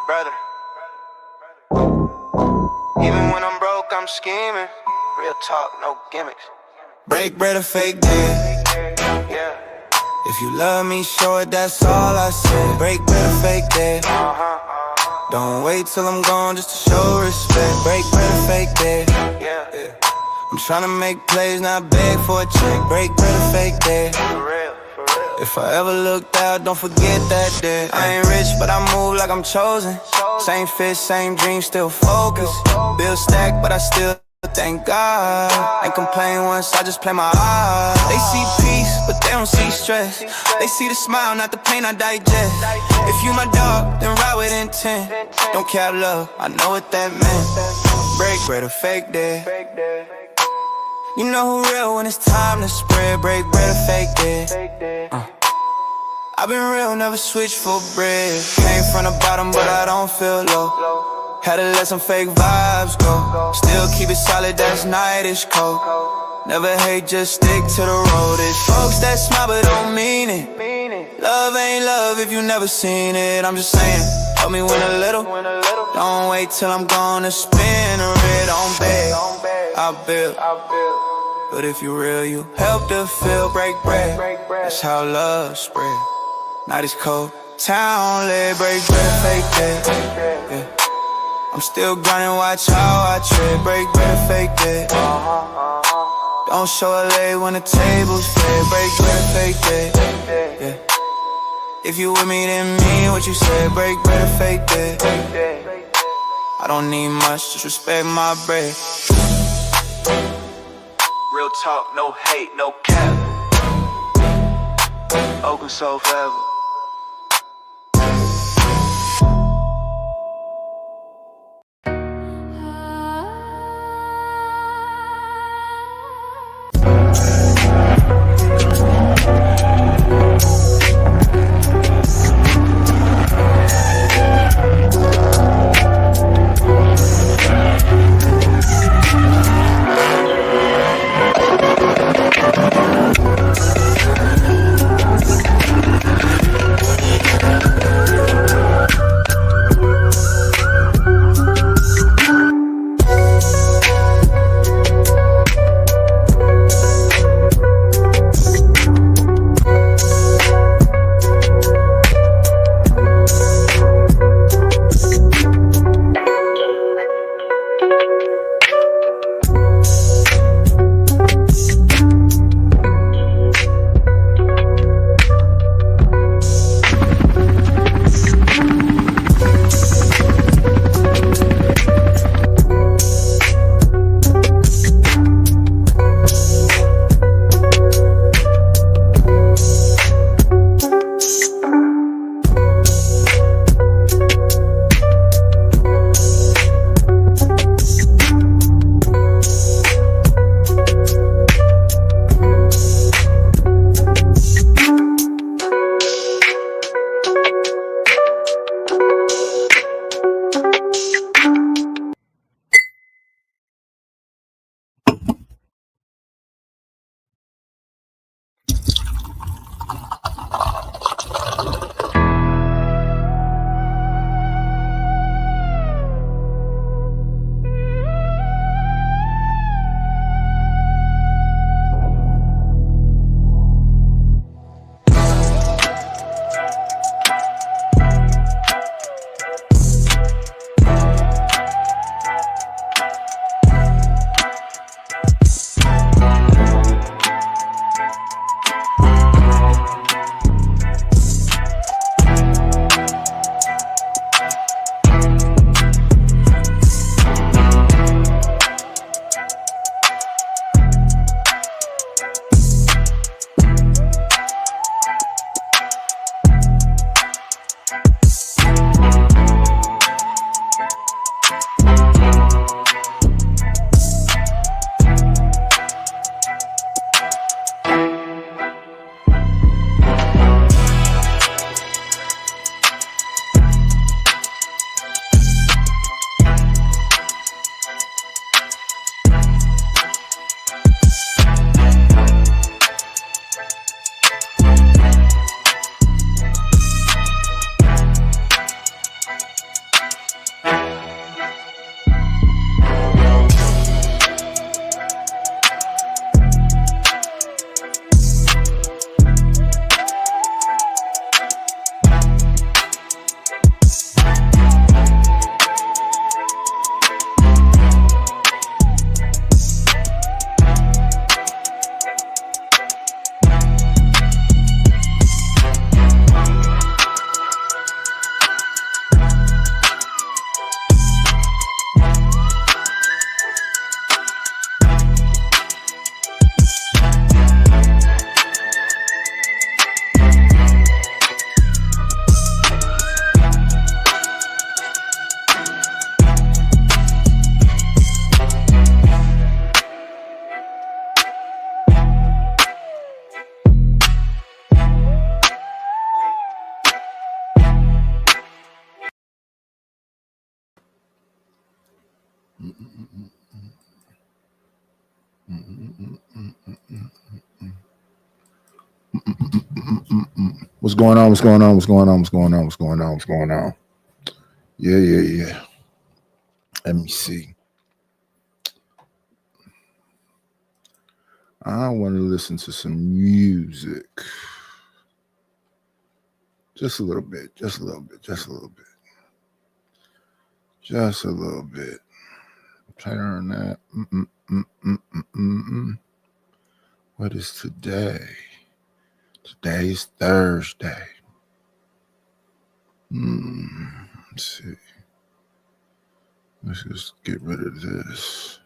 brother. Even when I'm broke, I'm scheming. Real talk, no gimmicks. Break bread or fake dead. Yeah. If you love me, show it, that's all I say. Break bread or fake dead. Don't wait till I'm gone just to show respect. Break bread or fake dead. Yeah. I'm tryna make plays, not beg for a check. Break bread or fake dead. For real, for real. If I ever looked out, don't forget that day. I ain't rich, but I move like I'm chosen. Same fit, same dream, still focused. Bill stacked, but I still thank God. Ain't complain once, I just play my odds. They see peace, but they don't see stress. They see the smile, not the pain I digest. If you my dog, then ride with intent. Don't care love, I know what that meant. Break bread or fake dead. You know who real when it's time to spread. Break bread or fake dead. I've been real, never switch for bread. Came from the bottom, but I don't feel low. Had to let some fake vibes go. Still keep it solid, that's nightish cold. Never hate, just stick to the road. It's folks that smile but don't mean it. Love ain't love if you never seen it. I'm just saying, help me win a little. Don't wait till I'm gonna spin a red on beg. I'll build. But if you real, you help to feel. Break bread, that's how love spread. Night is cold, town lit. Break bread, fake dead. Yeah. I'm still grinding, watch how I tread. Break bread, fake dead. Don't show LA when the table's fed. Break bread, fake dead. Yeah. If you with me, then mean what you said. Break bread, fake dead. I don't need much, just respect my bread. Real talk, no hate, no cap. Open soul forever. What's going on? What's going on? What's going on? What's going on? What's going on? What's going on? Yeah. Let me see. I want to listen to some music. Just a little bit. Just a little bit. Just a little bit. Just a little bit. Turn that. What is today? Today is Thursday. Let's see. Let's just get rid of this.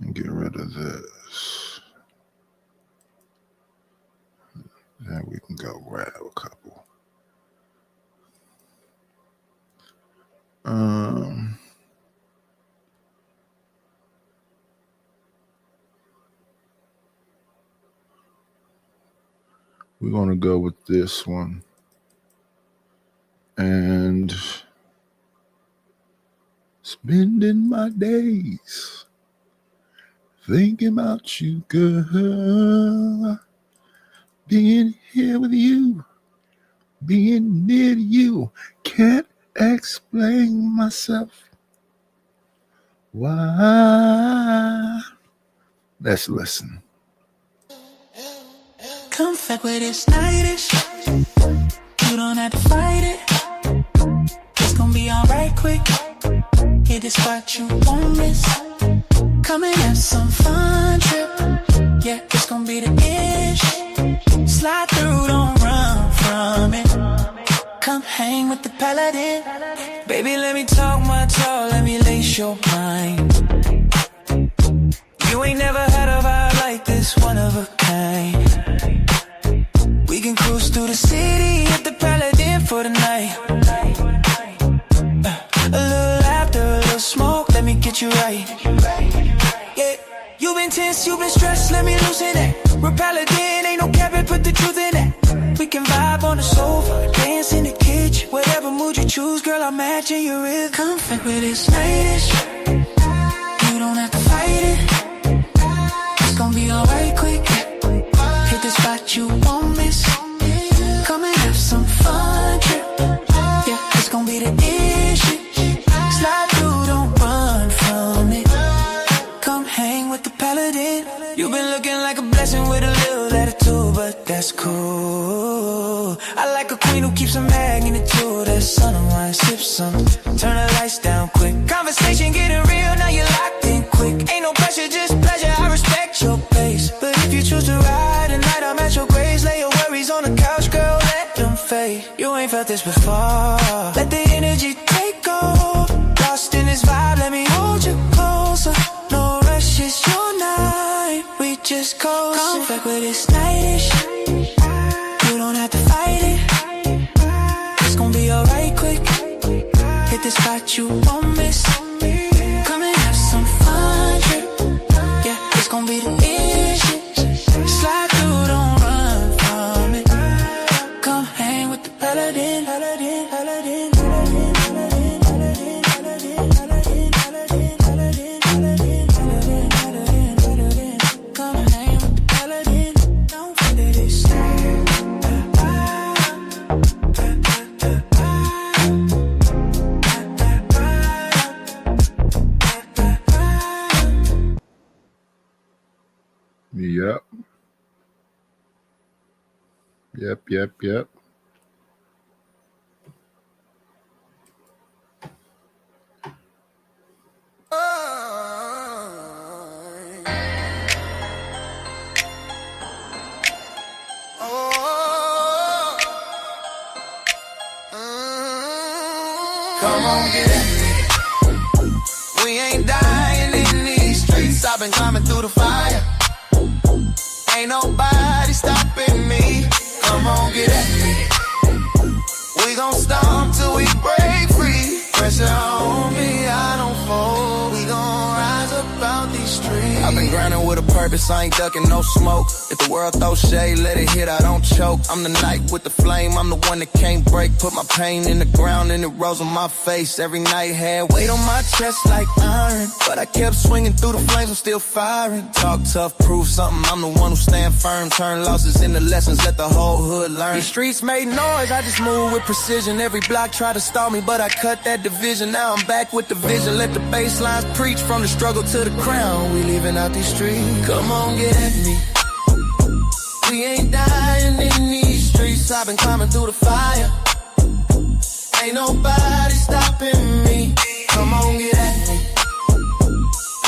And get rid of this. Then we can go grab a couple. We're going to go with this one. And spending my days thinking about you, girl. Being here with you, being near to you. Can't explain myself. Why? Let's listen. Come back with this nightish. You don't have to fight it. It's gonna be alright quick. Hit the spot you won't miss. Come and have some fun trip. Yeah, it's gonna be the ish. Slide through, don't run from it. Come hang with the paladin. Baby, let me talk my talk, let me lace your mind. You ain't never had a vibe like this, one of a kind. We can cruise through the city, hit the paladin for the night. A little laughter, a little smoke, let me get you right. Yeah, you've been tense, you've been stressed, let me loosen that. We're paladin, ain't no capping, put the truth in that. We can vibe on the sofa, dance in the kitchen. Whatever mood you choose, girl, I'm matching your rhythm. Come back with this nightish. You don't have to fight it. It's gonna be alright quick. Hit the spot you won't miss. Come and have some fun trip. Yeah, it's gonna be the issue. Slide through, don't run from it. Come hang with the paladin. You've been looking like a blessing with a little attitude, but that's cool. I like a queen who keeps a mag in the tool. That sun and wine, sip some. Turn the lights down quick. Conversation getting real, now you're locked in quick. Ain't no pressure, just pleasure, I respect your pace. But if you choose to ride tonight, I'm at your grace. Lay your worries on the couch, girl, let them fade. You ain't felt this before. Let the energy take over. Lost in this vibe, let me hold you closer. No rush, it's your night. We just coast. Come back with this nightish. You don't have to fight it. It's gonna be alright quick. Hit the spot you won't miss. Come and have some fun trip. Yeah, it's gonna be the issue. Slide through, don't run from it. Come hang with the paladin. Paladin, paladin, paladin, paladin, paladin, paladin, paladin, paladin, paladin, paladin, paladin, paladin, paladin. Come hang with the paladin. Don't forget this. Yep. Come on, get at me. We ain't dying in these streets. I've been climbing through the fire. Ain't nobody stopping me. Come on, get at me. We gon' stomp till we break free. Pressure on me, I don't fold. We gon' rise up out these streets. I've been I'm grinding with a purpose, I ain't ducking no smoke. If the world throws shade, let it hit, I don't choke. I'm the night with the flame, I'm the one that can't break. Put my pain in the ground and it rolls on my face. Every night had weight on my chest like iron, but I kept swinging through the flames, I'm still firing. Talk tough, prove something, I'm the one who stand firm. Turn losses into lessons, let the whole hood learn. These streets made noise, I just move with precision. Every block tried to stall me, but I cut that division. Now I'm back with the vision, let the bass lines preach. From the struggle to the crown, we living out these streets. Come on, get at me. We ain't dying in these streets, I've been climbing through the fire. Ain't nobody stopping me. Come on, get at me.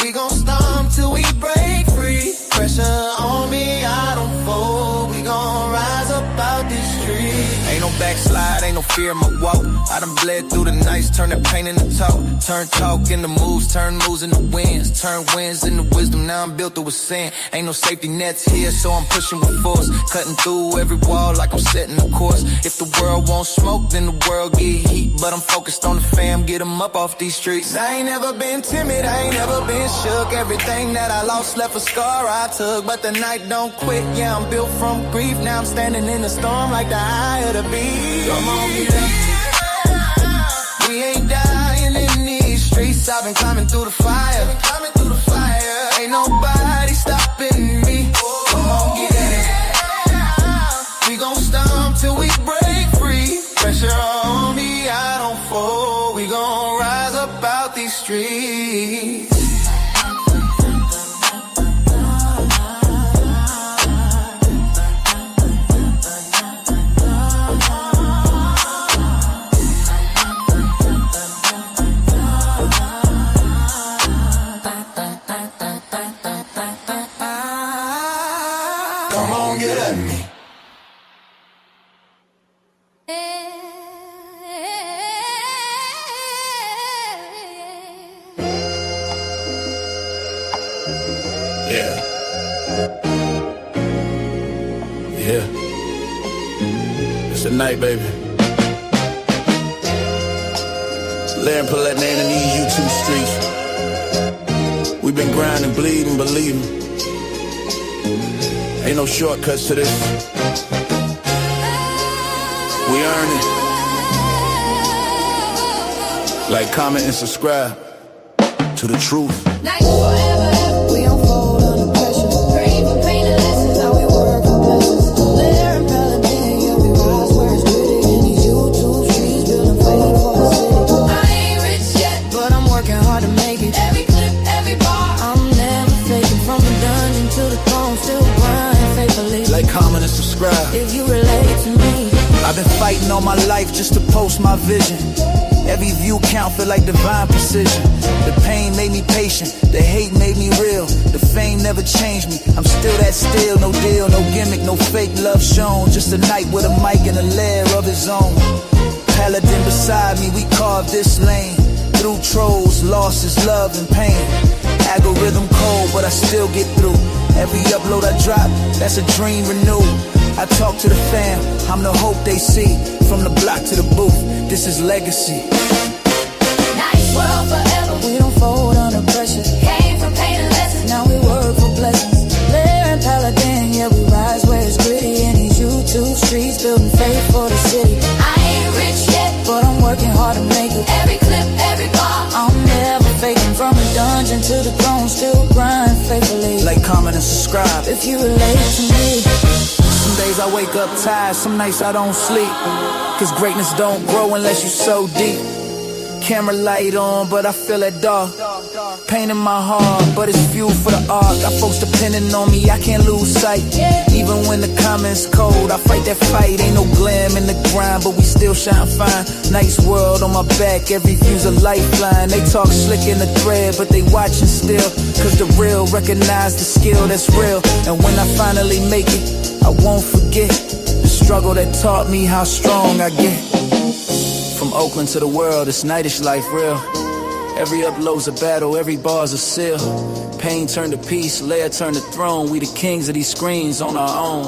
We gon' stomp till we break free. Pressure on me, I don't fold. We gon' rise up out this street. Ain't no backslide, ain't no fear in my walk. I done bled through the nights, turn that pain into talk. Turn talk into moves, turn moves into wins. Turn wins into wisdom, now I'm built through with sin. Ain't no safety nets here, so I'm pushing with force. Cutting through every wall like I'm setting the course. If the world won't smoke, then the world get heat. But I'm focused on the fam, get them up off these streets. I ain't never been timid, I ain't never been shook. Everything that I lost left a scar I took. But the night don't quit, yeah, I'm built from grief. Now I'm standing in the storm like the eye of the beast. Come on, get up. We ain't dying in these streets, I've been climbing through the fire. Ain't nobody stopping me. Come on, get it. We gon' stomp till we break free. Pressure on me, I don't fold. We gon' rise up out these streets. It's the night, baby. Larry put that name in these YouTube streets. We've been grinding, bleeding, believing. Ain't no shortcuts to this. We earn it. Like, comment, and subscribe to the truth. Nice forever. We don't fold under pressure. Praying for pain and lessons. How we work for blessings. Lair and Paladin, yeah, we rise where it's gritty. In these YouTube streets, building faith for the city. I ain't rich yet, but I'm working hard to make it. Every clip, every bar. I'm never faking. From the dungeon to the throne, still grind faithfully. Like, comment, and subscribe if you relate to me. I've been fighting all my life just to post my vision. Every view count feel like divine precision. The pain made me patient, the hate made me real. The fame never changed me, I'm still that still. No deal, no gimmick, no fake love shown. Just a night with a mic and a lair of his own. Paladin beside me, we carved this lane. Through trolls, losses, love and pain. Algorithm cold, but I still get through. Every upload I drop, that's a dream renewed. I talk to the fam, I'm the hope they see. From the block to the booth, this is legacy. Nice world forever. We don't fold under pressure. Came from pain and lessons. Now we work for blessings. Lair and Paladin, yeah, we rise where it's gritty. In these YouTube streets, building faith for the city. I ain't rich yet, but I'm working hard to make it. Every clip, every bar. I'm never faking. From the dungeon to the throne, still grind faithfully. Like, comment, and subscribe if you relate to me. Some days I wake up tired, some nights I don't sleep. Cause greatness don't grow unless you so deep. Camera light on, but I feel that dark. Pain in my heart, but it's fuel for the art. Got folks depending on me, I can't lose sight. Even when the comments cold, I fight that fight. Ain't no glam in the grind, but we still shine fine. Nice world on my back, every view's a lifeline. They talk slick in the thread, but they watching still. Cause the real recognize the skill that's real. And when I finally make it, I won't forget the struggle that taught me how strong I get. From Oakland to the world, it's nightish life real. Every upload's a battle, every bar's a seal. Pain turned to peace, Lair turned to throne. We the kings of these screens on our own.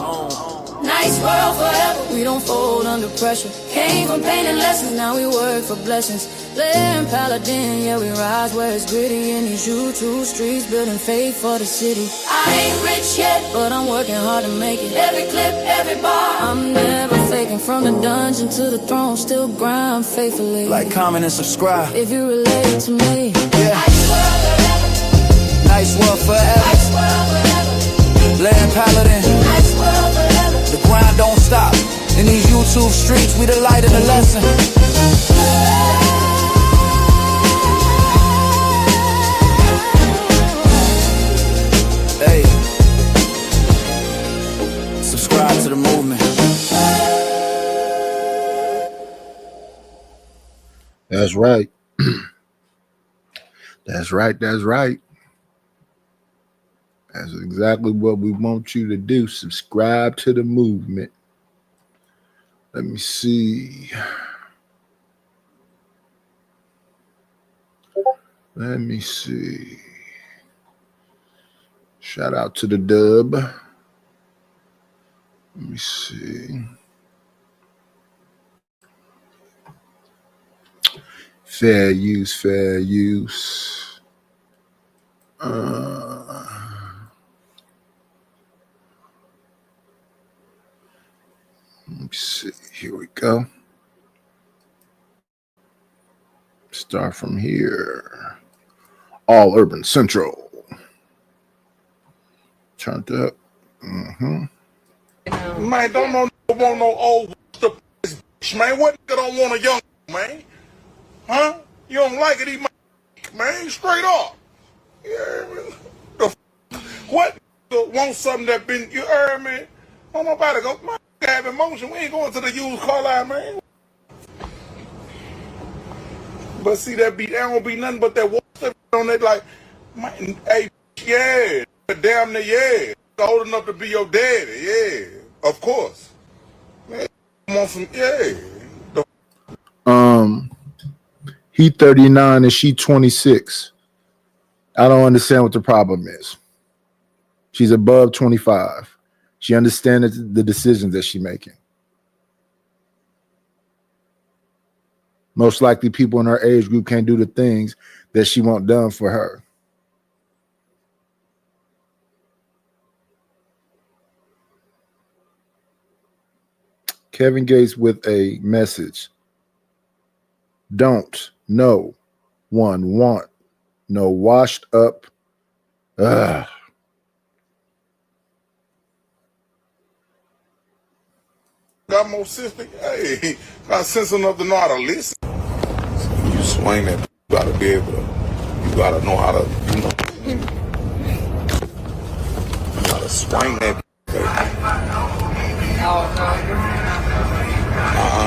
Nice world forever. We don't fold under pressure. Came from pain and lessons, now we work for blessings. Blair and Paladin, yeah, we rise where it's gritty in these YouTube streets, building faith for the city. I ain't rich yet, but I'm working hard to make it. Every clip, every bar, I'm never faking. From the dungeon to the throne, still grind faithfully. Like, comment, and subscribe. If you relate to me, Yeah. nice world forever. Nice world forever. Nice world forever. Blair and Paladin. Nice world forever. The grind don't stop. In these YouTube streets, we the light of the lesson. Hey, subscribe to the movement. That's right. That's right. That's right. That's exactly what we want you to do. Subscribe to the movement. Let me see. Let me see. Shout out to the dub. Let me see. Fair use, fair use. Let me see. Here we go. Start from here. All Urban Central. Turned up. Man, don't want no old bitch, man. What nigga don't want a young man? Huh? You don't like it, he man, straight up. Yeah, the what want something that been, you heard me? Oh, nobody go, man, have emotion. We ain't going to the used car line, man. But see, that don't be nothing but that water on it, like, man, hey, yeah, damn near, yeah. Old enough to be your daddy, yeah, of course. Man, want some, yeah. He 39 and she 26. I don't understand what the problem is. She's above 25. She understands the decisions that she's making. Most likely people in her age group can't do the things that she want done for her. Kevin Gates with a message. Don't, no, one, want, no, washed up. Ugh. Got more sense than, hey, got sense enough to know how to listen. You swing that, you gotta be able to, you gotta know how to, you gotta swing that.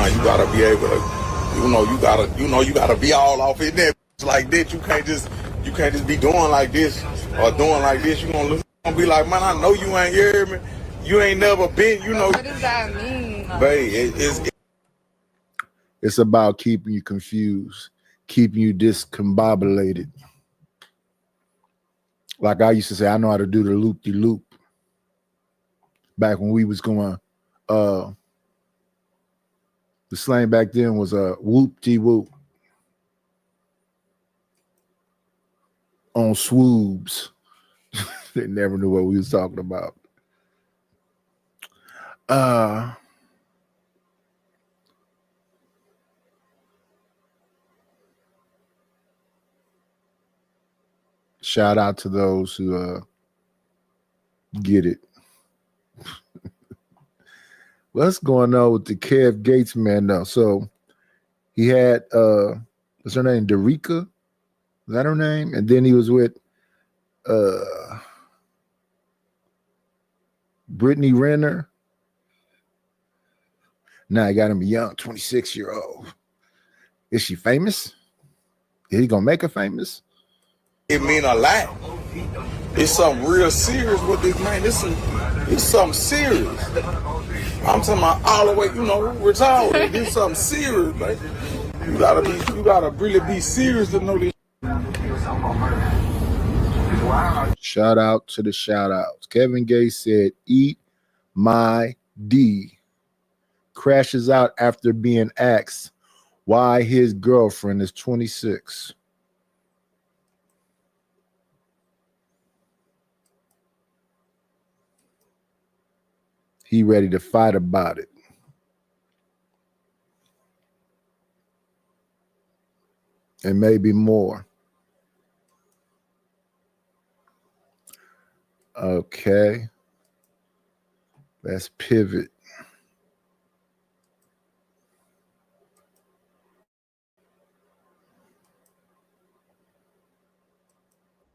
You gotta be able to, you gotta be all off in there like this. You can't just be doing like this or doing like this. You gonna be like, man, I know you ain't hear me. You ain't never been, you know. What does that mean? Babe, It's about keeping you confused, keeping you discombobulated. Like I used to say, I know how to do the loop-de-loop. Back when we was going, the slang back then was a whoop-de-whoop. On swoobs. They never knew what we was talking about. Shout out to those who get it. What's going on with the Kev Gates man now? So he had what's her name? Derica? Is that her name? And then he was with Brittany Renner. Now he got him a young 26-year-old. Is she famous? Is he gonna make her famous? it mean a lot. It's something real serious with this man. It's something serious. I'm talking about all the way, retired. This something serious, man. You gotta really be serious to know this. Shout out to the shout outs. Kevin Gates said, "Eat my D." Crashes out after being asked why his girlfriend is 26. He ready to fight about it. And maybe more. Okay. Let's pivot.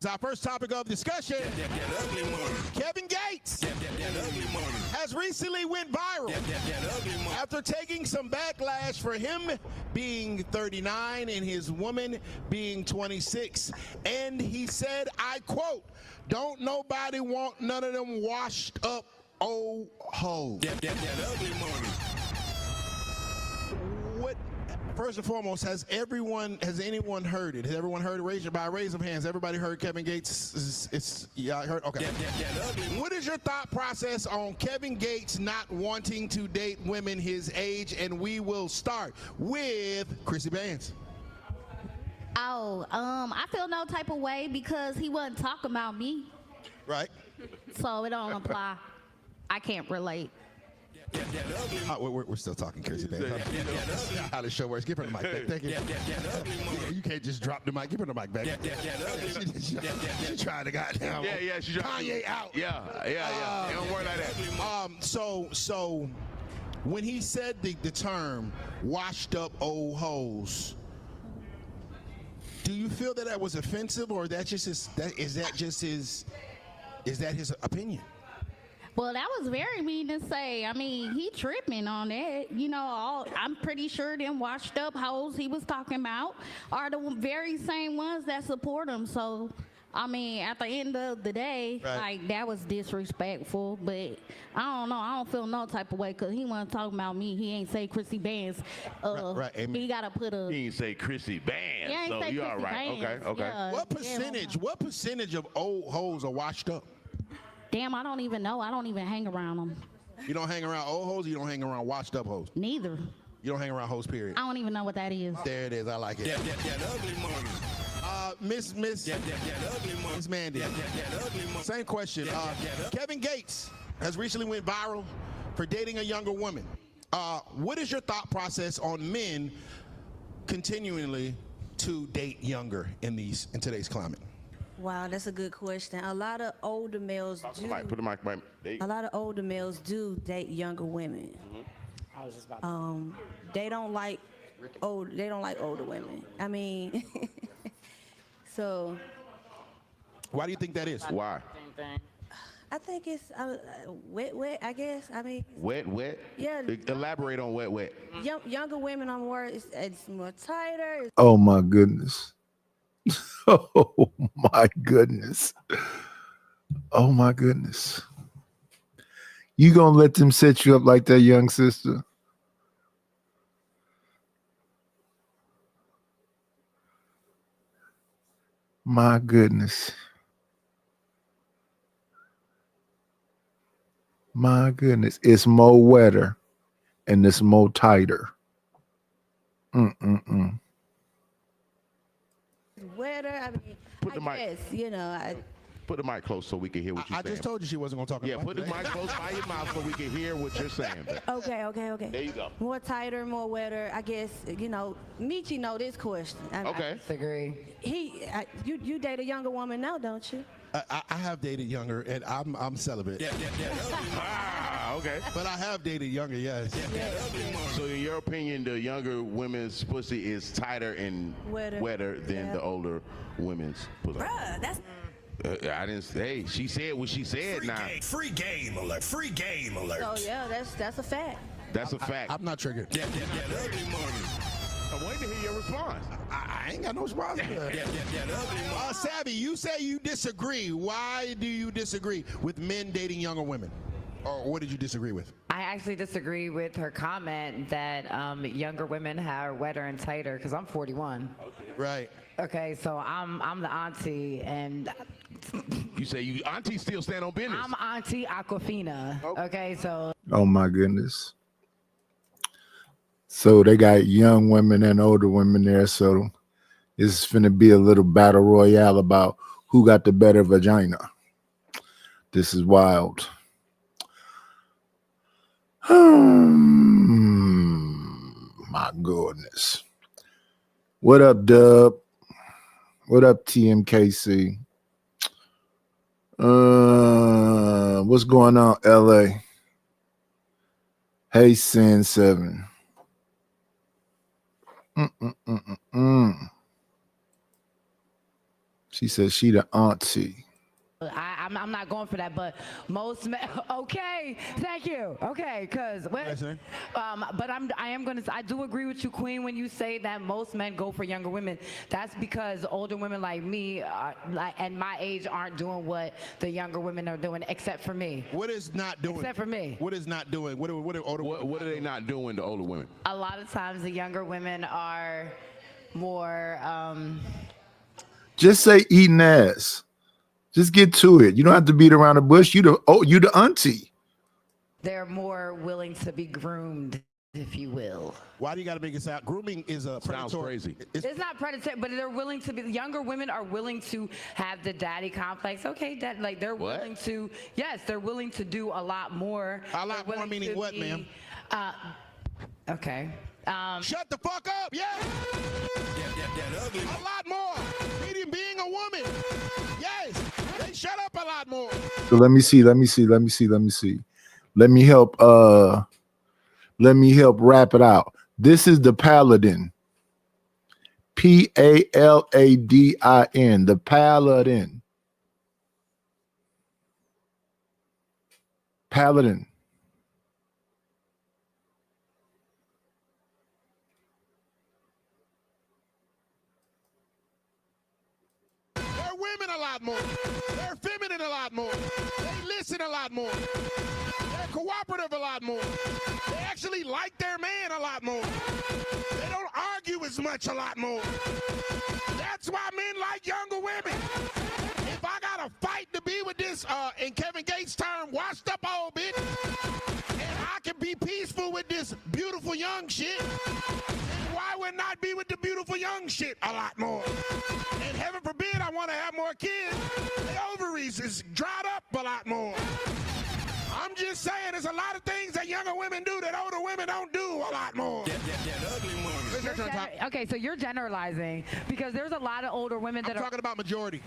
Our first topic of discussion, Kevin Gates has recently went viral after taking some backlash for him being 39 and his woman being 26. And he said, I quote, "Don't nobody want none of them washed up old hoes." What? First and foremost, has anyone heard it? Has everyone heard it? By raise of hands, everybody heard Kevin Gates? Yeah, I heard. Okay. What is your thought process on Kevin Gates not wanting to date women his age? And we will start with Chrissy Bands. Oh, I feel no type of way because he wasn't talking about me, Right. so it don't apply. I can't relate. We're still talking, Chrissy Bands. How the show works. Give her the mic back. Thank you. You can't just drop the mic. Give her the mic back. She tried to goddamn. She tried. Kanye out. Yeah. It don't work like that. So when he said the term "washed up old hoes," do you feel that was offensive, or is that his opinion? Well, that was very mean to say. I mean, he tripping on that. You know, I'm pretty sure them washed up hoes he was talking about are the very same ones that support him. So, I mean, at the end of the day, like, that was disrespectful. But I don't know. I don't feel no type of way because he wasn't talking about me. He ain't say Chrissy Bands. Right. He got to put a... He ain't say Chrissy Bands, Yeah, so you all right. Bands. Okay. Yeah. What percentage of old hoes are washed up? Damn, I don't even know. I don't even hang around them. You don't hang around old hoes, or you don't hang around washed up hoes? Neither. You don't hang around hoes, period. I don't even know what that is. There it is. I like it. Miss Mandy. Same question. Kevin Gates has recently went viral for dating a younger woman. What is your thought process on men continually to date younger in today's climate? Wow, that's a good question. A lot of older males do. Put the mic right there. A lot of older males do date younger women. I was just about to They don't like older women. I mean, so. Why do you think that is? Why? same thing. I think it's wet. I guess. I mean. Wet. Yeah. Elaborate on wet. Younger women are more. It's more tighter. Oh my goodness. Oh my goodness. Oh my goodness. You gonna let them set you up like that, young sister? My goodness. My goodness. It's more wetter and it's more tighter. Wetter. I mean, Put the mic. guess, you know. Put the mic close so we can hear what you're I saying. just told you she wasn't going to talk about put the mic close by your mouth so we can hear what you're saying. Okay. There you go. More tighter, more wetter. I guess, you know, Michi know this question. Okay. Disagree. You date a younger woman now, don't you? I have dated younger, and I'm celibate. Okay. But I have dated younger, yes. So in your opinion, the younger women's pussy is tighter and wetter than the older women's pussy? Bruh, that's... I didn't say. She said what she said. Free game alert. Free game alert. Oh yeah, that's a fact. That's a fact. I'm not triggered. I'm waiting to hear your response. I ain't got no response. Savvy, you say you disagree. Why do you disagree with men dating younger women? Or what did you disagree with? I actually disagree with her comment that younger women are wetter and tighter because I'm 41. Right. Okay, so I'm the auntie, and You say you auntie still stand on business. I'm Auntie Aquafina. Okay, so Oh my goodness. So they got young women and older women there. So it's finna be a little battle royale about who got the better vagina. This is wild. My goodness. What up, Dub? What up, TMKC? What's going on, LA? Hey, Sin 7. She says she the auntie. I'm not going for that, but most men, okay, thank you, okay, because, but I do agree with you, Queen, when you say that most men go for younger women. That's because older women like me, and my age, aren't doing what the younger women are doing, except for me. What is not doing? Except for me. What is not doing? What are older women? What are they not doing to older women? A lot of times the younger women are more, Just say eating ass. Just get to it. You don't have to beat around the bush. You the auntie. they're more willing to be groomed, if you will. Why do you got to make it sound? Grooming is a predatory. Sounds crazy. It's not predatory, but they're willing to be. Younger women are willing to have the daddy complex. Okay, like they're willing to. Yes, they're willing to do a lot more. A lot more meaning what, ma'am? Okay. Shut the fuck up, yeah. A lot more. Meaning being a woman. Yes, they shut up a lot more. So let me see. Let me help wrap it out. This is the Paladin. Paladin. The Paladin. Paladin. They're women a lot more. They're feminine a lot more. They listen a lot more. They're cooperative a lot more. They actually like their man a lot more. They don't argue as much a lot more. That's why men like younger women. If I got to fight to be with this, in Kevin Gates' term, washed up old bitch, and I can be peaceful with this beautiful young shit, then why would not be with the beautiful young shit a lot more? And heaven forbid I want to have more kids. The ovaries is dried up a lot more. I'm just saying there's a lot of things that younger women do that older women don't do a lot more. Okay, so you're generalizing because there's a lot of older women that I'm talking about majority.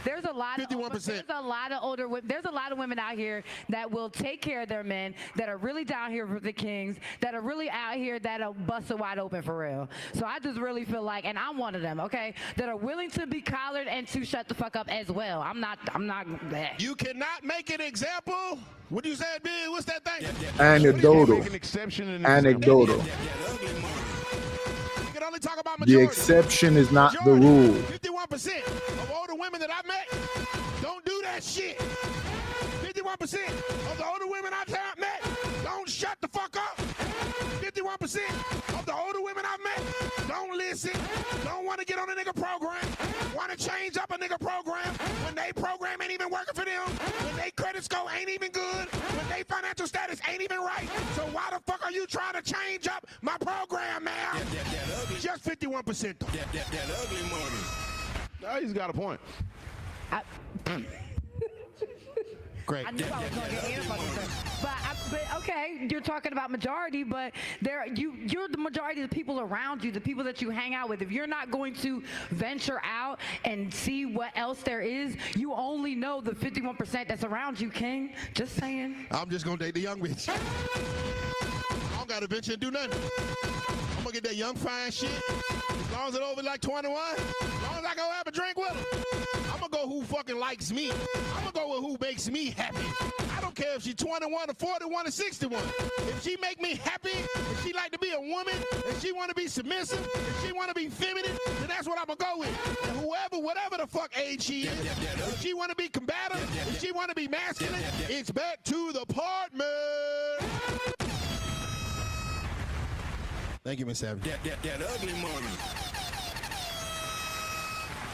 There's a lot 51%. There's a lot of older. There's a lot of women out here that will take care of their men, that are really down here for the kings, that are really out here that'll bust it wide open for real. So I just really feel like, and I'm one of them, okay, that are willing to be collared and to shut the fuck up as well. I'm not. You cannot make an example. What you said, Bill? What's that thing? Anecdotal. Make an exception. Anecdotal. We can only talk about majority. The exception is not the rule. 51% of older women that I met don't do that shit. 51% of the older women I've met don't shut the fuck up. 51% of the older women I've met don't listen, don't want to get on a nigga program, want to change up a nigga program when they program ain't even working for them, when they credit score ain't even good, when they financial status ain't even right. So why the fuck are you trying to change up my program, man? Just 51% though. That ugly money. No, he's got a point. Great. I knew I was going to get anybody. But okay, you're talking about majority, but you're the majority of the people around you, the people that you hang out with. If you're not going to venture out and see what else there is, you only know the 51% that's around you, King. Just saying. I'm just going to date the young bitch. I don't got to venture and do nothing. I'm going to get that young fine shit. As long as it's over like 21, as long as I go have a drink with her. I'm going to go who fucking likes me. I'm going to go with who makes me happy. I don't care if she's 21 or 41 or 61. If she make me happy, if she like to be a woman, if she want to be submissive, if she want to be feminine, then that's what I'm going to go with. And whoever, whatever the fuck age she is, if she want to be combative, if she want to be masculine, it's back to the apartment. Thank you, Miss Savage. That ugly money.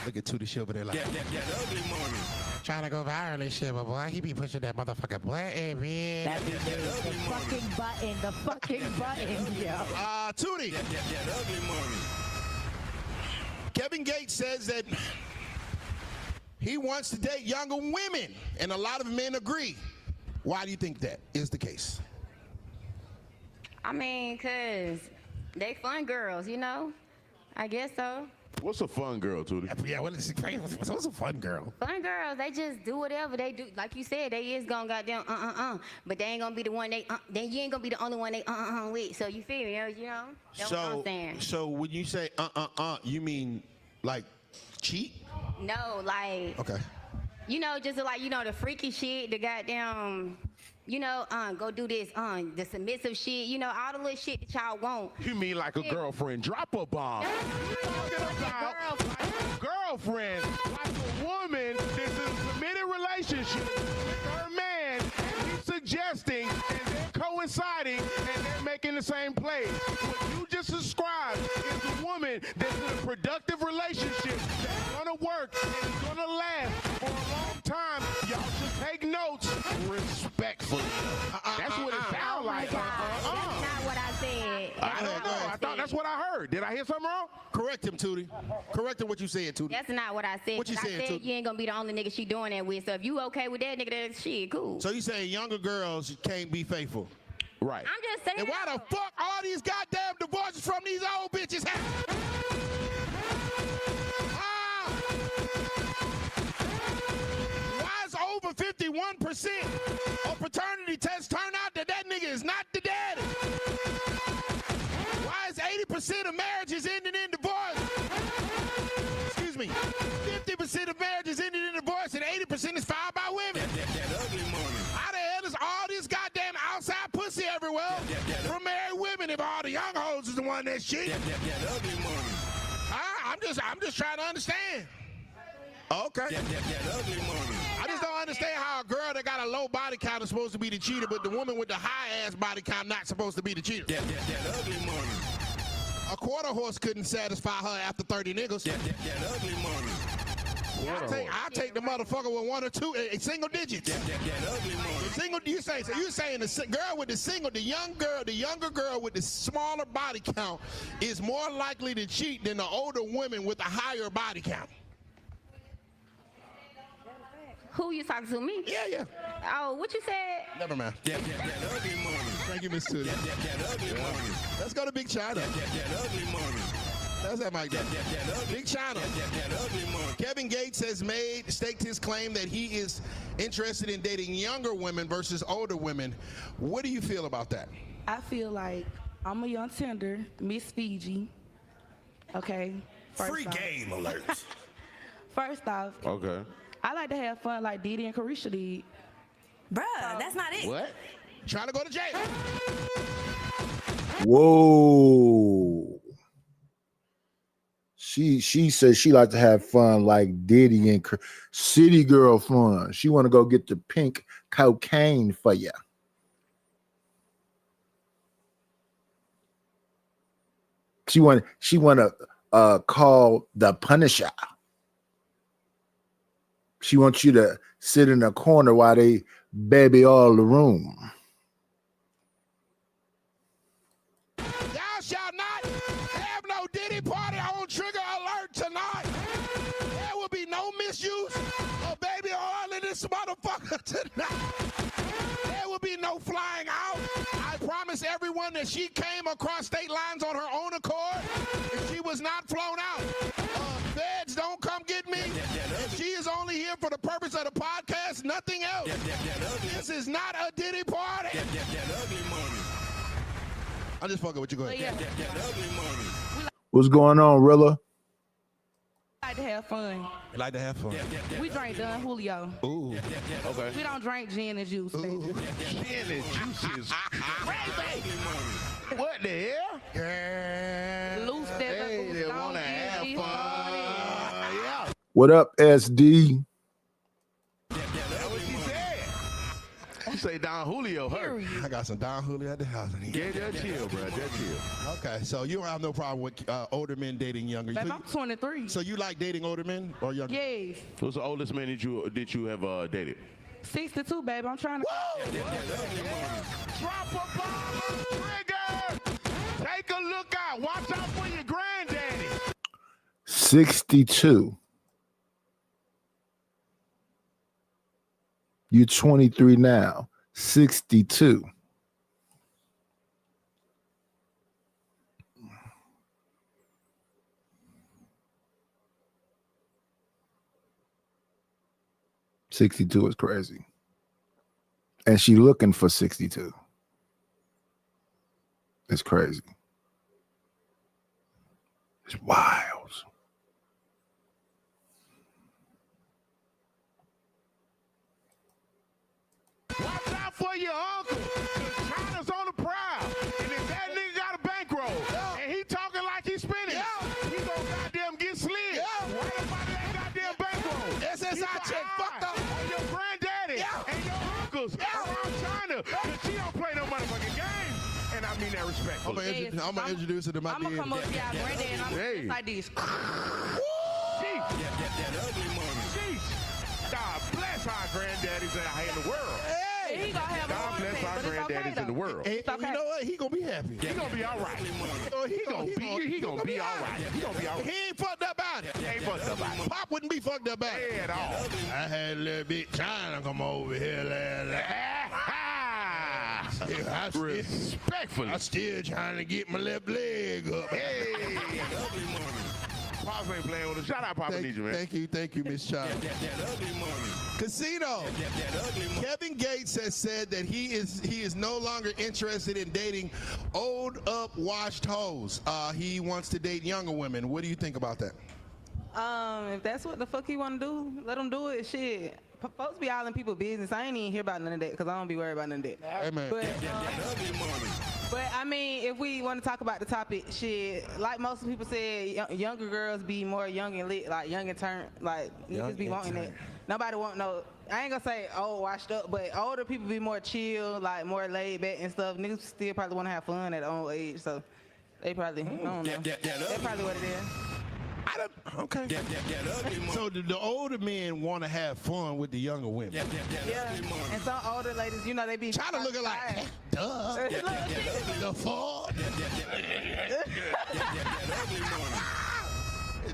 Look at Tootie Shiver there like that ugly money. trying to go viral and shit, but boy, he be pushing that motherfucking button, man. That be the fucking button, yo. Tootie. That ugly money. Kevin Gates says that he wants to date younger women, and a lot of men agree. Why do you think that is the case? I mean, cause they fun girls, you know. I guess so. What's a fun girl, Tootie? Yeah, what's a fun girl? Fun girls, they just do whatever they do. Like you said, they is gonna goddamn but they ain't gonna be the one then you ain't gonna be the only one they with. So you feel me? You know? That's what I'm saying. So when you say you mean like cheat? No, like Okay. you know, just like, you know, the freaky shit, the goddamn, you know, go do this, the submissive shit, you know, all the little shit that y'all want. You mean like a girlfriend drop a bomb? Girlfriend, like a woman that's in a committed relationship with her man, and he's suggesting, and they're coinciding, and they're making the same plays. What you just described is a woman that's in a productive relationship that's gonna work and is gonna last for a long time. Y'all should take notes respectfully. That's what it sounds like. That's not what I said. I don't know. I thought that's what I heard. Did I hear something wrong? Correct him, Tootie. Correct him what you said, Tootie. That's not what I said. What you I saying, said Tootie? you ain't gonna be the only nigga she doing that with. So if you okay with that nigga, that shit, cool. So you saying younger girls can't be faithful? Right. I'm just saying. And why the fuck all these goddamn divorces from these old bitches happen? Why is over 51% of paternity tests turn out that nigga is not the daddy? Why is 80% of marriages ending in divorce? Excuse me. 50% of marriages ending in divorce and 80% is filed by women. That ugly money. How the hell is all this goddamn outside pussy everywhere from married women if all the young hoes is the one that's cheating? That ugly money. I'm just trying to understand. Okay. That ugly money. I just don't understand how a girl that got a low body count is supposed to be the cheater, but the woman with the high ass body count not supposed to be the cheater. That ugly money. A quarter horse couldn't satisfy her after 30 niggas. That ugly money. I'll take the motherfucker with one or two, single digits. That ugly money. Single, you saying the girl with the younger girl with the smaller body count is more likely to cheat than the older women with a higher body count. Who you talking to, me? Yeah. Oh, what you said? Never mind. That ugly money. Thank you, Miss Tootie. That ugly money. Let's go to Big China. That ugly money. That's that Mike. Big China. That ugly money. Kevin Gates has staked his claim that he is interested in dating younger women versus older women. What do you feel about that? I feel like I'm a young tender, Miss Fiji. Okay. Free game alert. First off, Okay. I like to have fun like Diddy and Carisha did. Bruh, that's not it. What? Trying to go to jail. Whoa. She says she like to have fun like Diddy and City Girl fun. She want to go get the pink cocaine for you. She want to call the Punisher. She wants you to sit in a corner while they baby all the room. Y'all shall not have no Diddy party on Trigger Alert tonight. There will be no misuse of baby oil in this motherfucker tonight. There will be no flying out. I promise everyone that she came across state lines on her own accord. If she was not flown out, feds don't come get me. If she is only here for the purpose of the podcast, nothing else. This is not a Diddy party. I'm just fucking with you. Go ahead. What's going on, Rilla? We like to have fun. You like to have fun. We drink Don Julio. Ooh. Okay. We don't drink gin and juice, baby. Gin and juice is crazy. What the hell? Loose that They want to have fun. Yeah. What up, SD? That's what she said. say Don Julio hurt. I got some Don Julio at the house. Yeah, just chill, bro. Just chill. Okay, so you don't have no problem with older men dating younger. Babe, I'm 23. So you like dating older men or younger? Yes. Who's the oldest man that you have dated? 62, baby. I'm trying to. Drop a bomb, trigger. Take a look out. Watch out for your granddaddy. 62. You're 23 now. 62. $62 is crazy. And she looking for 62. It's crazy. It's wild. Watch out for your uncle. China's on the prowl. And if that nigga got a bankroll and he talking like he's spinning, he gonna goddamn get slid. Right up out of that goddamn bankroll. SSI check fucked up. On your granddaddy and your uncles around China. Cause she don't play no motherfucking games. And I mean that respectfully. I'm gonna introduce her to my I'm gonna come up to y'all granddad and I'm Hey. just like this. God bless our granddaddies in the world. He gonna have God a bless our but it's okay, granddaddies in the though. world. And you know what? He gonna be happy. He gonna be all right. He gonna be all right. He gonna be all right. He ain't fucked up about it. He ain't fucked up about it. Pop wouldn't be fucked up about it At all. I had a little bit China come over here Respectfully. I still trying to get my left leg up. Hey. Pops ain't playing with us. Shout out Papa Ninja, man. Thank you, Miss Child. Casino. Kevin Gates has said that he is no longer interested in dating old up washed hoes. He wants to date younger women. What do you think about that? If that's what the fuck he want to do, let him do it. Shit. Folks be all in people's business. I ain't even hear about none of that because I don't be worried about none of that. Amen. But I mean, if we want to talk about the topic, shit, like most people said, younger girls be more young and lit, like young and turn, like niggas be wanting that. Nobody want no. I ain't gonna say old washed up, but older people be more chill, like more laid back and stuff. Niggas still probably want to have fun at old age, so they probably I don't know. That's probably what it is. Okay. So the older men want to have fun with the younger women. Yeah. And some older ladies, you know, they be Trying to look like, duh. The fuck?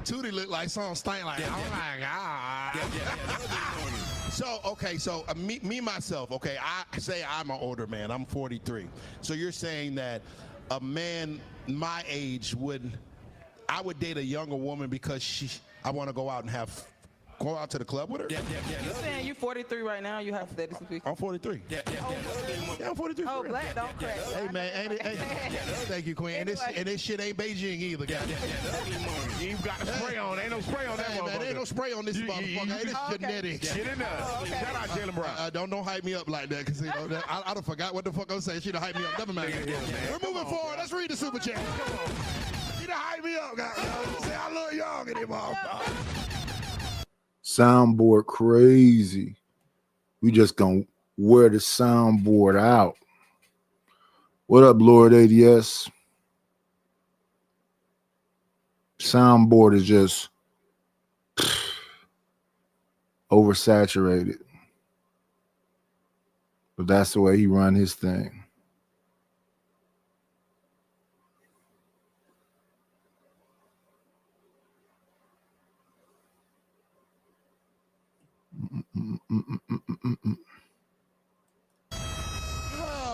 Tootie look like something stank like, oh my God. So me myself, okay, I say I'm an older man. I'm 43. So you're saying that a man my age I would date a younger woman because I want to go out and go out to the club with her? You saying you're 43 right now? You have to speak. I'm 43. Yeah, I'm 43. Oh, black don't crack. Hey, man. Thank you, Queen. And this shit ain't Beijing either, guys. You ain't got the spray on. Ain't no spray on that motherfucker. Man, ain't no spray on this motherfucker. It's genetics. Get in there. Shout out Jalen Brown. Don't hype me up like that, because I done forgot what the fuck I was saying. She done hype me up. Never mind. We're moving forward. Let's read the super chat. Come on. She done hype me up, guys. Say I look young anymore. Soundboard crazy. We just gonna wear the soundboard out. What up, Lord ADS? Soundboard is just oversaturated. But that's the way he run his thing.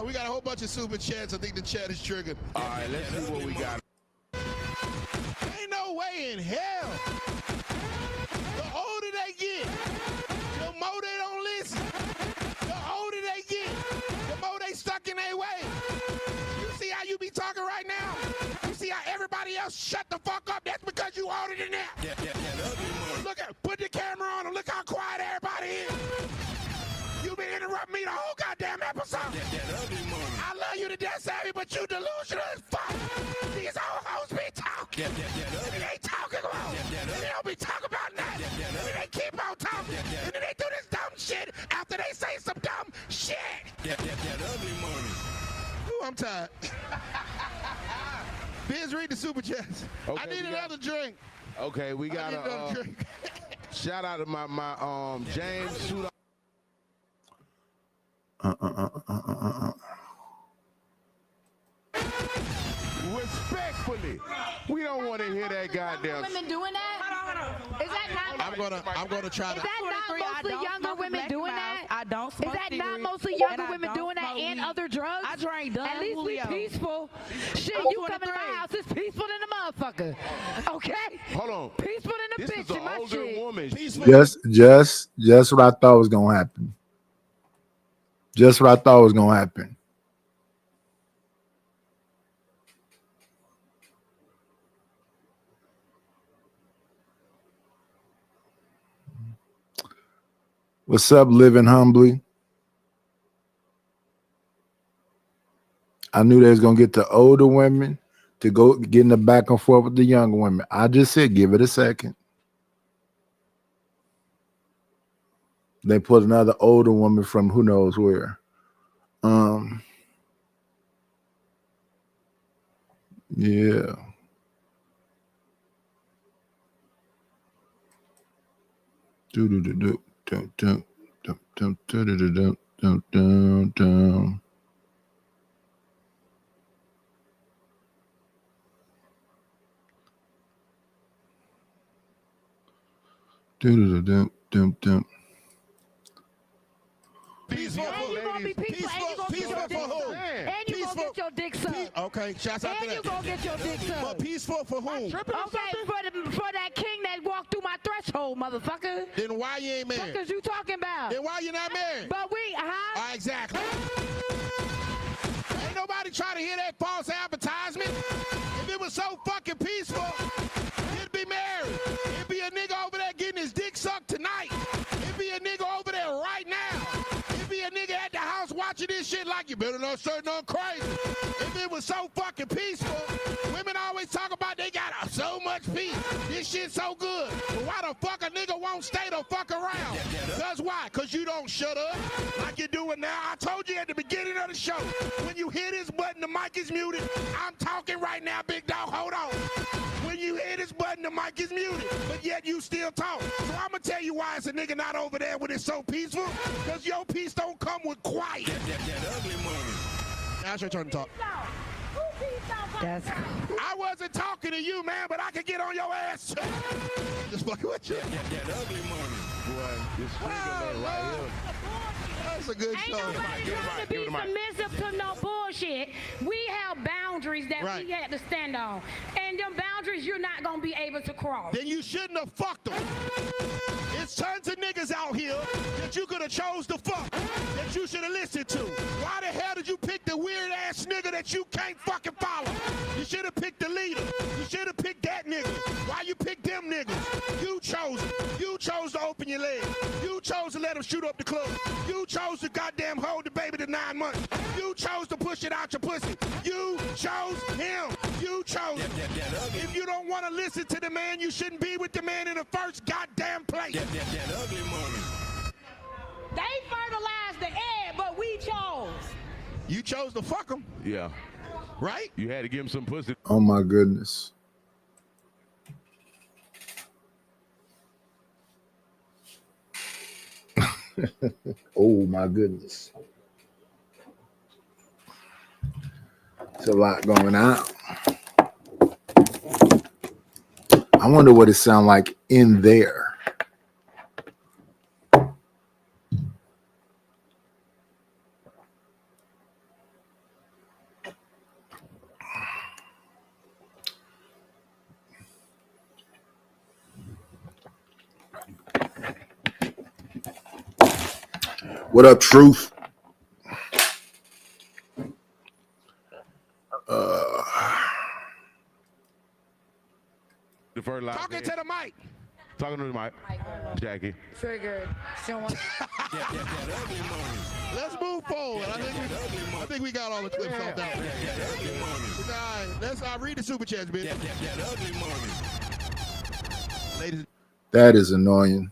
We got a whole bunch of super chats. I think the chat is triggered. All right, let's see what we got. Ain't no way in hell. The older they get, the more they don't listen. The older they get, the more they stuck in their way. You see how you be talking right now? You see how everybody else shut the fuck up? That's because you older than that. Look at, put the camera on and look how quiet everybody is. You been interrupting me the whole goddamn episode. I love you to death, Savvy, but you delusional as fuck. These old hoes be talking. And they talking about. And they don't be talking about nothing. And they keep on talking. And then they do this dumb shit after they say some dumb shit. That ugly money. Ooh, I'm tired. Biz, read the super chats. Okay, I need another drink. Okay, we got another a drink. shout out to my James Shooter. Respectfully, we don't want to hear that goddamn. Women doing that? Is that not? I'm gonna try Is to. that not mostly younger women doing that? I don't Is smoke that not cigarettes, mostly younger and I women don't doing that smoke and weed. other drugs? I drank Don At least Julio. we peaceful. Shit, I'm you come in my 23. house, it's peaceful than a motherfucker. Okay? Hold on. Peaceful than a This is bitch in an my older shit. woman. Just what I thought was gonna happen. Just what I thought was gonna happen. What's up, living humbly? I knew they was gonna get the older women to go get in the back and forth with the younger women. I just said give it a second. They put another older woman from who knows where. Yeah. Peaceful, and you gonna be peaceful, and you gonna get your dick sucked. And you gonna get your dick sucked. Okay, shouts out to And that. you gonna get your dick But sucked. peaceful for whom? Okay, for that king that walked through my threshold, motherfucker. Then why you ain't married? What is you talking about? Then why you not married? But we, Exactly. Ain't nobody trying to hear that false advertisement. If it was so fucking peaceful, you'd be married. It'd be a nigga over there getting his dick sucked tonight. It'd be a nigga over there right now. It'd be a nigga at the house watching this shit like you better not say nothing crazy. If it was so fucking peaceful, women always talk about they got so much peace. This shit's so good. But why the fuck a nigga won't stay the fuck around? Cause why? Cause you don't shut up like you're doing now. I told you at the beginning of the show, when you hit this button, the mic is muted. I'm talking right now, big dog. Hold on. When you hit this button, the mic is muted, but yet you still talk. So I'm gonna tell you why it's a nigga not over there when it's so peaceful. Cause your peace don't come with quiet. That ugly money. Now it's your turn to talk. That's I wasn't talking to you, man, but I could get on your ass. Just fucking with you. That ugly money. Boy, this freaking right here. That's a good Ain't show. nobody trying to be submissive to no bullshit. We have boundaries that Right. we had to stand on. And them boundaries you're not going to be able to cross. Then you shouldn't have fucked them. It's tons of niggas out here that you could have chose to fuck, that you should have listened to. Why the hell did you pick the weird ass nigga that you can't fucking follow? You should have picked the leader. You should have picked that nigga. Why you picked them niggas? You chose it. You chose to open your leg. You chose to let him shoot up the club. You chose to goddamn hold the baby to 9 months. You chose to push it out your pussy. You chose him. You chose him. If you don't want to listen to the man, you shouldn't be with the man in the first goddamn place. That ugly money. They fertilized the egg, but we chose. You chose to fuck him, Yeah. right? You had to give him some pussy. Oh my goodness. Oh my goodness. It's a lot going on. I wonder what it sounds like in there. What up, Truth? The fertilizer. Talking to the mic. Talking to the mic. Jackie. triggered. She don't want- That ugly money. Let's move forward. I think we got all the clips off that. That ugly money. All right, let's read the super chats, bitch. That ugly money. Ladies. That is annoying.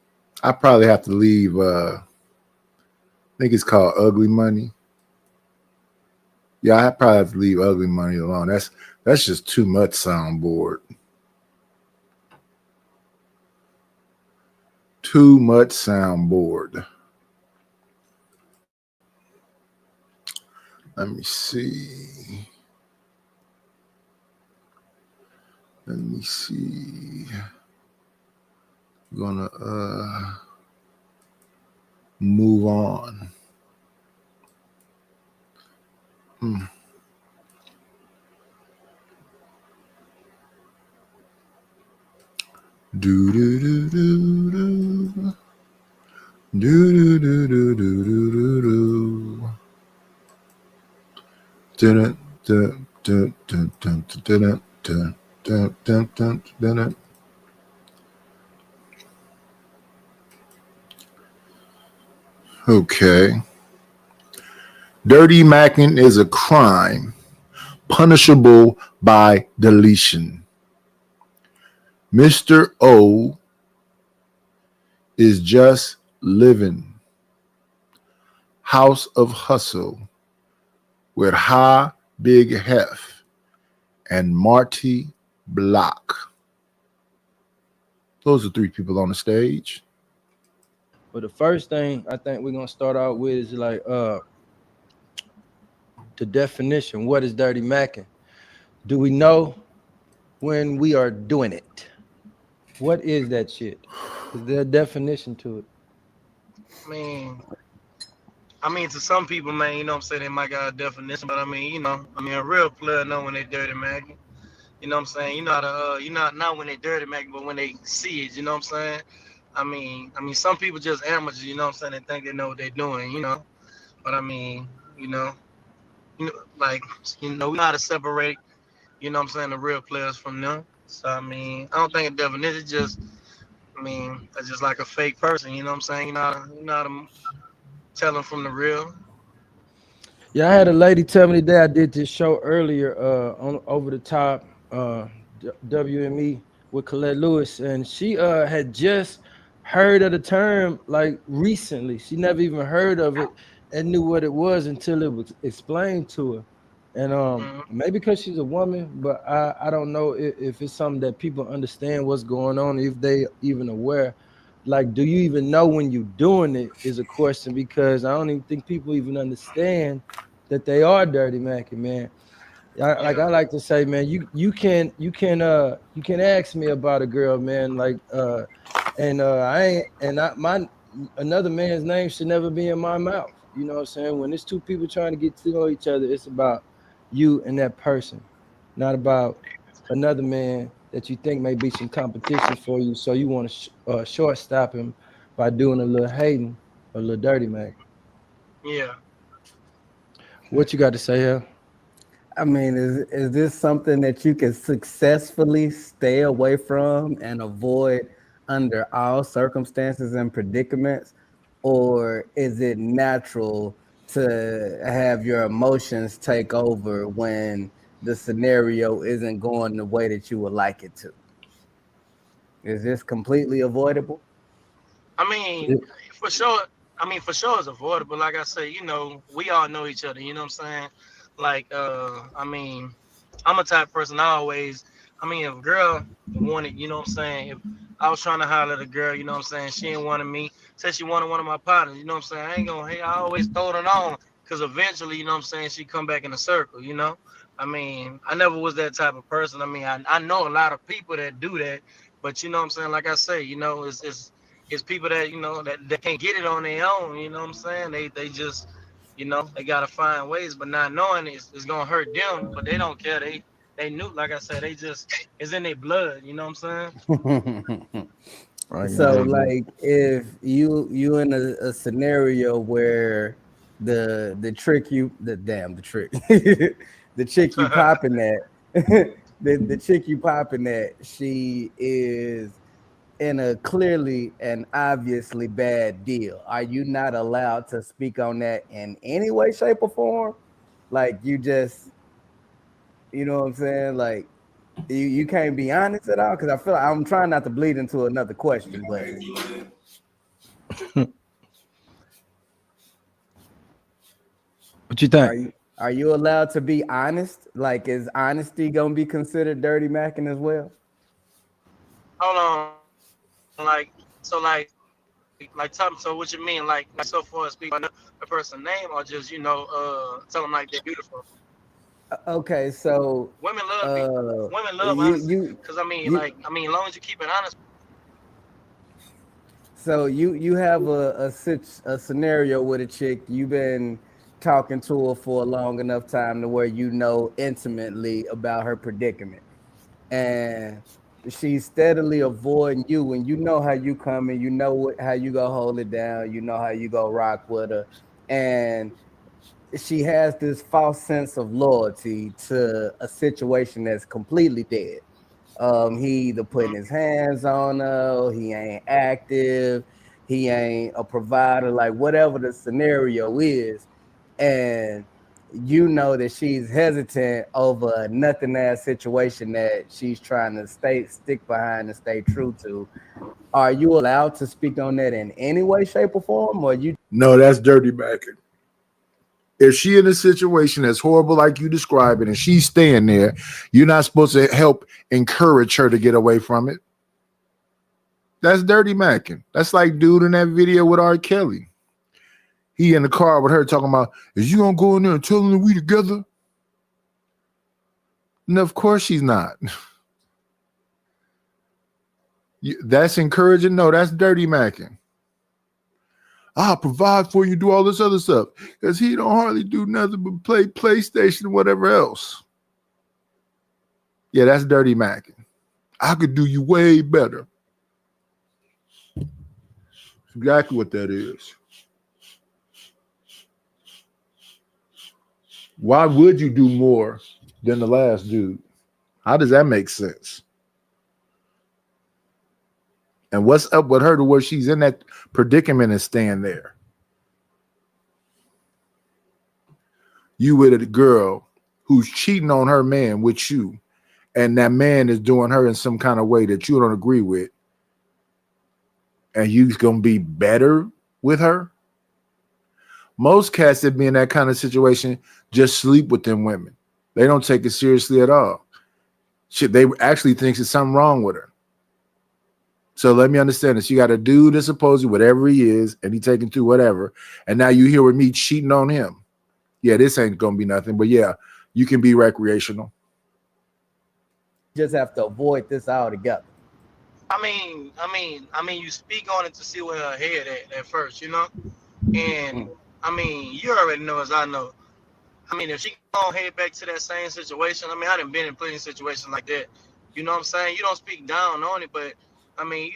I probably have to leave. I think it's called Ugly Money. Yeah, I probably have to leave Ugly Money alone. That's just too much soundboard. Too much soundboard. Let me see. Let me see. I'm gonna move on. Do do do do do. Do do do do do do do. Dun dun dun dun dun dun dun dun dun dun dun. Okay. Dirty macking is a crime punishable by deletion. Mr. O is just living. House of Hustle with Ha Big Hef and Marty Block. Those are three people on the stage. But the first thing I think we're gonna start out with is like the definition. What is dirty macking? Do we know when we are doing it? What is that shit? Is there a definition to it? I mean, to some people, man, you know what I'm saying, they might got a definition, but I mean, a real player know when they dirty macking. You know what I'm saying? You know how to, not when they dirty macking, but when they see it, you know what I'm saying? I mean, some people just amateurs, you know what I'm saying? They think they know what they're doing, But I mean, we know how to separate, you know what I'm saying, the real players from them. So I mean, I don't think a definition, it's just like a fake person, you know what I'm saying? You know how to tell them from the real. Yeah, I had a lady tell me today. I did this show earlier on Over the Top WME with Colette Lewis, and she had just heard of the term like recently. She never even heard of it and knew what it was until it was explained to her. And maybe because she's a woman, but I don't know if it's something that people understand what's going on, if they even aware. Like, do you even know when you're doing it is a question, because I don't even think people even understand that they are dirty macking, man. I like to say, man, you can ask me about a girl, man, like another man's name should never be in my mouth. You know what I'm saying? When it's two people trying to get to know each other, it's about you and that person, not about another man that you think may be some competition for you. So you want to shortstop him by doing a little hating, a little dirty man. Yeah. What you got to say here? I mean, is this something that you can successfully stay away from and avoid under all circumstances and predicaments? Or is it natural to have your emotions take over when the scenario isn't going the way that you would like it to? Is this completely avoidable? I mean, for sure it's avoidable. Like I say, we all know each other, you know what I'm saying? Like, I'm a type of person, if a girl wanted, you know what I'm saying? If I was trying to holler at a girl, you know what I'm saying? She ain't wanted me, said she wanted one of my partners, you know what I'm saying? I always throw it on, because eventually, you know what I'm saying, she come back in a circle, I never was that type of person. I know a lot of people that do that, but you know what I'm saying? Like I say, it's people that, that can't get it on their own, you know what I'm saying? They just, they gotta find ways, but not knowing it's gonna hurt them, but they don't care. They knew, like I said, they just, it's in their blood, you know what I'm saying? So like if you in a scenario where the trick the chick you popping at the chick you popping at, she is in a clearly and obviously bad deal, are you not allowed to speak on that in any way, shape, or form? Like, you just, you know what I'm saying? Like, you can't be honest at all? Because I feel like I'm trying not to bleed into another question, but What you think? Are you allowed to be honest? Like, is honesty gonna be considered dirty macking as well? Hold on. Like, tell me, so what you mean? Like, so far as speak a person's name, or just, tell them like they're beautiful? Okay, so Women love honesty. Because, as long as you keep it honest. So you have a scenario with a chick. You've been talking to her for a long enough time to where you know intimately about her predicament, and she's steadily avoiding you, and you know how you come and you know how you go hold it down, you know how you go rock with her, and she has this false sense of loyalty to a situation that's completely dead. He either putting his hands on her, he ain't active, he ain't a provider, like whatever the scenario is, and you know that she's hesitant over a nothing ass situation that she's trying to stick behind and stay true to. Are you allowed to speak on that in any way, shape, or form? Or you? No, that's dirty backing. If she in a situation that's horrible like you describe it and she's staying there, you're not supposed to help encourage her to get away from it. That's dirty macking. That's like dude in that video with R. Kelly. He in the car with her talking about, is you gonna go in there and tell them we together? No, of course she's not. That's encouraging? No, that's dirty macking. I'll provide for you, do all this other stuff. Because he don't hardly do nothing but play PlayStation or whatever else. Yeah, that's dirty macking. I could do you way better. That's exactly what that is. Why would you do more than the last dude? How does that make sense? And what's up with her to where she's in that predicament and staying there? You with a girl who's cheating on her man with you, and that man is doing her in some kind of way that you don't agree with, and you're going to be better with her? Most cats that be in that kind of situation just sleep with them women. They don't take it seriously at all. Shit, they actually think there's something wrong with her. So let me understand this. You got a dude that's supposedly whatever he is, and he taking through whatever, and now you here with me cheating on him. Yeah, this ain't gonna be nothing, but yeah, you can be recreational. Just have to avoid this altogether. I mean, you speak on it to see where her head at first, and I mean, you already know as I know. I mean, if she gonna head back to that same situation, I mean, I done been in plenty of situations like that. You know what I'm saying? You don't speak down on it, but I mean,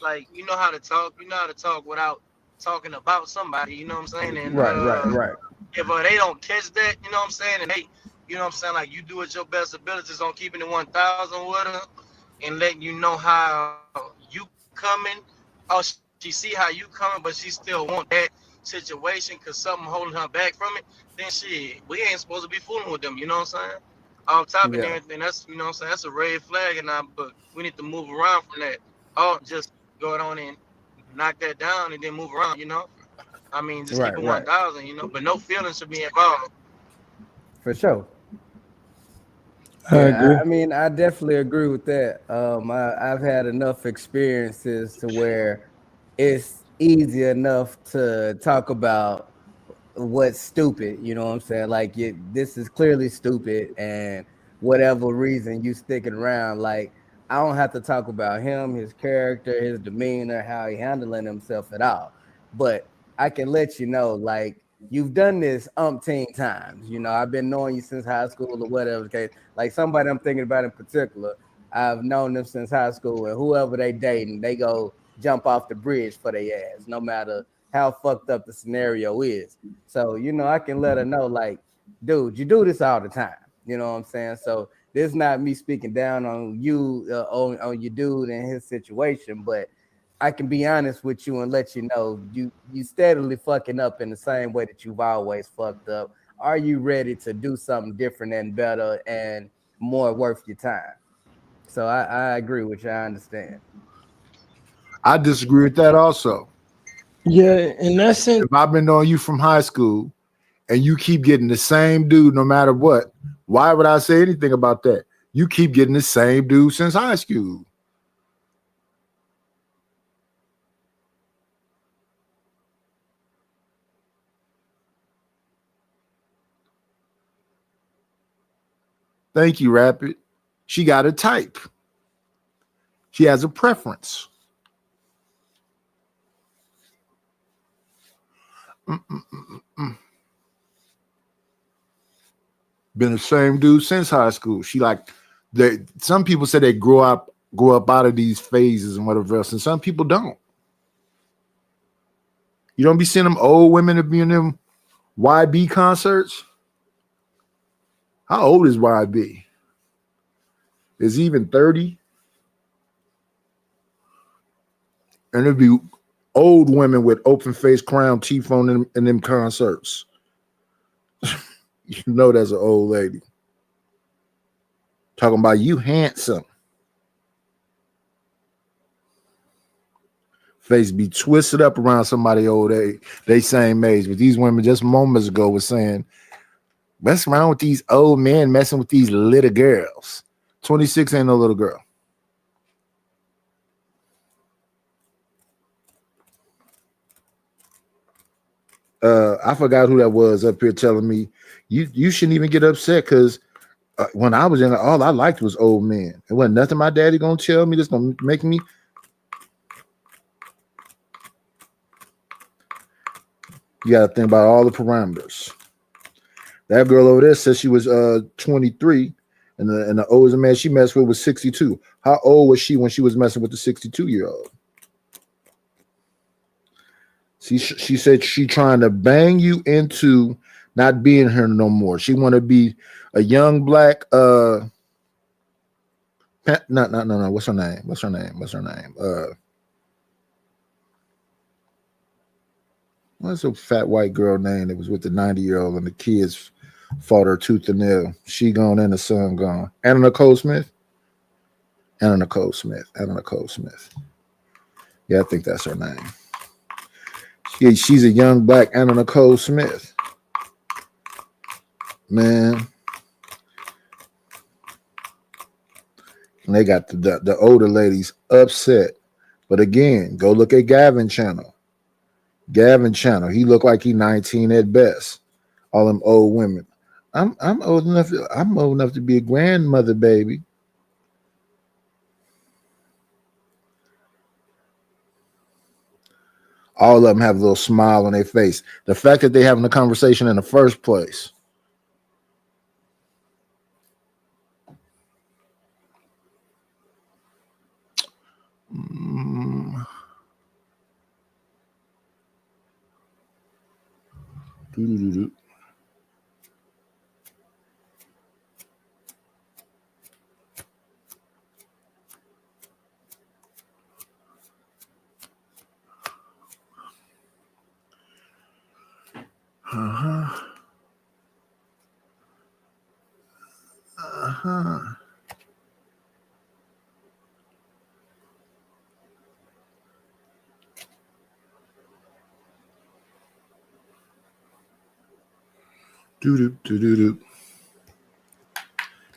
like you know how to talk. You know how to talk without talking about somebody. You know what I'm saying? And right. If they don't catch that, you know what I'm saying, and they, you know what I'm saying, like you do it your best abilities on keeping it 1,000 with her, and letting you know how you coming. Oh, she see how you coming, but she still want that situation because something holding her back from it. Then we ain't supposed to be fooling with them. You know what I'm saying? Off top of everything, that's what I'm saying. That's a red flag, but we need to move around from that. Oh, just go on and knock that down and then move around, I mean, just keep it 1,000, but no feelings should be involved. For sure. I agree. I mean, I definitely agree with that. I've had enough experiences to where it's easy enough to talk about what's stupid, you know what I'm saying? Like, this is clearly stupid, and whatever reason you sticking around, like, I don't have to talk about him, his character, his demeanor, how he handling himself at all. But I can let you know, like, you've done this umpteen times. I've been knowing you since high school or whatever the case. Like somebody I'm thinking about in particular, I've known them since high school, and whoever they dating, they go jump off the bridge for their ass, no matter how fucked up the scenario is. So, I can let her know, like, dude, you do this all the time. You know what I'm saying? So this is not me speaking down on you, on your dude and his situation, but I can be honest with you and let you know you steadily fucking up in the same way that you've always fucked up. Are you ready to do something different and better and more worth your time? So I agree with you. I understand. I disagree with that also. Yeah, in that sense, if I've been knowing you from high school and you keep getting the same dude no matter what, why would I say anything about that? You keep getting the same dude since high school. Thank you, Rapid. She got a type. She has a preference. Been the same dude since high school. She like some people say they grow up out of these phases and whatever else, and some people don't. You don't be seeing them old women to be in them YB concerts. How old is YB? Is he even 30? And it'd be old women with open face crown teeth on them in them concerts. You know that's an old lady. Talking about you handsome. Face be twisted up around somebody old age, they same age. But these women just moments ago was saying, what's wrong with these old men messing with these little girls? 26 ain't no little girl. I forgot who that was up here telling me you shouldn't even get upset because when I was young, all I liked was old men. It wasn't nothing my daddy gonna tell me that's gonna make me. You gotta think about all the parameters. That girl over there says she was 23, and the oldest man she messed with was 62. How old was she when she was messing with the 62-year-old? She said she trying to bang you into not being here no more. She want to be a young black no. What's her name? What's a fat white girl name that was with the 90-year-old and the kids fought her tooth and nail? She gone and the son gone. Anna Nicole Smith. Yeah, I think that's her name. She's a young black Anna Nicole Smith. Man. And they got the older ladies upset. But again, go look at Gavin Channel. He looked like he 19 at best. All them old women. I'm old enough to be a grandmother, baby. All of them have a little smile on their face. The fact that they're having a conversation in the first place.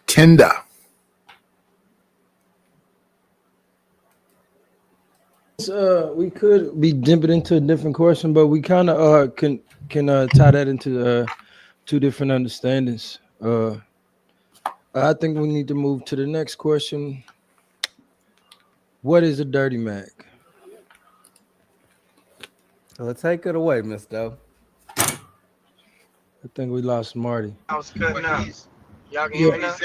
Tinder. We could be dipping into a different question, but we kind of can tie that into two different understandings. I think we need to move to the next question. What is a dirty Mac? Well, take it away, Miss Doe. I think we lost Marty. I was cutting out. Y'all can hear me now?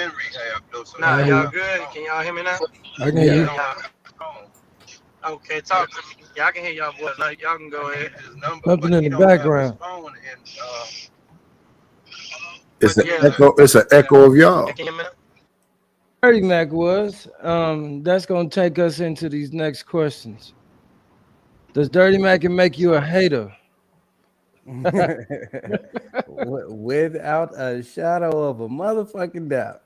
Nah, y'all good? Can y'all hear me now? I can hear you. Okay, talk to me. Y'all can hear y'all voice. Now y'all can go ahead. Something in the background. It's an echo. It's an echo of y'all. Dirty Mac was. That's gonna take us into these next questions. Does Dirty Mac make you a hater? Without a shadow of a motherfucking doubt.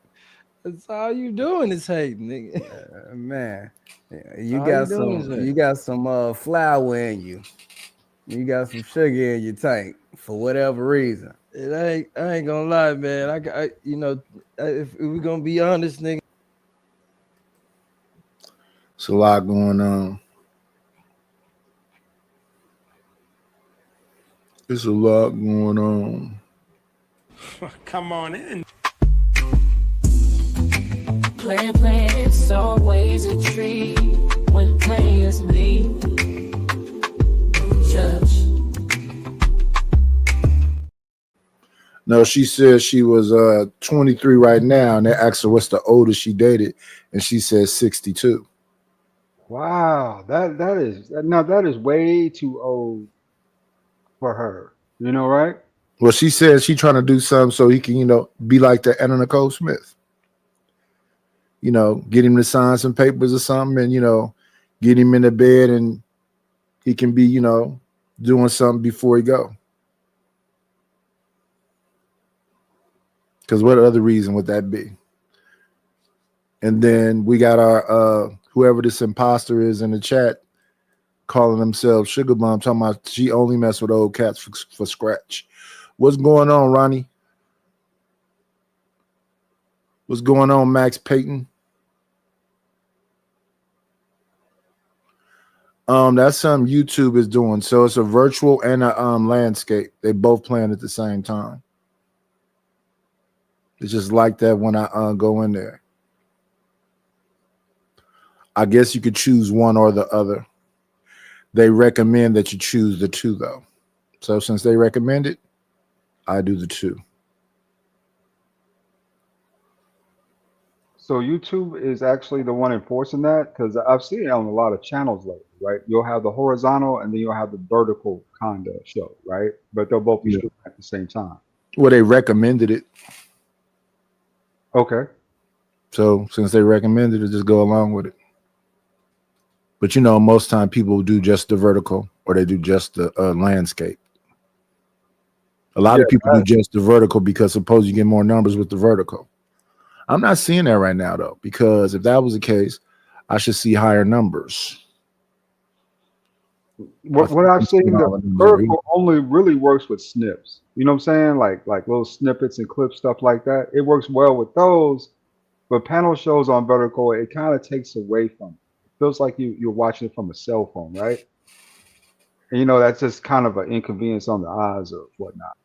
That's all you doing is hating, nigga. Man, you got some flour in you. You got some sugar in your tank for whatever reason. I ain't gonna lie, man. I you know, if we gonna be honest, nigga. It's a lot going on. It's a lot going on. Come on in. Plan, it's always a treat when players leave. Judge. No, she said she was 23 right now, and they asked her what's the oldest she dated, and she said 62. Wow, that is way too old for her. You know, right? Well, she said she trying to do something so he can, you know, be like the Anna Nicole Smith. You know, get him to sign some papers or something, and, you know, get him in the bed, and he can be, you know, doing something before he go. Because what other reason would that be? And then we got our whoever this imposter is in the chat calling themselves Sugar Bum, talking about she only mess with old cats for scratch. What's going on, Ronnie? What's going on, Max Payton? That's something YouTube is doing. So it's a virtual and a landscape. They both playing at the same time. It's just like that when I go in there. I guess you could choose one or the other. They recommend that you choose the two, though. So since they recommend it, I do the two. So YouTube is actually the one enforcing that, because I've seen it on a lot of channels lately, right? You'll have the horizontal and then you'll have the vertical kind of show, right? But they'll both be shooting at the same time. Well, they recommended it. Okay. So since they recommended it, just go along with it. But you know, most time people do just the vertical or they do just the landscape. A lot of people do just the vertical because suppose you get more numbers with the vertical. I'm not seeing that right now though, because if that was the case, I should see higher numbers. What I've seen, the vertical only really works with snips. You know what I'm saying? Like little snippets and clips, stuff like that. It works well with those, but panel shows on vertical, it kind of takes away from it. It feels like you're watching it from a cell phone, right? And you know, that's just kind of an inconvenience on the eyes or whatnot.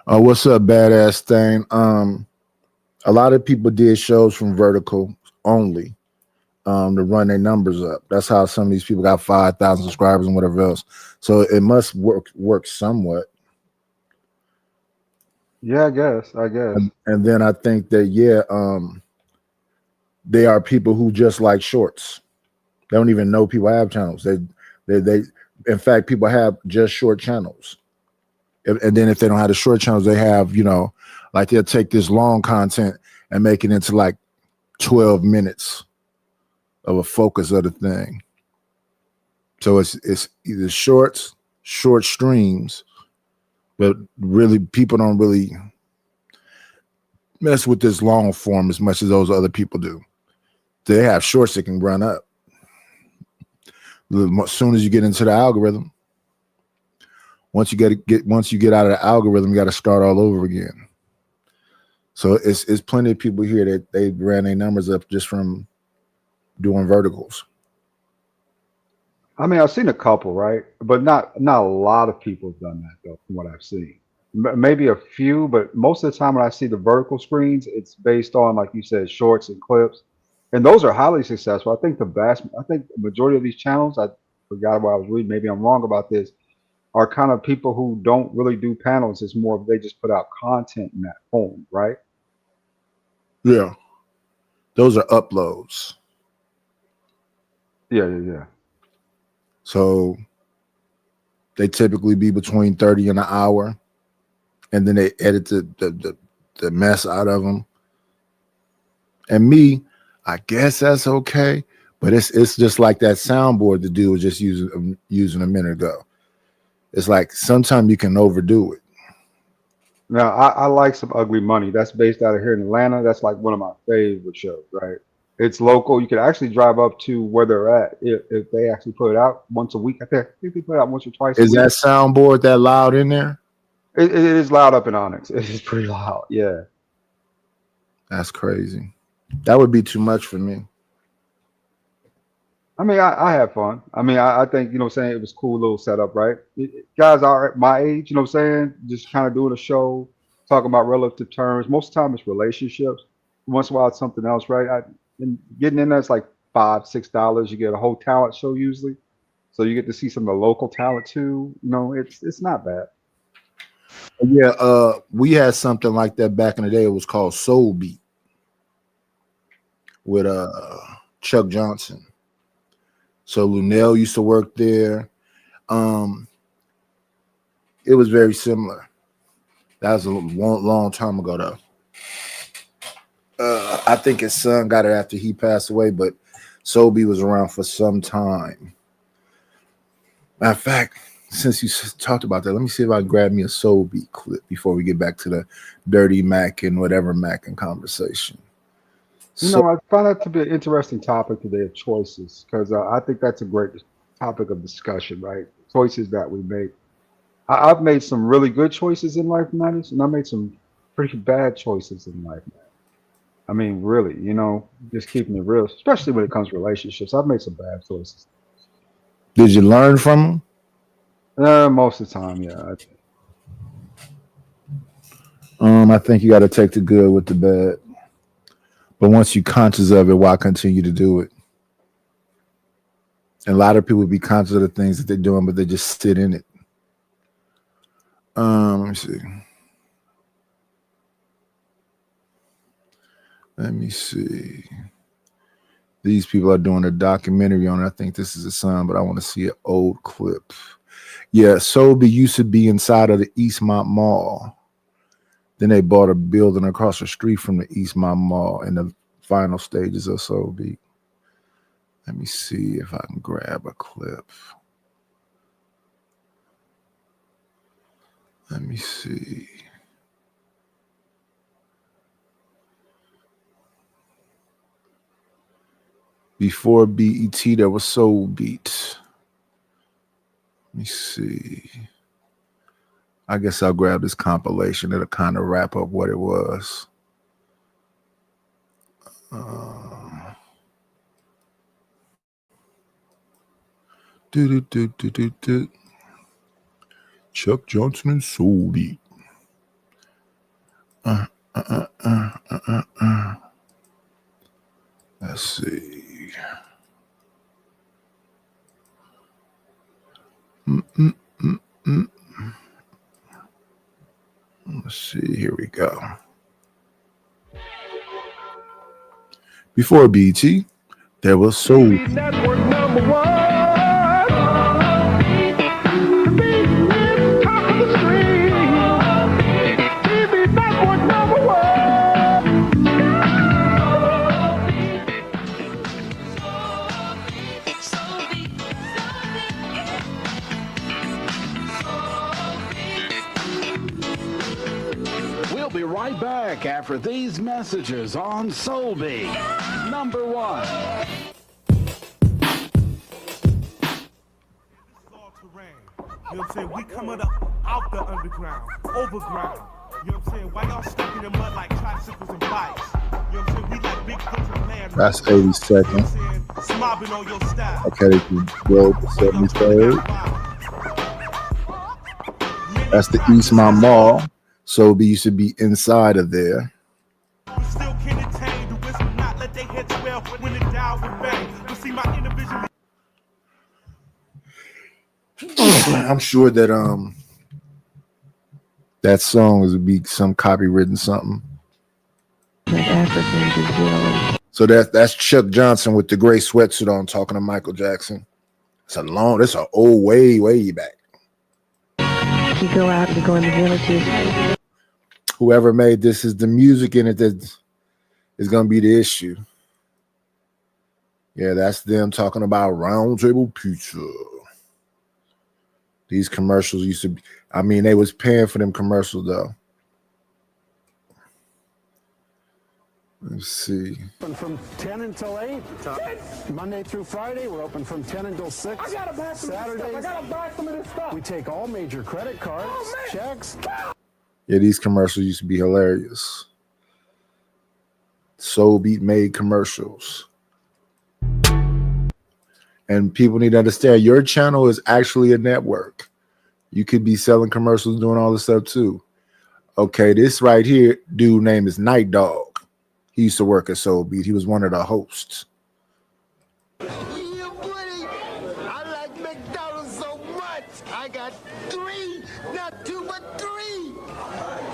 What's up, badass thing? A lot of people did shows from vertical only to run their numbers up. That's how some of these people got 5,000 subscribers and whatever else. So it must work somewhat. Yeah, I guess. And then I think that they are people who just like shorts. They don't even know people have channels. They in fact, people have just short channels. And then if they don't have the short channels, they have, you know, like they'll take this long content and make it into like 12 minutes of a focus of the thing. So it's either short streams, but really people don't really mess with this long form as much as those other people do. They have shorts that can run up. As soon as you get into the algorithm, once you get out of the algorithm, you got to start all over again. So it's plenty of people here that they ran their numbers up just from doing verticals. I mean, I've seen a couple, right? But not a lot of people have done that though, from what I've seen. Maybe a few, but most of the time when I see the vertical screens, it's based on, like you said, shorts and clips, and those are highly successful. I think the majority of these channels, I forgot what I was reading. Maybe I'm wrong about this. Are kind of people who don't really do panels. It's more of they just put out content in that form, right? Yeah, those are uploads. Yeah. So they typically be between 30 and an hour, and then they edit the mess out of them. And me, I guess that's okay, but it's just like that soundboard the dude was just using a minute ago. It's like sometimes you can overdo it. Now I like some Ugly Money. That's based out of here in Atlanta. That's like one of my favorite shows, right? It's local. You can actually drive up to where they're at if they actually put it out once a week. I think they put it out once or twice a Is week. that soundboard that loud in there? It is loud up in Onyx. It is pretty loud. Yeah. That's crazy. That would be too much for me. I mean, I have fun. I mean, I think, what I'm saying, it was a cool little setup, right? Guys are at my age, you know what I'm saying? Just kind of doing a show, talking about relative terms. Most of the time it's relationships. Once in a while it's something else, right? And getting in there, it's like $5, $6. You get a whole talent show usually. So you get to see some of the local talent too. It's not bad. Yeah, we had something like that back in the day. It was called Soul Beat with Chuck Johnson. So Lunel used to work there. It was very similar. That was a long time ago, though. I think his son got it after he passed away, but Soul Beat was around for some time. Matter of fact, since you talked about that, let me see if I can grab me a Soul Beat clip before we get back to the Dirty Mac and whatever Mac in conversation. I find that to be an interesting topic today of choices, because I think that's a great topic of discussion, right? Choices that we make. I've made some really good choices in life, Matters, and I made some pretty bad choices in life, man. I mean, really, just keeping it real, especially when it comes to relationships. I've made some bad choices. Did you learn from them? Most of the time, yeah. I think you got to take the good with the bad. But once you're conscious of it, why continue to do it? And a lot of people be conscious of the things that they're doing, but they just sit in it. Let me see. Let me see. These people are doing a documentary on it. I think this is a son, but I want to see an old clip. Yeah, Soul Beat used to be inside of the Eastmont Mall. Then they bought a building across the street from the Eastmont Mall in the final stages of Soul Beat. Let me see if I can grab a clip. Let me see. Before BET, there was Soul Beat. Let me see. I guess I'll grab this compilation. It'll kind of wrap up what it was. Chuck Johnson and Soul Beat. Let's see. Let's see. Here we go. Before BT, there was Soul. Network number one. We'll be right back after these messages on Soul Beat. Number one. You know what I'm saying? We coming up out the underground, overground. You know what I'm saying? Why y'all stuck in the mud like tricycles and bikes? You know what I'm saying? We like big foot and land. That's 80 seconds. Smobbing on your style. Okay, they can go to 73rd. That's the Eastmont Mall. So we used to be inside of there. We still can attain the wisdom, not let they heads well when it dial with bang. You see my individual. I'm sure that that song would be some copywritten something. So that's Chuck Johnson with the gray sweatsuit on talking to Michael Jackson. That's an old way back. You go out and go in the villages. Whoever made this is the music in it that is going to be the issue. Yeah, that's them talking about Round Table Pizza. These commercials used to be, they was paying for them commercials though. Let's see. Open from 10 until 8. Monday through Friday, we're open from 10 until 6. I gotta buy some of this stuff. I gotta buy some of this stuff. We take all major credit cards, checks. Yeah, these commercials used to be hilarious. Soul Beat made commercials. And people need to understand your channel is actually a network. You could be selling commercials, doing all this stuff too. Okay, this right here, dude name is Night Dog. He used to work at Soul Beat. He was one of the hosts. Yeah, buddy. I like McDonald's so much. I got 3, not 2, but 3.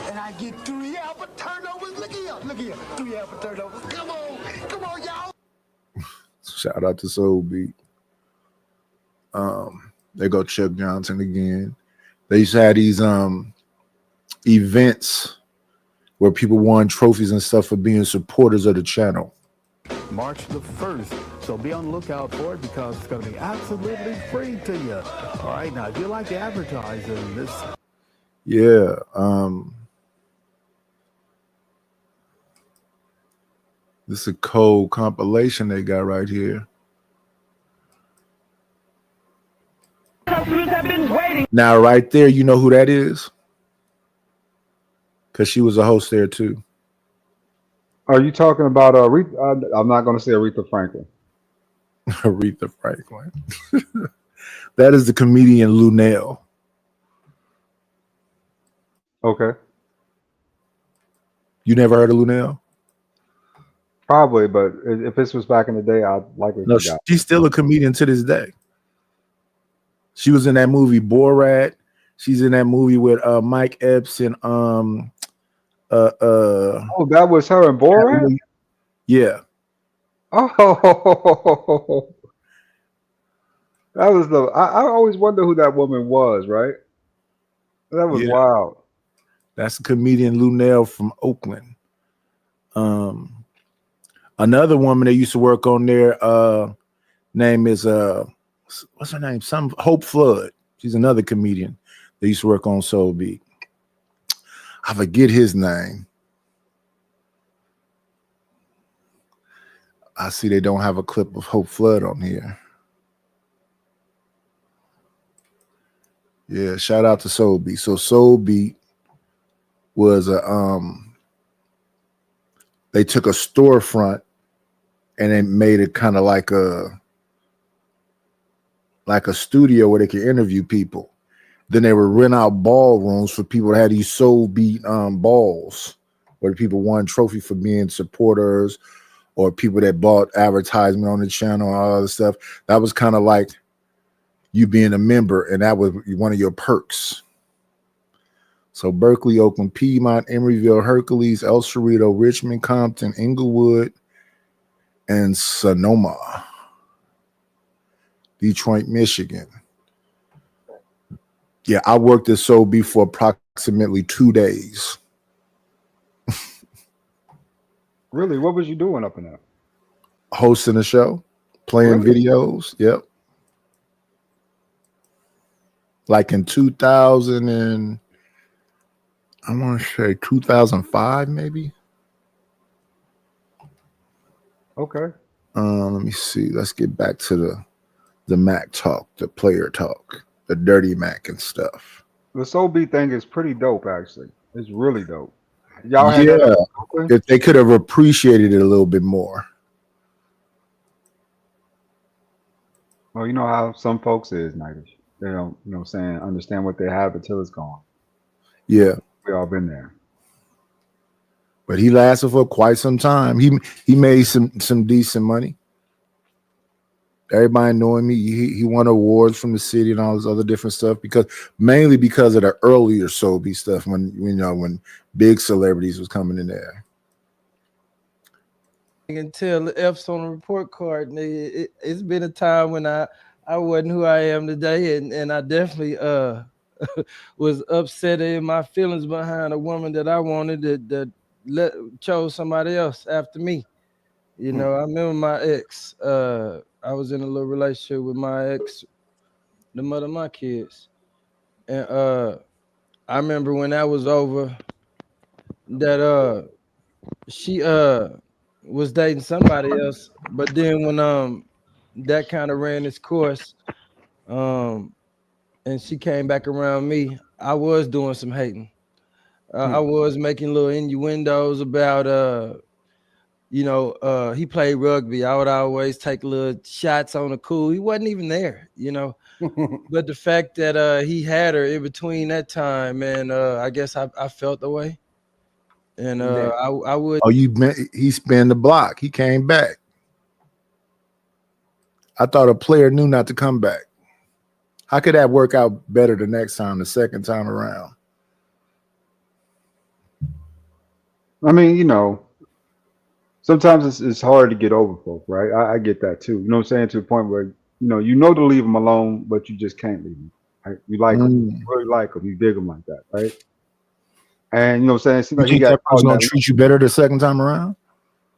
And I get 3 alpha turnovers. Look here. Look here. 3 alpha turnovers. Come on, y'all. Shout out to Soul Beat. There go Chuck Johnson again. They used to have these events where people won trophies and stuff for being supporters of the channel. March the 1st. So be on the lookout for it because it's going to be absolutely free to you. All right, now if you like to advertise in this. Yeah. This is a cold compilation they got right here. Customers have been waiting. Now, right there, you know who that is? Because she was a host there too. Are you talking about I'm not going to say Aretha Franklin. Aretha Franklin. That is the comedian Lunel. Okay. You never heard of Lunel? Probably, but if this was back in the day, I'd likely No, forgot. she's still a comedian to this day. She was in that movie Borat. She's in that movie with Mike Epps and Oh, that was her in Borat? Yeah. Oh, that was I always wonder who that woman was, right? That was wild. That's comedian Lunel from Oakland. Another woman that used to work on there, name is what's her name? Some Hope Flood. She's another comedian that used to work on Soul Beat. I forget his name. I see they don't have a clip of Hope Flood on here. Yeah, shout out to Soul Beat. So Soul Beat was they took a storefront and they made it kind of like a studio where they could interview people. Then they would rent out ballrooms for people that had these Soul Beat balls where people won trophy for being supporters or people that bought advertisement on the channel and all other stuff. That was kind of like you being a member, and that was one of your perks. So Berkeley, Oakland, Piedmont, Emeryville, Hercules, El Cerrito, Richmond, Compton, Inglewood, and Sonoma. Detroit, Michigan. Yeah, I worked at Soul Beat for approximately 2 days. Really? What was you doing up in there? Hosting a show, playing videos. Yep. Like in 2000 and I want to say 2005, maybe. Okay. Let me see. Let's get back to the Mac talk, the player talk, the dirty Mac and stuff. The Soul Beat thing is pretty dope, actually. It's really dope. Y'all had that up in Oakland? If they could have appreciated it a little bit more. Well, you know how some folks is, Nightish. They don't, understand what they have until it's gone. Yeah. We all been there. But he lasted for quite some time. He made some decent money. Everybody knowing me. He won awards from the city and all this other different stuff mainly because of the earlier Soul Beat stuff when big celebrities was coming in there. You can tell the F's on the report card. It's been a time when I wasn't who I am today, and I definitely was upset in my feelings behind a woman that I wanted that chose somebody else after me. I remember my ex. I was in a little relationship with my ex, the mother of my kids, and I remember when that was over, that she was dating somebody else, but then when that kind of ran its course, and she came back around me, I was doing some hating. I was making little innuendos about he played rugby. I would always take little shots on the cool. He wasn't even there, but the fact that he had her in between that time, and I guess I felt the way. And I would. Oh, he spanned the block. He came back. I thought a player knew not to come back. How could that work out better the next time, the second time around? I mean, sometimes it's hard to get over folk, right? I get that too. You know what I'm saying? To the point where, to leave them alone, but you just can't leave them. Right? You like them, you really like them, you dig them like that, right? And you know what I'm saying? Seems like You think that person's gonna treat you better the second time around?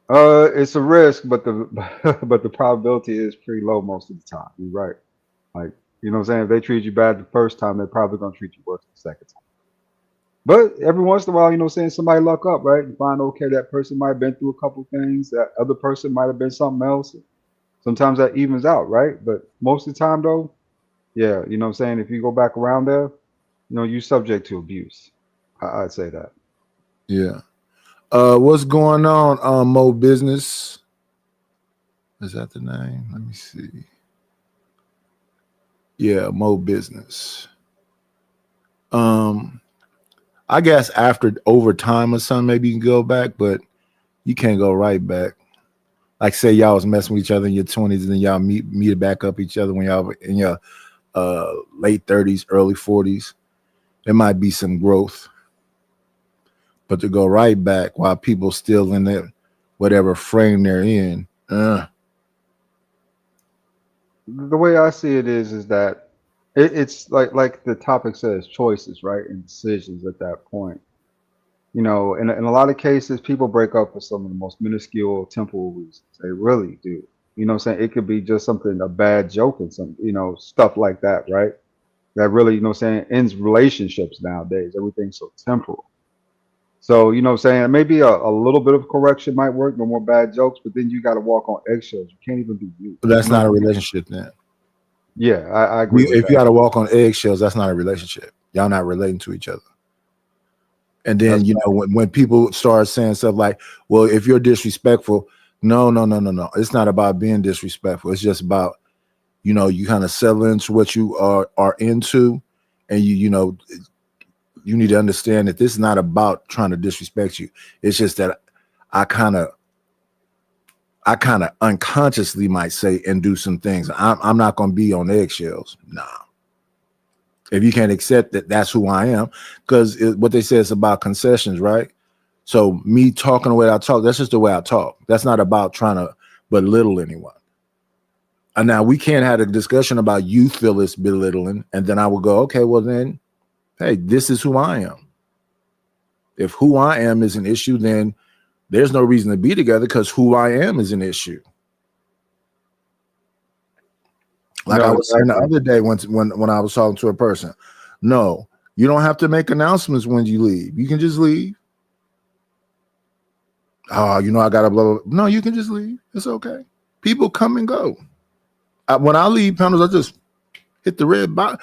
It's a risk, but the probability is pretty low most of the time. You're right. Like, you know what I'm saying? If they treat you bad the first time, they're probably gonna treat you worse the second time. But every once in a while, you know what I'm saying, somebody luck up, right? And find, okay, that person might have been through a couple things, that other person might have been something else. Sometimes that evens out, right? But most of the time though, yeah, you know what I'm saying, if you go back around there, you're subject to abuse. I'd say that. Yeah. What's going on, Mo Business? Is that the name? Let me see. Yeah, Mo Business. I guess after overtime or something, maybe you can go back, but you can't go right back. Like, say y'all was messing with each other in your 20s, and then y'all meet back up each other when y'all were in your late 30s, early 40s. There might be some growth. But to go right back while people still in their whatever frame they're in. The way I see it is that it's like the topic says, choices, right? And decisions at that point. In a lot of cases, people break up for some of the most minuscule, temporal reasons. They really do. You know what I'm saying? It could be just something, a bad joke and some, stuff like that, right? That really, ends relationships nowadays. Everything's so temporal. So, you know what I'm saying? Maybe a little bit of correction might work, no more bad jokes, but then you got to walk on eggshells. You can't even be you. But that's not a relationship then. Yeah, I agree. If you got to walk on eggshells, that's not a relationship. Y'all not relating to each other. And then, when people start saying stuff like, well, if you're disrespectful, no. It's not about being disrespectful. It's just about, you kind of settle into what you are into, and you need to understand that this is not about trying to disrespect you. It's just that I kind of unconsciously might say and do some things. I'm not going to be on eggshells. Nah. If you can't accept that that's who I am, because what they say is about concessions, right? So me talking the way I talk, that's just the way I talk. That's not about trying to belittle anyone. And now we can't have a discussion about you feel it's belittling, and then I will go, okay, well then, hey, this is who I am. If who I am is an issue, then there's no reason to be together because who I am is an issue. Like I was saying the other day when I was talking to a person, no, you don't have to make announcements when you leave. You can just leave. Oh, I got to blah, blah. No, you can just leave. It's okay. People come and go. When I leave panels, I just hit the red button.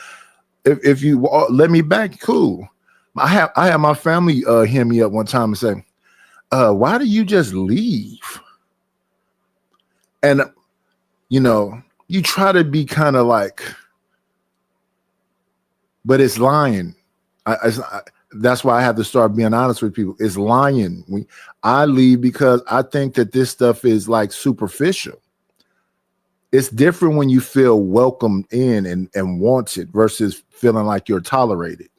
If you let me back, cool. I have my family hear me up one time and say, why do you just leave? And you try to be kind of like, but it's lying. That's why I have to start being honest with people. It's lying. I leave because I think that this stuff is like superficial. It's different when you feel welcomed in and wanted versus feeling like you're tolerated.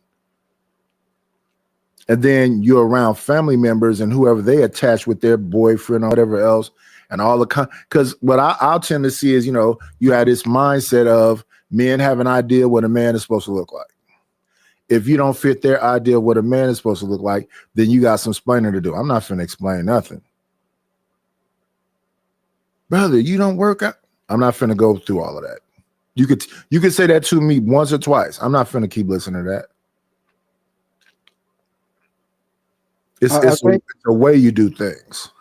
And then you're around family members and whoever they attach with their boyfriend or whatever else, and all the because what I'll tend to see is, you have this mindset of men have an idea what a man is supposed to look like. If you don't fit their idea of what a man is supposed to look like, then you got some explaining to do. I'm not finna explain nothing. Brother, you don't work out. I'm not finna go through all of that. You could say that to me once or twice. I'm not finna keep listening to that. It's a way you do things.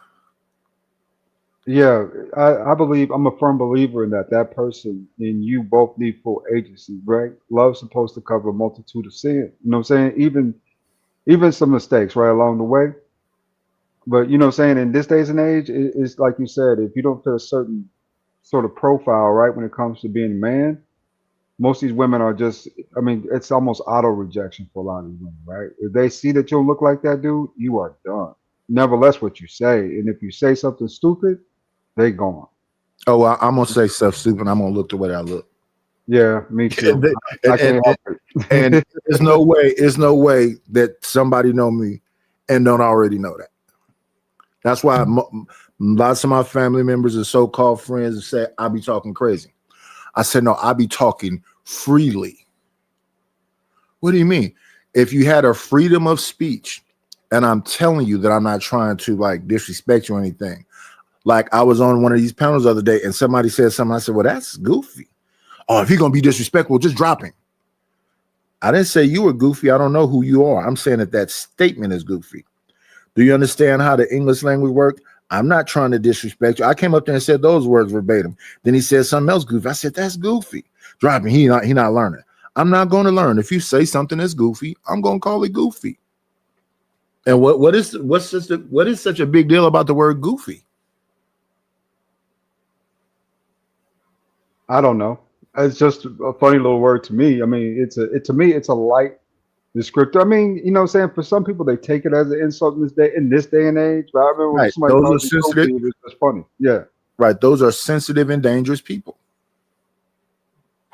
Yeah, I believe I'm a firm believer in that. That person and you both need full agency, right? Love's supposed to cover a multitude of sin. You know what I'm saying? Even some mistakes right along the way. But you know what I'm saying? In this days and age, it's like you said, if you don't fit a certain sort of profile, right, when it comes to being a man, most of these women are just, I mean, it's almost auto rejection for a lot of these women, right? If they see that you don't look like that dude, you are done. Nevertheless, what you say. And if you say something stupid, they gone. Oh, I'm gonna say stuff stupid. I'm gonna look the way I look. Yeah, me too. I and, can't help it. and there's no way that somebody know me and don't already know that. That's why lots of my family members and so-called friends say I be talking crazy. I said, no, I be talking freely. What do you mean? If you had a freedom of speech, and I'm telling you that I'm not trying to like disrespect you or anything. Like I was on one of these panels the other day and somebody said something. I said, well, that's goofy. Oh, if you're going to be disrespectful, just drop him. I didn't say you were goofy. I don't know who you are. I'm saying that statement is goofy. Do you understand how the English language works? I'm not trying to disrespect you. I came up there and said those words verbatim. Then he said something else goofy. I said, that's goofy. Drop him. He not learning. I'm not going to learn. If you say something that's goofy, I'm going to call it goofy. And what is such a big deal about the word goofy? I don't know. It's just a funny little word to me. I mean, to me, it's a light descriptor. I mean, you know what I'm saying? For some people, they take it as an insult in this day and age. But I remember when somebody Those called are me sensitive. goofy, it was just funny. Yeah. Right. Those are sensitive and dangerous people.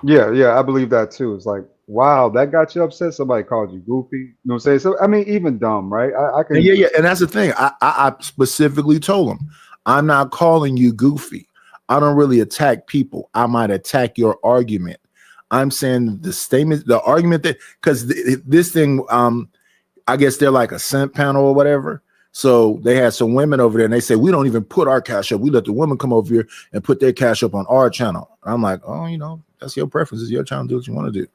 Yeah, I believe that too. It's like, wow, that got you upset. Somebody called you goofy. You know what I'm saying? So I mean, even dumb, right? I can. Yeah. And that's the thing. I specifically told him, I'm not calling you goofy. I don't really attack people. I might attack your argument. I'm saying the statement, the argument that, because this thing, I guess they're like a scent panel or whatever. So they had some women over there and they say, we don't even put our cash up. We let the women come over here and put their cash up on our channel. I'm like, oh, you know, that's your preference. It's your channel. Do what you want to do.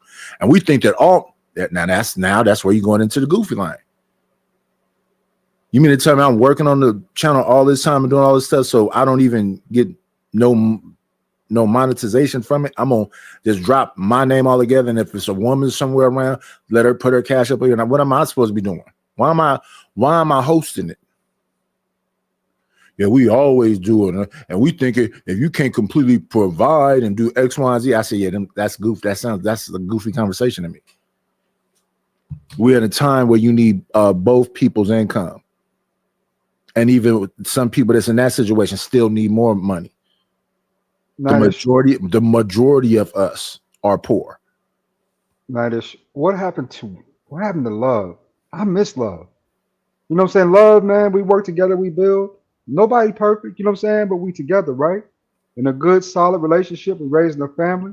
And we think that that's where you're going into the goofy line. You mean to tell me I'm working on the channel all this time and doing all this stuff so I don't even get no monetization from it? I'm gonna just drop my name all together, and if it's a woman somewhere around, let her put her cash up here. Now, what am I supposed to be doing? Why am I hosting it? Yeah, we always do it, and we think if you can't completely provide and do X, Y, and Z, I say, yeah, that's goof. That's a goofy conversation to me. We're at a time where you need both people's income, and even some people that's in that situation still need more money. The majority of us are poor. Nightish, what happened to love? I miss love. You know what I'm saying? Love, man. We work together, we build. Nobody perfect, you know what I'm saying? But we together, right? In a good, solid relationship and raising a family.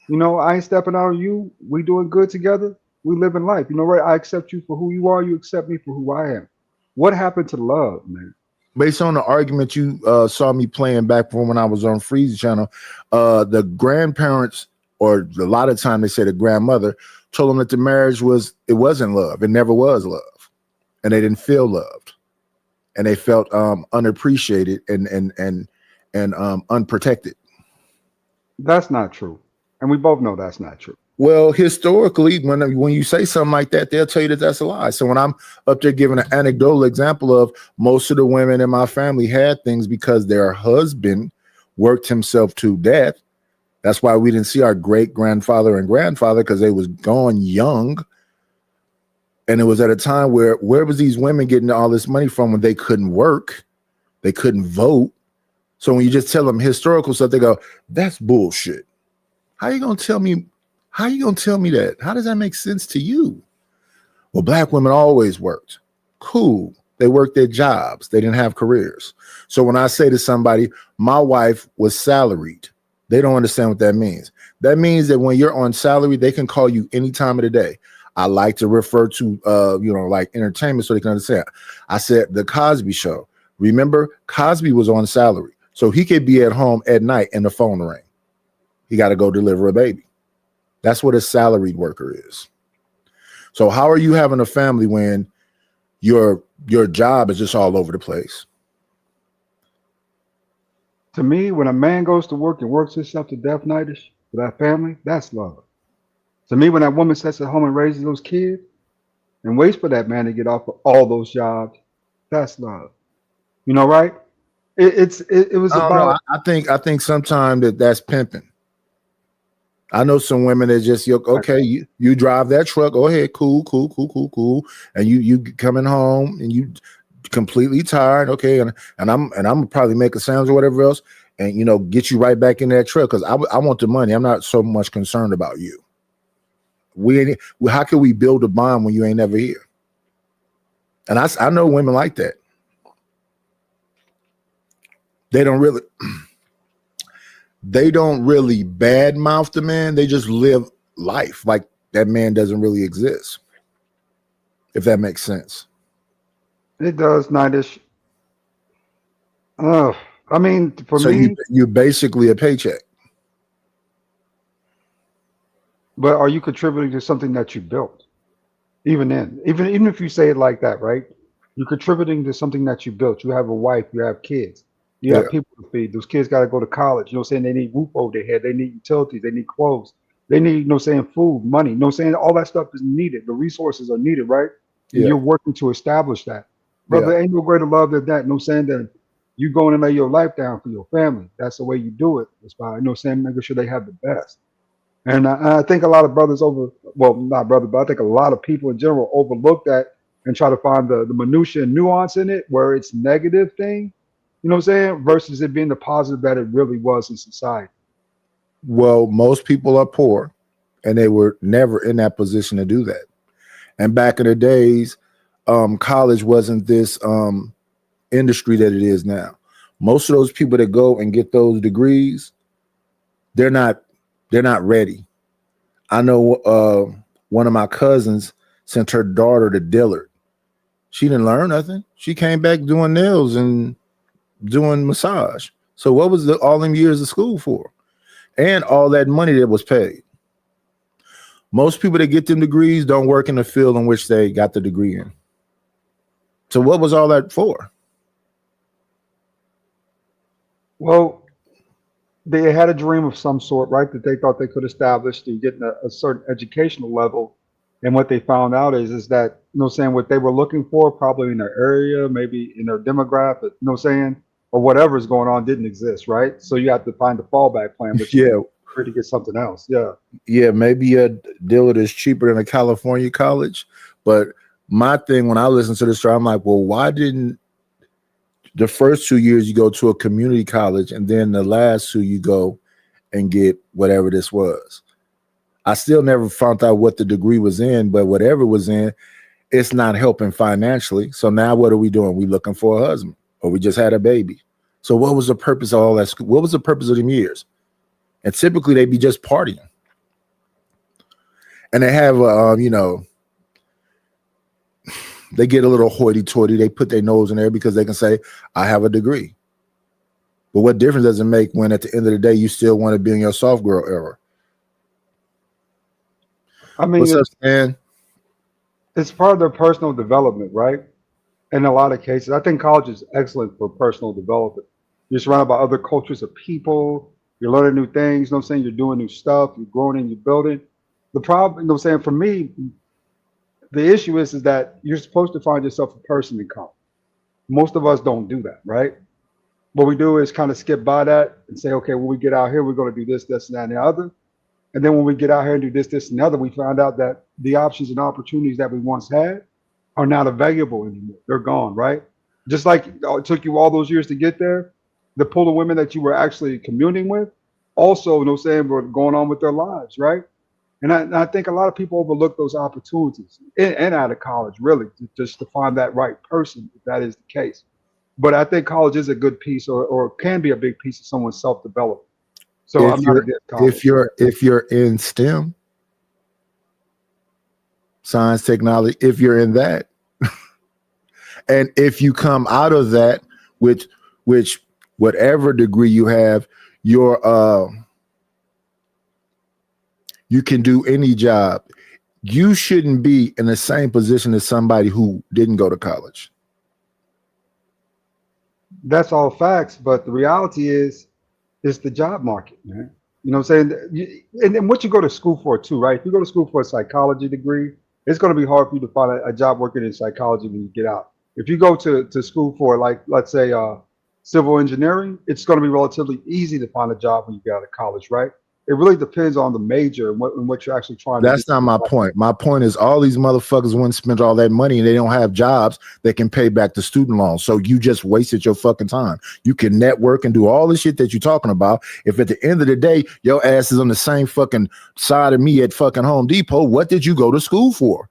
You know, I ain't stepping out on you. We doing good together. We living life. You know, right? I accept you for who you are. You accept me for who I am. What happened to love, man? Based on the argument you saw me playing back from when I was on Freeze channel, the grandparents, or a lot of time they say the grandmother, told them that the marriage wasn't love. It never was love. And they didn't feel loved. And they felt unappreciated and unprotected. That's not true. And we both know that's not true. Well, historically, when you say something like that, they'll tell you that that's a lie. So when I'm up there giving an anecdotal example of most of the women in my family had things because their husband worked himself to death. That's why we didn't see our great grandfather and grandfather, because they was gone young. And it was at a time where was these women getting all this money from when they couldn't work? They couldn't vote. So when you just tell them historical stuff, they go, that's bullshit. How you gonna tell me that? How does that make sense to you? Well, black women always worked. Cool. They worked their jobs. They didn't have careers. So when I say to somebody, my wife was salaried, they don't understand what that means. That means that when you're on salary, they can call you any time of the day. I like to refer to, like entertainment so they can understand. I said the Cosby Show. Remember, Cosby was on salary. So he could be at home at night and the phone ring. He got to go deliver a baby. That's what a salaried worker is. So how are you having a family when your job is just all over the place? To me, when a man goes to work and works himself to death, Nightish, for that family, that's love. To me, when that woman sits at home and raises those kids and waits for that man to get off of all those jobs, that's love. You know, right? It was I don't know. about. I think sometimes that's pimping. I know some women that just okay, you drive that truck, go ahead, cool, and you coming home and you completely tired, okay, and I'm probably make a sandwich or whatever else, and get you right back in that truck because I want the money. I'm not so much concerned about you. How can we build a bond when you ain't never here? And I know women like that. They don't really badmouth the man. They just live life like that man doesn't really exist. If that makes sense. It does, Nightish. I mean, for So me, you're basically a paycheck. but are you contributing to something that you built? Even if you say it like that, right? You're contributing to something that you built. You have a wife, you have kids, you have people to feed. Those kids got to go to college. You know what I'm saying? They need roof over their head. They need utilities. They need clothes. They need, food, money. All that stuff is needed. The resources are needed, right? And Yeah. you're working to establish that. Brother, ain't no greater love than that. That you going to lay your life down for your family. That's the way you do it. It's by, making sure they have the best. And I think a lot of brothers not brothers, but I think a lot of people in general overlook that and try to find the minutia and nuance in it where it's negative thing, versus it being the positive that it really was in society. Well, most people are poor and they were never in that position to do that. And back in the days, college wasn't this industry that it is now. Most of those people that go and get those degrees, they're not ready. I know one of my cousins sent her daughter to Dillard. She didn't learn nothing. She came back doing nails and doing massage. So what was all them years of school for? And all that money that was paid. Most people that get them degrees don't work in the field in which they got the degree in. So what was all that for? Well, they had a dream of some sort, right? That they thought they could establish to get a certain educational level. And what they found out is that, what they were looking for, probably in their area, maybe in their demographic, or whatever's going on didn't exist, right? So you have to find a fallback plan, but to get something else. Yeah. Yeah, maybe a Dillard is cheaper than a California college. But my thing when I listen to this story, I'm like, well, why didn't the first 2 years you go to a community college and then the last 2 you go and get whatever this was? I still never found out what the degree was in, but whatever was in, it's not helping financially. So now what are we doing? We looking for a husband, or we just had a baby. So what was the purpose of all that school? What was the purpose of them years? And typically they be just partying. And they have, they get a little hoity-toity. They put their nose in there because they can say, I have a degree. But what difference does it make when at the end of the day, you still want to be in your soft girl era? I mean, what's up, Stan? It's part of their personal development, right? In a lot of cases, I think college is excellent for personal development. You're surrounded by other cultures of people. You're learning new things. You're doing new stuff. You're growing and you're building. The problem, for me, the issue is that you're supposed to find yourself a person in college. Most of us don't do that, right? What we do is kind of skip by that and say, okay, when we get out here, we're going to do this, this, and that, and the other. And then when we get out here and do this, this, and the other, we find out that the options and opportunities that we once had are not available anymore. They're gone, right? Just like it took you all those years to get there, the pool of women that you were actually communing with also, were going on with their lives, right? And I think a lot of people overlook those opportunities and out of college, really, just to find that right person, if that is the case. But I think college is a good piece or can be a big piece of someone's self-development. So I'm not against college. If you're in STEM, science, technology, if you're in that, and if you come out of that, which whatever degree you have, you can do any job. You shouldn't be in the same position as somebody who didn't go to college. That's all facts, but the reality is, it's the job market, man. You know what I'm saying? And then what you go to school for too, right? If you go to school for a psychology degree, it's going to be hard for you to find a job working in psychology when you get out. If you go to school for, like, let's say, civil engineering, it's going to be relatively easy to find a job when you get out of college, right? It really depends on the major and what you're actually trying to do. That's not my point. My point is all these motherfuckers wouldn't spend all that money and they don't have jobs that can pay back the student loans. So you just wasted your fucking time. You can network and do all the shit that you're talking about. If at the end of the day, your ass is on the same fucking side of me at fucking Home Depot, what did you go to school for?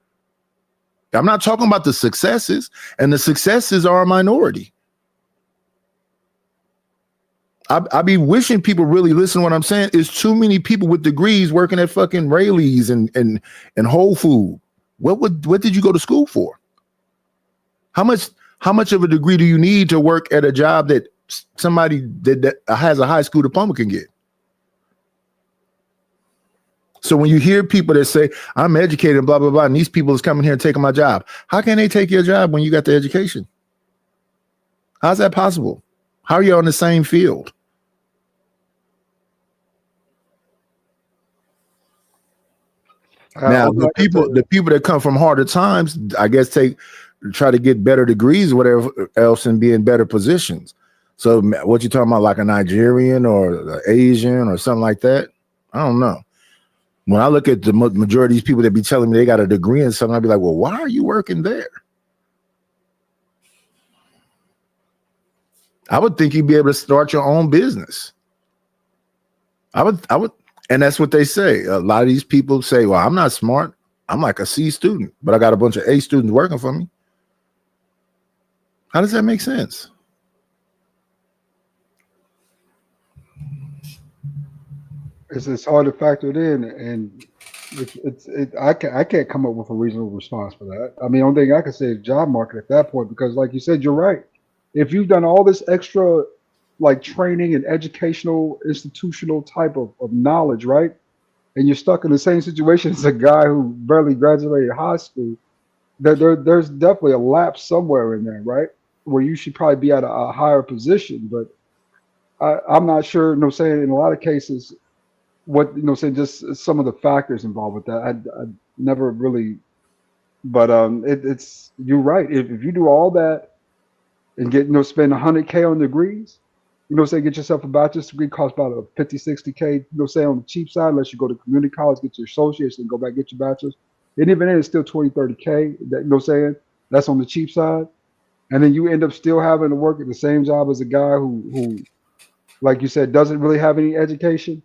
I'm not talking about the successes, and the successes are a minority. I be wishing people really listen to what I'm saying. It's too many people with degrees working at fucking Rayleigh's and Whole Food. What did you go to school for? How much of a degree do you need to work at a job that somebody that has a high school diploma can get? So when you hear people that say, I'm educated, blah, blah, blah, and these people is coming here and taking my job, how can they take your job when you got the education? How's that possible? How are you on the same field? Now, the people that come from harder times, I guess, try to get better degrees or whatever else and be in better positions. So what you talking about, like a Nigerian or an Asian or something like that? I don't know. When I look at the majority of these people that be telling me they got a degree in something, I'd be like, well, why are you working there? I would think you'd be able to start your own business. I would. And that's what they say. A lot of these people say, well, I'm not smart. I'm like a C student, but I got a bunch of A students working for me. How does that make sense? It's hard to factor it in, and I can't come up with a reasonable response for that. I mean, the only thing I can say is job market at that point, because like you said, you're right. If you've done all this extra like training and educational institutional type of knowledge, right? And you're stuck in the same situation as a guy who barely graduated high school, there's definitely a lapse somewhere in there, right? Where you should probably be at a higher position. But I'm not sure, saying in a lot of cases, what, saying just some of the factors involved with that. I never really, but it's, you're right. If you do all that and get, spend $100K on degrees, get yourself a bachelor's degree, costs about a 50, 60K, say on the cheap side, unless you go to community college, get your associates, and go back, get your bachelor's. And even then, it's still 20, 30K, that's on the cheap side. And then you end up still having to work at the same job as a guy who, like you said, doesn't really have any education.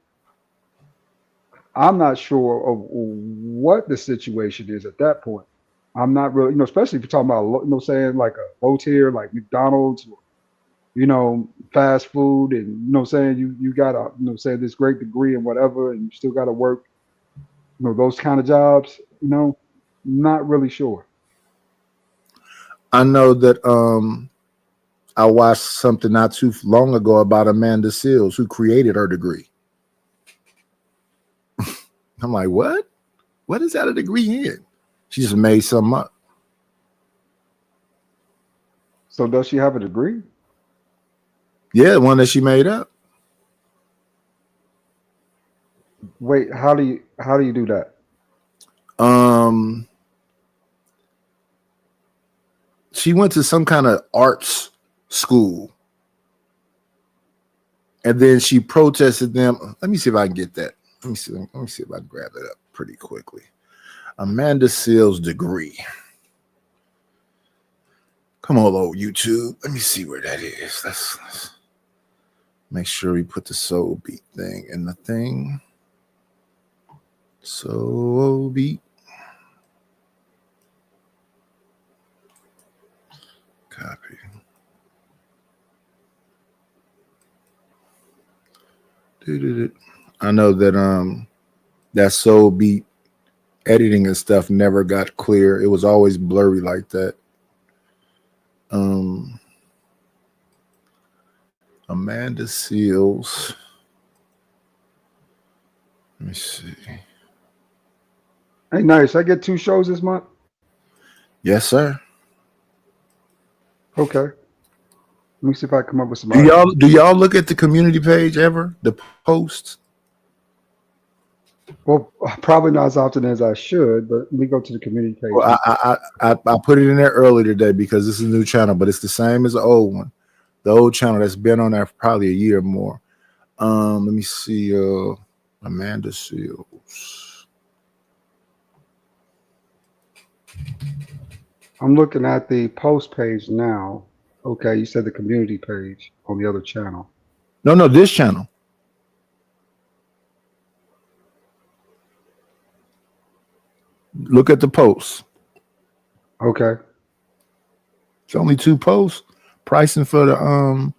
I'm not sure of what the situation is at that point. I'm not really, especially if you're talking about, saying like a low tier, like McDonald's, or, fast food, and you got a this great degree and whatever, and you still got to work, those kind of jobs. Not really sure. I know that I watched something not too long ago about Amanda Seales, who created her degree. I'm like, what? What is that a degree in? She just made something up. So does she have a degree? Yeah, one that she made up. Wait, how do you do that? She went to some kind of arts school, and then she protested them. Let me see if I can get that. Let me see if I can grab it up pretty quickly. Amanda Seales degree. Come on, old YouTube. Let me see where that is. Let's make sure we put the Soul Beat thing in the thing. Soul Beat. Copy. I know that that Soul Beat editing and stuff never got clear. It was always blurry like that. Amanda Seales. Let me see. Hey, nice. I get 2 shows this month. Yes, sir. Okay. Let me see if I come up with some. Do y'all look at the community page ever? The posts? Well, probably not as often as I should, but let me go to the community page. Well, I put it in there early today because this is a new channel, but it's the same as the old one. The old channel that's been on there for probably a year or more. Let me see. Amanda Seals. I'm looking at the post page now. Okay, you said the community page on the other channel. No, this channel. Look at the posts. Okay. It's only 2 posts. Pricing for the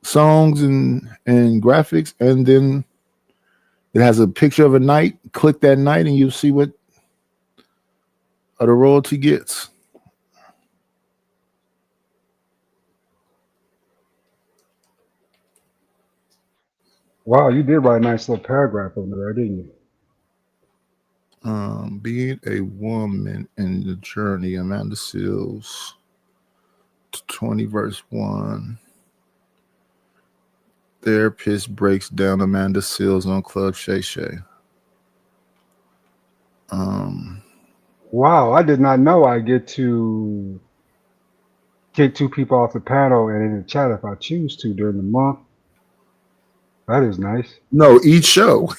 songs and graphics, and then it has a picture of a night. Click that night and you'll see what the royalty gets. Wow, you did write a nice little paragraph over there, didn't you? Being a woman in the journey, Amanda Seals, 20 verse 1. Therapist breaks down Amanda Seals on Club Shay Shay. Wow, I did not know I get to kick 2 people off the panel and in the chat if I choose to during the month. That is nice. No, each show.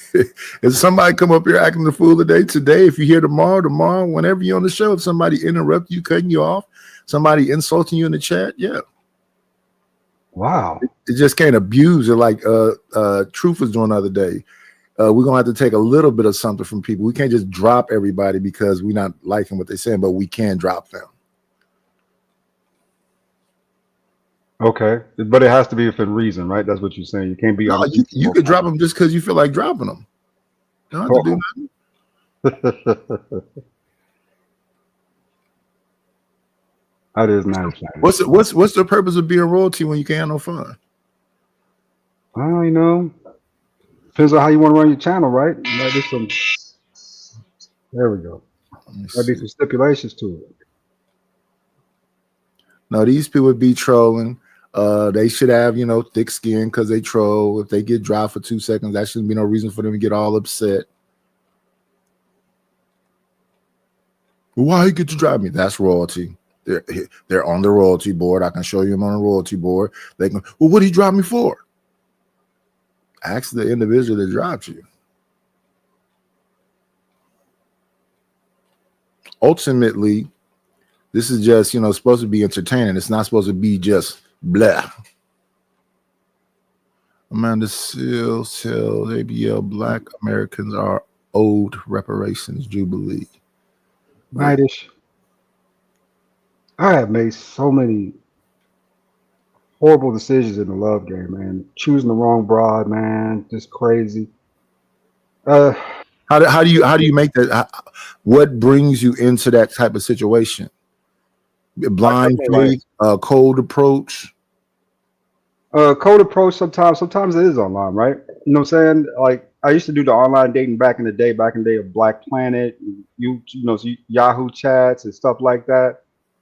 If somebody come up here acting the fool today, if you hear tomorrow, whenever you're on the show, if somebody interrupt you, cutting you off, somebody insulting you in the chat, yeah. Wow. It just can't abuse it like Truth was doing the other day. We're gonna have to take a little bit of something from people. We can't just drop everybody because we're not liking what they're saying, but we can drop them. Okay, but it has to be within reason, right? That's what you're saying. You can't be on. You could drop them just because you feel like dropping them. You don't have to do nothing. That is nice. What's the purpose of being royalty when you can't have no fun? Well, you know, depends on how you want to run your channel, right? Might be some. There we go. Might be some stipulations to it. No, these people would be trolling. They should have, thick skin because they troll. If they get dry for 2 seconds, that shouldn't be no reason for them to get all upset. Why you get to drive me? That's royalty. They're on the royalty board. I can show you them on the royalty board. They can. Well, what did he drive me for? Ask the individual that dropped you. Ultimately, this is just, supposed to be entertaining. It's not supposed to be just blah. Amanda Seals tells ABL Black Americans are owed reparations jubilee. Nightish. I have made so many horrible decisions in the love game, man. Choosing the wrong broad, man, just crazy. How do you make that? What brings you into that type of situation? Blind faith, cold approach. Cold approach sometimes it is online, right? You know what I'm saying? Like I used to do the online dating back in the day of Black Planet, Yahoo chats and stuff like that.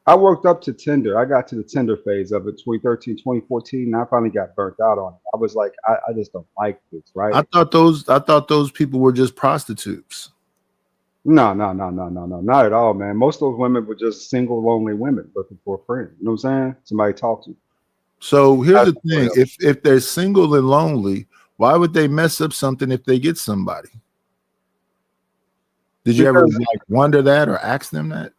I worked up to Tinder. I got to the Tinder phase of it, 2013, 2014, and I finally got burnt out on it. I was like, I just don't like this, right? I thought those people were just prostitutes. No, not at all, man. Most of those women were just single, lonely women looking for a friend. You know what I'm saying? Somebody to talk to. So here's the thing: if they're single and lonely, why would they mess up something if they get somebody? Did you ever wonder that or ask them that?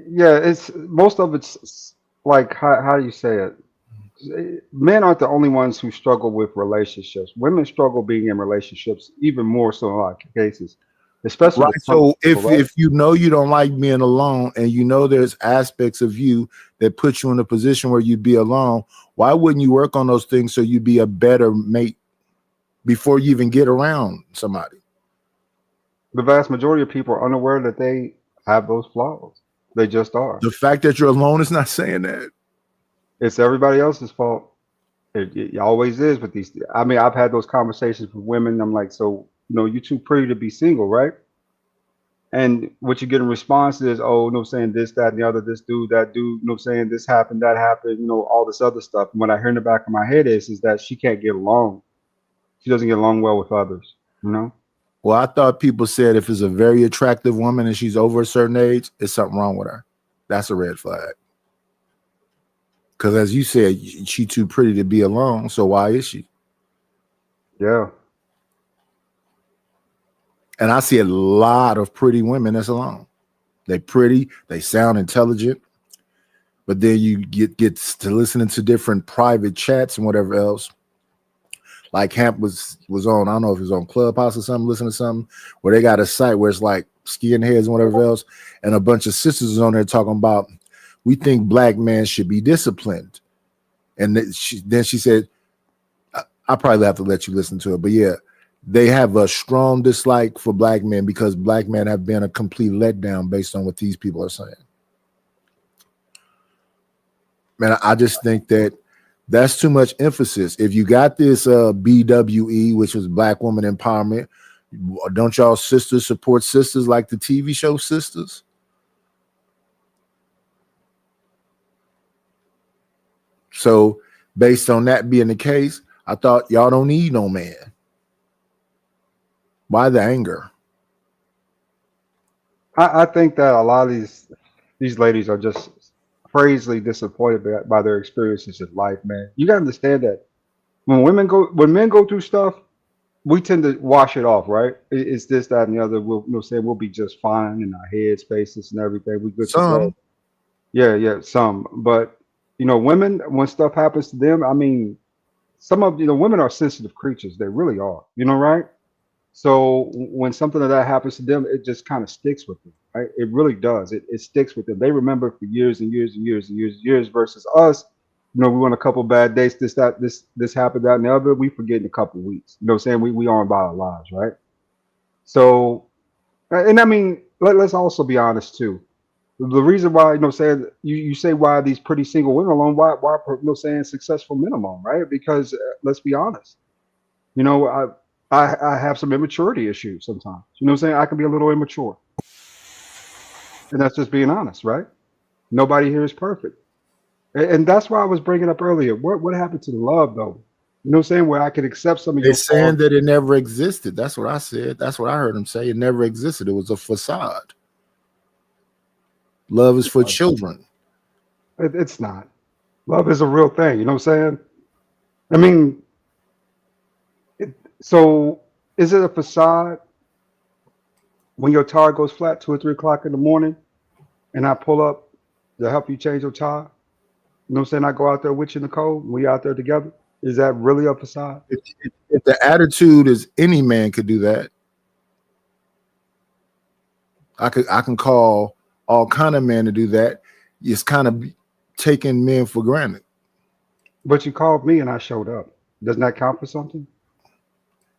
Yeah, it's most of it's like how do you say it? Men aren't the only ones who struggle with relationships. Women struggle being in relationships even more so in a lot of cases. Especially right. So if you know you don't like being alone and you know there's aspects of you that put you in a position where you'd be alone, why wouldn't you work on those things so you'd be a better mate before you even get around somebody? The vast majority of people are unaware that they have those flaws. They just are. The fact that you're alone is not saying that. It's everybody else's fault. It always is with these. I mean, I've had those conversations with women. I'm like, so, you're too pretty to be single, right? And what you get in response is, oh, you know what I'm saying, this, that, and the other, this dude, that dude, you know what I'm saying, this happened, that happened, you know, all this other stuff. And what I hear in the back of my head is that she can't get along. She doesn't get along well with others, you know? Well, I thought people said if it's a very attractive woman and she's over a certain age, it's something wrong with her. That's a red flag. Because as you said, she too pretty to be alone. So why is she? Yeah. And I see a lot of pretty women that's alone. They pretty, they sound intelligent, but then you get to listening to different private chats and whatever else. Like Hamp was on, I don't know if it was on Clubhouse or something, listening to something where they got a site where it's like skinheads and whatever else, and a bunch of sisters is on there talking about, we think black men should be disciplined. And then she said, I probably have to let you listen to it, but yeah, they have a strong dislike for black men because black men have been a complete letdown based on what these people are saying. Man, I just think that that's too much emphasis. If you got this BWE, which is Black Woman Empowerment, don't y'all sisters support sisters like the TV show Sisters? So based on that being the case, I thought y'all don't need no man. Why the anger? I think that a lot of these ladies are just crazily disappointed by their experiences in life, man. You gotta understand that when men go through stuff, we tend to wash it off, right? It's this, that, and the other. We'll be just fine in our head spaces and everything. We good to go. Yeah, some. But women, when stuff happens to them, I mean, some of women are sensitive creatures. They really are. Right? So when something like that happens to them, it just kind of sticks with them, right? It really does. It sticks with them. They remember for years and years and years and years and years. Versus us, we went a couple bad days. This happened, that, and the other. We forget in a couple weeks. You know what I'm saying? We aren't about our lives, right? So, and I mean, let's also be honest too. The reason why you say why are these pretty single women alone? Why saying successful men alone, right? Because let's be honest. I have some immaturity issues sometimes. You know what I'm saying? I can be a little immature. And that's just being honest, right? Nobody here is perfect. And that's why I was bringing up earlier. What happened to the love, though? You know what I'm saying? Where I could accept some of your They're saying that it never existed. That's what I said. That's what I heard him say. It never existed. It was a facade. Love is for children. It's not. Love is a real thing. You know what I'm saying? I mean, so is it a facade when your tire goes flat 2 or 3 o'clock in the morning and I pull up to help you change your tire? You know what I'm saying? I go out there with you, Nicole, and we out there together. Is that really a facade? If the attitude is any man could do that, I can call all kind of men to do that. It's kind of taking men for granted. But you called me and I showed up. Doesn't that count for something?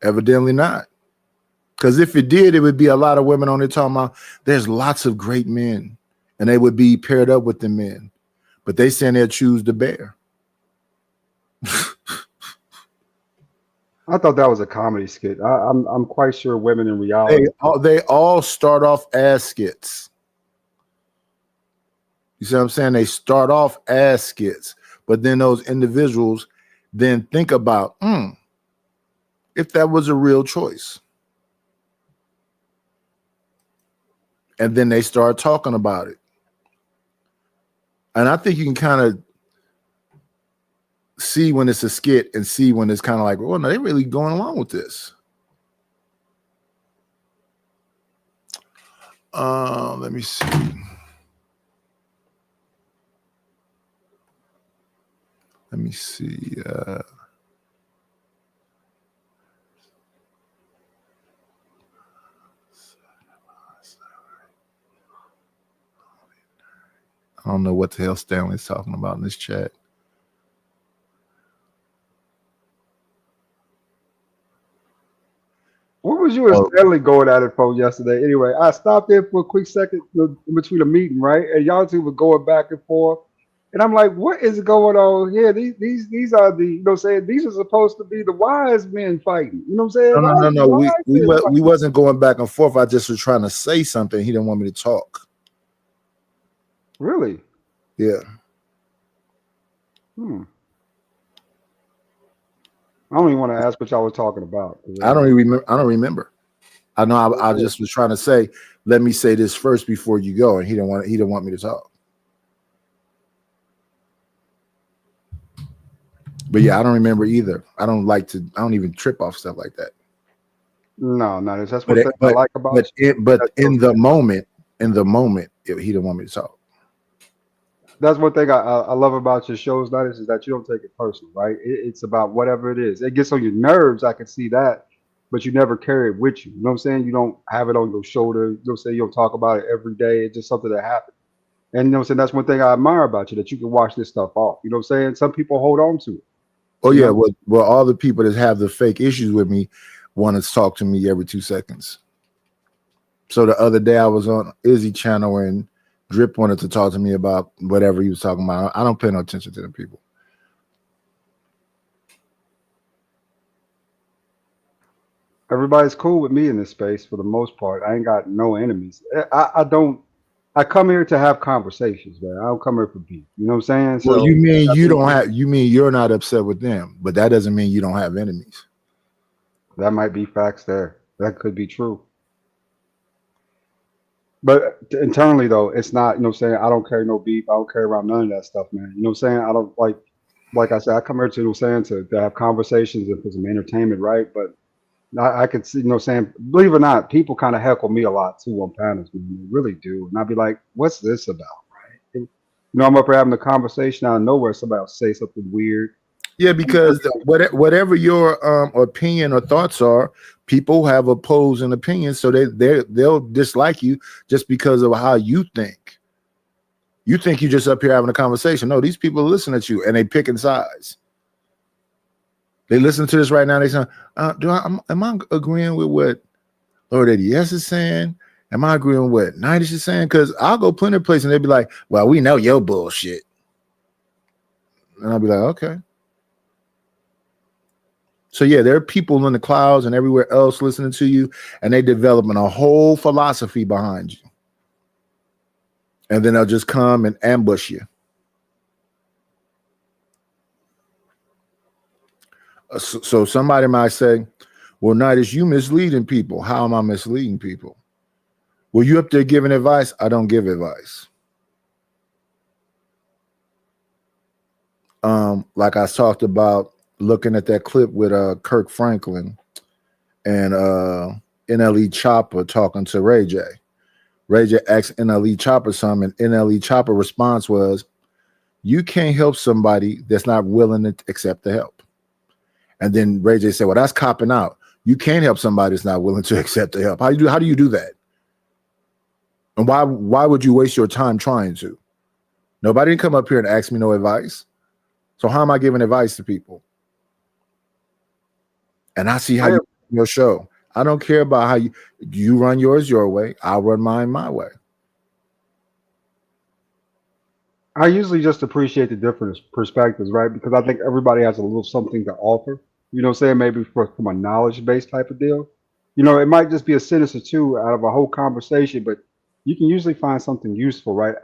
Evidently not. Because if it did, it would be a lot of women on there talking about there's lots of great men and they would be paired up with the men. But they saying they'll choose the bear. I thought that was a comedy skit. I'm quite sure women in reality. They all start off as skits. You see what I'm saying? They start off as skits. But then those individuals then think about, if that was a real choice. And then they start talking about it. And I think you can kind of see when it's a skit and see when it's kind of like, well, no, they're really going along with this. Let me see. Let me see. I don't know what the hell Stanley's talking about in this chat. What was you and Stanley going at it for yesterday? Anyway, I stopped there for a quick second in between a meeting, right? And y'all two were going back and forth. And I'm like, what is going on here? These are the, you know what I'm saying? These are supposed to be the wise men fighting. You know what I'm saying? No, no, no, no. Why is it like, We wasn't going back and forth. I just was trying to say something. He didn't want me to talk. really? Yeah. I don't even want to ask what y'all was talking about. I don't remember. I know I just was trying to say, let me say this first before you go, and he didn't want me to talk. But yeah, I don't remember either. I don't even trip off stuff like that. No, that's what I like about it. But in the moment, he didn't want me to talk. That's one thing I love about your shows, Nidus, is that you don't take it personal, right? It's about whatever it is. It gets on your nerves, I can see that, but you never carry it with you. You know what I'm saying? You don't have it on your shoulder. You know what I'm saying? You don't talk about it every day. It's just something that happens. And you know what I'm saying? That's one thing I admire about you, that you can wash this stuff off. You know what I'm saying? Some people hold on to it. Oh yeah, well, all the people that have the fake issues with me want to talk to me every 2 seconds. So the other day I was on Izzy channel and Drip wanted to talk to me about whatever he was talking about. I don't pay no attention to them people. Everybody's cool with me in this space for the most part. I ain't got no enemies. I come here to have conversations, man. I don't come here for beef. You know what I'm saying? Well, So you mean you're not upset with them, but that doesn't mean you don't have enemies. that might be facts there. That could be true. But internally though, it's not, you know what I'm saying? I don't carry no beef. I don't carry around none of that stuff, man. You know what I'm saying? I don't like I said, I come here to, you know what I'm saying, to have conversations and for some entertainment, right? But I could see, you know what I'm saying, believe it or not, people kind of heckle me a lot too on panels, man. They really do. And I'd be like, what's this about, right? And, you know, I'm up here having a conversation out of nowhere, somebody will say something weird. Yeah, because whatever your opinion or thoughts are, people have opposing opinions, so they'll dislike you just because of how you think. You think you're just up here having a conversation. No, these people listen at you and they picking sides. They listen to this right now. They say, am I agreeing with what Lord ADS is saying? Am I agreeing with what Nidus is saying? Because I'll go plenty of places and they'll be like, well, we know your bullshit. And I'll be like, okay. So yeah, there are people in the clouds and everywhere else listening to you, and they developing a whole philosophy behind you. And then they'll just come and ambush you. So somebody might say, well, Nidus, you misleading people. How am I misleading people? Well, you up there giving advice? I don't give advice. Like I talked about, looking at that clip with Kirk Franklin and NLE Chopper talking to Ray J. Ray J asked NLE Chopper something, and NLE Chopper response was, you can't help somebody that's not willing to accept the help. And then Ray J said, well, that's copping out. You can't help somebody that's not willing to accept the help. How do you do that? And why would you waste your time trying to? Nobody didn't come up here and ask me no advice. So how am I giving advice to people? And I see how you run your show. I don't care about how you run yours your way. I'll run mine my way. I usually just appreciate the different perspectives, right? Because I think everybody has a little something to offer. You know what I'm saying? Maybe from a knowledge-based type of deal. You know, it might just be a sentence or two out of a whole conversation, but you can usually find something useful, right?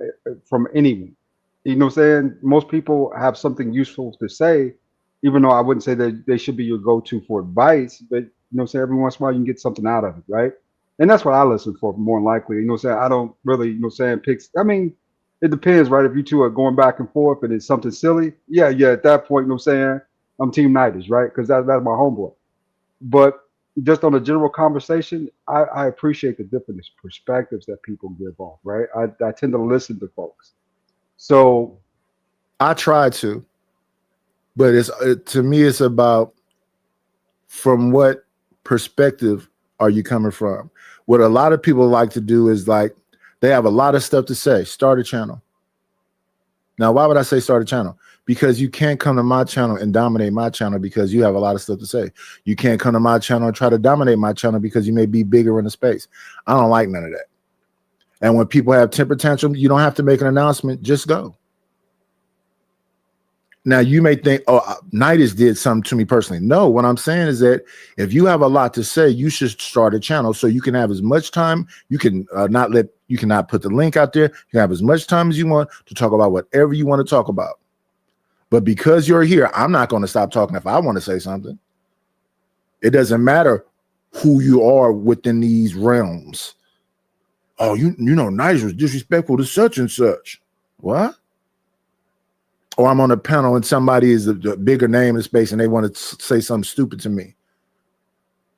From anyone. You know what I'm saying? Most people have something useful to say, even though I wouldn't say that they should be your go-to for advice, but you know what I'm saying, every once in a while you can get something out of it, right? And that's what I listen for more than likely. You know what I'm saying? I don't really, you know what I'm saying, it depends, right? If you two are going back and forth and it's something silly, yeah, at that point, you know what I'm saying, I'm Team Nidus, right? Because that's my homeboy. But just on a general conversation, I appreciate the different perspectives that people give off, right? I tend to listen to folks. So I try to, but to me, it's about from what perspective are you coming from? What a lot of people like to do is like, they have a lot of stuff to say. Start a channel. Now, why would I say start a channel? Because you can't come to my channel and dominate my channel because you have a lot of stuff to say. You can't come to my channel and try to dominate my channel because you may be bigger in the space. I don't like none of that. And when people have temper tantrums, you don't have to make an announcement. Just go. Now you may think, oh, Nidus did something to me personally. No, what I'm saying is that if you have a lot to say, you should start a channel so you can have as much time. You can you cannot put the link out there. You can have as much time as you want to talk about whatever you want to talk about. But because you're here, I'm not going to stop talking if I want to say something. It doesn't matter who you are within these realms. Oh, you know, Nidus was disrespectful to such and such. What? Or I'm on a panel and somebody is a bigger name in the space and they want to say something stupid to me.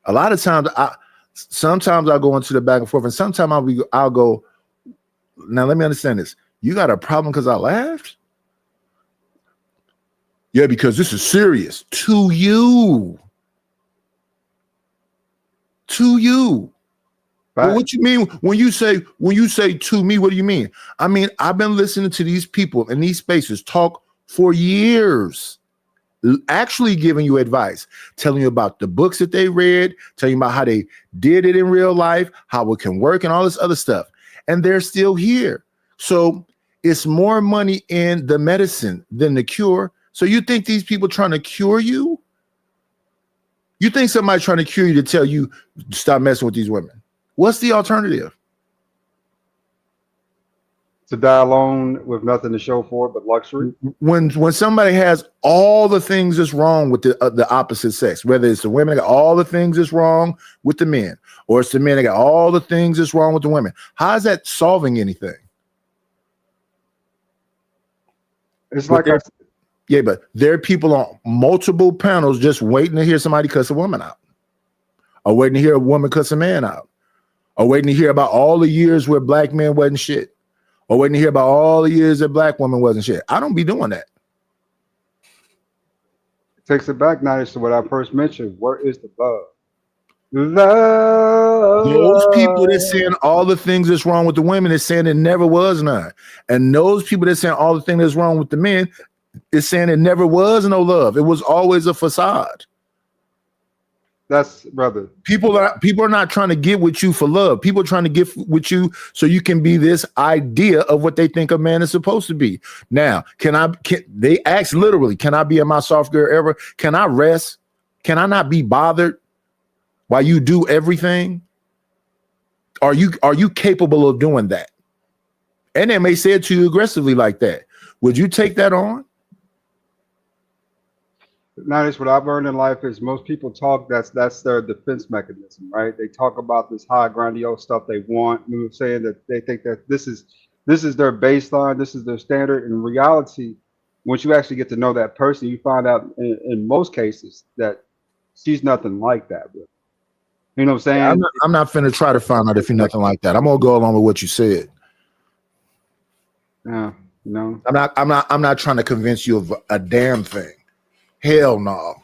A lot of times, sometimes I'll go into the back and forth, and sometimes I'll go, now let me understand this. You got a problem because I laughed? Yeah, because this is serious. To you. To you. Well, what you mean when you say to me, what do you mean? I mean, I've been listening to these people in these spaces talk for years, actually giving you advice, telling you about the books that they read, telling you about how they did it in real life, how it can work and all this other stuff. And they're still here. So it's more money in the medicine than the cure. So you think these people trying to cure you? You think somebody trying to cure you to tell you stop messing with these women? What's the alternative? To die alone with nothing to show for it but luxury. When somebody has all the things that's wrong with the opposite sex, whether it's the women that got all the things that's wrong with the men, or it's the men that got all the things that's wrong with the women, how is that solving anything? It's like yeah, but there are people on multiple panels just waiting to hear somebody cuss a woman out, or waiting to hear a woman cuss a man out, or waiting to hear about all the years where black men wasn't shit, or waiting to hear about all the years that black women wasn't shit. I don't be doing that. It takes it back now to what I first mentioned. Where is the love? Love. Those people that saying all the things that's wrong with the women is saying it never was none. And those people that saying all the things that's wrong with the men is saying it never was no love. It was always a facade. That's brother. People are not trying to get with you for love. People are trying to get with you so you can be this idea of what they think a man is supposed to be. Now, they ask literally, can I be in my soft girl ever? Can I rest? Can I not be bothered while you do everything? Are you capable of doing that? And they may say it to you aggressively like that. Would you take that on? Now, that's what I've learned in life is most people talk, that's their defense mechanism, right? They talk about this high grandiose stuff they want. You know, saying that they think that this is their baseline, this is their standard. In reality, once you actually get to know that person, you find out in most cases that she's nothing like that. Bro. You know what I'm saying? I'm not finna try to find out if you're nothing like that. I'm gonna go along with what you said. Yeah, you know. I'm not trying to convince you of a damn thing. Hell no.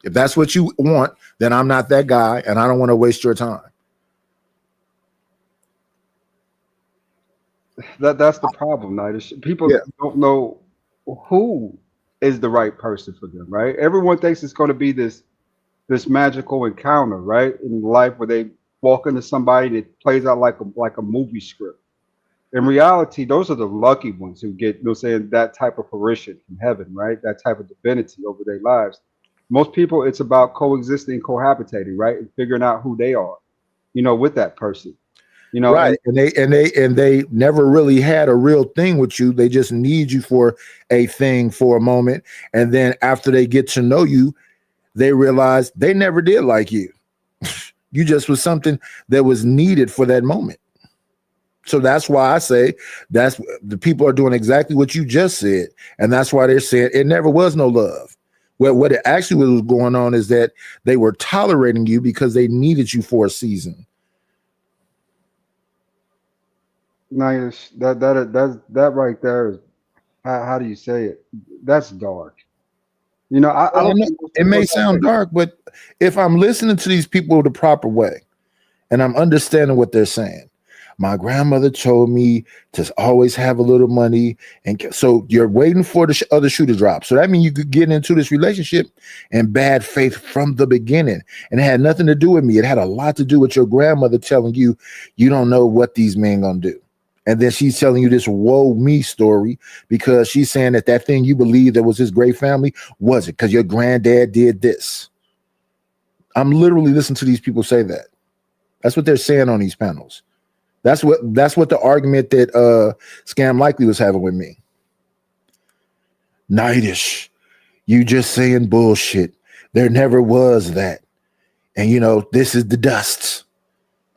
If that's what you want, then I'm not that guy, and I don't want to waste your time. That's the problem, Nidus. People don't know who is the right person for them, right? Everyone thinks it's going to be this magical encounter, right, in life where they walk into somebody that plays out like a movie script. In reality, those are the lucky ones who get, saying that type of fruition from heaven, right? That type of divinity over their lives. Most people, it's about coexisting, cohabitating, right, and figuring out who they are, with that person, right? And they never really had a real thing with you. They just need you for a thing for a moment, and then after they get to know you, they realize they never did like you. You just was something that was needed for that moment. So that's why I say that's the people are doing exactly what you just said. And that's why they're saying it never was no love. What it actually was going on is that they were tolerating you because they needed you for a season. Nice. That right there is, how do you say it? That's dark. I don't know. It may sound dark, but if I'm listening to these people the proper way and I'm understanding what they're saying, my grandmother told me to always have a little money. And so you're waiting for the other shoe to drop. So that means you could get into this relationship in bad faith from the beginning. And it had nothing to do with me. It had a lot to do with your grandmother telling you, you don't know what these men gonna do. And then she's telling you this woe me story because she's saying that thing you believe that was his great family wasn't because your granddad did this. I'm literally listening to these people say that. That's what they're saying on these panels. That's what the argument that Scam Likely was having with me. Nightish, you just saying bullshit. There never was that. And you know, this is the dust.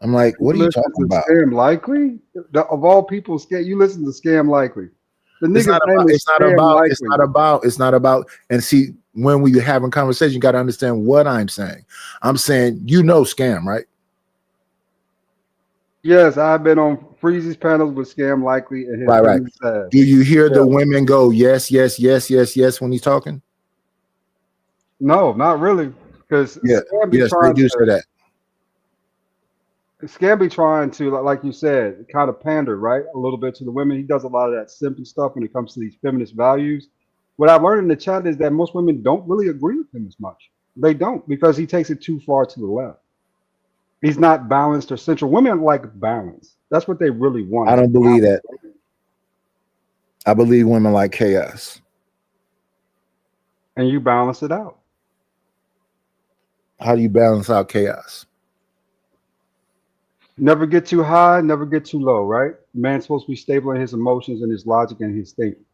I'm like, what are you talking about? Scam Likely? Of all people, you listen to Scam Likely. The It's nigga's name is Scam Likely. It's not about, and see, when we having conversation, you got to understand what I'm saying. I'm saying, you know, Scam, right? Yes, I've been on Freezy's panels with Scam Likely and his Right. says. Do you hear the women go, yes, yes, yes, yes, yes, when he's talking? No, not really. Because Yes, they do say that. Scam be trying to, like you said, kind of pander, right? A little bit to the women. He does a lot of that simple stuff when it comes to these feminist values. What I've learned in the chat is that most women don't really agree with him as much. They don't, because he takes it too far to the left. He's not balanced or central. Women like balance. That's what they really want. I don't believe that. I believe women like chaos. And you balance it out. How do you balance out chaos? Never get too high, never get too low, right? The man's supposed to be stable in his emotions and his logic and his thinking.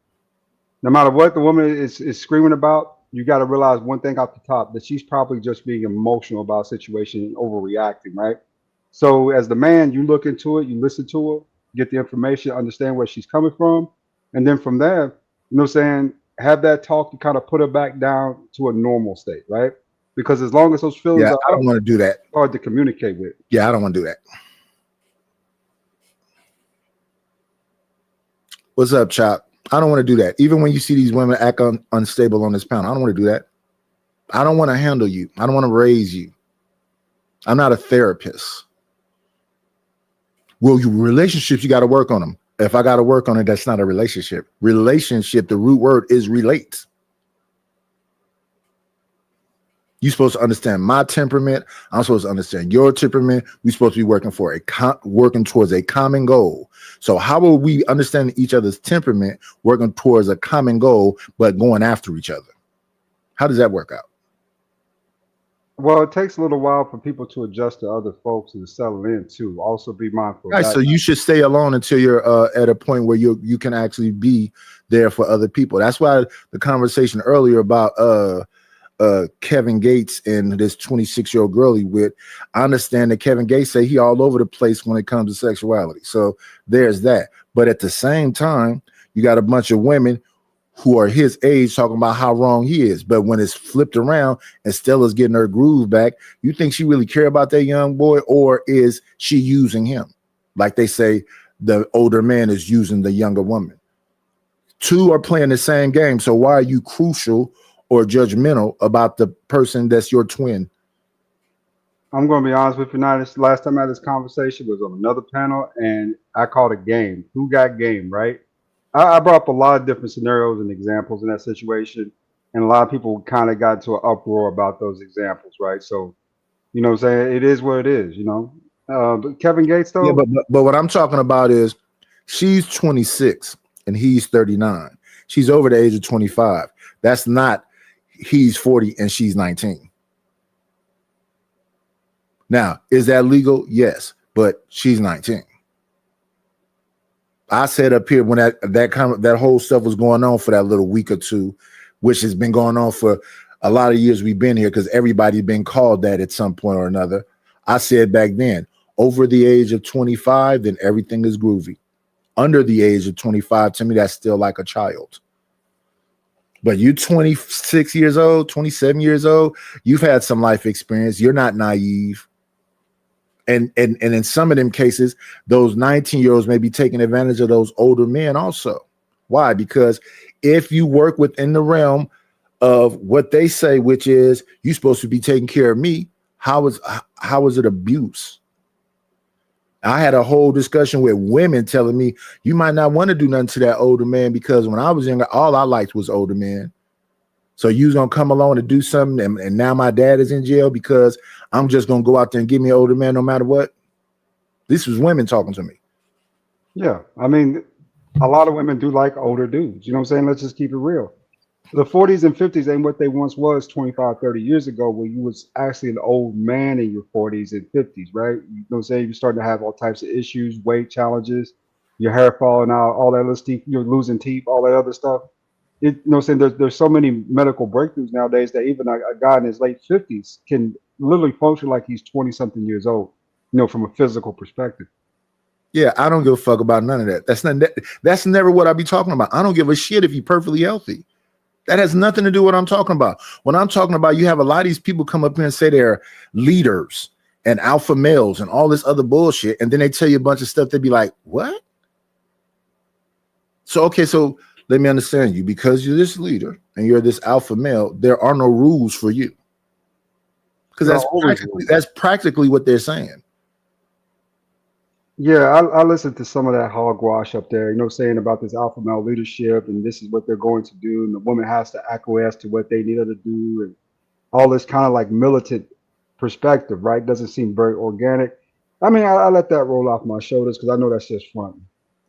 No matter what the woman is screaming about, you got to realize one thing off the top, that she's probably just being emotional about a situation and overreacting, right? So as the man, you look into it, you listen to her, get the information, understand where she's coming from. And then from there, you know what I'm saying, have that talk to kind of put her back down to a normal state, right? Because as long as those feelings are I don't want to do that. hard to communicate with. Yeah, I don't want to do that. What's up, Chop? I don't want to do that. Even when you see these women act unstable on this panel, I don't want to do that. I don't want to handle you. I don't want to raise you. I'm not a therapist. Well, relationships, you got to work on them. If I got to work on it, that's not a relationship. Relationship, the root word is relate. You're supposed to understand my temperament. I'm supposed to understand your temperament. We're supposed to be working for working towards a common goal. So how will we understand each other's temperament, working towards a common goal, but going after each other? How does that work out? Well, it takes a little while for people to adjust to other folks and to settle in too. Also be mindful. Right, so you should stay alone until you're at a point where you can actually be there for other people. That's why the conversation earlier about Kevin Gates and this 26-year-old girl he with, I understand that Kevin Gates say he all over the place when it comes to sexuality. So there's that. But at the same time, you got a bunch of women who are his age talking about how wrong he is. But when it's flipped around and Stella's getting her groove back, you think she really care about that young boy, or is she using him? Like they say, the older man is using the younger woman. Two are playing the same game. So why are you crucial or judgmental about the person that's your twin? I'm going to be honest with you now. This last time I had this conversation was on another panel, and I called it game. Who got game, right? I brought up a lot of different scenarios and examples in that situation, and a lot of people kind of got into an uproar about those examples, right? So, you know what I'm saying? It is what it is, you know? But Kevin Gates, though? Yeah, but what I'm talking about is she's 26 and he's 39. She's over the age of 25. That's not he's 40 and she's 19. Now, is that legal? Yes, but she's 19. I said up here when that whole stuff was going on for that little week or two, which has been going on for a lot of years we've been here because everybody's been called that at some point or another. I said back then, over the age of 25, then everything is groovy. Under the age of 25, to me, that's still like a child. But you 26 years old, 27 years old, you've had some life experience. You're not naive. And in some of them cases, those 19-year-olds may be taking advantage of those older men also. Why? Because if you work within the realm of what they say, which is you're supposed to be taking care of me, how is it abuse? I had a whole discussion with women telling me you might not want to do nothing to that older man because when I was younger, all I liked was older men. So you was gonna come along and do something, and now my dad is in jail because I'm just gonna go out there and give me an older man no matter what. This was women talking to me. Yeah, I mean, a lot of women do like older dudes. You know what I'm saying? Let's just keep it real. The 40s and 50s ain't what they once was 25, 30 years ago, where you was actually an old man in your 40s and 50s, right? You know what I'm saying? You're starting to have all types of issues, weight challenges, your hair falling out, all that other stuff, you're losing teeth, all that other stuff. You know what I'm saying? There's so many medical breakthroughs nowadays that even a guy in his late 50s can literally function like he's 20 something years old, you know, from a physical perspective. Yeah, I don't give a fuck about none of that. That's never what I be talking about. I don't give a shit if you're perfectly healthy. That has nothing to do with what I'm talking about. When I'm talking about, you have a lot of these people come up here and say they're leaders and alpha males and all this other bullshit, and then they tell you a bunch of stuff. They'd be like, what? So let me understand you. Because you're this leader and you're this alpha male, there are no rules for you. Because that's practically what they're saying. Yeah, I listened to some of that hogwash up there, you know, saying about this alpha male leadership and this is what they're going to do, and the woman has to acquiesce to what they need her to do, and all this kind of like militant perspective, right? Doesn't seem very organic. I mean, I let that roll off my shoulders because I know that's just fronting.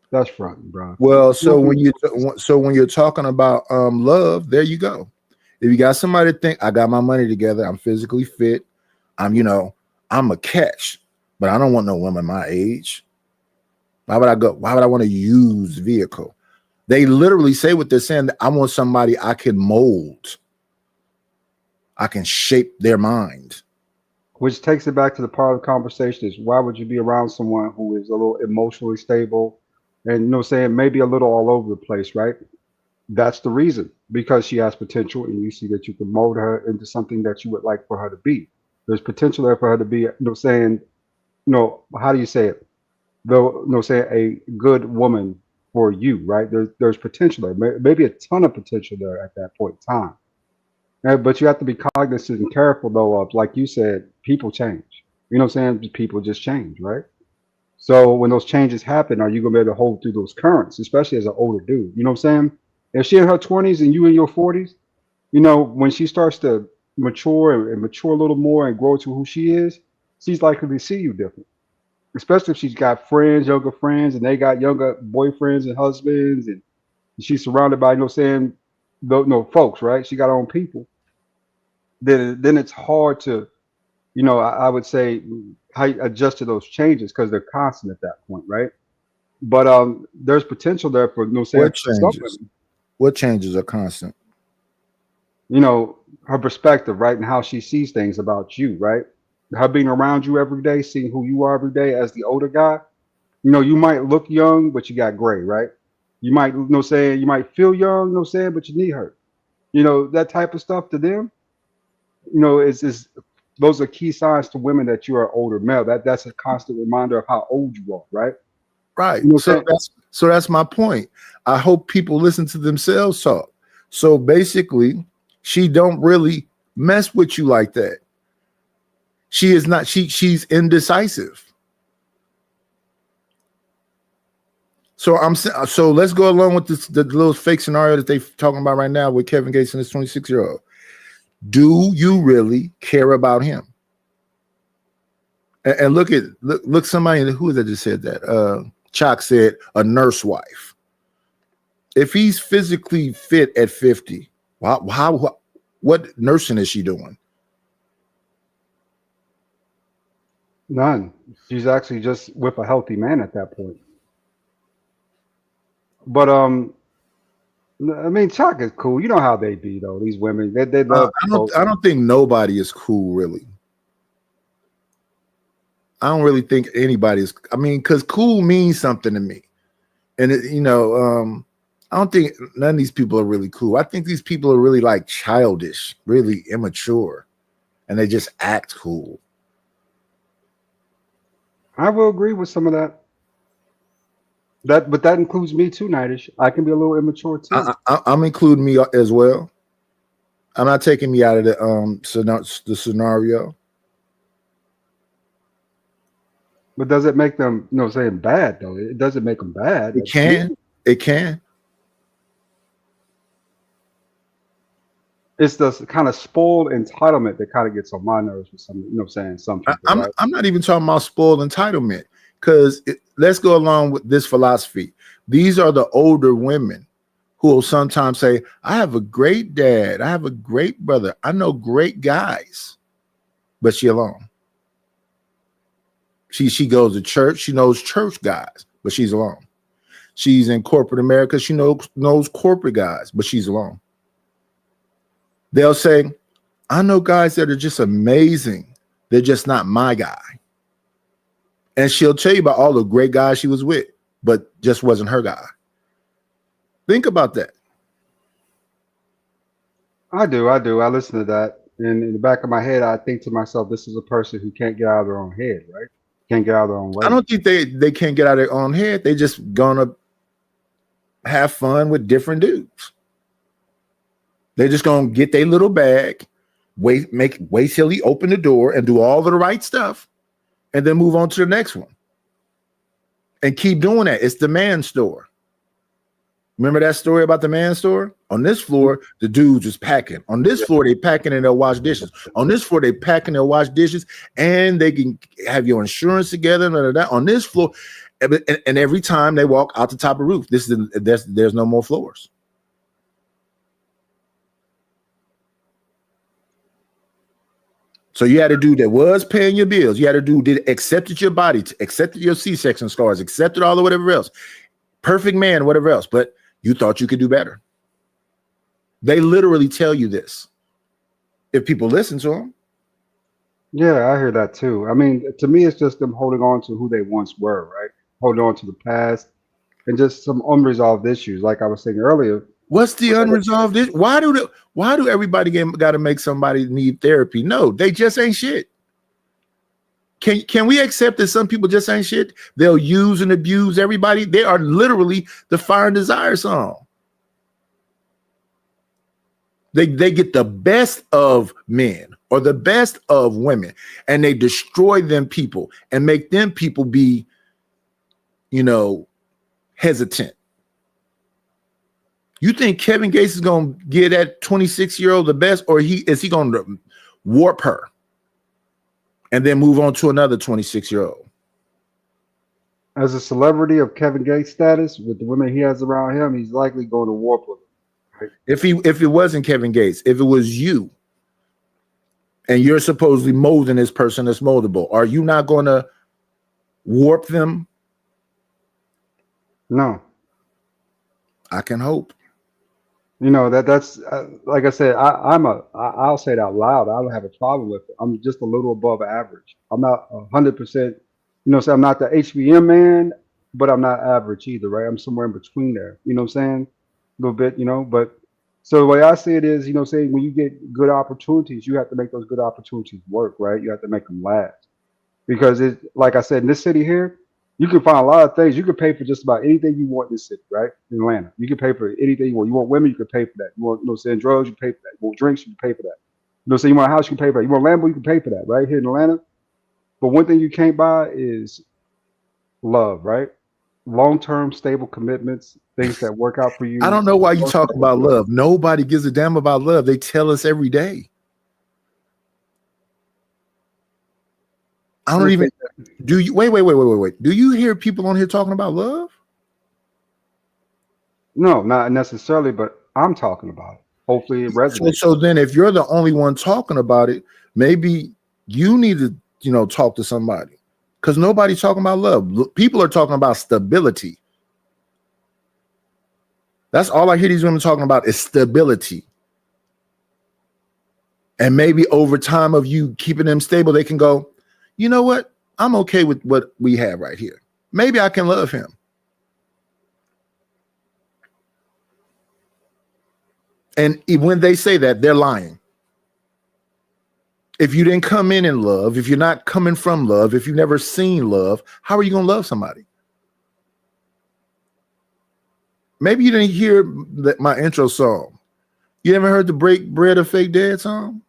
That's fronting, bro. Well, so when you're talking about love, there you go. If you got somebody to think, I got my money together, I'm physically fit, I'm a catch. But I don't want no woman my age. Why would I go? Why would I want to use vehicle? They literally say what they're saying. I want somebody I can mold. I can shape their mind. Which takes it back to the part of the conversation is why would you be around someone who is a little emotionally stable and, you know, saying maybe a little all over the place, right? That's the reason, because she has potential and you see that you can mold her into something that you would like for her to be. There's potential there for her to be, you know, saying, how do you say it? Though, say a good woman for you, right? There's potential there, maybe a ton of potential there at that point in time. But you have to be cognizant and careful, though, of, like you said, people change. You know what I'm saying? People just change, right? So when those changes happen, are you gonna be able to hold through those currents, especially as an older dude? You know what I'm saying? If she in her 20s and you in your 40s, you know, when she starts to mature and mature a little more and grow to who she is, she's likely to see you different, especially if she's got friends, younger friends, and they got younger boyfriends and husbands, and she's surrounded by, folks, right? She got her own people. Then it's hard to, I would say, how you adjust to those changes because they're constant at that point, right? But there's potential there for, What changes are constant? Her perspective, right, and how she sees things about you, right? Her being around you every day, seeing who you are every day as the older guy. You might look young, but you got gray, right? You might, you might feel young, but your knee hurt. That type of stuff to them, is those are key signs to women that you are an older male. That's a constant reminder of how old you are, right? Right. So that's my point. I hope people listen to themselves talk. So basically, she don't really mess with you like that. She is not. She's indecisive. So let's go along with the little fake scenario that they're talking about right now with Kevin Gates and this 26-year-old. Do you really care about him? And look somebody who is that just said that? Chalk said a nurse wife. If he's physically fit at 50, what nursing is she doing? None. She's actually just with a healthy man at that point. But I mean, Chalk is cool. You know how they be though. These women, they love. I don't think nobody is cool, really. I don't really think anybody is. I mean, because cool means something to me, and I don't think none of these people are really cool. I think these people are really like childish, really immature, and they just act cool. I will agree with some of that. But that includes me too, Nightish. I can be a little immature too. I'm including me as well. I'm not taking me out of the scenario. But does it make them, saying bad though? It doesn't make them bad. It can. It can. It's the kind of spoiled entitlement that kind of gets on my nerves with some, some people. I'm not even talking about spoiled entitlement, because let's go along with this philosophy. These are the older women who will sometimes say, I have a great dad. I have a great brother. I know great guys, but she alone. She goes to church. She knows church guys, but she's alone. She's in corporate America. She knows corporate guys, but she's alone. They'll say, I know guys that are just amazing. They're just not my guy. And she'll tell you about all the great guys she was with, but just wasn't her guy. Think about that. I do. I listen to that. And in the back of my head, I think to myself, this is a person who can't get out of their own head, right? Can't get out of their own way. I don't think they can't get out of their own head. They just gonna have fun with different dudes. They're just gonna get their little bag, wait till he open the door and do all of the right stuff, and then move on to the next one. And keep doing that. It's the man store. Remember that story about the man store? On this floor, the dudes is packing. On this floor, they packing and they'll wash dishes. On this floor, they packing and they'll wash dishes, and they can have your insurance together. On this floor, and every time they walk out the top of the roof, there's no more floors. So you had a dude that was paying your bills. You had a dude that accepted your body, accepted your C-section scars, accepted all of whatever else. Perfect man, whatever else. But you thought you could do better. They literally tell you this. If people listen to them. Yeah, I hear that too. I mean, to me, it's just them holding on to who they once were, right? Holding on to the past and just some unresolved issues. Like I was saying earlier. What's the unresolved issue? Why do everybody got to make somebody need therapy? No, they just ain't shit. Can we accept that some people just ain't shit? They'll use and abuse everybody. They are literally the Fire and Desire song. They get the best of men or the best of women, and they destroy them people and make them people be, hesitant. You think Kevin Gates is going to give that 26-year-old the best, or is he going to warp her and then move on to another 26-year-old? As a celebrity of Kevin Gates status, with the women he has around him, he's likely going to warp with them. Right? If it wasn't Kevin Gates, if it was you, and you're supposedly molding this person that's moldable, are you not going to warp them? No. I can hope. That's like I said, I'll say it out loud. I don't have a problem with it. I'm just a little above average. I'm not 100%, so I'm not the HBM man, but I'm not average either, right? I'm somewhere in between there. You know what I'm saying? A little bit, but so the way I see it is, saying when you get good opportunities, you have to make those good opportunities work, right? You have to make them last. Because it's like I said, in this city here, you can find a lot of things. You can pay for just about anything you want in this city, right? In Atlanta. You can pay for anything you want. You want women, you can pay for that. You want, drugs, you can pay for that. You want drinks, you can pay for that. You want a house, you can pay for that. You want a Lambo, you can pay for that, right? Here in Atlanta. But one thing you can't buy is love, right? Long-term, stable commitments, things that work out for you. I don't know why you talk about love. Nobody gives a damn about love. They tell us every day. I don't even do you wait. Do you hear people on here talking about love? No, not necessarily, but I'm talking about it. Hopefully it resonates. So then if you're the only one talking about it, maybe you need to, talk to somebody. Because nobody's talking about love. People are talking about stability. That's all I hear these women talking about is stability. And maybe over time of you keeping them stable, they can go, you know what? I'm okay with what we have right here. Maybe I can love him. And when they say that, they're lying. If you didn't come in love, if you're not coming from love, if you've never seen love, how are you going to love somebody? Maybe you didn't hear my intro song. You ever heard the Break Bread or Fake Dead song?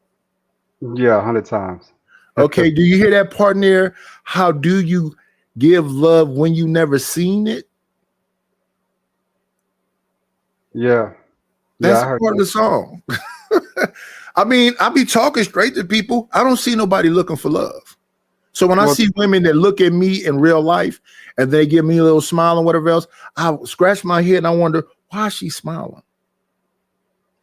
Yeah, 100 times. Okay, do you hear that part in there? How do you give love when you never seen it? Yeah. That's part of the song. I mean, I be talking straight to people. I don't see nobody looking for love. So when I see women that look at me in real life and they give me a little smile and whatever else, I scratch my head and I wonder, why is she smiling?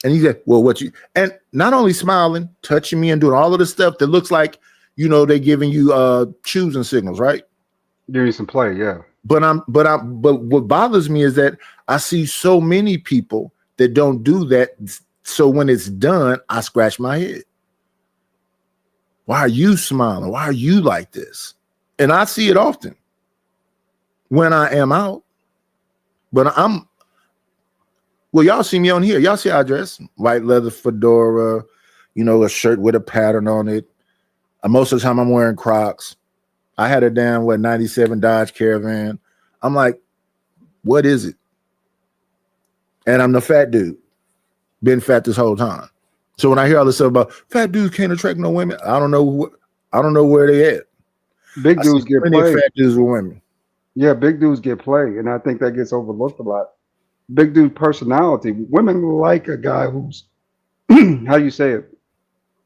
And he said, well, what you, and not only smiling, touching me and doing all of the stuff that looks like, you know, they're giving you choosing signals, right? Giving you some play, yeah. But what bothers me is that I see so many people that don't do that. So when it's done, I scratch my head. Why are you smiling? Why are you like this? And I see it often when I am out. But well, y'all see me on here. Y'all see how I dress. White leather fedora, you know, a shirt with a pattern on it. Most of the time I'm wearing Crocs. I had a damn, 97 Dodge Caravan. I'm like, what is it? And I'm the fat dude. Been fat this whole time. So when I hear all this stuff about fat dudes can't attract no women, I don't know where they at. Big dudes get played. Fat dudes with women. Yeah, big dudes get played, and I think that gets overlooked a lot. Big dude personality. Women like a guy who's how you say it,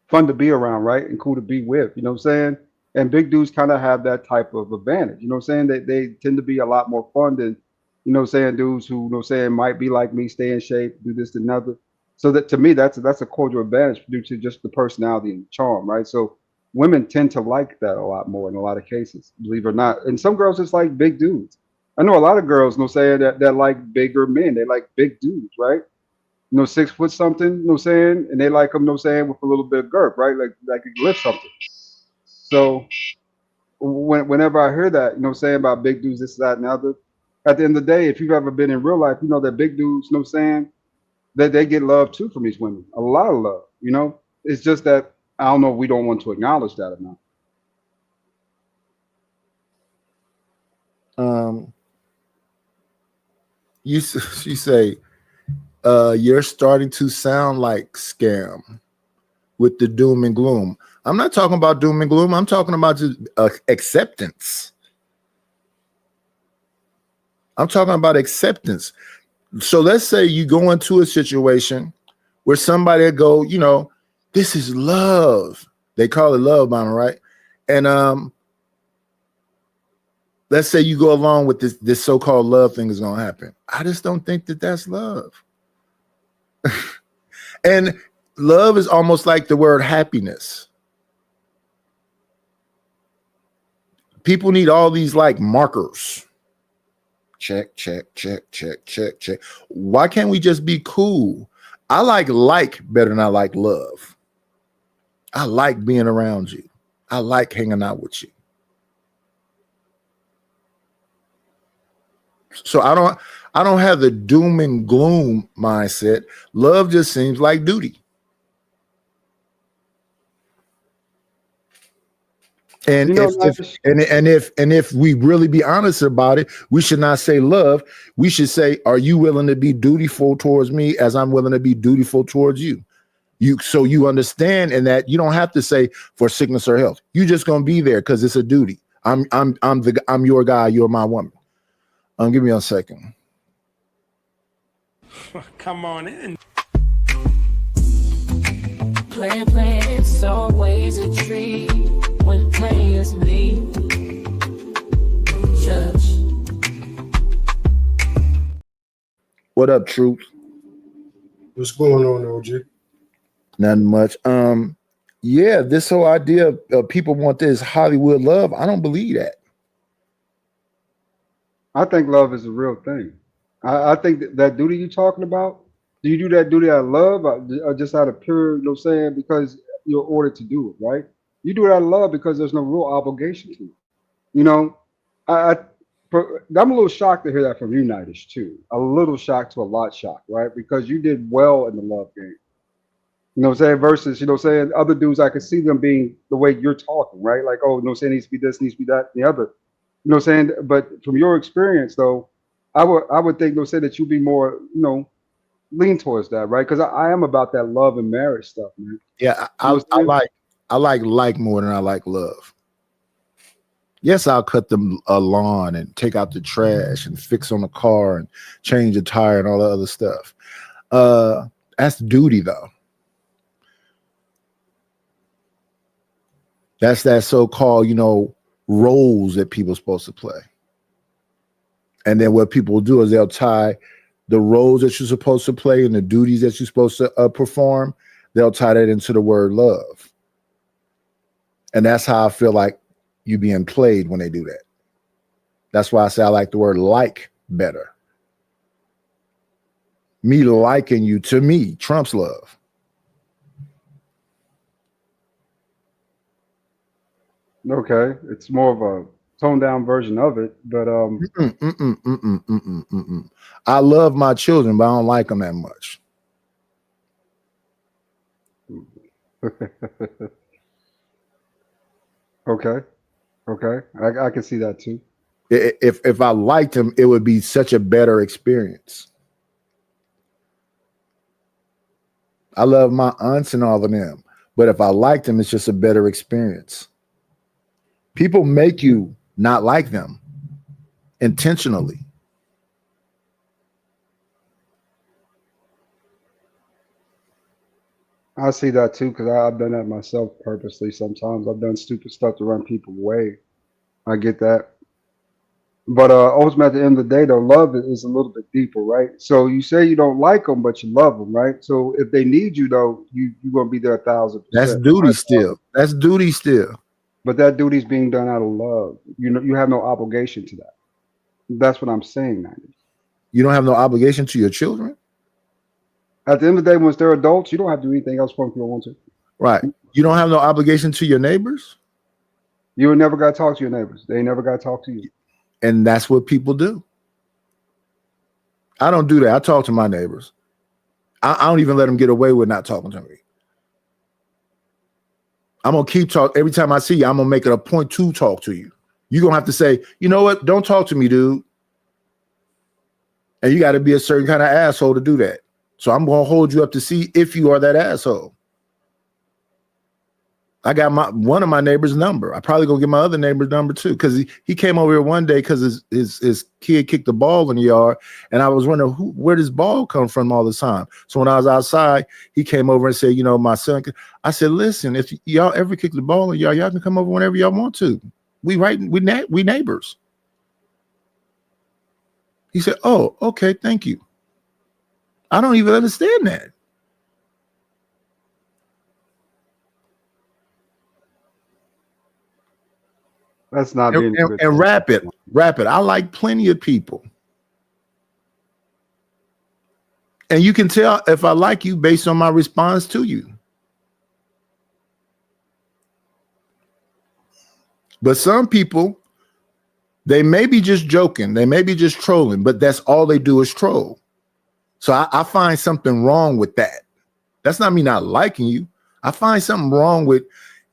fun to be around, right? And cool to be with. You know what I'm saying? And big dudes kind of have that type of advantage. You know what I'm saying? They tend to be a lot more fun than, you know what I'm saying, dudes who, you know what I'm saying, might be like me, stay in shape, do this and another. So that to me, that's a cordial advantage due to just the personality and charm, right? So women tend to like that a lot more in a lot of cases, believe it or not. And some girls just like big dudes. I know a lot of girls, you know what I'm saying, that like bigger men. They like big dudes, right? You know, 6 foot something, you know what I'm saying? And they like them, you know what I'm saying, with a little bit of girth, right? Like you lift something. So whenever I hear that, you know what I'm saying, about big dudes, this, that, and the other, at the end of the day, if you've ever been in real life, you know that big dudes, you know what I'm saying, that they get love too from these women. A lot of love, you know? It's just that I don't know if we don't want to acknowledge that or not. You say, you're starting to sound like Scam with the doom and gloom. I'm not talking about doom and gloom. I'm talking about just acceptance. I'm talking about acceptance. So let's say you go into a situation where somebody go, you know, this is love. They call it love bombing, right? And let's say you go along with this so-called love thing is going to happen. I just don't think that that's love. And love is almost like the word happiness. People need all these like markers. Check, check, check, check, check, check. Why can't we just be cool? I like better than I like love. I like being around you. I like hanging out with you. So I don't have the doom and gloom mindset. Love just seems like duty. And if we really be honest about it, we should not say love. We should say, are you willing to be dutiful towards me as I'm willing to be dutiful towards you? So you understand, and that you don't have to say for sickness or health. You're just gonna be there because it's a duty. I'm your guy. You're my woman. Give me a second. Come on in. Plan, it's always a treat when players leave. Judge. What up, Truth? What's going on, OG? Nothing much. Yeah, this whole idea of people want this Hollywood love, I don't believe that. I think love is a real thing. I think that duty you're talking about, do you do that duty out of love or just out of pure, you know what I'm saying, because you're ordered to do it, right? You do it out of love because there's no real obligation to it. You know, I'm a little shocked to hear that from you, Nidish, too. A little shocked to a lot shocked, right? Because you did well in the love game. You know what I'm saying? Versus, you know what I'm saying, other dudes, I could see them being the way you're talking, right? Like, oh, you know what I'm saying, needs to be this, needs to be that, and the other. You know what I'm saying? But from your experience, though, I would think, you know, say that you'd be more, you know, lean towards that, right? Because I am about that love and marriage stuff, man. Yeah, I like more than I like love. Yes, I'll cut the lawn and take out the trash and fix on the car and change the tire and all the other stuff. That's duty, though. That's that so-called, you know, roles that people are supposed to play. And then what people will do is they'll tie the roles that you're supposed to play and the duties that you're supposed to perform, they'll tie that into the word love. And that's how I feel like you being played when they do that. That's why I say I like the word like better. Me liking you, to me, trumps love. Okay, it's more of a toned down version of it, but I love my children, but I don't like them that much. Okay, I can see that too. If I liked them, it would be such a better experience. I love my aunts and all of them, but if I liked them, it's just a better experience. People make you not like them intentionally. I see that too, because I've done that myself purposely. Sometimes I've done stupid stuff to run people away. I get that. But ultimately, at the end of the day, though, love is a little bit deeper, right? So you say you don't like them, but you love them, right? So if they need you, though, you're going to be there 1,000%. That's duty still. That's duty still. But that duty is being done out of love. You know, you have no obligation to that. That's what I'm saying, 90s. You don't have no obligation to your children? At the end of the day, once they're adults, you don't have to do anything else for them if you don't want to. Right. You don't have no obligation to your neighbors? You never got to talk to your neighbors. They never got to talk to you. And that's what people do. I don't do that. I talk to my neighbors. I don't even let them get away with not talking to me. I'm going to keep talking. Every time I see you, I'm going to make it a point to talk to you. You're going to have to say, you know what? Don't talk to me, dude. And you got to be a certain kind of asshole to do that. So I'm going to hold you up to see if you are that asshole. I got one of my neighbor's number. I probably go get my other neighbor's number too, because he came over here one day because his kid kicked the ball in the yard, and I was wondering where this ball come from all the time. So when I was outside, he came over and said, you know, my son. I said, listen, if y'all ever kick the ball in the yard, y'all can come over whenever y'all want to. We neighbors. He said, oh, okay, thank you. I don't even understand that. That's not being and wrap it. I like plenty of people. And you can tell if I like you based on my response to you. But some people, they may be just joking. They may be just trolling, but that's all they do is troll. So I find something wrong with that. That's not me not liking you. I find something wrong with,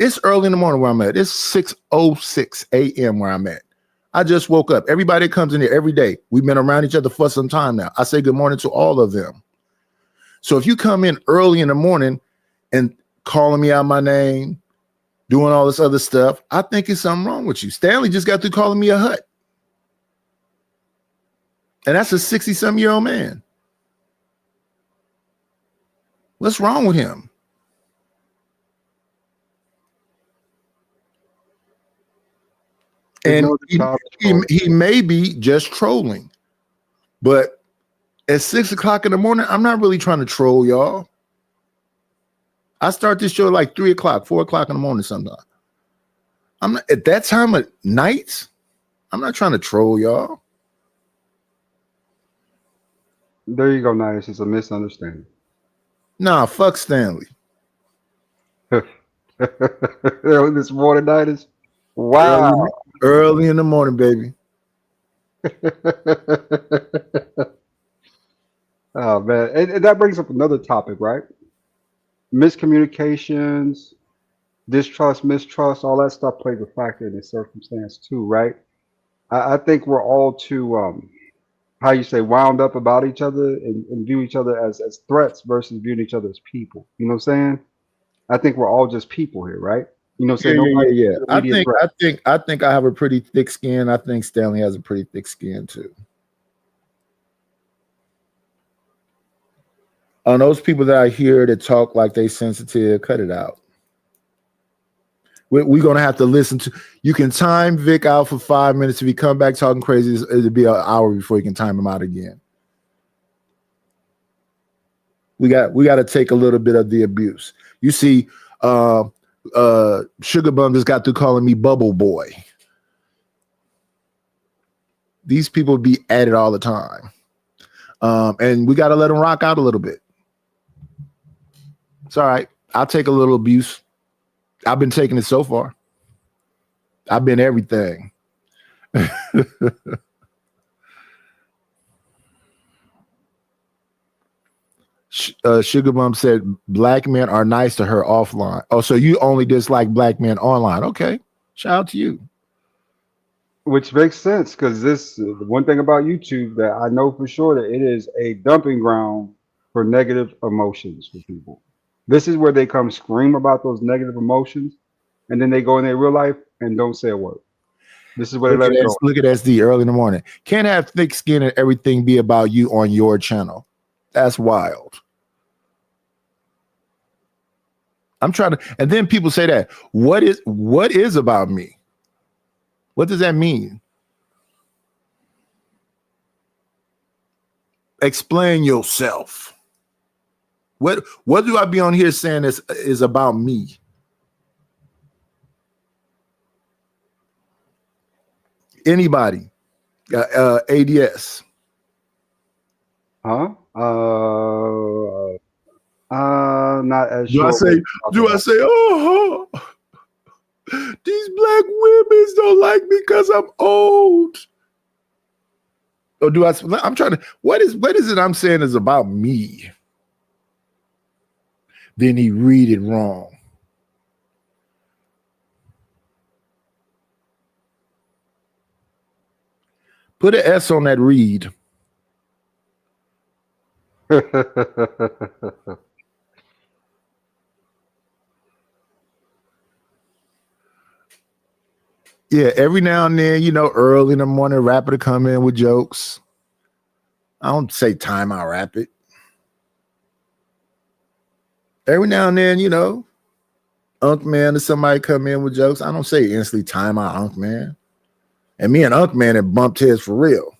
it's early in the morning where I'm at. It's 6:06 a.m. where I'm at. I just woke up. Everybody comes in here every day. We've been around each other for some time now. I say good morning to all of them. So if you come in early in the morning and calling me out my name, doing all this other stuff, I think it's something wrong with you. Stanley just got through calling me a hut. And that's a 60-some-year-old man. What's wrong with him? And he may be just trolling. But at 6 o'clock in the morning, I'm not really trying to troll y'all. I start this show at like 3 o'clock, 4 o'clock in the morning sometimes. I'm not, at that time of night, I'm not trying to troll y'all. There you go, Nice. It's a misunderstanding. Nah, fuck Stanley. This morning, Nice. Wow. Early in the morning, baby. Oh, man. And that brings up another topic, right? Miscommunications, distrust, mistrust, all that stuff plays a factor in this circumstance too, right? I think we're all too, how you say, wound up about each other and view each other as threats versus viewing each other as people. You know what I'm saying? I think we're all just people here, right? You know what I'm saying? Yeah. I think I have a pretty thick skin. I think Stanley has a pretty thick skin too. On those people that I hear that talk like they sensitive, cut it out. We're gonna have to listen to. You can time Vic out for 5 minutes. If he come back talking crazy, it'll be an hour before you can time him out again. We got to take a little bit of the abuse. You see, Sugar Bum just got through calling me Bubble Boy. These people be at it all the time, and we got to let them rock out a little bit. It's all right. I'll take a little abuse. I've been taking it so far. I've been everything. Sugar Bum said black men are nice to her offline. Oh, so you only dislike black men online. Okay. Shout out to you. Which makes sense, because this the one thing about YouTube that I know for sure that it is a dumping ground for negative emotions for people. This is where they come scream about those negative emotions, and then they go in their real life and don't say a word. This is where they let it go. Look at SD early in the morning. Can't have thick skin and everything be about you on your channel. That's wild. I'm trying to, and then people say that. What is about me? What does that mean? Explain yourself. What do I be on here saying is about me? Anybody? ADS. Huh? Not as do sure. I say, oh, these black women don't like me because I'm old? Or do I'm trying to, what is it I'm saying is about me? Then he read it wrong. Put an S on that read. Yeah, every now and then, early in the morning, rapper to come in with jokes. I don't say time I rap it. Every now and then, Unk Man or somebody come in with jokes. I don't say instantly time out Unk Man. And me and Unk Man have bumped heads for real.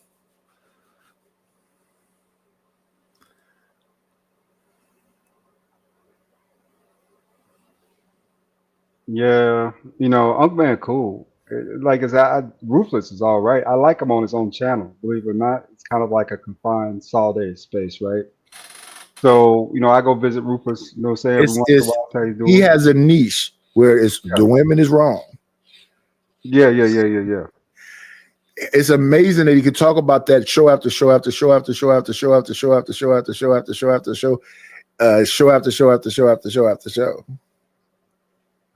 Yeah, Unk Man cool. Like Ruthless is all right. I like him on his own channel, believe it or not. It's kind of like a confined, solidarity space, right? So, I go visit Ruthless, every once in a while, tell you he has a niche where the women is wrong. Yeah. It's amazing that he could talk about that show after show after show after show after show after show after show after show after show after show show after show after show after show after show.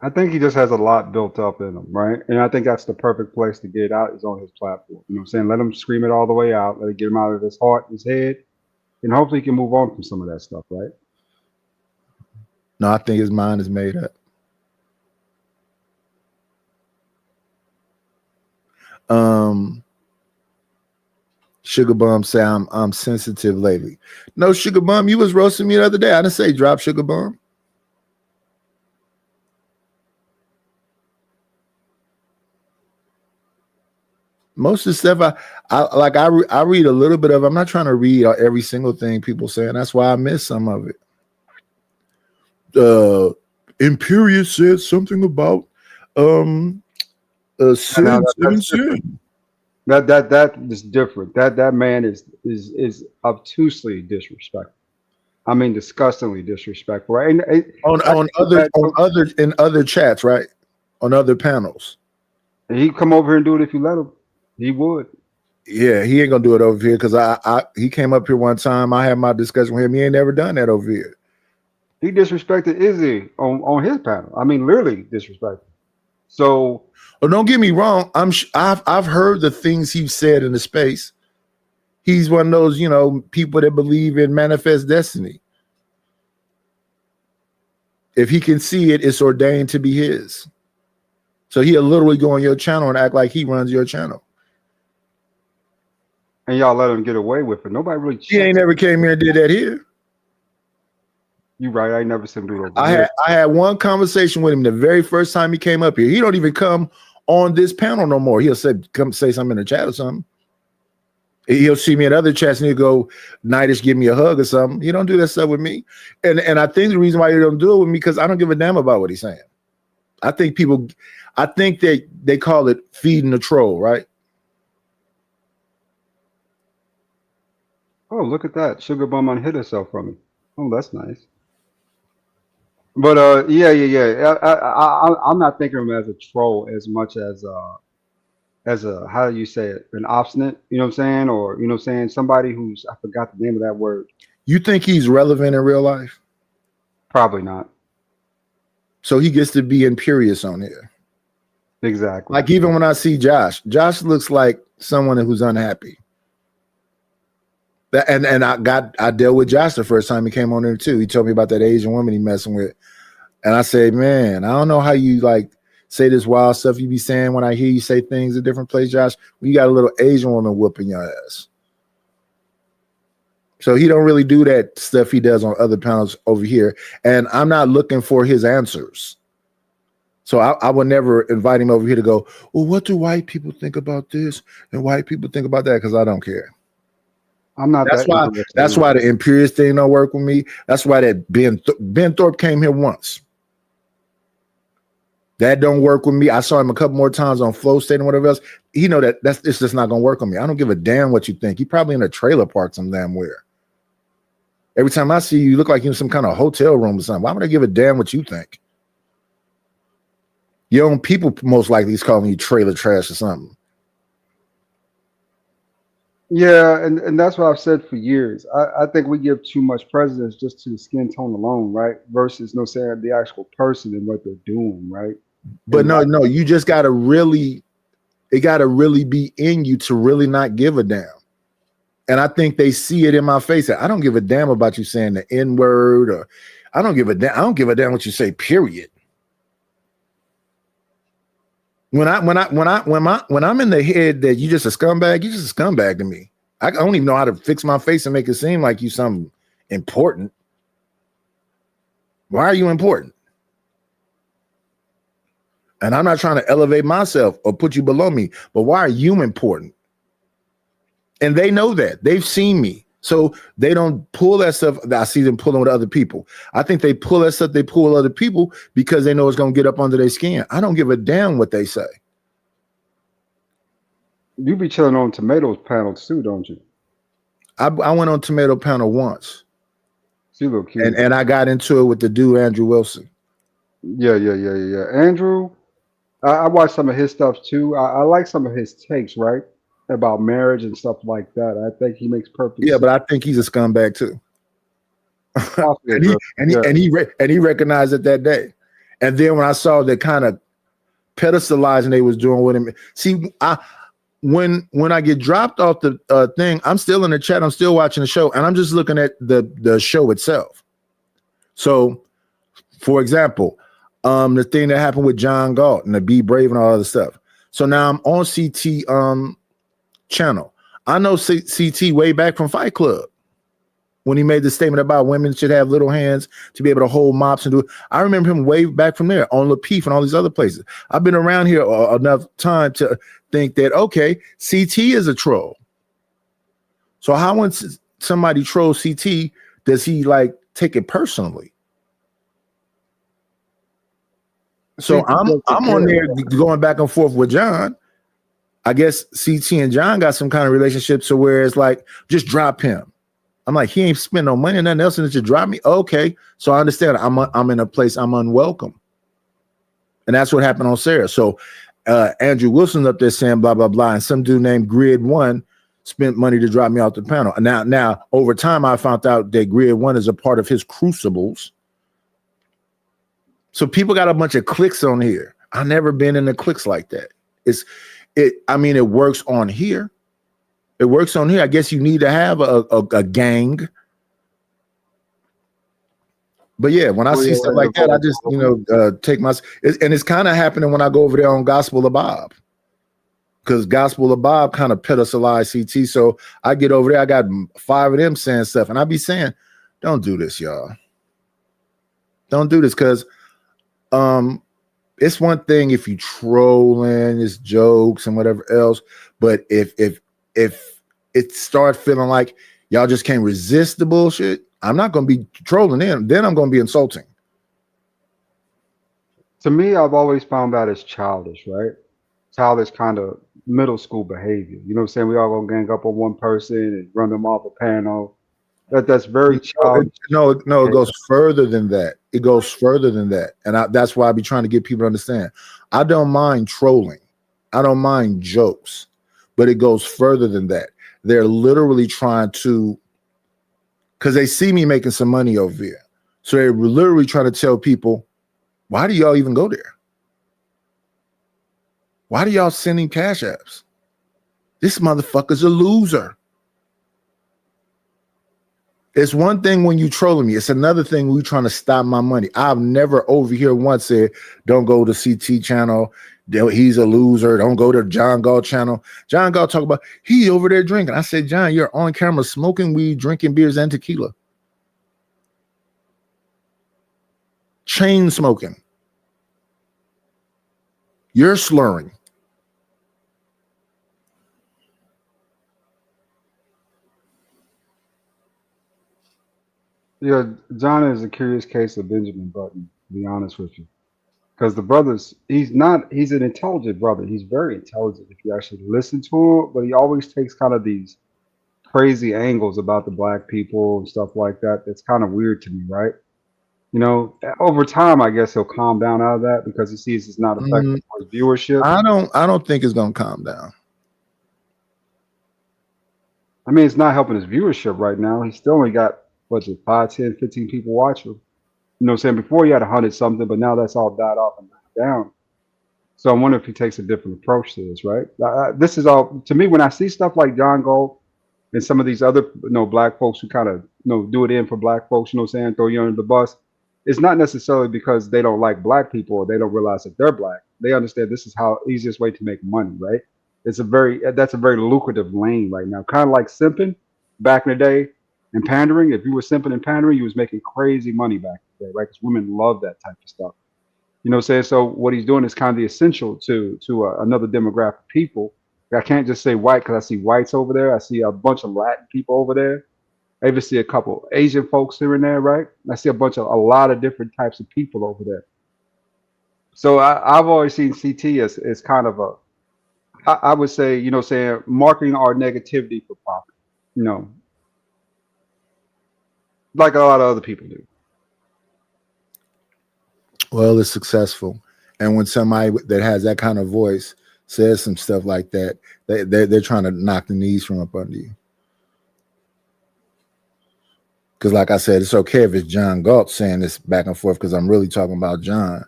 I think he just has a lot built up in him, right? And I think that's the perfect place to get it out is on his platform. You know what I'm saying? Let him scream it all the way out. Let it get him out of his heart, his head, and hopefully he can move on from some of that stuff, right? No, I think his mind is made up. Sugar Bum say I'm sensitive lately. No, Sugar Bum, you was roasting me the other day. I didn't say drop Sugar Bum. Most of the stuff I read a little bit of. I'm not trying to read every single thing people say, and that's why I miss some of it. Imperious said something about sin. That is different. That man is obtusely disrespectful. I mean, disgustingly disrespectful, right? And in other chats, right? On other panels. He'd come over here and do it if you let him. He would. Yeah, he ain't gonna do it over here because he came up here one time. I had my discussion with him. He ain't never done that over here. He disrespected Izzy on his panel. I mean, literally disrespectful. So, don't get me wrong. I've heard the things he said in the space. He's one of those people that believe in manifest destiny. If he can see it, it's ordained to be his. So he'll literally go on your channel and act like he runs your channel. And y'all let him get away with it. Nobody really. He ain't never came here and did that here. You right. I ain't never seen him do those. I had one conversation with him the very first time he came up here. He don't even come on this panel no more. He'll come say something in the chat or something. He'll see me in other chats and he'll go, Nightish, give me a hug or something. He don't do that stuff with me. And I think the reason why he don't do it with me because I don't give a damn about what he's saying. I think that they call it feeding the troll, right? Oh, look at that. Sugar Bum unhit herself from me. Oh, that's nice. But yeah. I'm not thinking of him as a troll as much as a how do you say it? An obstinate, you know what I'm saying? Or you know what I'm saying? Somebody who's I forgot the name of that word. You think he's relevant in real life? Probably not. So he gets to be imperious on here. Exactly. Like even when I see Josh looks like someone who's unhappy. And I dealt with Josh the first time he came on there too. He told me about that Asian woman he messing with. And I said, man, I don't know how you like say this wild stuff you be saying when I hear you say things in different places, Josh. You got a little Asian woman whooping your ass. So he don't really do that stuff he does on other panels over here. And I'm not looking for his answers. So I would never invite him over here to go, well, what do white people think about this? And white people think about that? Because I don't care. I'm not. That's why the imperious thing don't work with me. That's why that Ben Thorpe came here once. That don't work with me. I saw him a couple more times on Flow State and whatever else. He know it's just not gonna work on me. I don't give a damn what you think. He probably in a trailer park some damn where. Every time I see you, you look like you're in some kind of hotel room or something. Why would I give a damn what you think? Your own people most likely is calling you trailer trash or something. Yeah, and that's what I've said for years. I think we give too much precedence just to the skin tone alone, right? Versus saying the actual person and what they're doing, right? But no, you just gotta really, it gotta really be in you to really not give a damn. And I think they see it in my face. I don't give a damn about you saying the N-word, or I don't give a damn. I don't give a damn what you say, period. When I'm in the head that you just a scumbag, you just a scumbag to me. I don't even know how to fix my face and make it seem like you something important. Why are you important? And I'm not trying to elevate myself or put you below me, but why are you important? And they know that. They've seen me. So they don't pull that stuff that I see them pulling with other people. I think they pull that stuff they pull with other people because they know it's going to get up under their skin. I don't give a damn what they say. You be chilling on Tomatoes panels too, don't you? I went on Tomato panel once. You look cute. And I got into it with the dude, Andrew Wilson. Yeah. Andrew, I watched some of his stuff too. I like some of his takes, right? About marriage and stuff like that. I think he makes perfect sense. But I think he's a scumbag too. and he recognized it that day. And then when I saw the kind of pedestalizing they was doing with him, see, when I get dropped off the thing, I'm still in the chat, I'm still watching the show, and I'm just looking at the show itself. So, for example, the thing that happened with John Galt and the Be Brave and all other stuff. So now I'm on CT channel. I know CT way back from Fight Club when he made the statement about women should have little hands to be able to hold mops and do it. I remember him way back from there on Lapeef and all these other places. I've been around here enough time to think that, okay, CT is a troll. So how when somebody trolls CT, does he like take it personally? So I'm on there going back and forth with John. I guess CT and John got some kind of relationship to where it's like, just drop him. I'm like, he ain't spend no money or nothing else, and just drop me. Okay, so I understand. I'm in a place I'm unwelcome, and that's what happened on Sarah. So Andrew Wilson's up there saying blah blah blah, and some dude named Grid One spent money to drop me off the panel. And now over time, I found out that Grid One is a part of his crucibles. So people got a bunch of clicks on here. I've never been in the clicks like that. It works on here. It works on here. I guess you need to have a gang. But yeah, when I see stuff like that, I just, take my, and it's kind of happening when I go over there on Gospel of Bob. Because Gospel of Bob kind of pedestalized CT. So I get over there, I got 5 of them saying stuff. And I be saying, don't do this, y'all. Don't do this because it's one thing if you trolling, it's jokes and whatever else. But if it starts feeling like y'all just can't resist the bullshit, I'm not gonna be trolling in. Then I'm gonna be insulting. To me, I've always found that as childish, right? Childish kind of middle school behavior. You know what I'm saying? We all gonna gang up on one person and run them off a panel. That's very childish. No, it goes further than that. It goes further than that. And that's why I be trying to get people to understand. I don't mind trolling. I don't mind jokes, but it goes further than that. They're literally trying to, because they see me making some money over here. So they're literally trying to tell people, why do y'all even go there? Why do y'all sending cash apps? This motherfucker's a loser. It's one thing when you trolling me. It's another thing when you trying to stop my money. I've never over here once said, don't go to CT channel. He's a loser. Don't go to John Galt channel. John Galt talk about, he over there drinking. I said, John, you're on camera smoking weed, drinking beers and tequila. Chain smoking. You're slurring. Yeah, John is a curious case of Benjamin Button, to be honest with you. Because the brother's, he's an intelligent brother. He's very intelligent if you actually listen to him, but he always takes kind of these crazy angles about the black people and stuff like that. That's kind of weird to me, right? You know, over time, I guess he'll calm down out of that because he sees it's not affecting his viewership. I don't think it's gonna calm down. I mean, it's not helping his viewership right now. He still only got, what's it, 5, 10, 15 people watching. You know what I'm saying? Before he had 100 something, but now that's all died off and died down. So I wonder if he takes a different approach to this, right? This is all, to me, when I see stuff like John Galt and some of these other, black folks who kind of, do it in for black folks, you know what I'm saying, throw you under the bus, it's not necessarily because they don't like black people or they don't realize that they're black. They understand this is how easiest way to make money, right? That's a very lucrative lane right now. Kind of like simping back in the day and pandering. If you were simping and pandering, you was making crazy money back in the day, right? Because women love that type of stuff. You know what I'm saying? So what he's doing is kind of the essential to another demographic of people. I can't just say white because I see whites over there. I see a bunch of Latin people over there. I even see a couple Asian folks here and there, right? I see a lot of different types of people over there. So I've always seen CT as kind of I would say, marketing our negativity for profit, like a lot of other people do. Well, it's successful. And when somebody that has that kind of voice says some stuff like that, they're trying to knock the knees from up under you. Because like I said, it's okay if it's John Galt saying this back and forth because I'm really talking about John.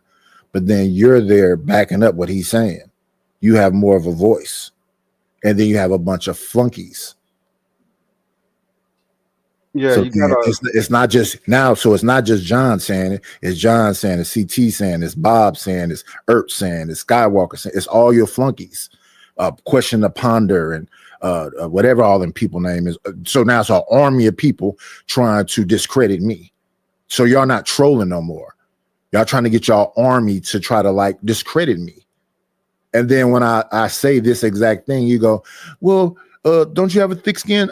But then you're there backing up what he's saying. You have more of a voice. And then you have a bunch of flunkies. Yeah, so it's not just now. So it's not just John saying it. It's John saying it. It's CT saying it. It's Bob saying it. It's Ert saying it. It's Skywalker saying it. It's all your flunkies. Question to Ponder and whatever all them people name is. So now it's an army of people trying to discredit me. So y'all not trolling no more. Y'all trying to get y'all army to try to discredit me. And then when I say this exact thing, you go, well, don't you have a thick skin?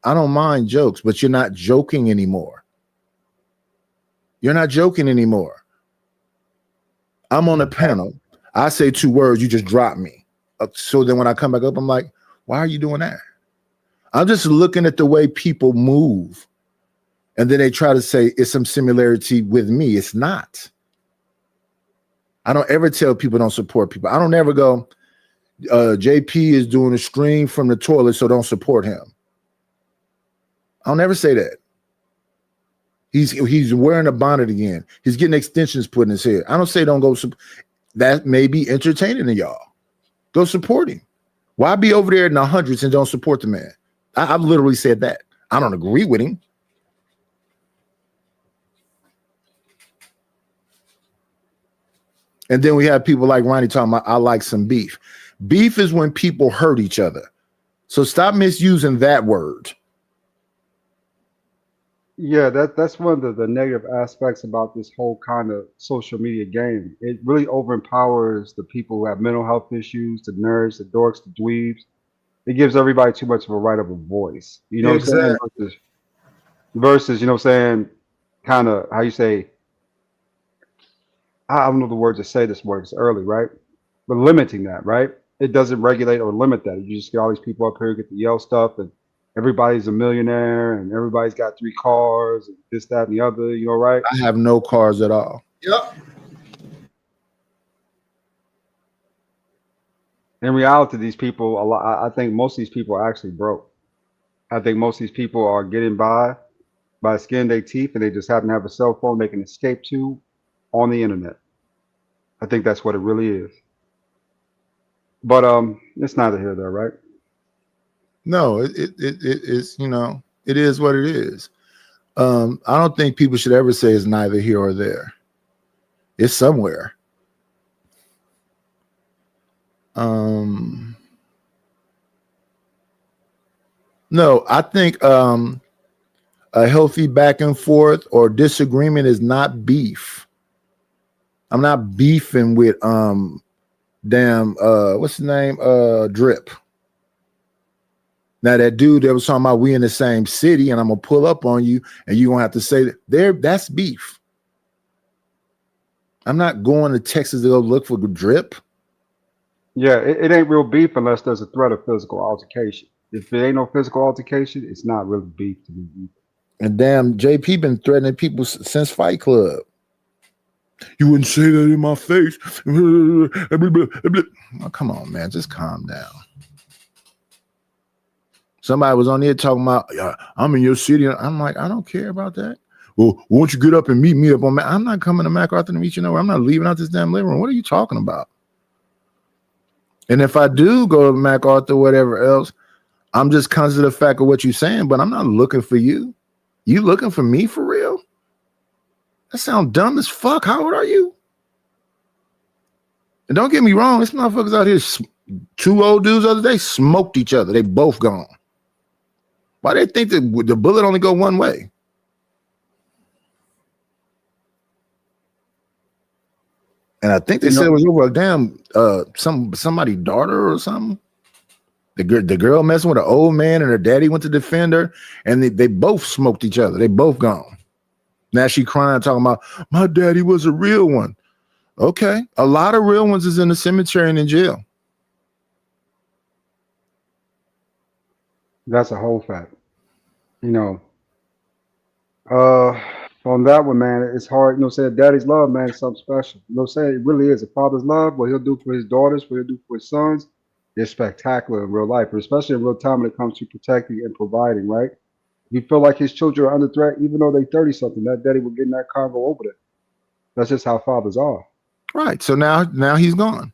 I don't mind jokes, but you're not joking anymore. You're not joking anymore. I'm on a panel. I say 2 words, you just drop me. So then when I come back up, I'm like, why are you doing that? I'm just looking at the way people move. And then they try to say it's some similarity with me. It's not. I don't ever tell people don't support people. I don't ever go, JP is doing a stream from the toilet, so don't support him. I'll never say that. He's wearing a bonnet again. He's getting extensions put in his head. I don't say don't go. That may be entertaining to y'all. Go support him. Why be over there in the hundreds and don't support the man? I've literally said that. I don't agree with him. And then we have people like Ronnie talking about, I like some beef. Beef is when people hurt each other. So stop misusing that word. Yeah, that's one of the negative aspects about this whole kind of social media game. It really overempowers the people who have mental health issues, the nerds, the dorks, the dweebs. It gives everybody too much of a right of a voice. You know what I'm saying? Exactly. Versus, you know what I'm saying, kind of how you say, I don't know the word to say this word, it's early, right? But limiting that, right? It doesn't regulate or limit that. You just get all these people up here get to yell stuff, and everybody's a millionaire, and everybody's got 3 cars, and this, that, and the other, you know, right? I have no cars at all. Yep. In reality, these people, I think most of these people are actually broke. I think most of these people are getting by the skin of their teeth, and they just happen to have a cell phone they can escape to on the internet. I think that's what it really is. But it's neither here nor there, right? No, it is, you know, it is what it is. I don't think people should ever say it's neither here or there. It's somewhere. No, I think a healthy back and forth or disagreement is not beef. I'm not beefing with what's his name? Drip. Now that dude that was talking about we in the same city and I'm gonna pull up on you and you're gonna have to say that's beef. I'm not going to Texas to go look for Drip. Yeah, it ain't real beef unless there's a threat of physical altercation. If there ain't no physical altercation, it's not really beef to me. And damn, JP been threatening people since Fight Club. You wouldn't say that in my face. Oh, come on, man, just calm down. Somebody was on there talking about, yeah, I'm in your city. I'm like, I don't care about that. Well, won't you get up and meet me up on Mac? I'm not coming to MacArthur to meet you nowhere. I'm not leaving out this damn living room. What are you talking about? And if I do go to MacArthur, whatever else, I'm just conscious of the fact of what you're saying, but I'm not looking for you. You looking for me for real? That sounds dumb as fuck. How old are you? And don't get me wrong, this motherfuckers out here, 2 old dudes the other day smoked each other. They both gone. Why they think that the bullet only go one way? And I think they said it was over a damn somebody's daughter or something. The girl messing with an old man and her daddy went to defend her, and they both smoked each other. They both gone. Now she crying, talking about my daddy was a real one. Okay, a lot of real ones is in the cemetery and in jail. That's a whole fact. You know, on that one, man, it's hard. You know, saying daddy's love, man, is something special. You know, saying it really is. A father's love, what he'll do for his daughters, what he'll do for his sons, is spectacular in real life, especially in real time when it comes to protecting and providing. Right? You feel like his children are under threat, even though they 30 something. That daddy will get in that car and go over there. That's just how fathers are. Right. So now he's gone.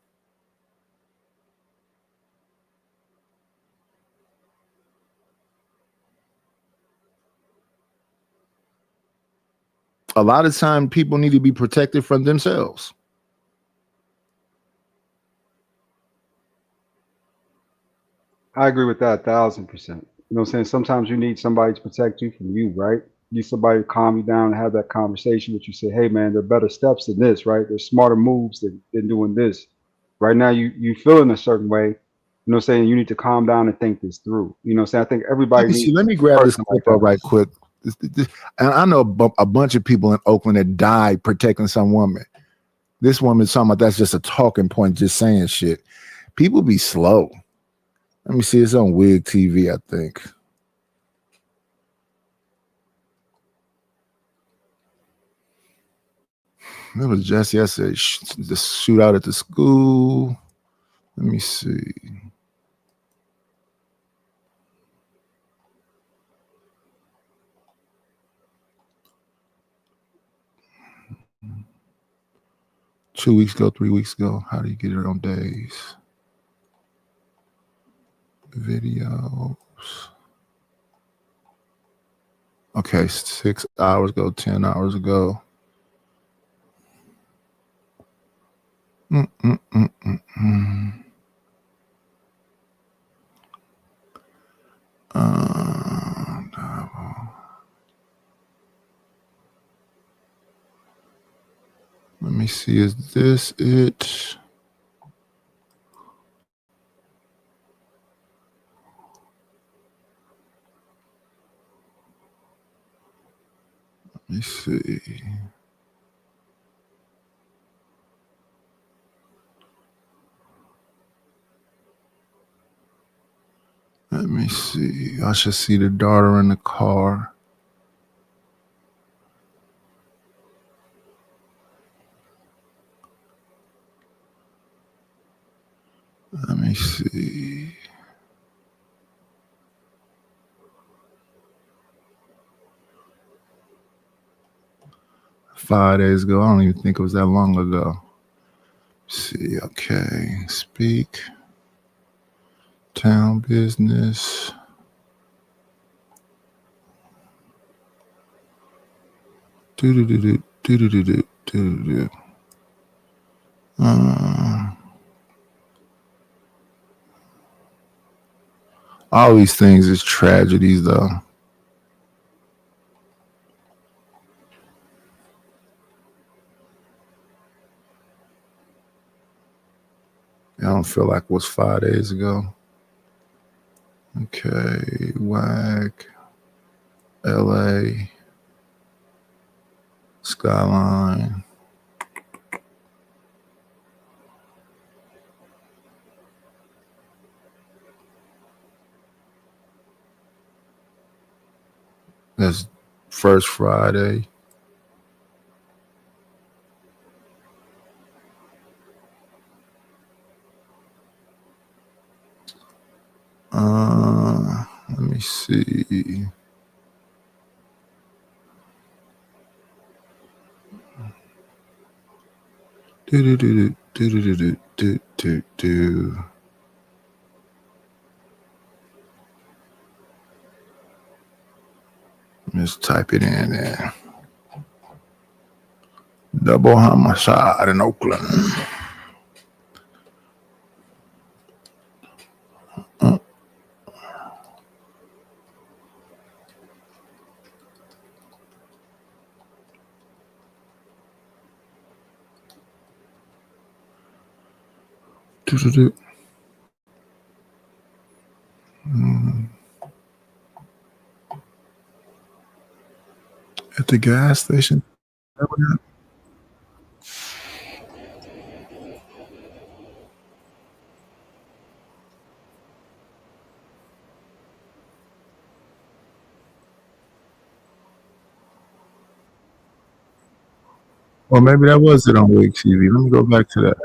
A lot of time people need to be protected from themselves. I agree with that 1,000%. You know what I'm saying? Sometimes you need somebody to protect you from you, right? You need somebody to calm you down and have that conversation with you. Say, hey, man, there are better steps than this, right? There's smarter moves than doing this. Right now, you feel in a certain way. You know what I'm saying? You need to calm down and think this through. You know what I'm saying? I think everybody needs. Let me grab this clip up right quick. And I know a bunch of people in Oakland that died protecting some woman. This woman's talking about that's just a talking point, just saying shit. People be slow. Let me see. It's on Wig TV, I think. It was just yesterday. The shootout at the school. Let me see. Two weeks ago, 3 weeks ago. How do you get it on days? Videos. Okay, 6 hours ago, 10 hours ago. me see. Is this it? Let me see. Let me see. I should see the daughter in the car. Let me see. $5 days ago. I don't even think it was that long ago. Let's see. Okay. Speak. Town business. Do. All these things is tragedies, though. I don't feel like it was 5 days ago. Okay, whack. LA. Skyline. That's first Friday. Let me see. Do. Just type it in there. Double homicide in Oakland. At the gas station. Well, maybe that was it on Wig TV. Let me go back to that.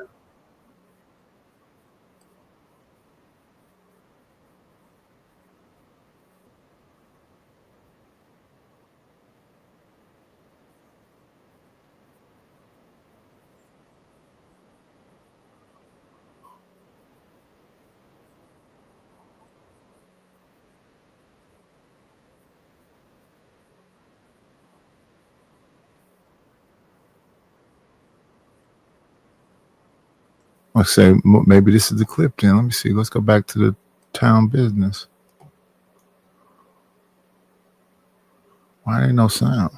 I say maybe this is the clip then. Let me see. Let's go back to the town business. Why ain't no sound?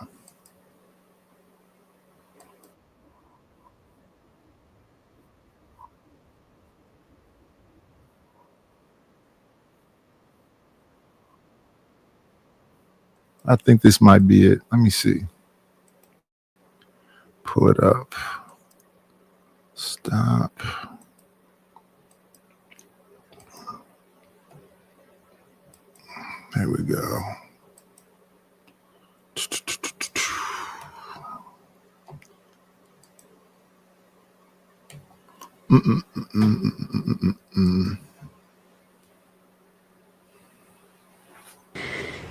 I think this might be it. Let me see. Pull it up. Stop. There we go.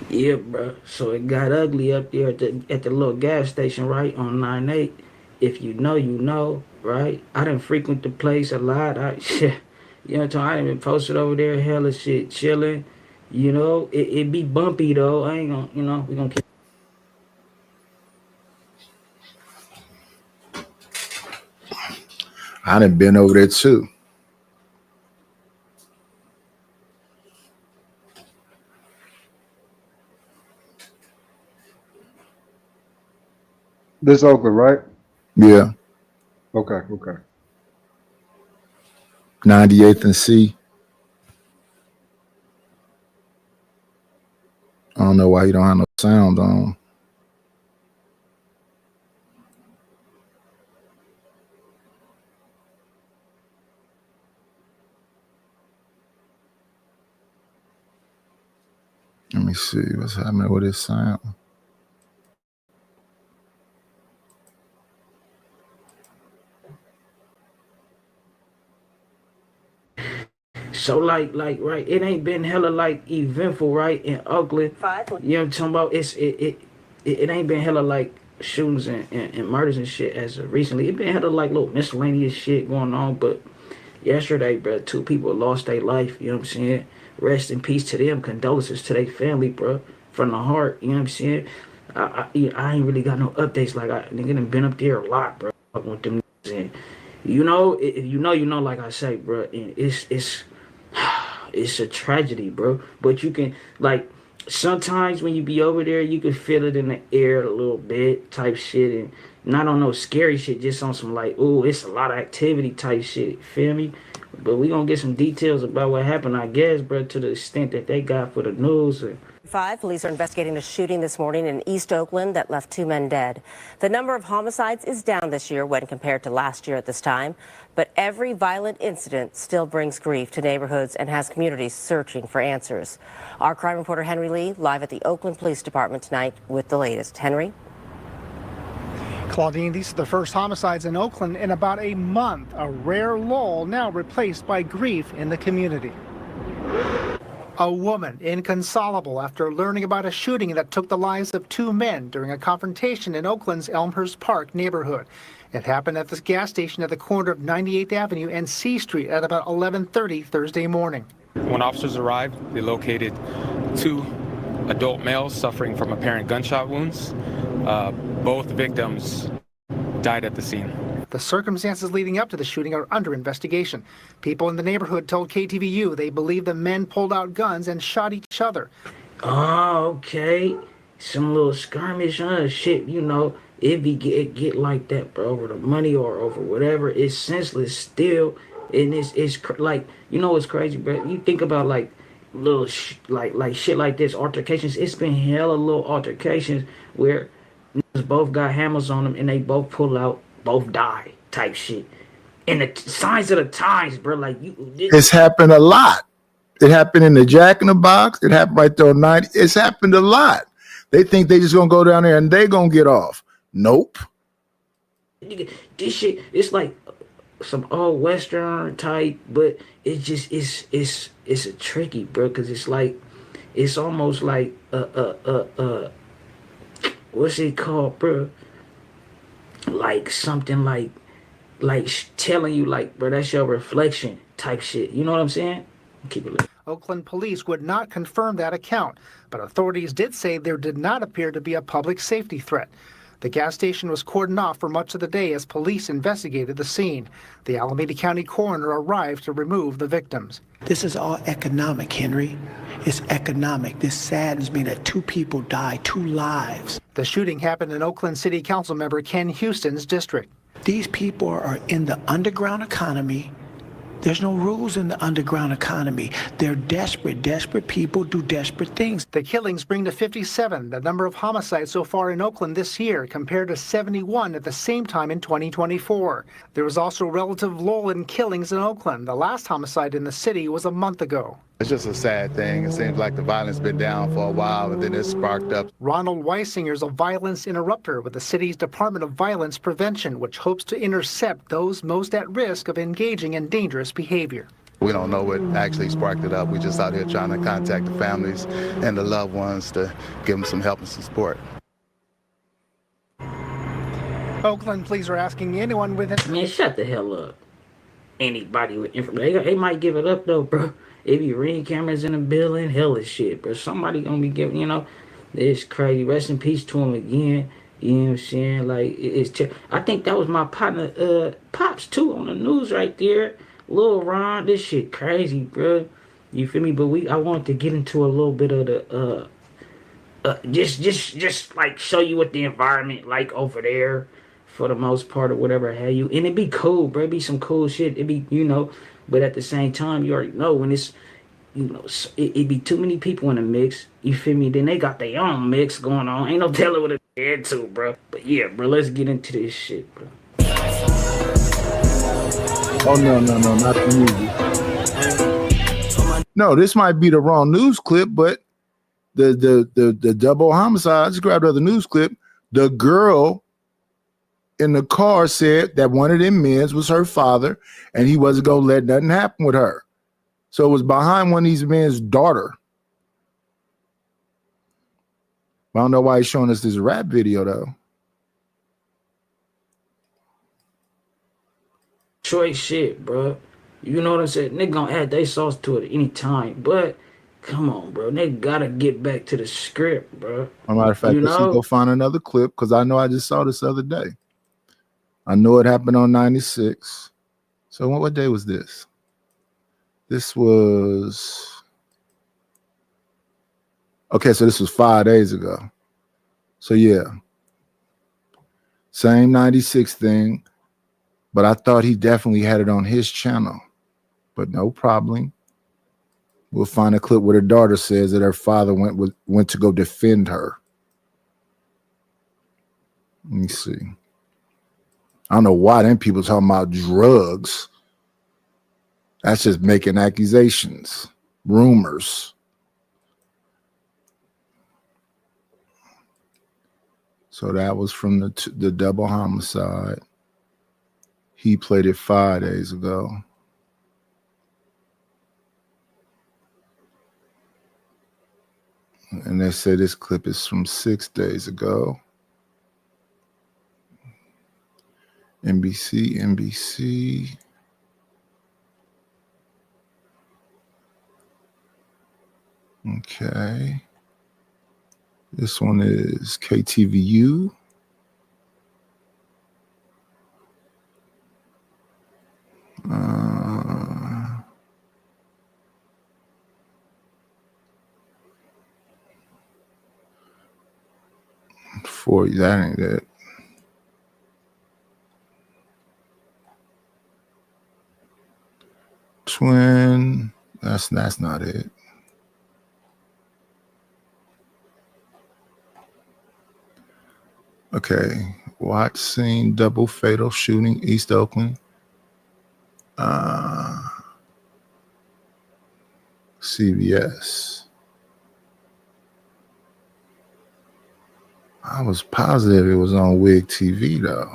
Yeah, bro. So it got ugly up there at the little gas station, right, on 9-8. If you know, you know, right? I didn't frequent the place a lot. You know what I'm talking? I done been posted over there, hella shit, chilling. You know, it be bumpy though. I ain't gonna, you know, we gonna keep. I done been over there too. This Oakland, right? Yeah. Okay, okay. 98th and C. I don't know why you don't have no sound on. Let me see what's happening with this sound. So like right, it ain't been hella like eventful, right, in Oakland. You know what I'm talking about? It ain't been hella like shootings and murders and shit as of recently. It been hella like little miscellaneous shit going on, but yesterday, bro, 2 people lost their life, you know what I'm saying? Rest in peace to them. Condolences to their family, bro, from the heart, you know what I'm saying? I ain't really got no updates. Like, nigga done been up there a lot, bro. I want them in. You know, if you know, like I say, bro, and it's a tragedy, bro. But you can, like, sometimes when you be over there, you can feel it in the air a little bit type shit. And not on no scary shit, just on some like, ooh, it's a lot of activity type shit. Feel me? But we gonna get some details about what happened, I guess, bro, to the extent that they got for the news. 5 police are investigating a shooting this morning in East Oakland that left 2 men dead. The number of homicides is down this year when compared to last year at this time, but every violent incident still brings grief to neighborhoods and has communities searching for answers. Our crime reporter Henry Lee live at the Oakland Police Department tonight with the latest. Henry? Claudine, these are the first homicides in Oakland in about a month, a rare lull now replaced by grief in the community. A woman inconsolable after learning about a shooting that took the lives of 2 men during a confrontation in Oakland's Elmhurst Park neighborhood. It happened at this gas station at the corner of 98th Avenue and C Street at about 11:30 Thursday morning. When officers arrived, they located 2 adult males suffering from apparent gunshot wounds. Both victims died at the scene. The circumstances leading up to the shooting are under investigation. People in the neighborhood told KTVU they believe the men pulled out guns and shot each other. Oh, okay. Some little skirmish, shit, you know, it get like that, bro, over the money or over whatever. It's senseless still, and it's like, you know what's crazy, bro? You think about like little like shit like this, altercations. It's been hella little altercations where niggas both got hammers on them and they both pull out, both die type shit. And the signs of the times, bro, like It's happened a lot. It happened in the Jack in the Box. It happened right there on 90. It's happened a lot. They think they just gonna go down there and they gonna get off. Nope. This shit, it's like some old Western type, but it's just it's a tricky, bro, because it's like it's almost like what's it called, bro? Like something like telling you, like, bro, that's your reflection type shit. You know what I'm saying? Keep it. Oakland police would not confirm that account, but authorities did say there did not appear to be a public safety threat. The gas station was cordoned off for much of the day as police investigated the scene. The Alameda County coroner arrived to remove the victims. This is all economic, Henry. It's economic. This saddens me that 2 people died, 2 lives. The shooting happened in Oakland City Council member Ken Houston's district. These people are in the underground economy. There's no rules in the underground economy. They're desperate. Desperate people do desperate things. The killings bring to 57 the number of homicides so far in Oakland this year, compared to 71 at the same time in 2024. There was also a relative lull in killings in Oakland. The last homicide in the city was a month ago. It's just a sad thing. It seems like the violence been down for a while and then it sparked up. Ronald Weisinger is a violence interrupter with the city's Department of Violence Prevention, which hopes to intercept those most at risk of engaging in dangerous behavior. We don't know what actually sparked it up. We just out here trying to contact the families and the loved ones to give them some help and some support. Oakland police are asking anyone with it. Man, shut the hell up. Anybody with information, they might give it up though, bro. If you ring cameras in the building, hell is shit, bro. Somebody gonna be giving, you know, it's crazy. Rest in peace to him again. You know what I'm saying? Like, I think that was my partner, Pops, too, on the news right there. Lil Ron, this shit crazy, bro. You feel me? But I wanted to get into a little bit of the, just like show you what the environment like over there for the most part or whatever have you. And it be cool, bro. It be some cool shit. It be, but at the same time, you already know when it's, it be too many people in the mix. You feel me? Then they got their own mix going on. Ain't no telling what it's head to, bro. But yeah, bro, let's get into this shit, bro. Oh no, not the music. No, this might be the wrong news clip, but the double homicide. I just grabbed another news clip. The girl in the car said that one of them men was her father, and he wasn't gonna let nothing happen with her. So it was behind one of these men's daughter. I don't know why he's showing us this rap video though. Choice shit, bro. You know what I'm saying? They gonna add their sauce to it any time, but come on, bro. They gotta get back to the script, bro. As a matter of fact, let's go find another clip because I know I just saw this the other day. I know it happened on 96. So what day was this? This was okay. So this was 5 days ago. So yeah, same 96 thing. But I thought he definitely had it on his channel. But no problem. We'll find a clip where her daughter says that her father went to go defend her. Let me see. I don't know why them people talking about drugs. That's just making accusations, rumors. So that was from the double homicide. He played it 5 days ago. And they say this clip is from 6 days ago. NBC. Okay. This one is KTVU. That ain't it. Twin. That's not it. Okay. Watch scene double fatal shooting East Oakland. CBS. I was positive it was on WIG TV though.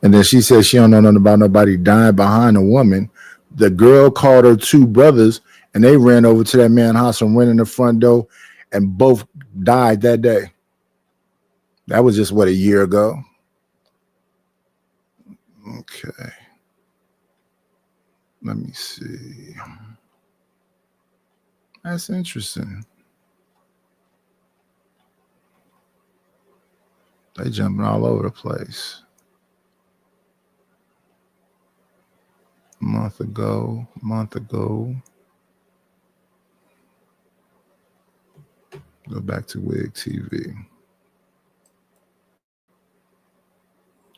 And then she said she don't know nothing about nobody dying behind a woman. The girl called her two brothers and they ran over to that man's house and went in the front door and both died that day. That was just a year ago. Okay. Let me see. That's interesting. They jumping all over the place. Month ago. Go back to WIG TV.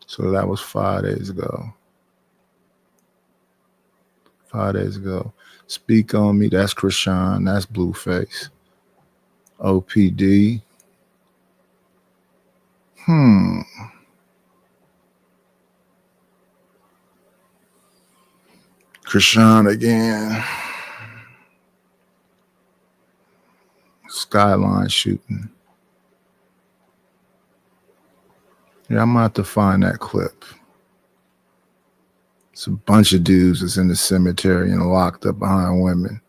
So that was 5 days ago. 5 days ago. Speak on Me, that's Krishan, that's Blueface. OPD. Krishan again. Skyline shooting. Yeah, I'm gonna have to find that clip. It's a bunch of dudes that's in the cemetery and locked up behind women.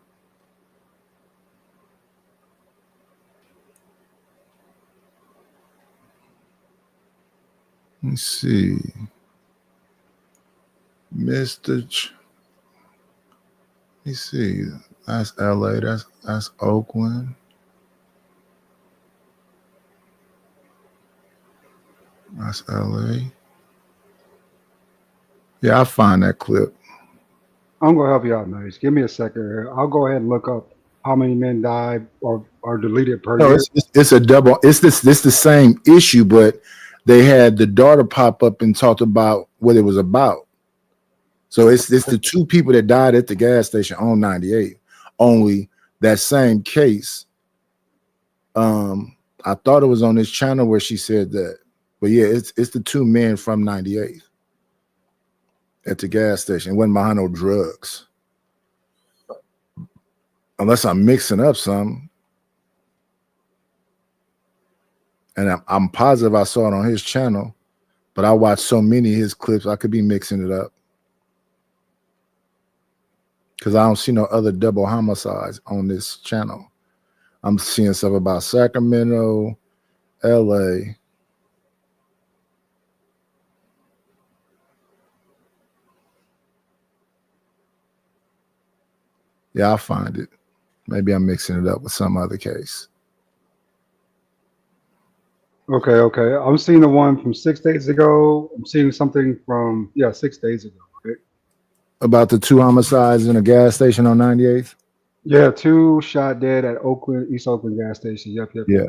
Let me see. Let me see. That's LA. That's Oakland. That's LA. Yeah, I'll find that clip. I'm gonna help you out, Nice. Give me a second here. I'll go ahead and look up how many men die or are deleted per No, year? it's a double. It's the same issue, but they had the daughter pop up and talked about what it was about. So it's the two people that died at the gas station on 98. Only that same case. I thought it was on this channel where she said that, but yeah, it's the two men from 98 at the gas station. It wasn't behind no drugs, unless I'm mixing up some. And I'm positive I saw it on his channel, but I watched so many of his clips, I could be mixing it up. Because I don't see no other double homicides on this channel. I'm seeing stuff about Sacramento, LA. Yeah, I'll find it. Maybe I'm mixing it up with some other case. Okay. I'm seeing the one from 6 days ago. I'm seeing something from 6 days ago. Right? About the two homicides in a gas station on 98th? Yeah, 2 shot dead at East Oakland gas station. Yep. Yeah.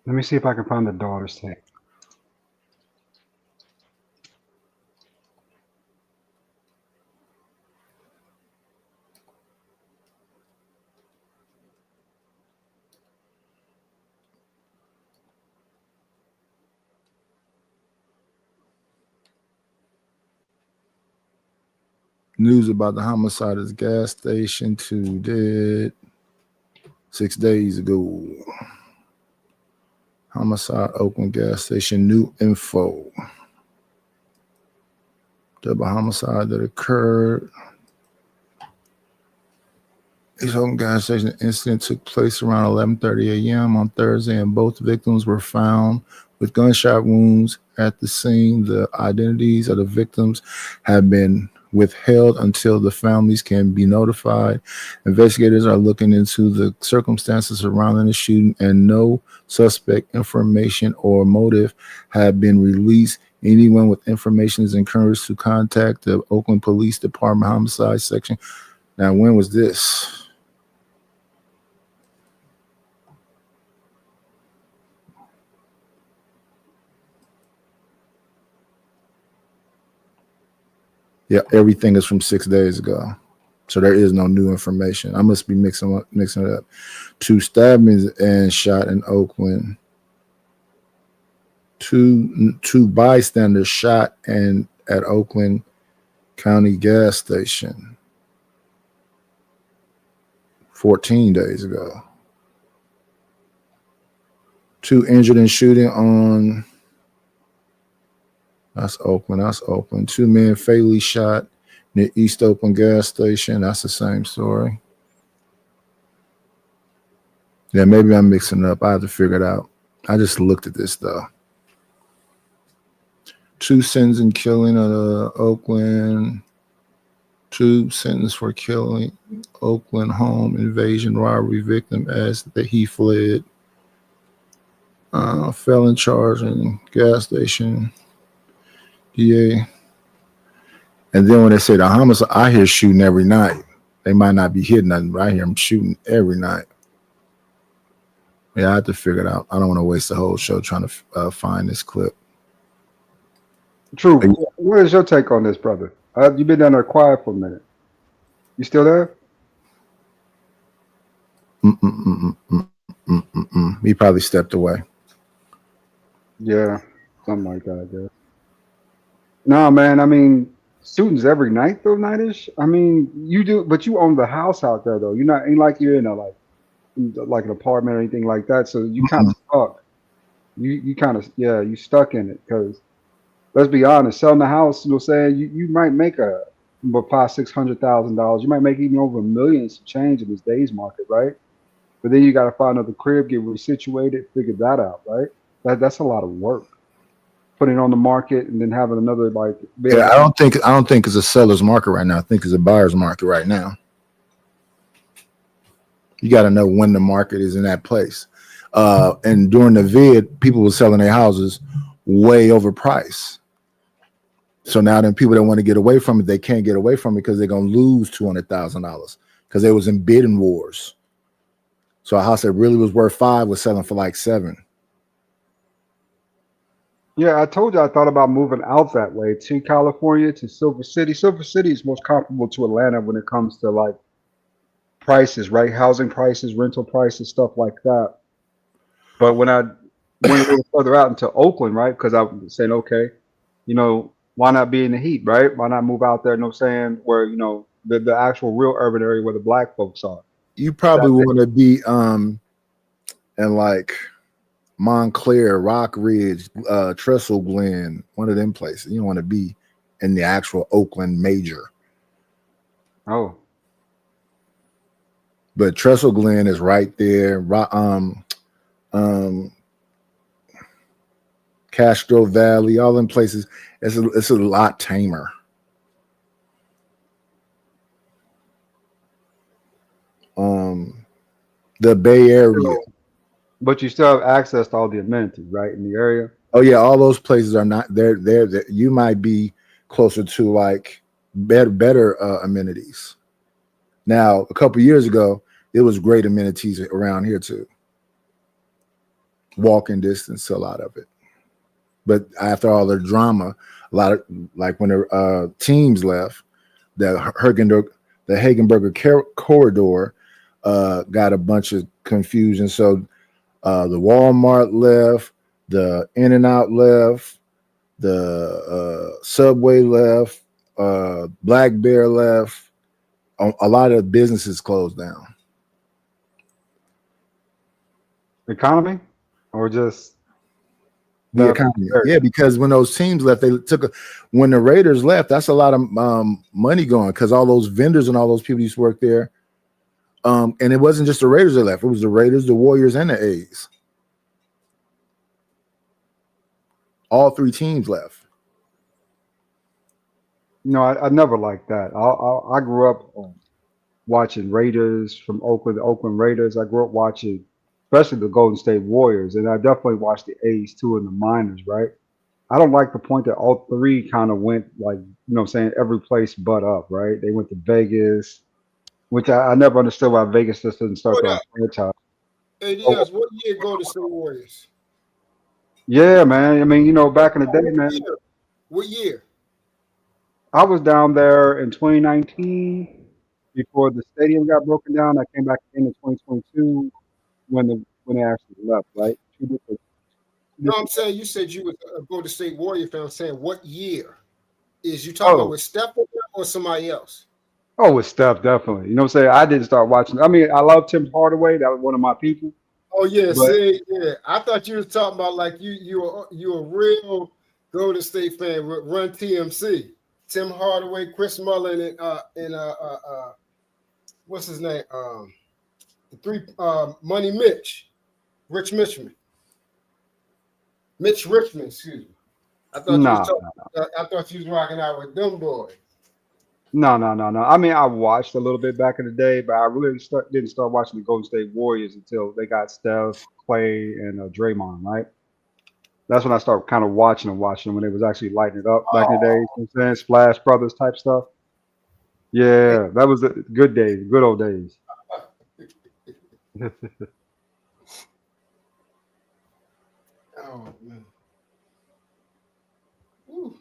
Let me see if I can find the daughter's thing. News about the homicide at the gas station, 2 dead 6 days ago. Homicide, Oakland gas station, new info. Double homicide that occurred. East Oakland gas station incident took place around 11:30 a.m. on Thursday, and both victims were found with gunshot wounds at the scene. The identities of the victims have been withheld until the families can be notified. Investigators are looking into the circumstances surrounding the shooting, and no suspect information or motive have been released. Anyone with information is encouraged to contact the Oakland Police Department Homicide Section. Now, when was this? Yeah, everything is from 6 days ago. So there is no new information. I must be mixing it up. 2 stabbings and shot in Oakland. Two bystanders shot at Oakland County gas station 14 days ago. 2 injured in shooting on That's Oakland. 2 men fatally shot near East Oakland gas station. That's the same story. Yeah, maybe I'm mixing it up. I have to figure it out. I just looked at this though. 2 sentenced in killing at Oakland. 2 sentenced for killing Oakland home invasion robbery victim as he fled. Felon charge in gas station. Yeah. And then when they say the homicide, I hear shooting every night. They might not be hitting nothing, but I hear them shooting every night. Yeah, I have to figure it out. I don't want to waste the whole show trying to find this clip. True. What is your take on this, brother? You've been down there quiet for a minute. You still there? He probably stepped away. Yeah, something like that, I guess. No, man. I mean, shootings every night though, Nightish. I mean, you do, but you own the house out there though. Ain't like you're in a like an apartment or anything like that. So you kind of stuck. You kind of you stuck in it because let's be honest, selling the house, saying you might make about $500,000-$600,000. You might make even over $1 million change in this day's market, right? But then you got to find another crib, get resituated, figure that out, right? That's a lot of work. Putting it on the market and then having another Yeah, I don't think it's a seller's market right now. I think it's a buyer's market right now. You got to know when the market is in that place. And during the vid, people were selling their houses way overpriced. So now then people that want to get away from it, they can't get away from it because they're gonna lose $200,000 because they was in bidding wars. So a house that really was worth 5 was selling for like 7. Yeah, I told you I thought about moving out that way to California, to Silver City. Silver City is most comparable to Atlanta when it comes to like prices, right? Housing prices, rental prices, stuff like that. But when I went a little further out into Oakland, right? Because I was saying, okay, you know, why not be in the heat, right? Why not move out there, you know what I'm saying, where, you know, the actual real urban area where the black folks are. You probably want to be in like Montclair, Rock Ridge, Trestle Glen, one of them places. You don't want to be in the actual Oakland major. Oh. But Trestle Glen is right there. Castro Valley, all them places. It's a lot tamer. The Bay Area. But you still have access to all the amenities, right, in the area? Oh yeah, all those places are not there. You might be closer to like better amenities. Now, a couple years ago, it was great amenities around here too. Walking distance to a lot of it. But after all the drama, a lot of like when the teams left, the Hagenberger corridor got a bunch of confusion. So the Walmart left, the In-N-Out left, the Subway left, Black Bear left. A lot of businesses closed down. Economy, or just the economy? Yeah, because when those teams left, when the Raiders left, that's a lot of money going because all those vendors and all those people used to work there. And it wasn't just the Raiders that left; it was the Raiders, the Warriors, and the A's. All 3 teams left. No, I never liked that. I grew up watching Raiders from Oakland, the Oakland Raiders. I grew up watching, especially the Golden State Warriors, and I definitely watched the A's too and the Miners, right? I don't like the point that all 3 kind of went like, you know what I'm saying, every place but up, right? They went to Vegas, which I never understood why Vegas just didn't start their franchise. ADS, what year Golden State Warriors? Yeah, man. I mean, you know, back in the day, man. What year? I was down there in 2019 before the stadium got broken down. I came back in 2022 when they actually left, right? No, I'm saying you said you was a Golden State Warrior fan. I'm saying what year? Is you talking about with Steph or somebody else? Oh, with Steph, definitely. You know what I'm saying? I didn't start watching. I mean, I love Tim Hardaway. That was one of my people. Oh yeah, But- see, yeah. I thought you was talking about like you a real Golden State fan. Run TMC, Tim Hardaway, Chris Mullin, and what's his name? The 3 Money Mitch, Mitch Richmond. Excuse me. I thought you was rocking out with them boys. No. I mean, I watched a little bit back in the day, but I really didn't start watching the Golden State Warriors until they got Steph, Clay, and Draymond, right? That's when I started kind of watching when they was actually lighting it up back in the day. You know what I'm saying? Splash Brothers type stuff. Yeah, that was the good days, good old days. Oh man. Woo.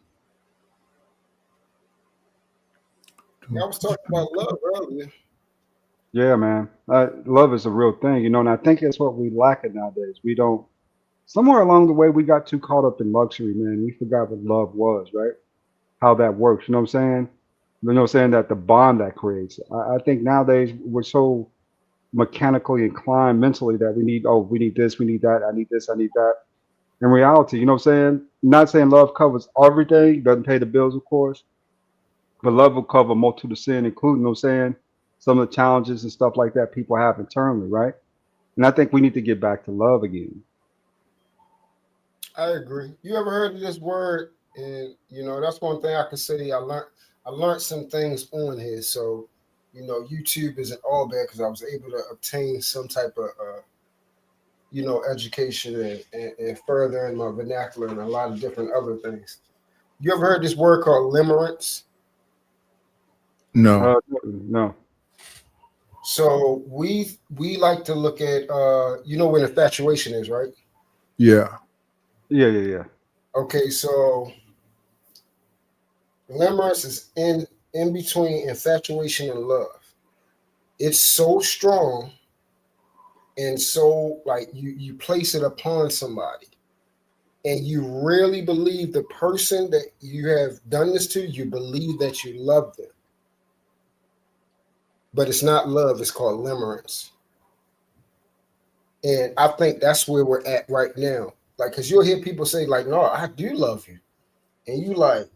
I was talking about love earlier. Yeah, man. Love is a real thing, you know, and I think that's what we lack it nowadays. We don't. Somewhere along the way, we got too caught up in luxury, man. We forgot what love was, right? How that works. You know what I'm saying? You know what I'm saying? That the bond that creates. I think nowadays we're so mechanically inclined mentally that we need this, we need that, I need this, I need that. In reality, you know what I'm saying? Not saying love covers everything, doesn't pay the bills, of course, but love will cover a multitude of sin, including, you know what I'm saying, some of the challenges and stuff like that people have internally, right? And I think we need to get back to love again. I agree. You ever heard of this word? And you know, that's one thing I can say. I learned some things on here. So, you know, YouTube isn't all bad because I was able to obtain some type of you know, education and furthering my vernacular and a lot of different other things. You ever heard this word called limerence? No. No. So we like to look at you know what infatuation is, right? Yeah. Yeah. Okay, so limerence is in between infatuation and love. It's so strong and so like you place it upon somebody and you really believe the person that you have done this to, you believe that you love them. But it's not love, it's called limerence. And I think that's where we're at right now. Like, because you'll hear people say, like, no, I do love you. And you like,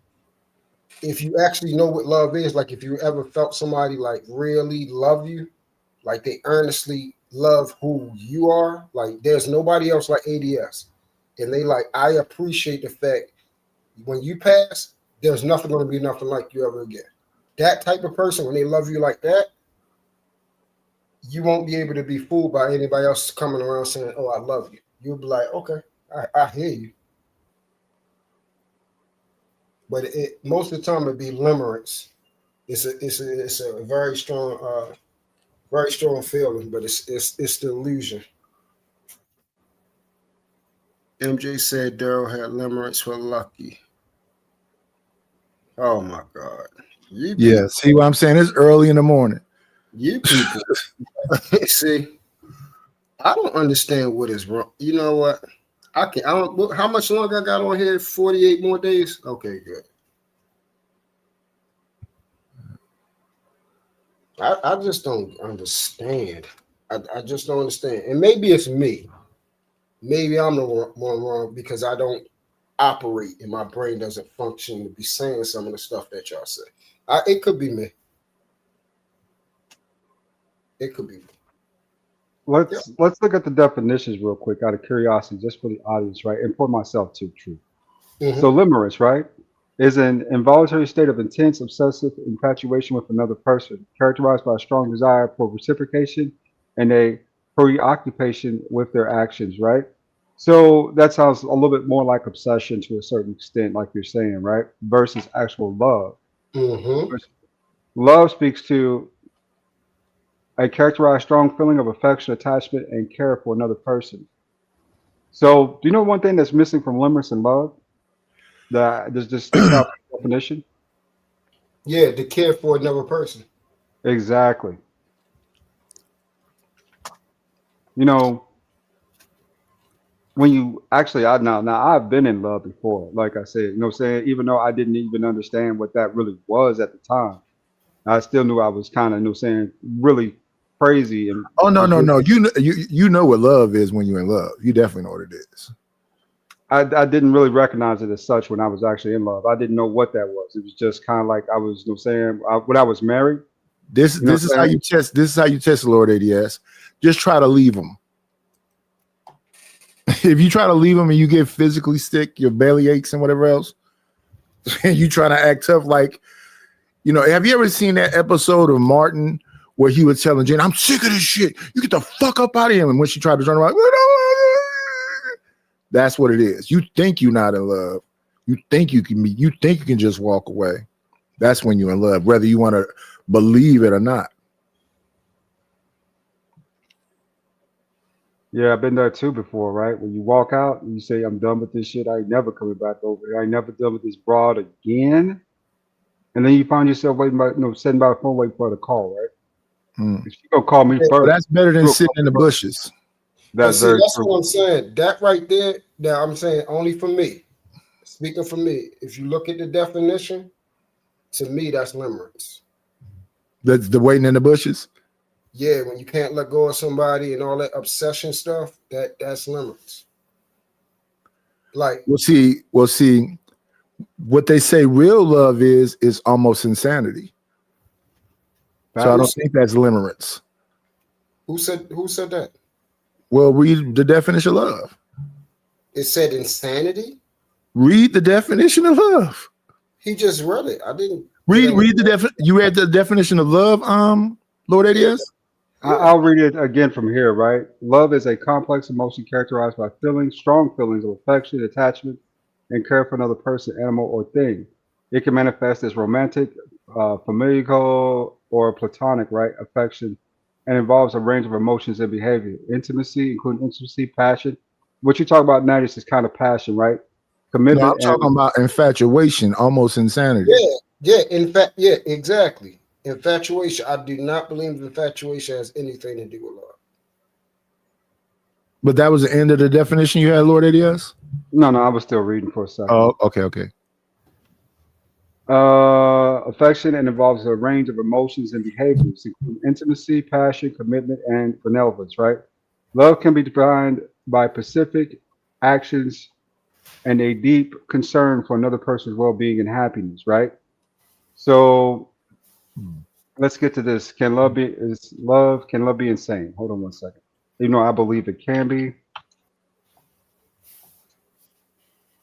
if you actually know what love is, like if you ever felt somebody like really love you, like they earnestly love who you are, like there's nobody else like ADS. And they like, I appreciate the fact when you pass, there's nothing going to be nothing like you ever again. That type of person, when they love you like that, you won't be able to be fooled by anybody else coming around saying, oh, I love you. You'll be like, okay, I hear you. But most of the time it'd be limerence. It's a very strong feeling, but it's the illusion. MJ said Daryl had limerence for Lucky. Oh my God. Yeah, see what I'm saying? It's early in the morning. You people. See, I don't understand what is wrong. You know what? I don't. How much longer I got on here? 48 more days. Okay, good. I just don't understand. I just don't understand. And maybe it's me. Maybe I'm the one wrong because I don't operate and my brain doesn't function to be saying some of the stuff that y'all say. It could be me. It could be me. Let's look at the definitions real quick out of curiosity, just for the audience, right? And for myself too, true. Mm-hmm. So limerence, right, is an involuntary state of intense, obsessive infatuation with another person, characterized by a strong desire for reciprocation and a preoccupation with their actions, right? So that sounds a little bit more like obsession to a certain extent, like you're saying, right? Versus actual love. Mm-hmm. Love speaks to a characterized strong feeling of affection, attachment, and care for another person. So, do you know one thing that's missing from limerence and love? That does just stick out the definition? Yeah, to care for another person. Exactly. You know, when you actually, now I've been in love before, like I said, you know what I'm saying? Even though I didn't even understand what that really was at the time, I still knew I was kind of, you know what I'm saying, really crazy. And oh no. You know what love is when you're in love. You definitely know what it is. I didn't really recognize it as such when I was actually in love. I didn't know what that was. It was just kind of like I was, you know what I'm saying, when I was married. This is how you test. This is how you test the Lord ADS. Just try to leave them. If you try to leave them and you get physically sick, your belly aches and whatever else, and you try to act tough, like, you know, have you ever seen that episode of Martin where he was telling Jane, I'm sick of this shit. You get the fuck up out of him. And when she tried to turn around, that's what it is. You think you're not in love. You think you can just walk away. That's when you're in love, whether you want to believe it or not. Yeah, I've been there too before, right? When you walk out and you say, I'm done with this shit. I ain't never coming back over here. I ain't never done with this broad again. And then you find yourself waiting by, sitting by the phone waiting for the call, right? If you go call me first. Well, that's better than sitting in the bushes. That's what I'm saying. That right there, now I'm saying only for me. Speaking for me, if you look at the definition, to me, that's limerence. That's the waiting in the bushes? Yeah, when you can't let go of somebody and all that obsession stuff, that's limerence. Like, We'll see. What they say real love is almost insanity. So I don't think that's limerence. Who said that? Well, read the definition of love. It said insanity? Read the definition of love. He just read it. I didn't read the definition. You read the definition of love, Lord ADS? I'll read it again from here, right? Love is a complex emotion characterized by strong feelings of affection, attachment, and care for another person, animal, or thing. It can manifest as romantic, familial, or platonic, right? Affection, and involves a range of emotions and behavior. Intimacy, including intimacy, passion. What you talk about now is kind of passion, right? No, Commitment I'm talking about infatuation, almost insanity. Yeah. In fact, yeah, exactly. Infatuation. I do not believe infatuation has anything to do with love. But that was the end of the definition you had, Lord ADS? No, I was still reading for a second. Oh, okay. Affection and involves a range of emotions and behaviors, including intimacy, passion, commitment, and benevolence, right? Love can be defined by specific actions and a deep concern for another person's well-being and happiness, right? So let's get to this. Can love be insane? Hold on one second. I believe it can be.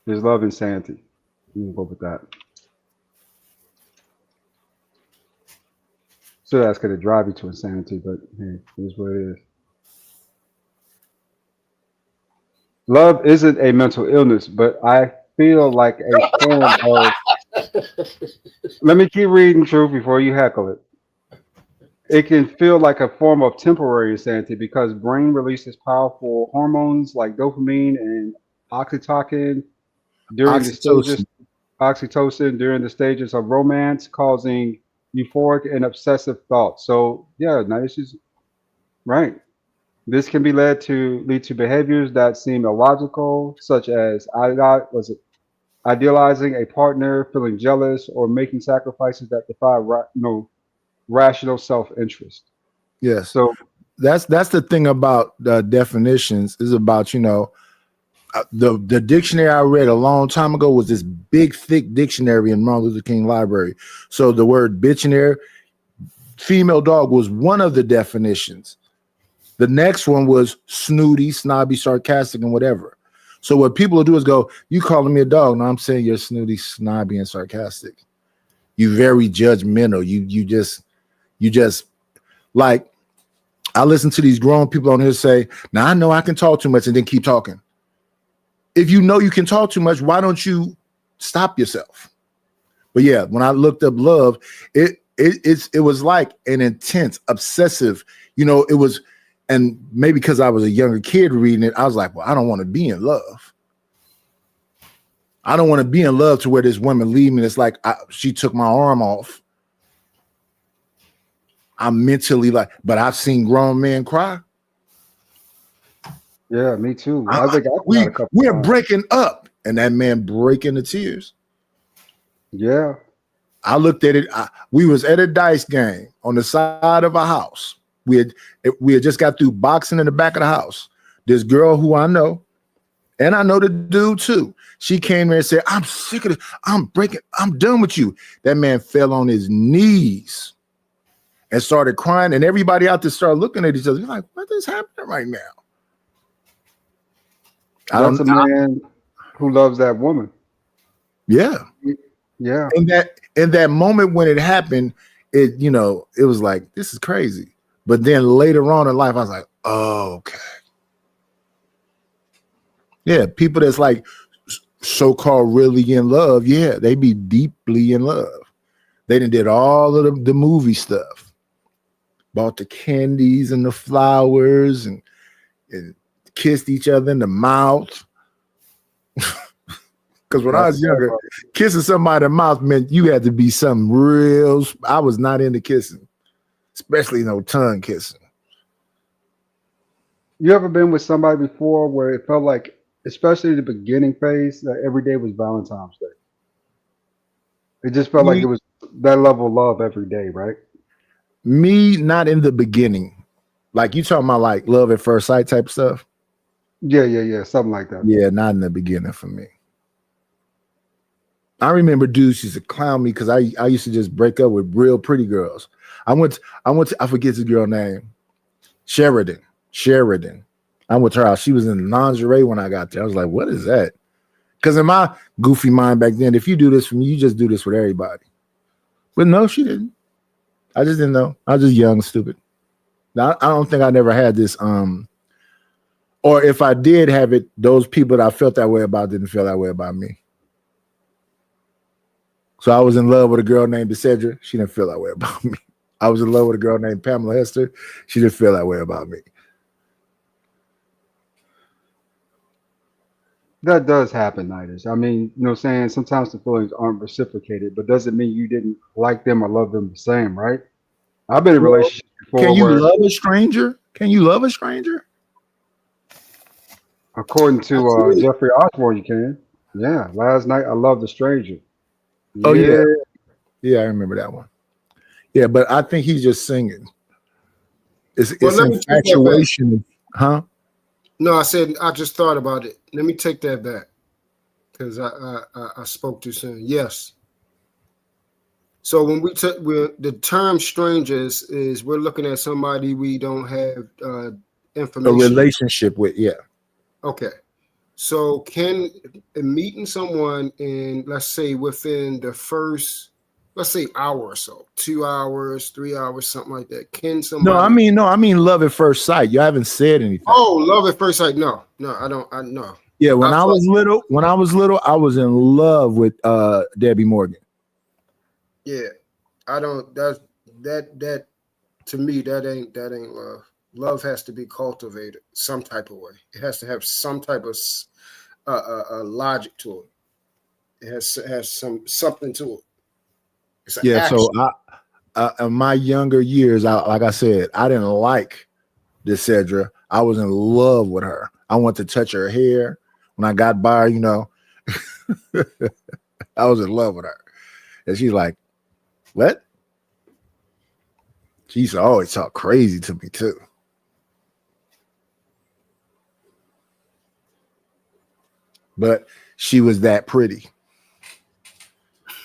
Is love insanity? We'll go with that. So that's going to drive you to insanity, but hey, here's what it is. Love isn't a mental illness, but I feel like a form of. Let me keep reading, Truth, before you heckle it. It can feel like a form of temporary insanity because brain releases powerful hormones like dopamine and oxytocin during the stages of romance, causing euphoric and obsessive thoughts. So yeah, now this is right. This can be lead to behaviors that seem illogical, such as idealizing a partner, feeling jealous, or making sacrifices that defy rational self-interest. Yes. So that's the thing about the definitions is about, the dictionary I read a long time ago was this big, thick dictionary in Martin Luther King Library. So the word bitchinary, female dog, was one of the definitions. The next one was snooty, snobby, sarcastic, and whatever. So what people will do is go, you calling me a dog. No, I'm saying you're snooty, snobby, and sarcastic. You very judgmental. You just like, I listen to these grown people on here say, now I know I can talk too much, and then keep talking. If you know you can talk too much, why don't you stop yourself? But yeah, when I looked up love, it was like an intense, obsessive, it was, and maybe because I was a younger kid reading it, I was like, well, I don't want to be in love. I don't want to be in love to where this woman leave me. It's like she took my arm off. I'm mentally like, but I've seen grown men cry. Yeah, me too. We're breaking up, and that man breaking the tears. Yeah, I looked at it. We was at a dice game on the side of a house. We had just got through boxing in the back of the house. This girl who I know, and I know the dude too. She came there and said, "I'm sick of this. I'm done with you." That man fell on his knees and started crying, and everybody out there started looking at each other like, "What is happening right now?" That's a man who loves that woman. Yeah. Yeah. In that moment when it happened, it was like, this is crazy. But then later on in life, I was like, oh, okay. Yeah, people that's like so-called really in love, yeah, they be deeply in love. They did all of the movie stuff. Bought the candies and the flowers and kissed each other in the mouth. Because when I was younger, kissing somebody in the mouth meant you had to be something real. I was not into kissing, especially no tongue kissing. You ever been with somebody before where it felt like, especially the beginning phase, that every day was Valentine's Day? It just felt like it was that level of love every day, right? Me, not in the beginning. Like you talking about like love at first sight type stuff? Yeah, something like that. Yeah, not in the beginning for me. I remember dudes used to clown me because I used to just break up with real pretty girls. I forget the girl name. Sheridan. I went to her house. She was in lingerie when I got there. I was like, what is that? Because in my goofy mind back then, if you do this for me, you just do this with everybody. But no, she didn't. I just didn't know. I was just young, stupid. I don't think I never had this. Or if I did have it, those people that I felt that way about didn't feel that way about me. So I was in love with a girl named Decedra. She didn't feel that way about me. I was in love with a girl named Pamela Hester. She didn't feel that way about me. That does happen, Nidus. I mean, you know what I'm saying? Sometimes the feelings aren't reciprocated, but doesn't mean you didn't like them or love them the same, right? I've been in Well, relationships before. Can you where, love a stranger? Can you love a stranger? according to Jeffrey Osborne, you can. Yeah. Last night I loved a stranger. Oh yeah. Yeah, I remember that one. Yeah, but I think he's just singing. It's let me take that back. infatuation, huh? No, I said I just thought about it. Let me take that back because I spoke too soon. Yes. So when the term strangers is we're looking at somebody we don't have information. A relationship with, yeah. Okay. So can meeting someone in, let's say, within the first, let's say, hour or so, 2 hours, 3 hours, something like that. Can somebody? No, I mean love at first sight. You haven't said anything. Oh, love at first sight. No, I don't. No. Yeah, when I was little, I was in love with Debbie Morgan. Yeah, I don't. That to me, that ain't love. Love has to be cultivated some type of way. It has to have some type of logic to it. It has something to it. It's an action. So in my younger years, like I said, I didn't like Decedra. I was in love with her. I wanted to touch her hair. When I got by her, you know, I was in love with her. And she's like, what? She used to always talk crazy to me too. But she was that pretty.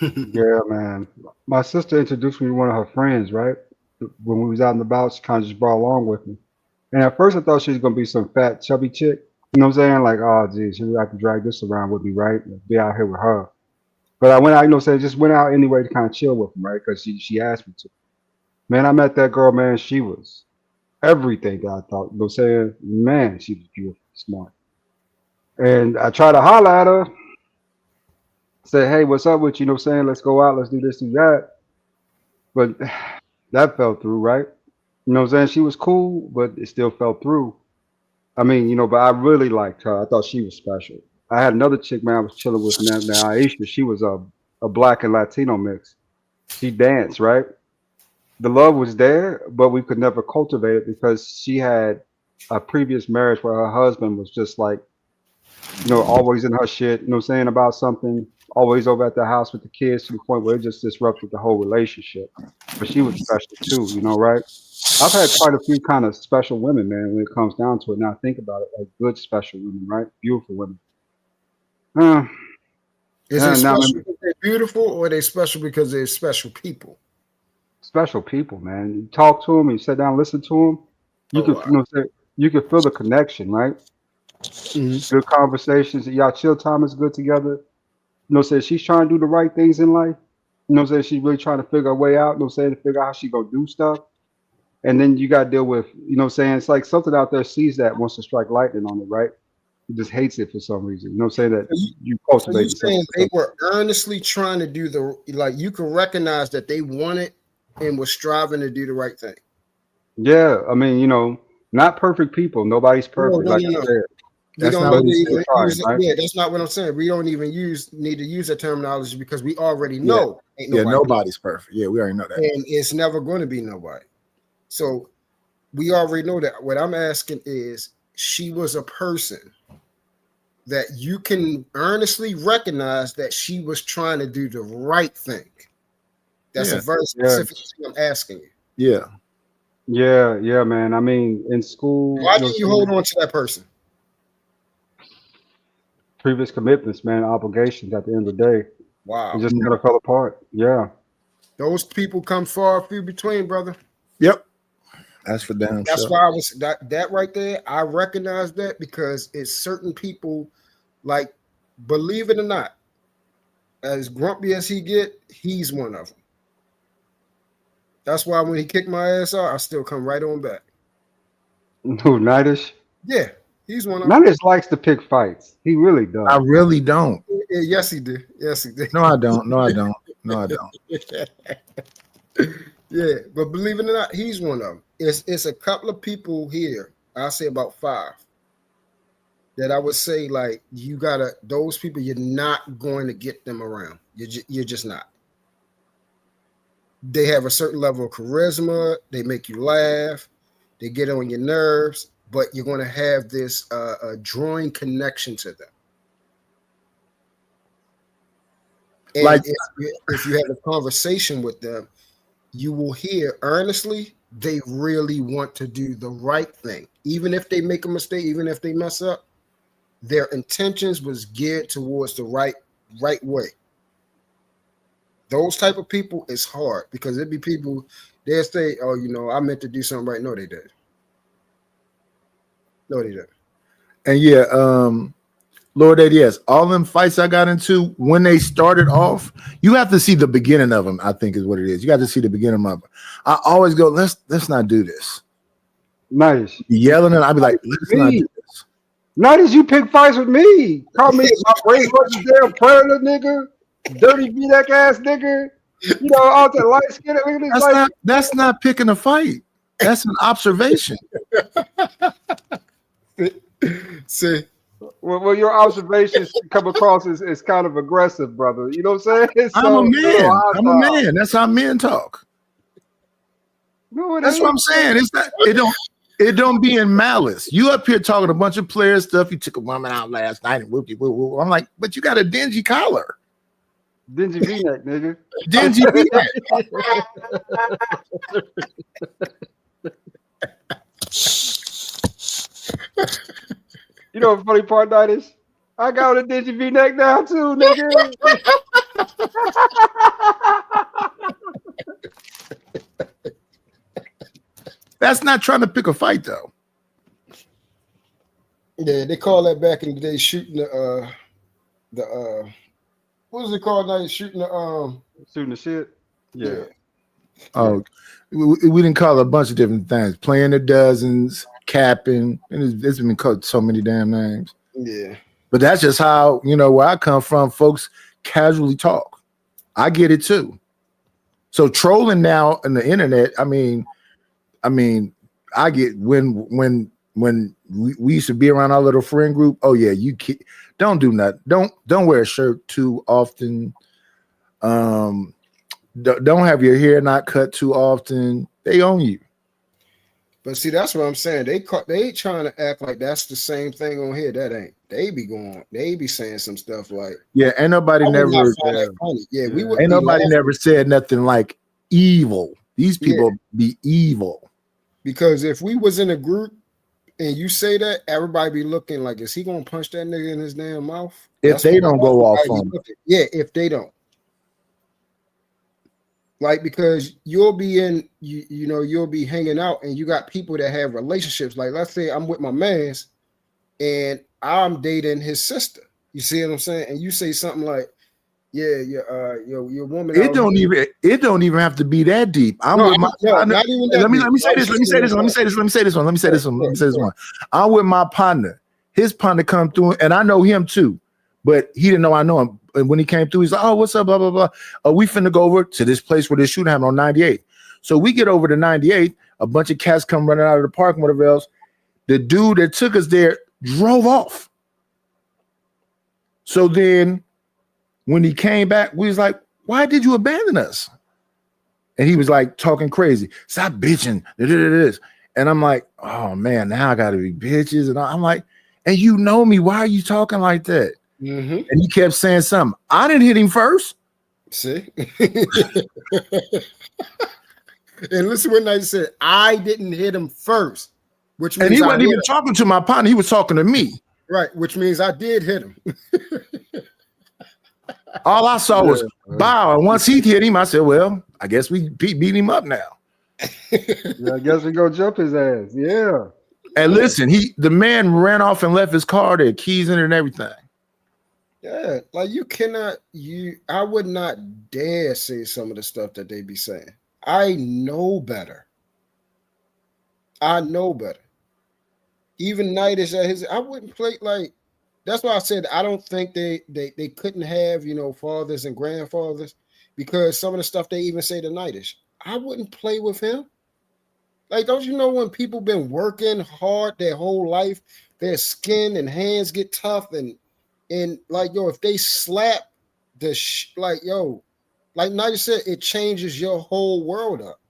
Yeah, man. My sister introduced me to one of her friends, right? When we was out and about, she kind of just brought along with me. And at first I thought she was going to be some fat, chubby chick. You know what I'm saying? Like, oh, geez, she would have to drag this around with me, right? Be out here with her. But I went out, you know what I'm saying? Just went out anyway to kind of chill with him, right? Because she asked me to. Man, I met that girl, man. She was everything that I thought. You know what I'm saying? Man, she was beautiful, smart. And I tried to holler at her. Say, hey, what's up with you? You know what I'm saying? Let's go out. Let's do this, do that. But that fell through, right? You know what I'm saying? She was cool, but it still fell through. I mean, you know, but I really liked her. I thought she was special. I had another chick, man, I was chilling with now, Aisha. She was a black and Latino mix. She danced, right? The love was there, but we could never cultivate it because she had a previous marriage where her husband was just like, you know, always in her shit, you know what I'm saying, about something, always over at the house with the kids to the point where it just disrupted the whole relationship. But she was special too, you know, right? I've had quite a few kind of special women, man, when it comes down to it. Now think about it, like good special women, right? Beautiful women. Is it special because they're beautiful, or are they special because they're special people? Special people, man. You talk to them, you sit down, listen to them. You can, you know, you can feel the connection, right? Good conversations. Y'all chill time is good together. You know, say she's trying to do the right things in life. You know, say she's really trying to figure a way out. You know, say to figure out how she gonna do stuff. And then you got to deal with, you know, saying it's like something out there sees that, wants to strike lightning on it, right? It just hates it for some reason. You know, saying that you cultivate. So you saying they were earnestly trying to do the, like, you can recognize that they wanted and was striving to do the right thing. Yeah, I mean, you know, not perfect people. Nobody's perfect. No. Like I said. That's not what I'm saying. We don't even need to use that terminology because we already know. Yeah, nobody's perfect. Yeah, we already know that. And it's never going to be nobody. So we already know that. What I'm asking is, she was a person that you can earnestly recognize that she was trying to do the right thing. That's a very specific thing I'm asking you. Yeah, man. I mean, in school. Why did you hold on to that person? Previous commitments, man, obligations at the end of the day. Wow. It just kind of fell apart. Yeah. Those people come far few between, brother. Yep. That's for damn That's sure. why I was that right there. I recognize that because it's certain people, like, believe it or not, as grumpy as he get, he's one of them. That's why when he kicked my ass out, I still come right on back. Who, Nidus? Yeah, he's one of them. Nidus likes to pick fights. He really does. I really don't. Yes, he did. Yes, he did. No, I don't. No, I don't. No, I don't. Yeah, but believe it or not, he's one of them. It's a couple of people here. I'll say about 5 that I would say like you gotta. Those people, you're not going to get them around. You're just not. They have a certain level of charisma. They make you laugh. They get on your nerves, but you're going to have this drawing connection to them. And Like- if you have a conversation with them, you will hear earnestly they really want to do the right thing. Even if they make a mistake, even if they mess up, their intentions was geared towards the right way. Those type of people is hard because it'd be people, they'll say, oh, you know, I meant to do something right. No, they did. No, they did. And yeah, Lord ADS, all them fights I got into when they started off, you have to see the beginning of them, I think is what it is. You got to see the beginning of them. I always go, let's not do this. Nice. Yelling and I'd be like, let's not do this. Nice, you pick fights with me. Call me my brain wasn't damn predator nigga, dirty V-neck ass nigga. You know, all that light skin. That's not picking a fight. That's an observation. See, well, your observations come across as kind of aggressive, brother. You know what I'm saying? I'm a man. I'm a man. That's how men talk. No, that's what I'm saying. It's not. It don't be in malice. You up here talking a bunch of player stuff. You took a woman out last night and whoopty whoop whoop. I'm like, but you got a dingy collar. Dingy V-neck, nigga. Dingy V-neck. You know what the funny part that is? I got a dingy V-neck now too, nigga. That's not trying to pick a fight though. Yeah, they call that back in the day shooting the what was it called now? Shooting the shit. Yeah. Oh, we didn't call it a bunch of different things. Playing the dozens, capping, and it's been called so many damn names. Yeah. But that's just how, you know, where I come from, folks casually talk. I get it too. So trolling now on the internet, I mean, I get when we used to be around our little friend group. Oh yeah, don't do nothing. Don't wear a shirt too often. Don't have your hair not cut too often. They own you. But see, that's what I'm saying. They trying to act like that's the same thing on here. That ain't. They be saying some stuff like, yeah, ain't nobody ain't never nobody never said nothing like evil. These people be evil. Because if we was in a group and you say that, everybody be looking like, is he gonna punch that nigga in his damn mouth? If they don't go off on him. Yeah, if they don't. Like, because you'll be in, you know, you'll be hanging out and you got people that have relationships. Like, let's say I'm with my mans and I'm dating his sister. You see what I'm saying? And you say something like, yeah, your woman. It don't even have to be that deep. Let me say this one. I'm with my partner. His partner come through, and I know him too, but he didn't know I know him. And when he came through, he's like, "Oh, what's up?" Blah blah blah. We finna go over to this place where this shooting happened on 98. So we get over to 98. A bunch of cats come running out of the park and whatever else. The dude that took us there drove off. So then, when he came back, we was like, "Why did you abandon us?" And he was like talking crazy. Stop bitching. And I'm like, "Oh man, now I gotta be bitches." And I'm like, "And you know me? Why are you talking like that?" Mm-hmm. And he kept saying something. I didn't hit him first. See? And listen what Knight said. I didn't hit him first, which means and he wasn't even talking to my partner. He was talking to me. Right, which means I did hit him. All I saw was bow. And once he hit him, I said, well, I guess we beat him up now. Yeah, I guess we go jump his ass. Yeah. And listen, the man ran off and left his car there, keys in it and everything. Yeah, like I would not dare say some of the stuff that they be saying. I know better. Even Knight is at his, I wouldn't play like, that's why I said I don't think they couldn't have, you know, fathers and grandfathers, because some of the stuff they even say tonight is, I wouldn't play with him. Like, don't you know when people been working hard their whole life, their skin and hands get tough and like, yo, if they slap like, yo, like Nigel said, it changes your whole world up.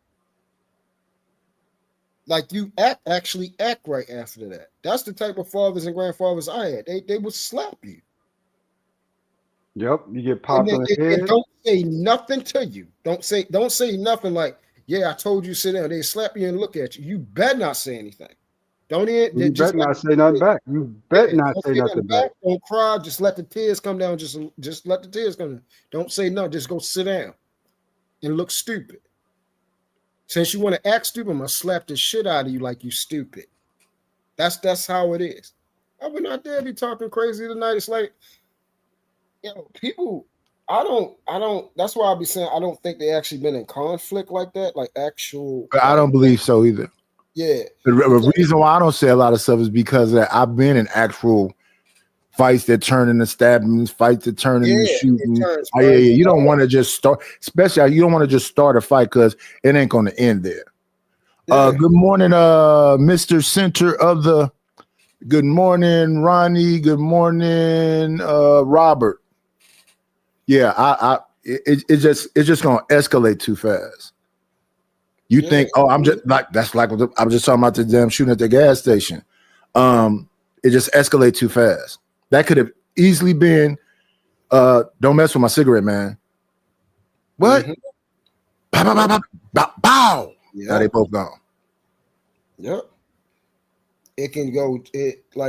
Like, you actually act right after that. That's the type of fathers and grandfathers I had. They would slap you. Yep, you get popped on the And head. don't say nothing to you. Don't say nothing like, yeah, I told you sit down. They slap you and look at you. You better not say anything. Don't even. You better not say nothing back. You better not say nothing back. Don't cry. Just let the tears come down. Just let the tears come down. Don't say no. Just go sit down and look stupid. Since you want to act stupid, I'm gonna slap the shit out of you like you stupid. That's how it is. I would not dare be talking crazy tonight. It's like, you know, people. I don't. That's why I be saying I don't think they actually been in conflict like that, like actual. I don't believe so either. Yeah. The reason why I don't say a lot of stuff is because I've been in actual fights that turn into stabbings, fights that turn into shooting. Yeah. You don't want to just start, especially you don't want to just start a fight because it ain't going to end there. Good morning, Mr. Center of the. Good morning, Ronnie. Good morning, Robert. Yeah, it's just going to escalate too fast. You think, oh, I'm just like that's like I was just talking about the damn shooting at the gas station. It just escalated too fast. That could have easily been, don't mess with my cigarette, man. What? Mm-hmm. Bow, bow, bow, bow, bow, bow. Yep. Now they both gone. Yep. It can go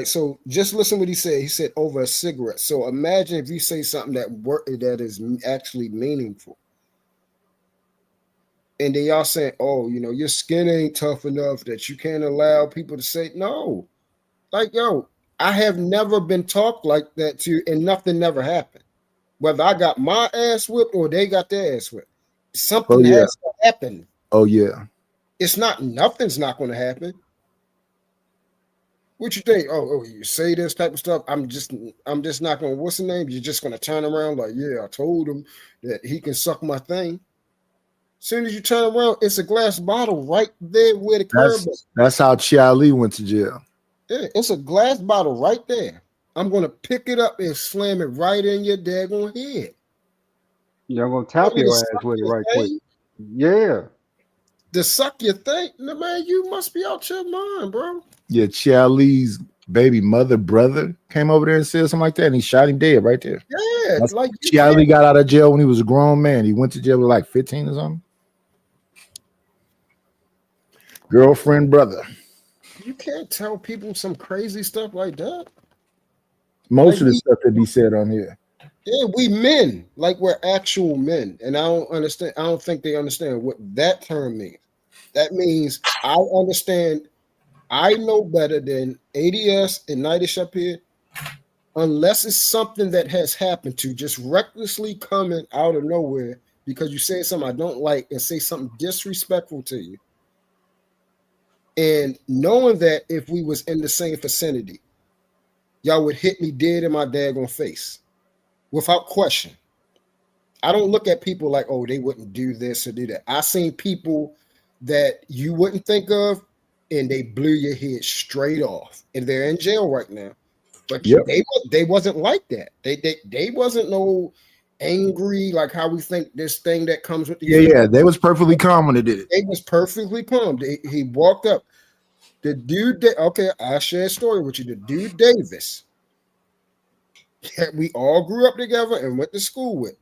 so. Just listen what he said. He said over a cigarette. So imagine if you say something that is actually meaningful. And they all saying, oh, you know, your skin ain't tough enough that you can't allow people to say no. Like, yo, I have never been talked like that to, and nothing never happened. Whether I got my ass whipped or they got their ass whipped. Something has to happen. Oh, yeah. It's not, nothing's not going to happen. What you think? Oh, you say this type of stuff. I'm just not going to, what's the name? You're just going to turn around like, yeah, I told him that he can suck my thing. As soon as you turn around, it's a glass bottle right there where the curb is. That's how Chia Lee went to jail. Yeah, it's a glass bottle right there. I'm going to pick it up and slam it right in your daggone head. You're going to tap your ass with it right quick. Yeah. To suck your thing? Man, you must be out your mind, bro. Yeah, Chia Lee's baby brother came over there and said something like that, and he shot him dead right there. Yeah, that's like Chia Lee got out of jail when he was a grown man. He went to jail with like 15 or something. Girlfriend, brother. You can't tell people some crazy stuff like that. Most of the stuff that be said on here. Yeah, we men, like we're actual men. And I don't understand. I don't think they understand what that term means. That means I understand. I know better than ADS and Nightish up here, unless it's something that has happened to just recklessly coming out of nowhere because you say something I don't like and say something disrespectful to you. And knowing that if we was in the same vicinity, y'all would hit me dead in my daggone face without question. I don't look at people like, oh, they wouldn't do this or do that. I seen people that you wouldn't think of, and they blew your head straight off, and they're in jail right now. But they wasn't like that. They wasn't no angry like how we think this thing that comes with the yeah. They was perfectly calm when they did it. They was perfectly calm. He walked up. The dude, I'll share a story with you. The dude Davis, that we all grew up together and went to school with.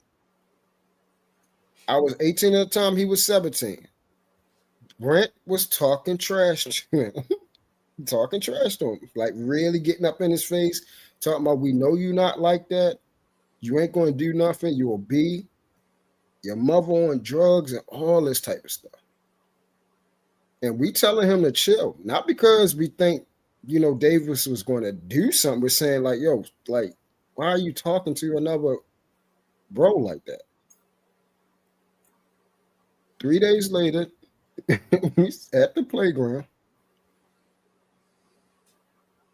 I was 18 at the time. He was 17. Brent was talking trash to him. Talking trash to him. Like really getting up in his face. Talking about, we know you not like that. You ain't going to do nothing. You will be your mother on drugs and all this type of stuff. And we telling him to chill. Not because we think, you know, Davis was going to do something. We're saying like, yo, like, why are you talking to another bro like that? 3 days later, he's at the playground.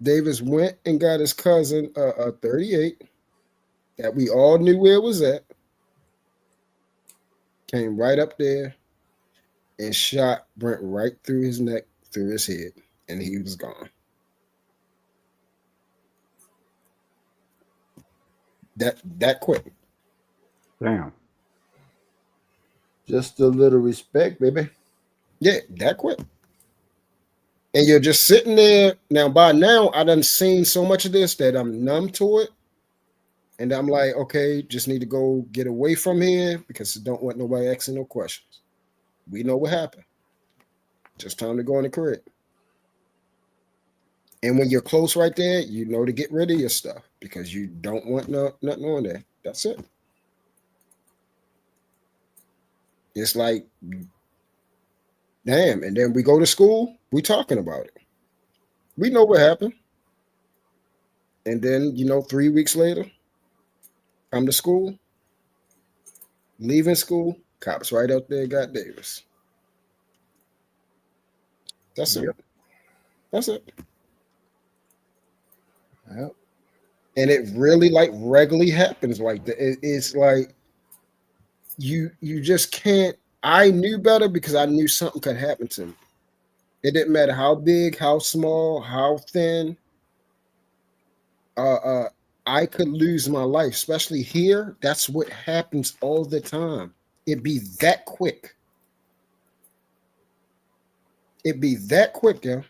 Davis went and got his cousin a 38 that we all knew where it was at. came right up there and shot Brent right through his neck, through his head, and he was gone. That quick. Damn. Just a little respect, baby. Yeah, that quick. And you're just sitting there. Now, by now, I done seen so much of this that I'm numb to it. And I'm like, okay, just need to go get away from here because I don't want nobody asking no questions. We know what happened. Just time to go in the crib. And when you're close right there, you know to get rid of your stuff because you don't want nothing on there. That's it. It's like, damn. And then we go to school, we talking about it. We know what happened. And then, 3 weeks later, come to school, leaving school, cops right out there got Davis. That's it. That's it. Yep. And it really regularly happens like that. It's like you just can't. I knew better because I knew something could happen to me. It didn't matter how big, how small, how thin. I could lose my life, especially here. That's what happens all the time. It'd be that quick. It'd be that quick, yeah.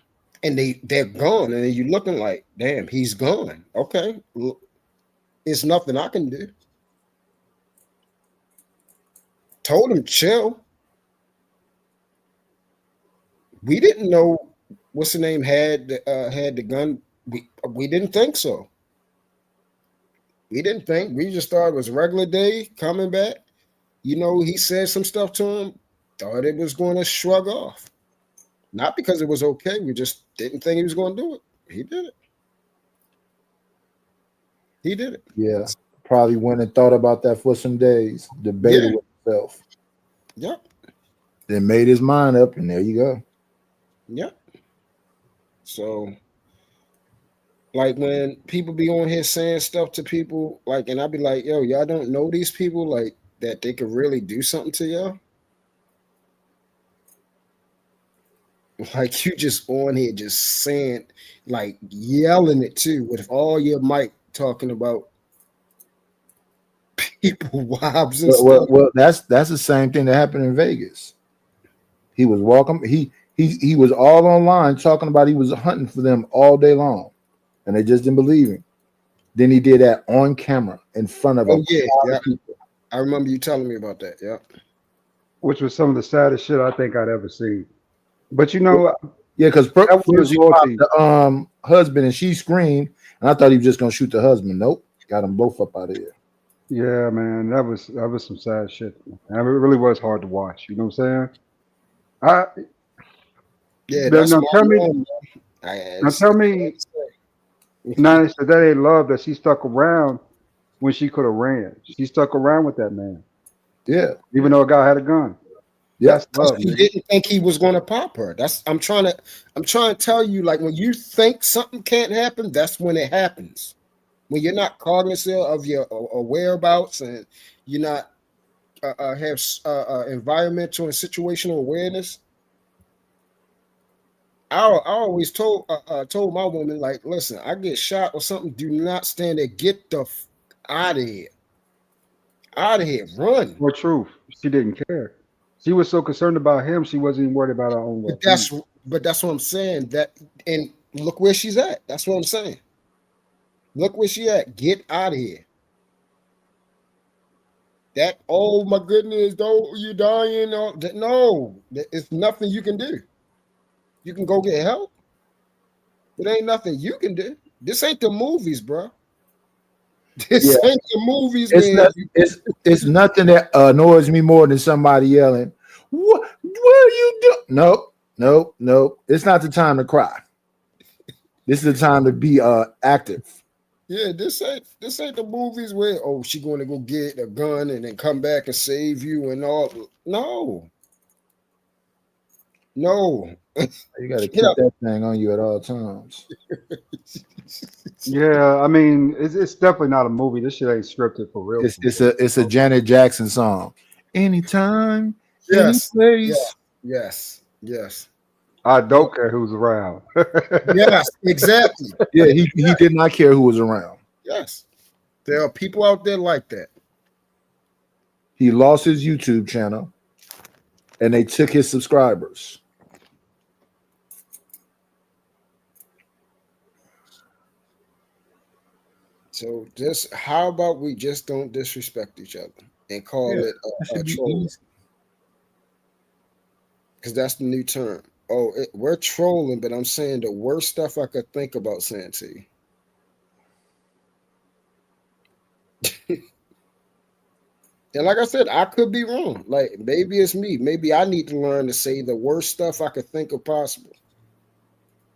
And they're gone, and then you're looking like, damn, he's gone. Okay, well, it's nothing I can do. Told him chill. We didn't know what's the name had the gun. We didn't think so. We didn't think. We just thought it was a regular day coming back. He said some stuff to him. Thought it was going to shrug off. Not because it was okay. We just didn't think he was going to do it. He did it. He did it. Yeah. Probably went and thought about that for some days. Debated with himself. Yep. Then made his mind up, and there you go. Yep. So, when people be on here saying stuff to people, and I be like, yo, y'all don't know these people, that they could really do something to y'all. You just on here just saying, yelling it too, with all your mic talking about people, wives and stuff. Well, that's the same thing that happened in Vegas. He was walking, he was all online talking about he was hunting for them all day long, and they just didn't believe him. Then he did that on camera in front of people. I remember you telling me about that. Yeah, which was some of the saddest shit I think I'd ever seen. But because the husband, and she screamed, and I thought he was just gonna shoot the husband. Nope, got them both up out of here. Yeah, man, that was some sad shit. And it really was hard to watch. You know what I'm saying? Tell me. Now they said that they love that she stuck around when she could have ran. She stuck around with that man. Yeah, even though a guy had a gun. Yes, he didn't think he was going to pop her. I'm trying to tell you, when you think something can't happen, that's when it happens. When you're not cognizant of your whereabouts and you're not have environmental and situational awareness. I always told my woman, listen, I get shot or something, do not stand there. Get the out of here. Out of here. Run. For truth. She didn't care. She was so concerned about him, she wasn't even worried about her own well. But that's what I'm saying. And look where she's at. That's what I'm saying. Look where she at. Get out of here. That, oh my goodness, don't you dying? No, it's nothing you can do. You can go get help. It ain't nothing you can do. This ain't the movies, bro. This ain't the movies, man. It's nothing that annoys me more than somebody yelling, what are you doing? Nope. It's not the time to cry. This is the time to be active. Yeah, this ain't the movies where she going to go get a gun and then come back and save you and all. No. You got to keep that thing on you at all times. Yeah, I mean, it's definitely not a movie. This shit ain't scripted for real. It's a Janet Jackson song. anytime, Yes. any place. Yes. I don't care who's around. Yes, exactly. Yeah, he did not care who was around. Yes. There are people out there like that. He lost his YouTube channel, and they took his subscribers. So just how about we just don't disrespect each other and call it a troll? Because that's the new term. Oh, we're trolling, but I'm saying the worst stuff I could think about saying to you. And like I said, I could be wrong. Like maybe it's me. Maybe I need to learn to say the worst stuff I could think of possible,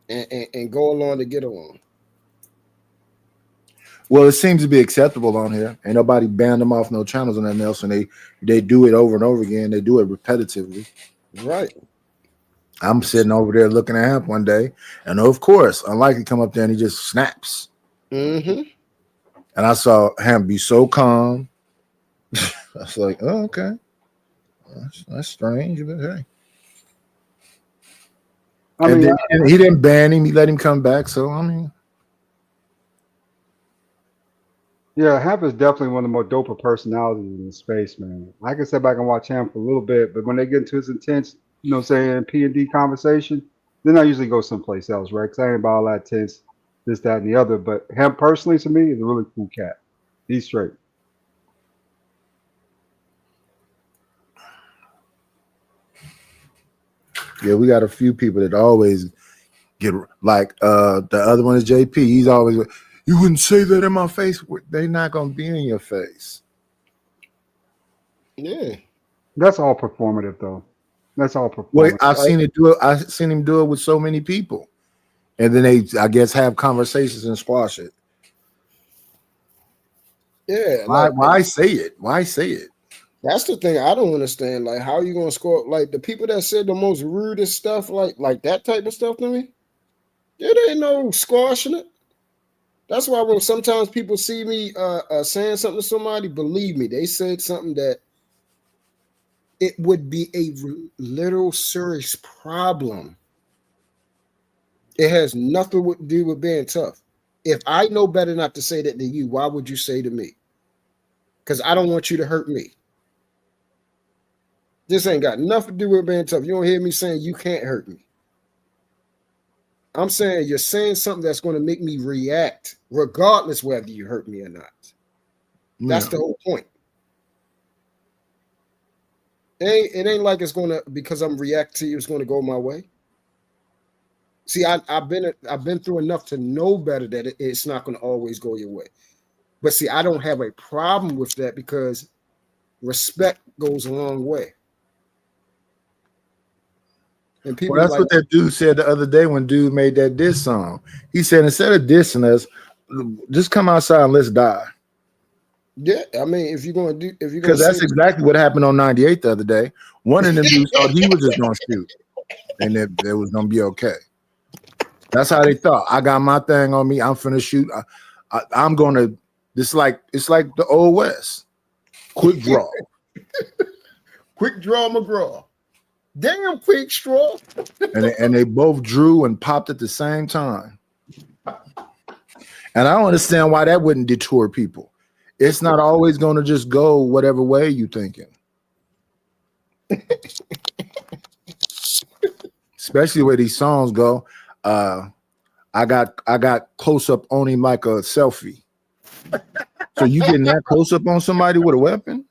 and go along to get along. Well, it seems to be acceptable on here. Ain't nobody banned them off no channels or nothing else, and they do it over and over again. They do it repetitively. Right. I'm sitting over there looking at him one day, and of course, Unlikely come up there and he just snaps. Mm-hmm. And I saw him be so calm. I was like, oh, okay. That's strange, but hey. He didn't ban him. He let him come back. So, I mean. Yeah, Hemp is definitely one of the more doper personalities in the space, man. I can sit back and watch him for a little bit, but when they get into his intense, P&D conversation, then I usually go someplace else, right? Because I ain't about all that tense, this, that, and the other. But him personally, to me, is a really cool cat. He's straight. Yeah, we got a few people that always get like the other one is JP. He's always like, you wouldn't say that in my face. They're not gonna be in your face. Yeah, that's all performative, though. That's all performative. Wait, I've seen it do it. I've seen him do it with so many people, and then they, I guess, have conversations and squash it. Yeah. Why say it? Why say it? That's the thing I don't understand. Like, how are you gonna score? Like the people that said the most rudest stuff, like that type of stuff to me, there ain't no squashing it. That's why when sometimes people see me saying something to somebody, believe me, they said something that it would be a literal serious problem. It has nothing to do with being tough. If I know better not to say that to you, why would you say to me? Because I don't want you to hurt me. This ain't got nothing to do with being tough. You don't hear me saying you can't hurt me. I'm saying you're saying something that's going to make me react, regardless whether you hurt me or not. That's the whole point. It ain't like it's going to, because I'm reacting to you, it's going to go my way. See, I've been through enough to know better that it's not going to always go your way. But see, I don't have a problem with that because respect goes a long way. And people Well, that's what that dude said the other day when dude made that diss song. He said, instead of dissing us, just come outside and let's die. Yeah, I mean, if you're going to do, if you're because that's exactly what happened on 98 the other day. One of them dudes thought he was just going to shoot, and it was going to be okay. That's how they thought. I got my thing on me. I'm finna shoot. I'm going to. It's like the old West. Quick draw. Quick draw McGraw. Damn quick straw. and they both drew and popped at the same time. And I don't understand why that wouldn't deter people. It's not always going to just go whatever way you thinking. Especially where these songs go. I got close up on him like a selfie. So you getting that close up on somebody with a weapon?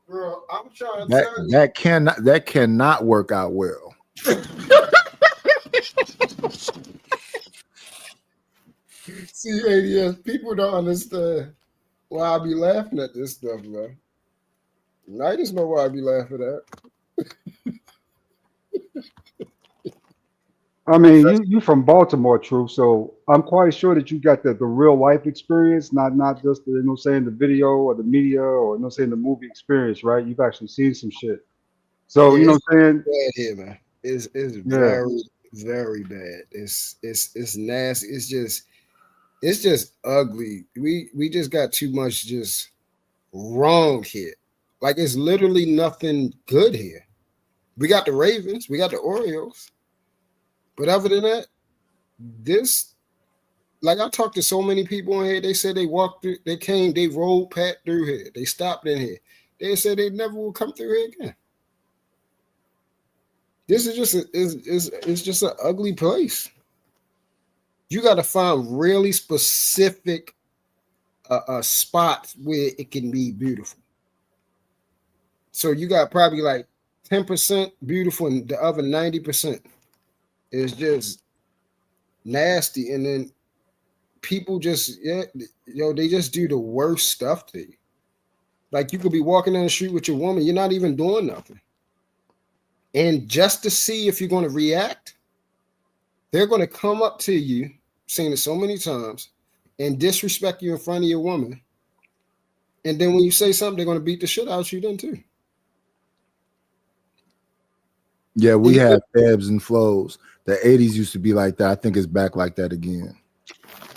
Bro, I'm trying to tell you. That cannot work out well. See, ADS, people don't understand why I be laughing at this stuff, man. I just know why I be laughing at. I mean, you from Baltimore, Truth, so I'm quite sure that you got the real life experience, not just the the video or the media or the movie experience, right? You've actually seen some shit. So Yeah, you know what I'm saying? bad here, man. It's very, very bad. It's nasty. It's just it's just ugly. We just got too much just wrong here. Like it's literally nothing good here. We got the Ravens, we got the Orioles, but other than that, this, like I talked to so many people in here, they said they walked through, they came, they rolled pat through here, they stopped in here. They said they never will come through here again. This is just it's just an ugly place. You got to find really specific spots where it can be beautiful. So you got probably like 10% beautiful, and the other 90% is just nasty. And then people just they just do the worst stuff to you. Like you could be walking down the street with your woman, you're not even doing nothing. And just to see if you're going to react, they're going to come up to you, seen it so many times, and disrespect you in front of your woman. And then when you say something, they're going to beat the shit out of you then too. Yeah, we have ebbs and flows. The 80s used to be like that. I think it's back like that again.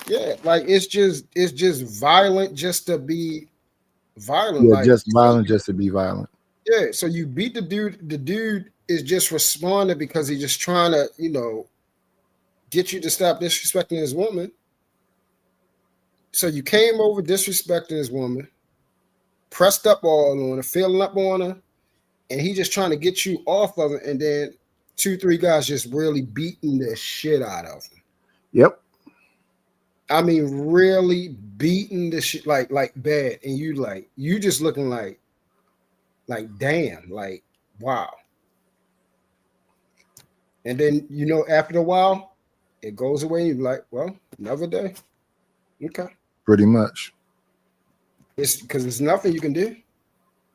Yeah, like it's just violent just to be violent. Yeah, like, just violent just to be violent. Yeah, so you beat the dude. The dude is just responding because he's just trying to, get you to stop disrespecting his woman. So you came over disrespecting his woman, pressed up all on her, feeling up on her, and he just trying to get you off of it. And then 2-3 guys just really beating the shit out of him. Yep. I mean, really beating the shit like bad. And you just looking like damn, like wow. And then after a while, it goes away. You're like, well, another day. Okay. Pretty much. It's because there's nothing you can do.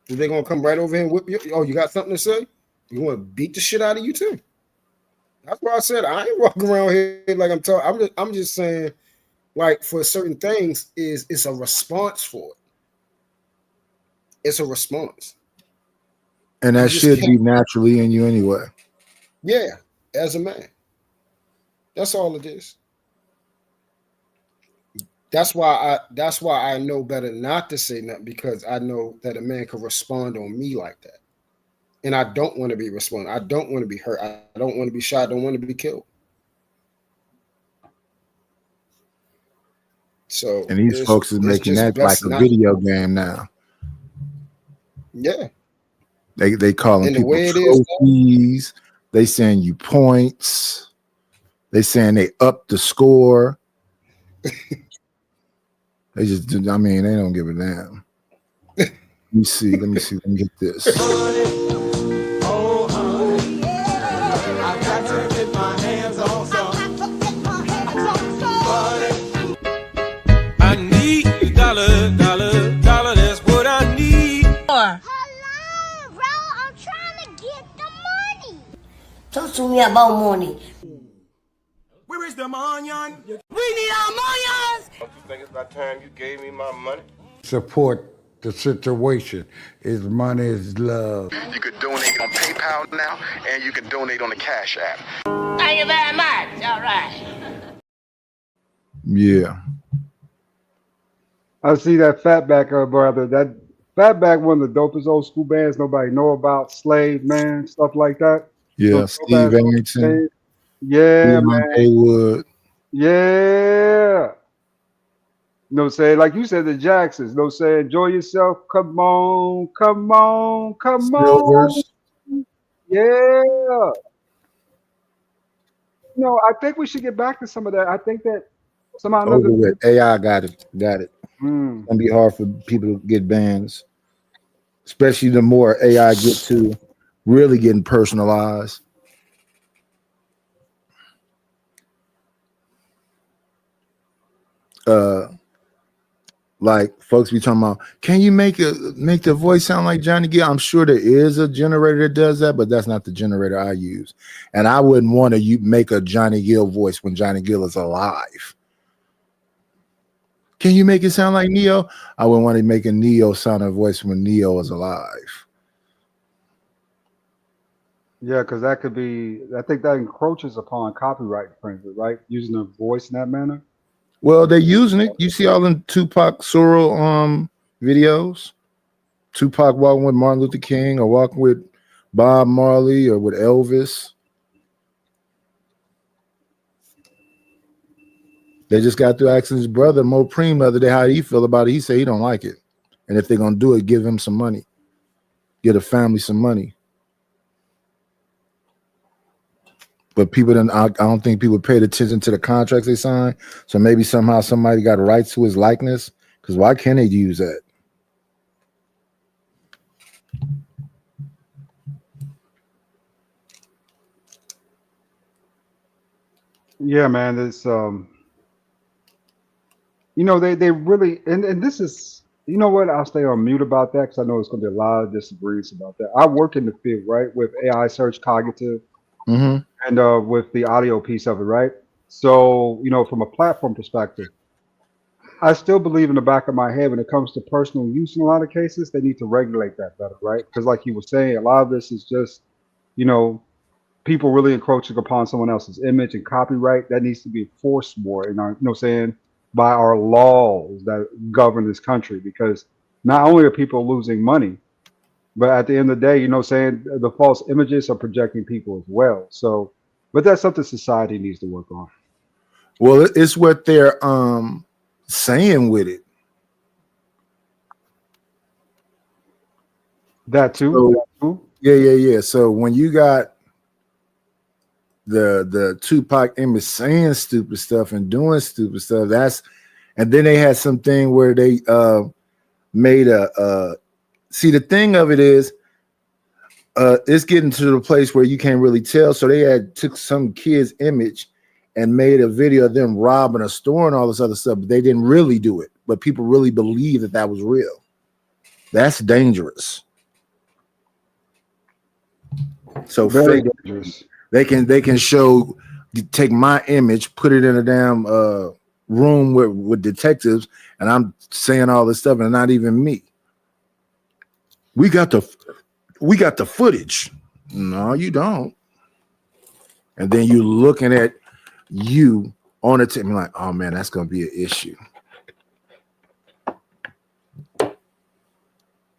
They're gonna come right over here and whip you. Oh, you got something to say? You want to beat the shit out of you too. That's why I said I ain't walking around here like I'm talking. I'm just saying, like for certain things, it's a response for it. It's a response. And that should be naturally in you anyway. Yeah, as a man. That's all it is. That's why I know better not to say nothing, because I know that a man can respond on me like that. And I don't want to be responding. I don't want to be hurt. I don't want to be shot. I don't want to be killed. So and these folks is making that like a video game now. Yeah. They calling people trophies. They saying you points. They saying they up the score. They just do. I mean, they don't give a damn. Let me see. Let me get this. I need a dollar. That's what I need. Hello, bro. I'm trying to get the money. Talk to me about money. Where is the money? We need our money. Don't you think it's about time you gave me my money? Support the situation. Is money is love. You could donate on PayPal now, and you can donate on the Cash App. Thank you very much. All right. Yeah. I see that Fatback brother. That Fatback, one of the dopest old school bands nobody know about. Slave, man, stuff like that. Yeah, Steve Arrington. Yeah, man. Haywood. Yeah. No saying, like you said, the Jacksons. No saying, enjoy yourself. Come on. Silvers. Yeah. I think we should get back to some of that. I think that somehow over with. AI got it. It's gonna be hard for people to get bands, especially the more AI get to really getting personalized. Like folks be talking about, can you make the voice sound like Johnny Gill? I'm sure there is a generator that does that, but that's not the generator I use. And I wouldn't want to make a Johnny Gill voice when Johnny Gill is alive. Can you make it sound like Neo? I wouldn't want to make a Neo sound a voice when Neo is alive. Yeah, because that could be, I think that encroaches upon copyright infringement, right? Using a voice in that manner. Well, they're using it. You see all them Tupac Sorrel videos. Tupac walking with Martin Luther King or walking with Bob Marley or with Elvis. They just got through asking his brother Mo Preem the other day how he feel about it. He said he don't like it. And if they're gonna do it, give him some money. Get a family some money. But people don't. I don't think people paid attention to the contracts they signed. So maybe somehow somebody got rights to his likeness. Because why can't they use that? Yeah, man. It's you know, they really and this is, you know what? I'll stay on mute about that because I know it's gonna be a lot of disagreements about that. I work in the field, right, with AI search cognitive. Mm-hmm. And with the audio piece of it, right? So, you know, from a platform perspective, I still believe in the back of my head when it comes to personal use in a lot of cases, they need to regulate that better, right? Because like you were saying, a lot of this is just, you know, people really encroaching upon someone else's image and copyright. That needs to be enforced more, in our, you know what I'm saying, by our laws that govern this country. Because not only are people losing money, but at the end of the day, you know what I'm saying, the false images are projecting people as well. So, but that's something society needs to work on. Well, it's what they're saying with it. That too. So, yeah. So when you got the Tupac image saying stupid stuff and doing stupid stuff, and then they had something where they made see, the thing of it is, it's getting to the place where you can't really tell. So they took some kid's image and made a video of them robbing a store and all this other stuff. But they didn't really do it, but people really believe that was real. That's dangerous. So very dangerous. They can take my image, put it in a damn room with detectives, and I'm saying all this stuff, and not even me. We got the footage. No, you don't. And then you're looking at you on it and like, oh man, that's gonna be an issue.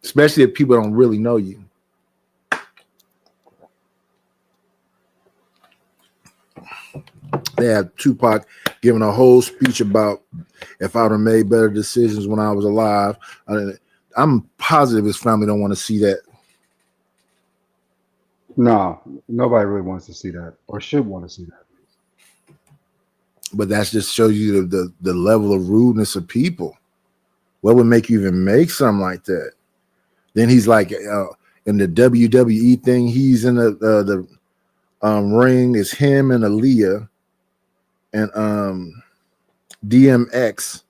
Especially if people don't really know you. They had Tupac giving a whole speech about if I would have made better decisions when I was alive. I'm positive his family don't want to see that. No, nobody really wants to see that or should want to see that. But that just shows you the level of rudeness of people. What would make you even make something like that? Then he's like in the WWE thing, he's in the ring. It's him and Aaliyah and DMX.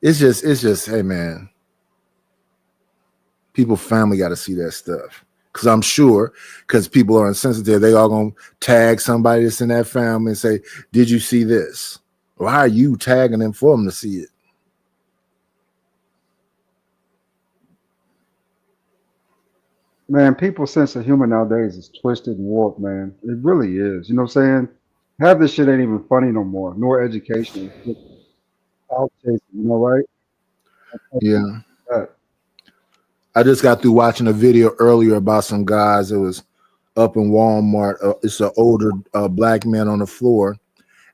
It's just, hey man, people family got to see that stuff. Because I'm sure, because people are insensitive, they all gonna tag somebody that's in that family and say, "Did you see this?" Why are you tagging them for them to see it? Man, people's sense of humor nowadays is twisted and warped, man. It really is. You know what I'm saying? Half this shit ain't even funny no more, nor educational. Out chasing, you know, right? Yeah. I just got through watching a video earlier about some guys that was up in Walmart. It's an older black man on the floor,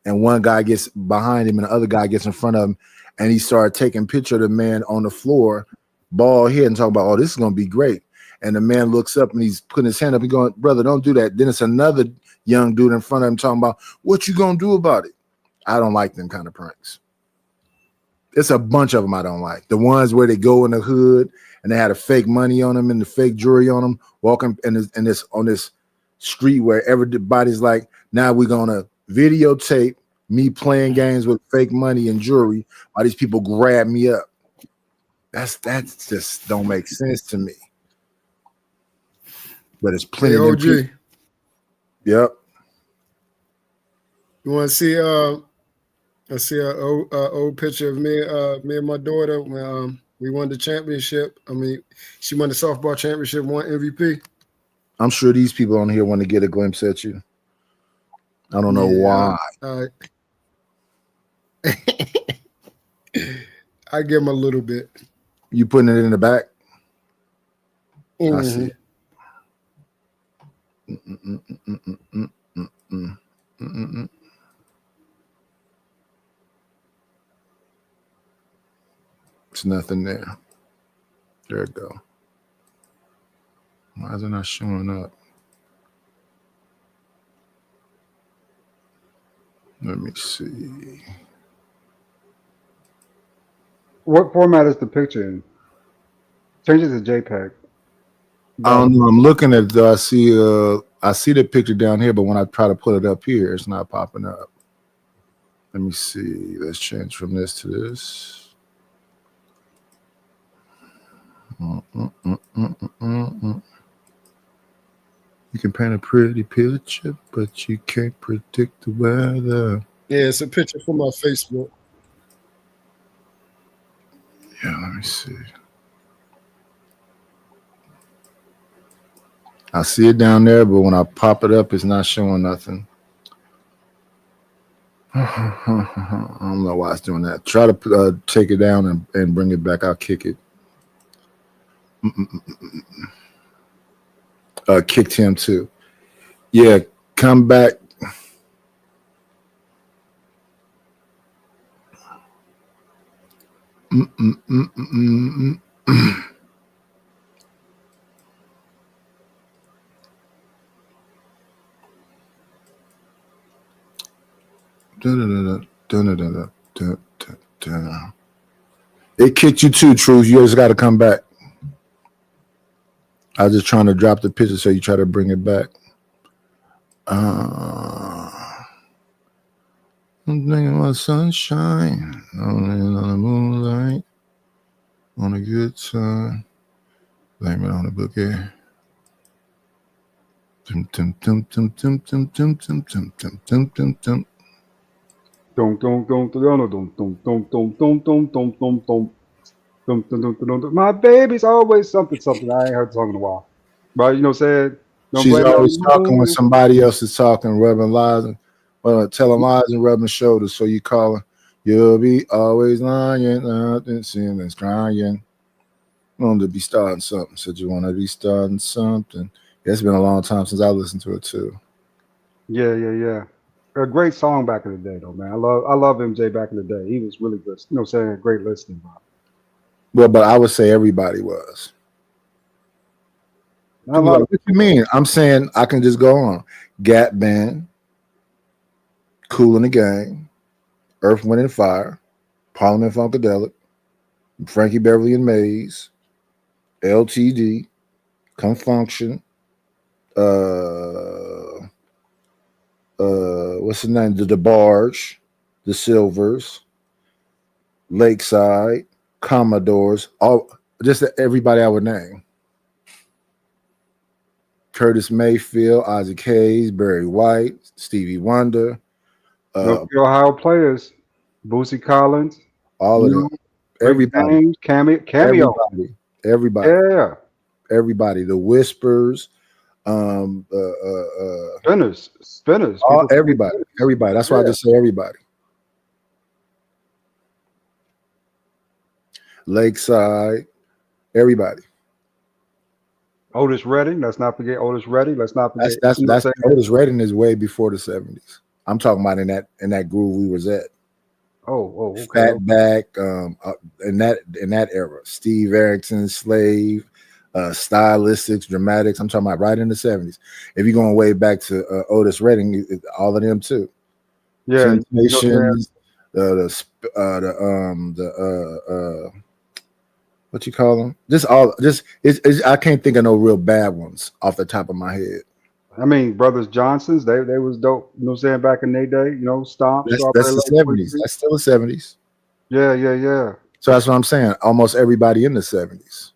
and one guy gets behind him and the other guy gets in front of him, and he started taking a picture of the man on the floor, bald head, and talking about, oh, this is going to be great. And the man looks up and he's putting his hand up and going, brother, don't do that. Then it's another young dude in front of him talking about, what you going to do about it? I don't like them kind of pranks. It's a bunch of them I don't like. The ones where they go in the hood and they had a fake money on them and the fake jewelry on them, walking in this on this street where everybody's like, now we're gonna videotape me playing games with fake money and jewelry while these people grab me up. That's just don't make sense to me. But it's plenty of OG. people. Yep. You want to see? I see an old picture of me and my daughter when we won the championship. I mean, she won the softball championship, won MVP. I'm sure these people on here want to get a glimpse at you. I don't know why. I give him a little bit. You putting it in the back? I see Mhm. it. Mm-mm-mm-mm-mm-mm-mm-mm-mm. It's nothing there. There it go. Why is it not showing up? Let me see. What format is the picture in? Change it to JPEG. I don't know. I'm looking at. I see the picture down here, but when I try to put it up here, it's not popping up. Let me see. Let's change from this to this. You can paint a pretty picture, but you can't predict the weather. Yeah, it's a picture from my Facebook. Yeah, let me see. I see it down there, but when I pop it up, it's not showing nothing. I don't know why it's doing that. Try to take it down and bring it back. I'll kick it. Kicked him too. Yeah, come back. It kicked you too, Truth. You just got to come back. I was just trying to drop the picture so you try to bring it back. I'm thinking about sunshine on the moonlight, on a good time. Blame it on the bookie. Tum tum tum tum tum tum tum tum tum tum tum tum tum. Dum dum dum dum dum dum dum dum dum dum dum dum dum. Dum, dum, dum, dum, dum. My baby's always something. I ain't heard the song in a while. But you know what I'm saying? Don't She's blame it on always the talking when moon. somebody else is talking, rubbing lies, telling lies and rubbing shoulders. So you call her, you'll be always lying, nothing, seeing that's crying. You want to be starting something. Said you want to be starting something. It's been a long time since I listened to it too. Yeah. A great song back in the day, though, man. I love MJ back in the day. He was really good. You know what I'm saying? Great listening, bro. Well, but I would say everybody was. I love What you mean? I'm saying I can just go on. Gap Band, Kool and the Gang, Earth, Wind and Fire, Parliament Funkadelic, Frankie Beverly and Maze, LTD, Confunction, what's the name? The DeBarge, the Silvers, Lakeside, Commodores, all just everybody I would name. Curtis Mayfield, Isaac Hayes, Barry White, Stevie Wonder, Ohio players, Boosie Collins, all of them, everybody, cameo, everybody, yeah, everybody, the Whispers, Spinners, everybody. That's why I just say everybody. Lakeside, everybody. Otis Redding, let's not forget Otis Redding. Let's not forget That's Otis Redding is way before the 70s. I'm talking about in that groove we was at. Oh, okay. Fatback, in that era. Steve Arrington, Slave, Stylistics, Dramatics. I'm talking about right in the 70s. If you're going way back to Otis Redding, all of them too. Yeah, Temptations, what you call them? It's I can't think of no real bad ones off the top of my head. I mean, Brothers Johnsons, they was dope. You know what I'm saying? Back in their day, you know, Stomp. That's the 70s. That's still the 70s. Yeah. So that's what I'm saying. Almost everybody in the 70s.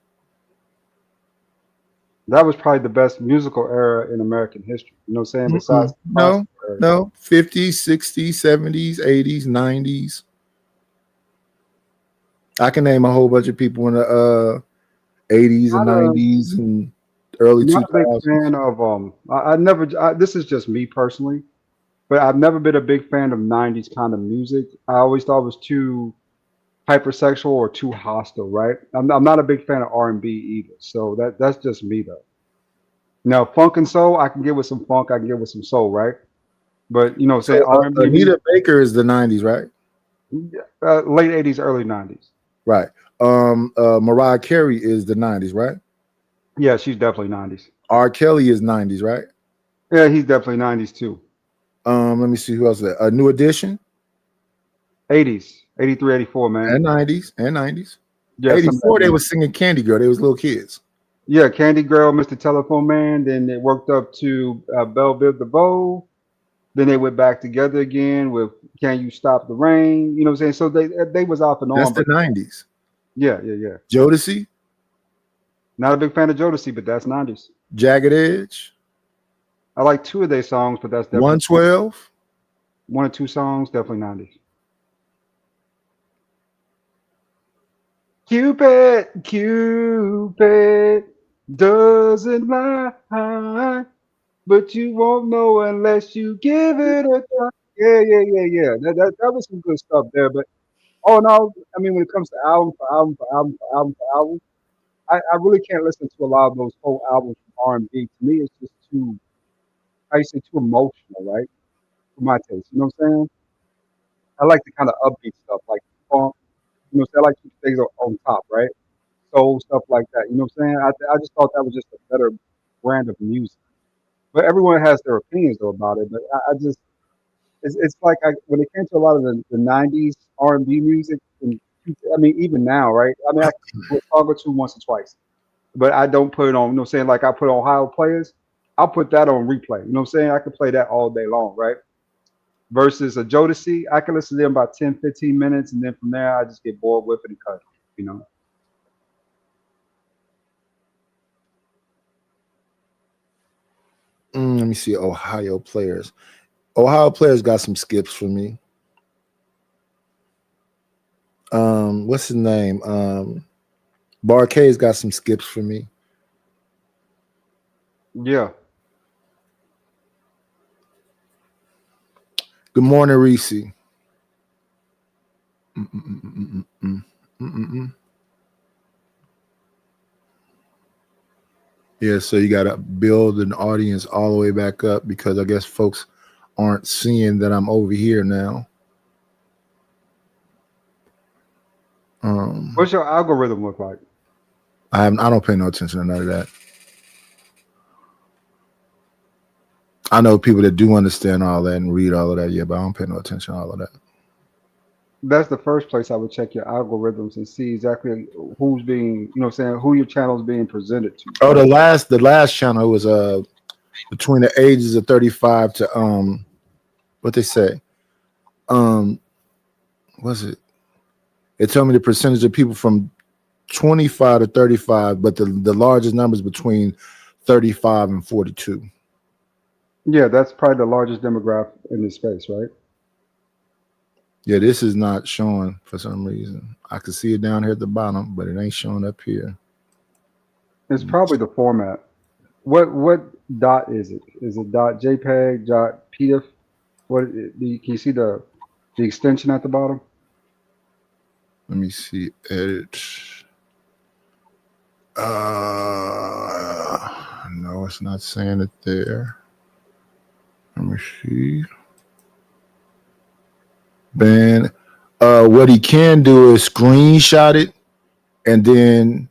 That was probably the best musical era in American history. You know what I'm saying? Besides no, 50s, 60s, 70s, 80s, 90s. I can name a whole bunch of people in the 80s and 90s and early 2000s. I'm not a big fan of this is just me personally, but I've never been a big fan of 90s kind of music. I always thought it was too hypersexual or too hostile, right? I'm not a big fan of R&B either. So that's just me though. Now, funk and soul, I can get with some funk, I can get with some soul, right? But say So R&B music, Anita Baker is the 90s, right? late 80s, early 90s. Right. Mariah Carey is the 90s, right? Yeah, she's definitely 90s. R. Kelly is 90s, right? Yeah, he's definitely 90s too. Let me see who else is that. New Edition 80s, 83, 84, man. and 90s. Yeah, some of 84 that they music. was singing Candy Girl. They was little kids. Yeah, Candy Girl, Mr. Telephone Man. Then they worked up to Belle Biv DeVoe. Then they went back together again with Can You Stop the Rain? You know what I'm saying? So they was off and That's on. the But 90s. yeah. Jodeci, Not a big fan of Jodeci, but that's 90s. Jagged Edge, I like two of their songs, but that's definitely 112. one or two songs, definitely 90s. Cupid doesn't lie, but you won't know unless you give it a try. Yeah. That was some good stuff there. But all in all, I mean, when it comes to album for album for album for album for album, I really can't listen to a lot of those whole albums from R&B. To me, it's just too, how you say, too emotional, right? For my taste. You know what I'm saying? I like the kind of upbeat stuff, like funk. You know what I'm saying? I like to keep things on top, right? Soul, stuff like that. You know what I'm saying? I just thought that was just a better brand of music. But everyone has their opinions though about it. But I just, it's like when it came to a lot of the 90s R&B music, and I mean, even now, right? I mean, I can do a song or two once or twice, but I don't put it on, you know what I'm saying? Like I put Ohio Players, I'll put that on replay. You know what I'm saying? I could play that all day long, right? Versus a Jodeci, I can listen to them about 10, 15 minutes, and then from there, I just get bored with it and cut it, you know? Let me see. Ohio Players. Ohio Players got some skips for me. What's his name? Bar-Kays got some skips for me. Yeah. Good morning, Reese. Yeah, so you got to build an audience all the way back up because I guess folks aren't seeing that I'm over here now. What's your algorithm look like? I don't pay no attention to none of that. I know people that do understand all that and read all of that, yeah, but I don't pay no attention to all of that. That's the first place I would check your algorithms and see exactly who's being, you know what I'm saying, who your channel is being presented to. Oh, the last channel was between the ages of 35 to what they say. What's it? It told me the percentage of people from 25 to 35, but the largest numbers between 35 and 42. Yeah, that's probably the largest demographic in this space, right? Yeah, this is not showing for some reason. I can see it down here at the bottom, but it ain't showing up here. It's probably the format. What dot is it? Is it dot JPEG, dot PDF? Can you see the extension at the bottom? Let me see. Edit. No, it's not saying it there. Let me see. Ben, what he can do is screenshot it and then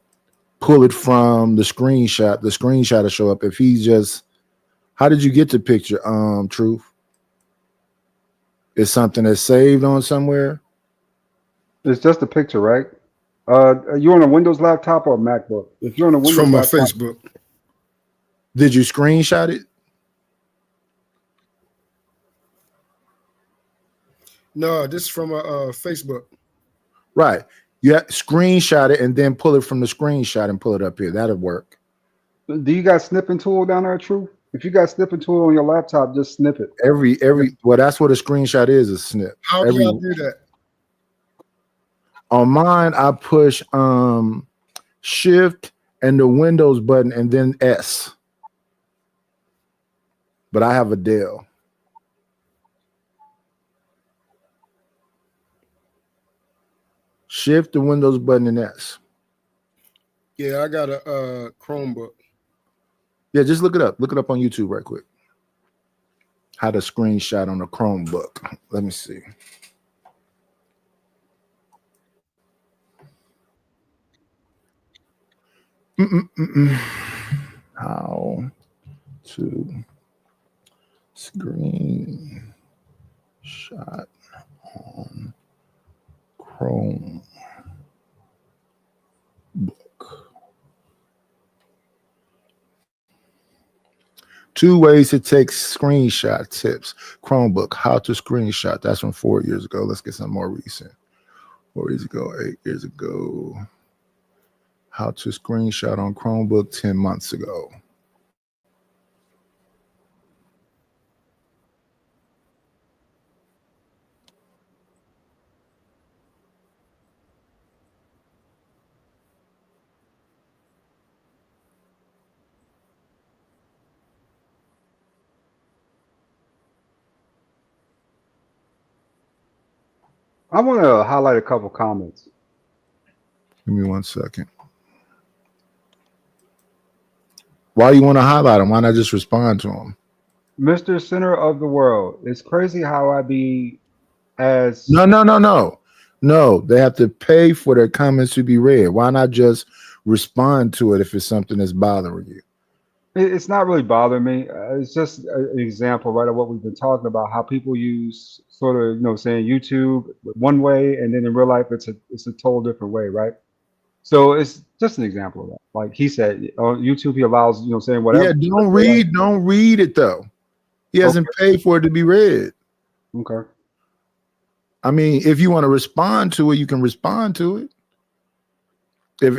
pull it from the screenshot. The screenshot will show up. If he just, how did you get the picture? Truth. It's something that's saved on somewhere. It's just a picture, right? Are you on a Windows laptop or a MacBook? If you're on a Windows from my laptop, Facebook. Did you screenshot it? No, this is from a Facebook. Right. You have screenshot it and then pull it from the screenshot and pull it up here. That'll work. do you got snipping tool down there, True? If you got snipping tool on your laptop, just snip it. Well, that's what a screenshot is, a snip. How do I do that? On mine, I push Shift and the Windows button and then S. But I have a Dell. Shift the Windows button and S. Yeah, I got a Chromebook. Yeah, just look it up. Look it up on YouTube right quick. How to screenshot on a Chromebook. Let me see. How to screenshot on Chromebook. 2 ways to take screenshot tips. Chromebook, how to screenshot. That's from 4 years ago. Let's get some more recent. 4 years ago, 8 years ago. How to screenshot on Chromebook 10 months ago. I want to highlight a couple comments. Give me 1 second. Why you want to highlight them? Why not just respond to them? Mr. Center of the World. It's crazy how I be as No, they have to pay for their comments to be read. Why not just respond to it if it's something that's bothering you? It's not really bothering me. It's just an example, right, of what we've been talking about. How people use sort of, saying YouTube one way, and then in real life it's a total different way, right? So it's just an example of that. Like he said, on YouTube he allows, saying whatever. Yeah, don't read it though. He hasn't paid for it to be read. Okay. I mean, if you want to respond to it, you can respond to it. If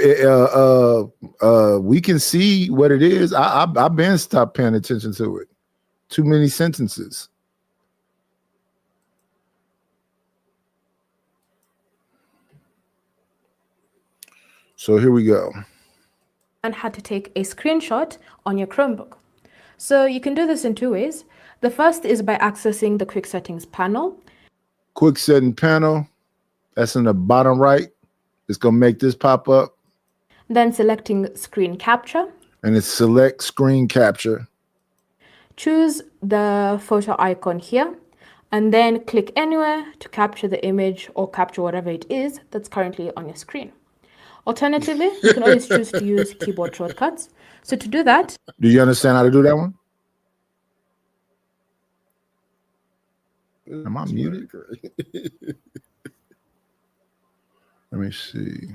we can see what it is, I've been stopped paying attention to it. Too many sentences. So here we go. And how to take a screenshot on your Chromebook. So you can do this in 2 ways. The first is by accessing the quick settings panel. Quick setting panel. That's in the bottom right. It's going to make this pop up. Then selecting screen capture. And it's select screen capture. Choose the photo icon here. And then click anywhere to capture the image or capture whatever it is that's currently on your screen. Alternatively, you can always choose to use keyboard shortcuts. So to do that... Do you understand how to do that one? Am I muted? Let me see.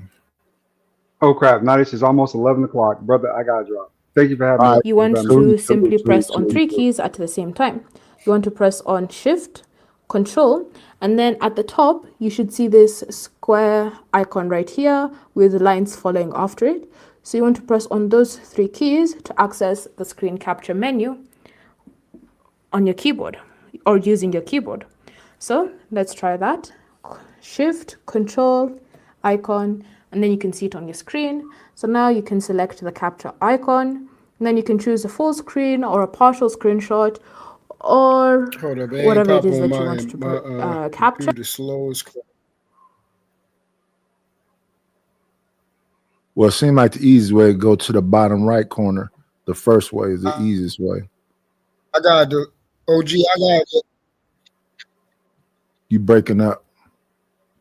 Oh crap! Now this is almost 11 o'clock, brother. I gotta drop. Thank you for having me. You want to simply press on 3 keys at the same time. You want to press on Shift, Control, and then at the top you should see this square icon right here with lines following after it. So you want to press on those 3 keys to access the screen capture menu on your keyboard or using your keyboard. So let's try that. Shift, Control, icon, and then you can see it on your screen. So now you can select the capture icon, and then you can choose a full screen or a partial screenshot or whatever it is that you want to capture. Well, it seemed like the easiest way to go to the bottom right corner. The first way is the easiest way. I gotta do OG. I gotta do. You breaking up.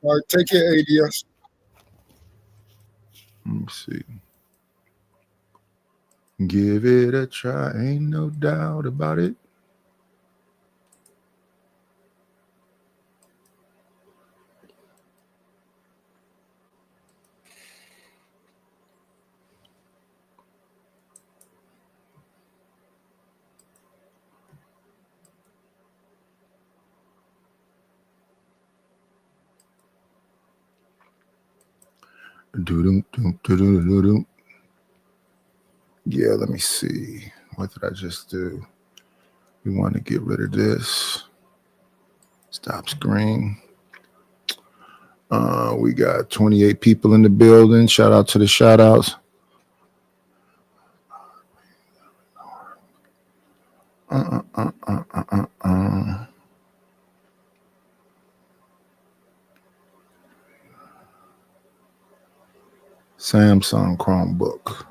All right, take care, ADS. Let me see. Give it a try. Ain't no doubt about it. Yeah, let me see. What did I just do? We want to get rid of this. Stop screen. We got 28 people in the building. Shout out to the shout outs. Samsung Chromebook.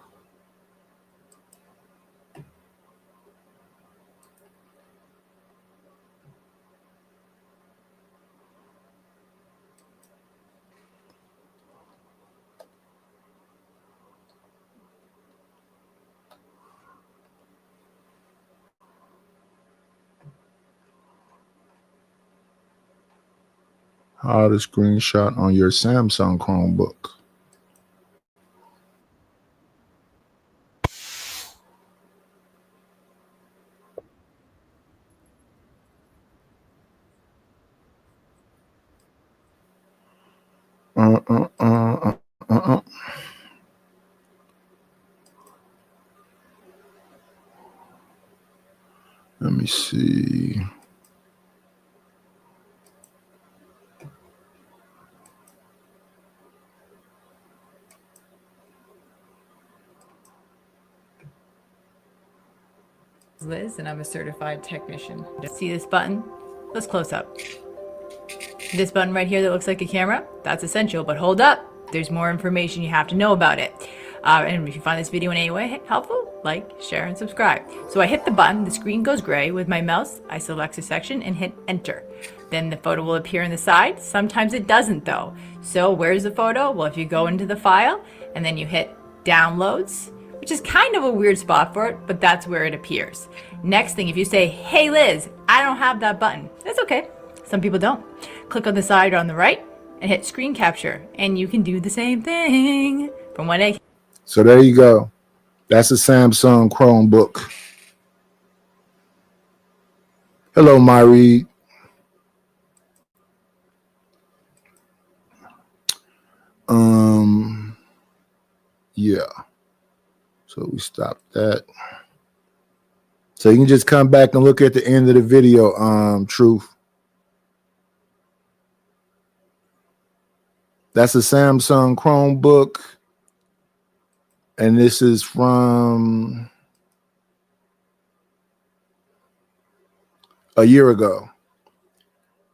How to screenshot on your Samsung Chromebook. Let me see. Liz, and I'm a certified technician. See this button? Let's close up. This button right here that looks like a camera, that's essential, but hold up. There's more information you have to know about it. And if you find this video in any way helpful, like, share, and subscribe. So I hit the button, the screen goes gray. With my mouse, I select a section and hit enter. Then the photo will appear on the side. Sometimes it doesn't though. So where's the photo? Well, if you go into the file and then you hit downloads, which is kind of a weird spot for it, but that's where it appears. Next thing, if you say, hey Liz, I don't have that button, that's okay. Some people don't. Click on the side on the right and hit screen capture, and you can do the same thing from 1A. So there you go. That's a Samsung Chromebook. Hello, Myreed. Yeah. So we stopped that. So you can just come back and look at the end of the video, Truth. That's a Samsung Chromebook. And this is from a year ago.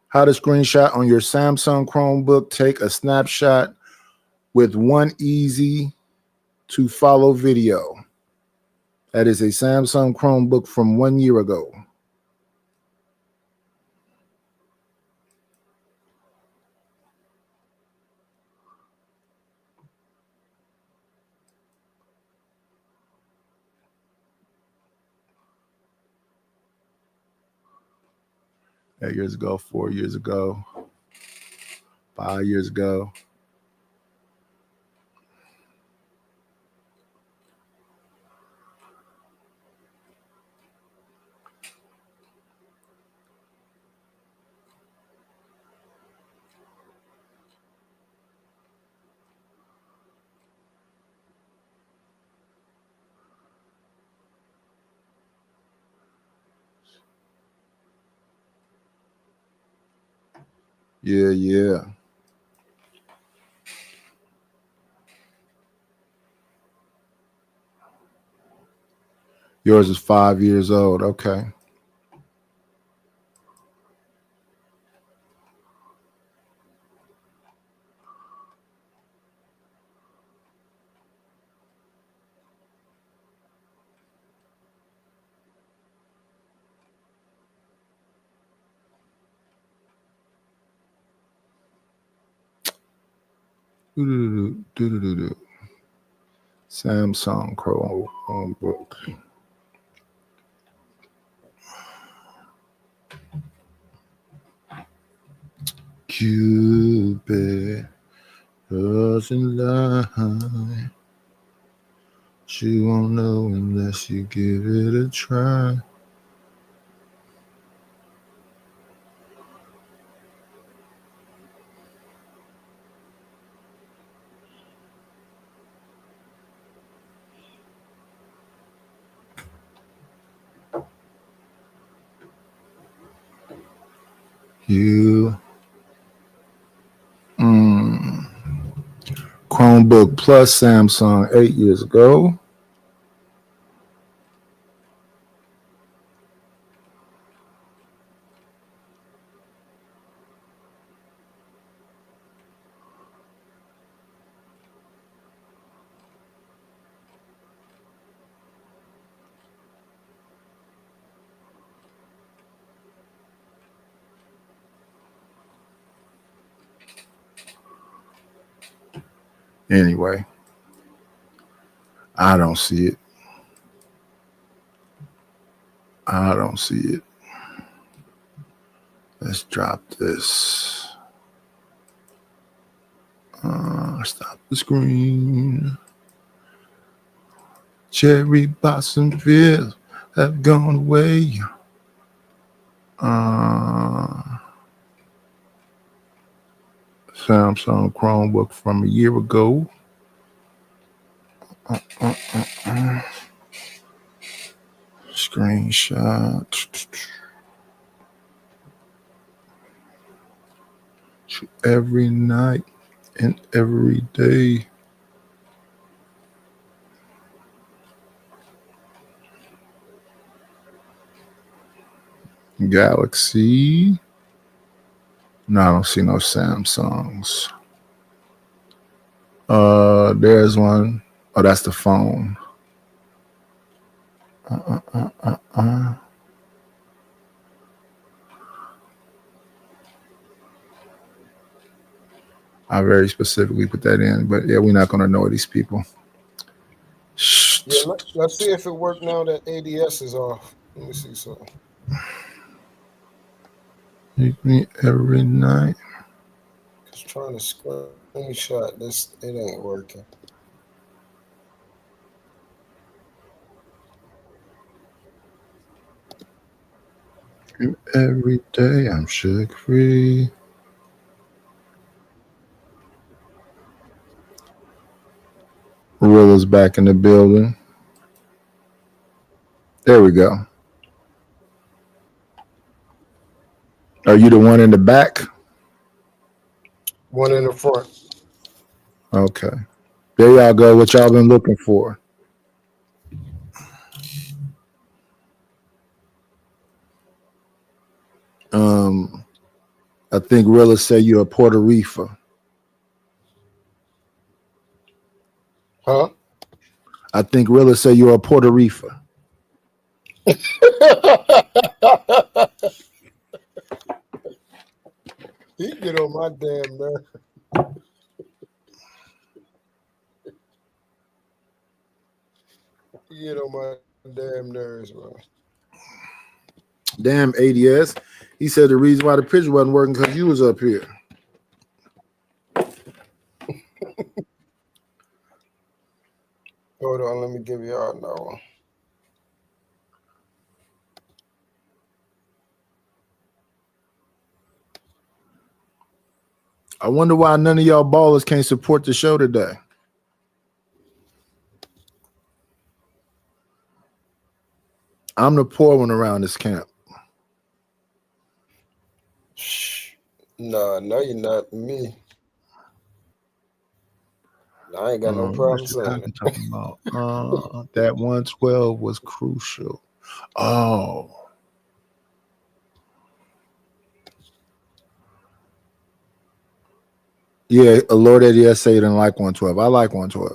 How to screenshot on your Samsung Chromebook. Take a snapshot with one easy to follow video. That is a Samsung Chromebook from 1 year ago. Eight years ago, 4 years ago, 5 years ago. Yeah. Yours is 5 years old. Okay. Samsung Chromebook. Cupid doesn't lie. She won't know unless you give it a try. Chromebook Plus Samsung 8 years ago. Anyway, I don't see it. I don't see it. Let's drop this. Stop the screen. Cherry blossom fields have gone away. Samsung Chromebook from a year ago. Screenshot. Every night and every day. Galaxy. No, I don't see no Samsungs. There's one. Oh, that's the phone. I very specifically put that in, but yeah, we're not going to know these people. Yeah, let's see if it worked now that ADS is off. Let me see something. Meet me every night. Just trying to screenshot this. It ain't working. Every day I'm sugar free. Rilla's back in the building. There we go. Are you the one in the back? One in the front. Okay. There y'all go. What y'all been looking for? I think Rilla said you're a Puerto Rico. Huh? I think Rilla said you're a Puerto Rico. He get on my damn nerve. He get on my damn nerves, bro. Damn ADS. He said the reason why the picture wasn't working because you was up here. Hold on, let me give y'all another one. I wonder why none of y'all ballers can't support the show today. I'm the poor one around this camp. Nah, no, you're not me. I ain't got no problem saying it. Talking about that 112 was crucial. Oh. Yeah, Lord ADS say you didn't like 112. I like 112.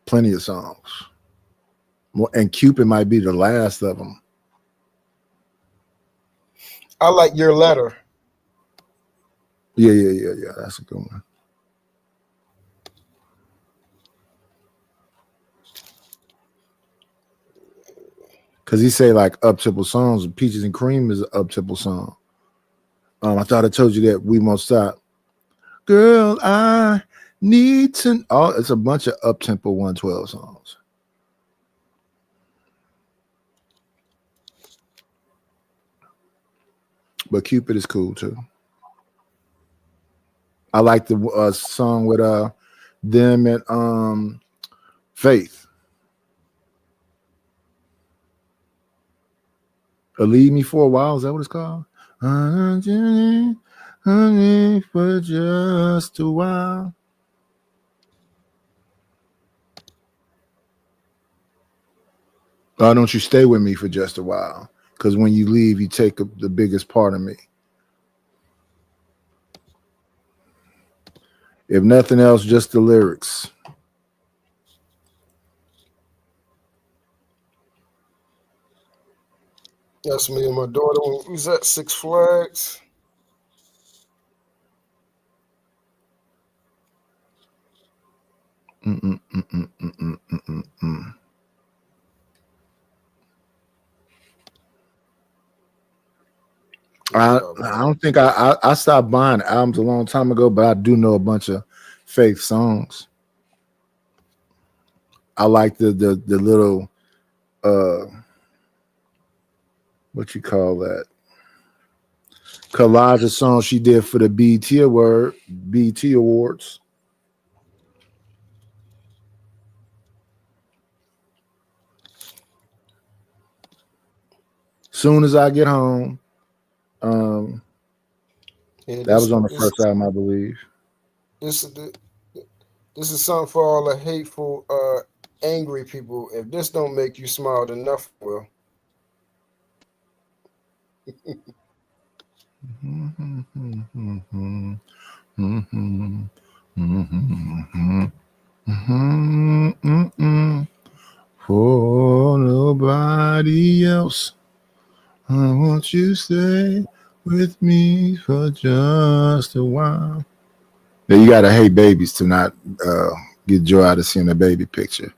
Plenty of songs. And Cupid might be the last of them. I like Your Letter. Yeah. That's a good one. Because he say like up-tempo songs. Peaches and Cream is an up-tempo song. I thought I told you that We Won't Stop. Girl, I need to. Oh, it's a bunch of up-tempo 112 songs. But Cupid is cool too. I like the song with them and Faith. Leave Me for a While, is that what it's called? Honey, for just a while. Why don't you stay with me for just a while? Because when you leave, you take up the biggest part of me. If nothing else, just the lyrics. That's me and my daughter when we was at Six Flags. I don't think I stopped buying albums a long time ago, but I do know a bunch of Faith songs. I like the little what you call that collage of songs she did for the BET Awards. Soon as I get home. That was on the first album, I believe. This is something for all the hateful, angry people. If this don't make you smile, then nothing will. For nobody else, I want you to stay with me for just a while. Yeah, you gotta hate babies to not get joy out of seeing a baby picture.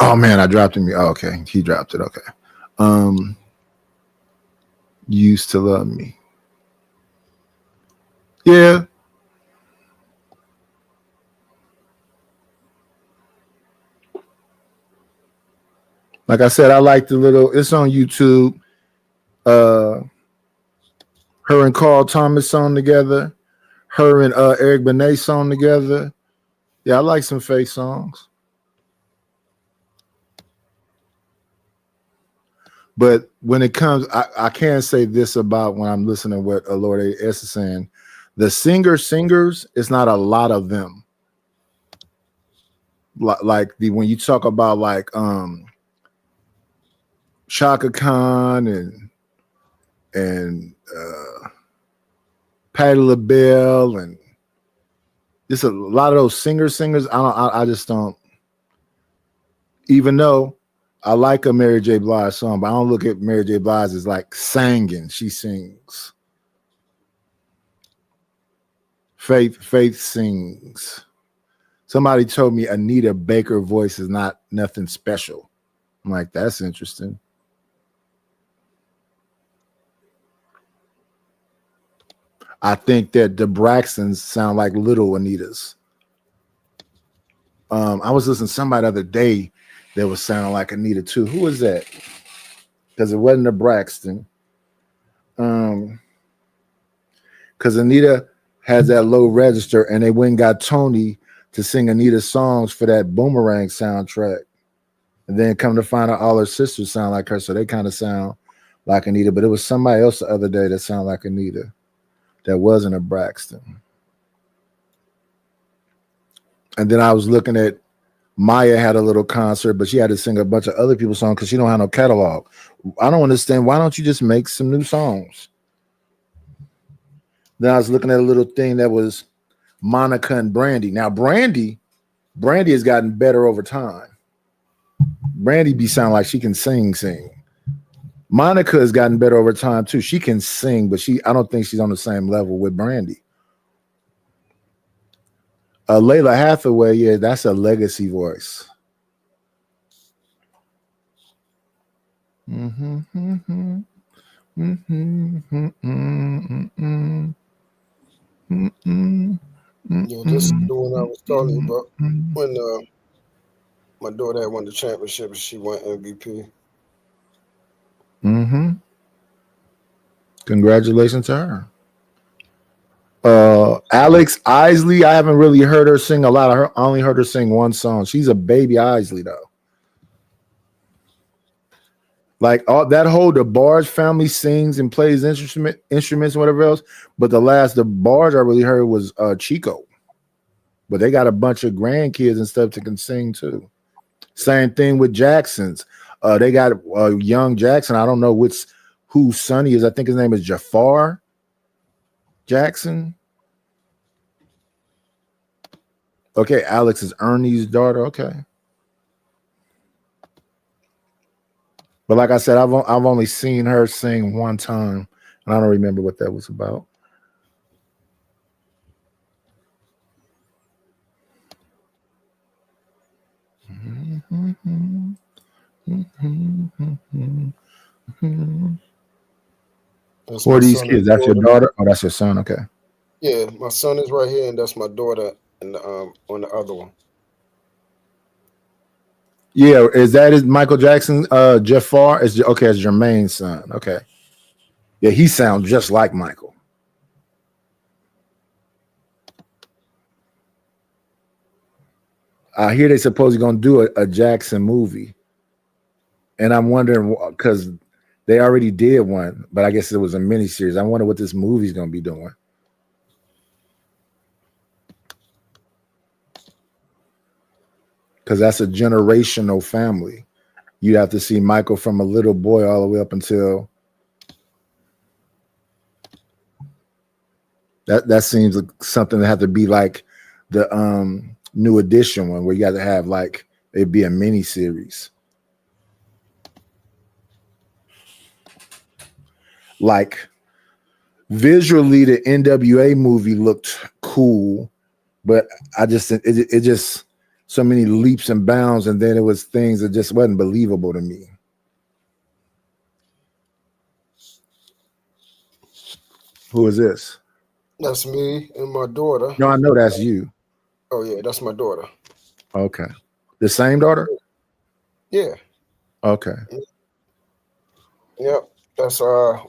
Oh man, I dropped him. Oh, okay, he dropped it. Okay. Used to love me. Yeah. Like I said, I like the little. It's on YouTube. Her and Carl Thomas song together. Her and Eric Benet song together. Yeah, I like some Faith songs. But when it comes, I can't say this about when I'm listening to what Lord A.S. is saying. The singers, it's not a lot of them. Like when you talk about like Chaka Khan and Patti LaBelle and just a lot of those singers. I just don't. Even though I like a Mary J. Blige song, but I don't look at Mary J. Blige as like singing. She sings. Faith sings. Somebody told me Anita Baker voice is not nothing special. I'm like, that's interesting. I think that the Braxtons sound like little Anitas. I was listening to somebody the other day that was sounding like Anita too. Who was that? Because it wasn't a Braxton. Because Anita has that low register, and they went and got Tony to sing Anita's songs for that Boomerang soundtrack. And then come to find out all her sisters sound like her, so they kind of sound like Anita. But it was somebody else the other day that sounded like Anita. That wasn't a Braxton. And then I was looking at Maya had a little concert, but she had to sing a bunch of other people's songs because she don't have no catalog. I don't understand. Why don't you just make some new songs? Then I was looking at a little thing that was Monica and Brandy. Now, Brandy has gotten better over time. Brandy be sound like she can sing. Monica has gotten better over time too. She can sing, but I don't think she's on the same level with Brandy. Layla Hathaway, yeah, that's a legacy voice. Yeah, this is the one I was talking about when my daughter had won the championship and she won MVP. Congratulations to her. Alex Isley, I haven't really heard her sing a lot of her. I only heard her sing one song. She's a baby Isley though. Like all that whole DeBarge family sings and plays instruments and whatever else. But the DeBarge I really heard was Chico. But they got a bunch of grandkids and stuff that can sing too. Same thing with Jacksons. They got young Jackson. I don't know whose son he is. I think his name is Jafar Jackson. Okay, Alex is Ernie's daughter. Okay. But like I said, I've only seen her sing one time, and I don't remember what that was about. That's Who my are these son kids? and That's your daughter. daughter? Oh, that's your son. Okay. Yeah, my son is right here, and that's my daughter, and on the other one. Yeah, is Michael Jackson? Jafar is okay. It's Jermaine's son. Okay. Yeah, he sounds just like Michael. I hear they supposedly gonna do a Jackson movie, and I'm wondering because they already did one, but I guess it was a miniseries. I wonder what this movie's gonna be doing. Because that's a generational family. You have to see Michael from a little boy all the way up until that seems like something that have to be like the New Edition one, where you got to have like it'd be a mini series. Like visually, the NWA movie looked cool, but it just so many leaps and bounds, and then it was things that just wasn't believable to me. Who is this? That's me and my daughter. No, I know that's you. Oh yeah, that's my daughter. Okay. The same daughter? Yeah. Okay. Yep. That's her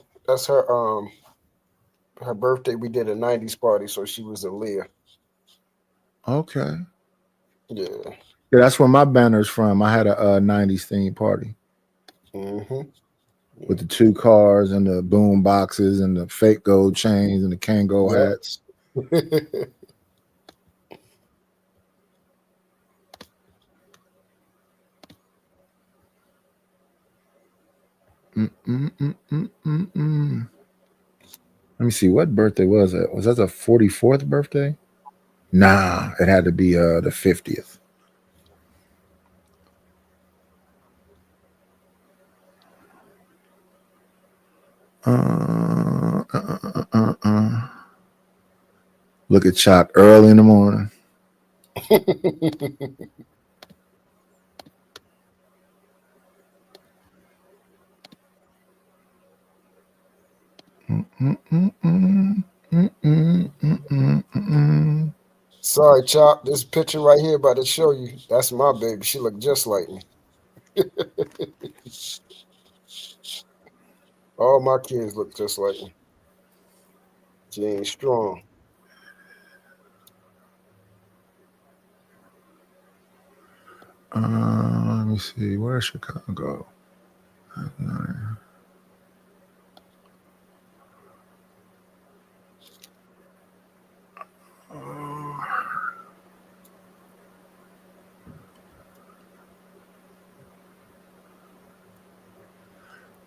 her birthday. We did a 90s party, so she was a Leah. Okay. Yeah. Yeah, that's where my banner's from. I had a 90s theme party. Mm-hmm. With the 2 cars and the boom boxes and the fake gold chains and the Kango hats. Let me see, what birthday was it? Was that the 44th birthday? Nah, it had to be the 50th. Look at Chuck early in the morning. Sorry, Chop. This picture right here about to show you. That's my baby. She looked just like me. All my kids look just like me. She ain't strong. Let me see. Where's Chicago?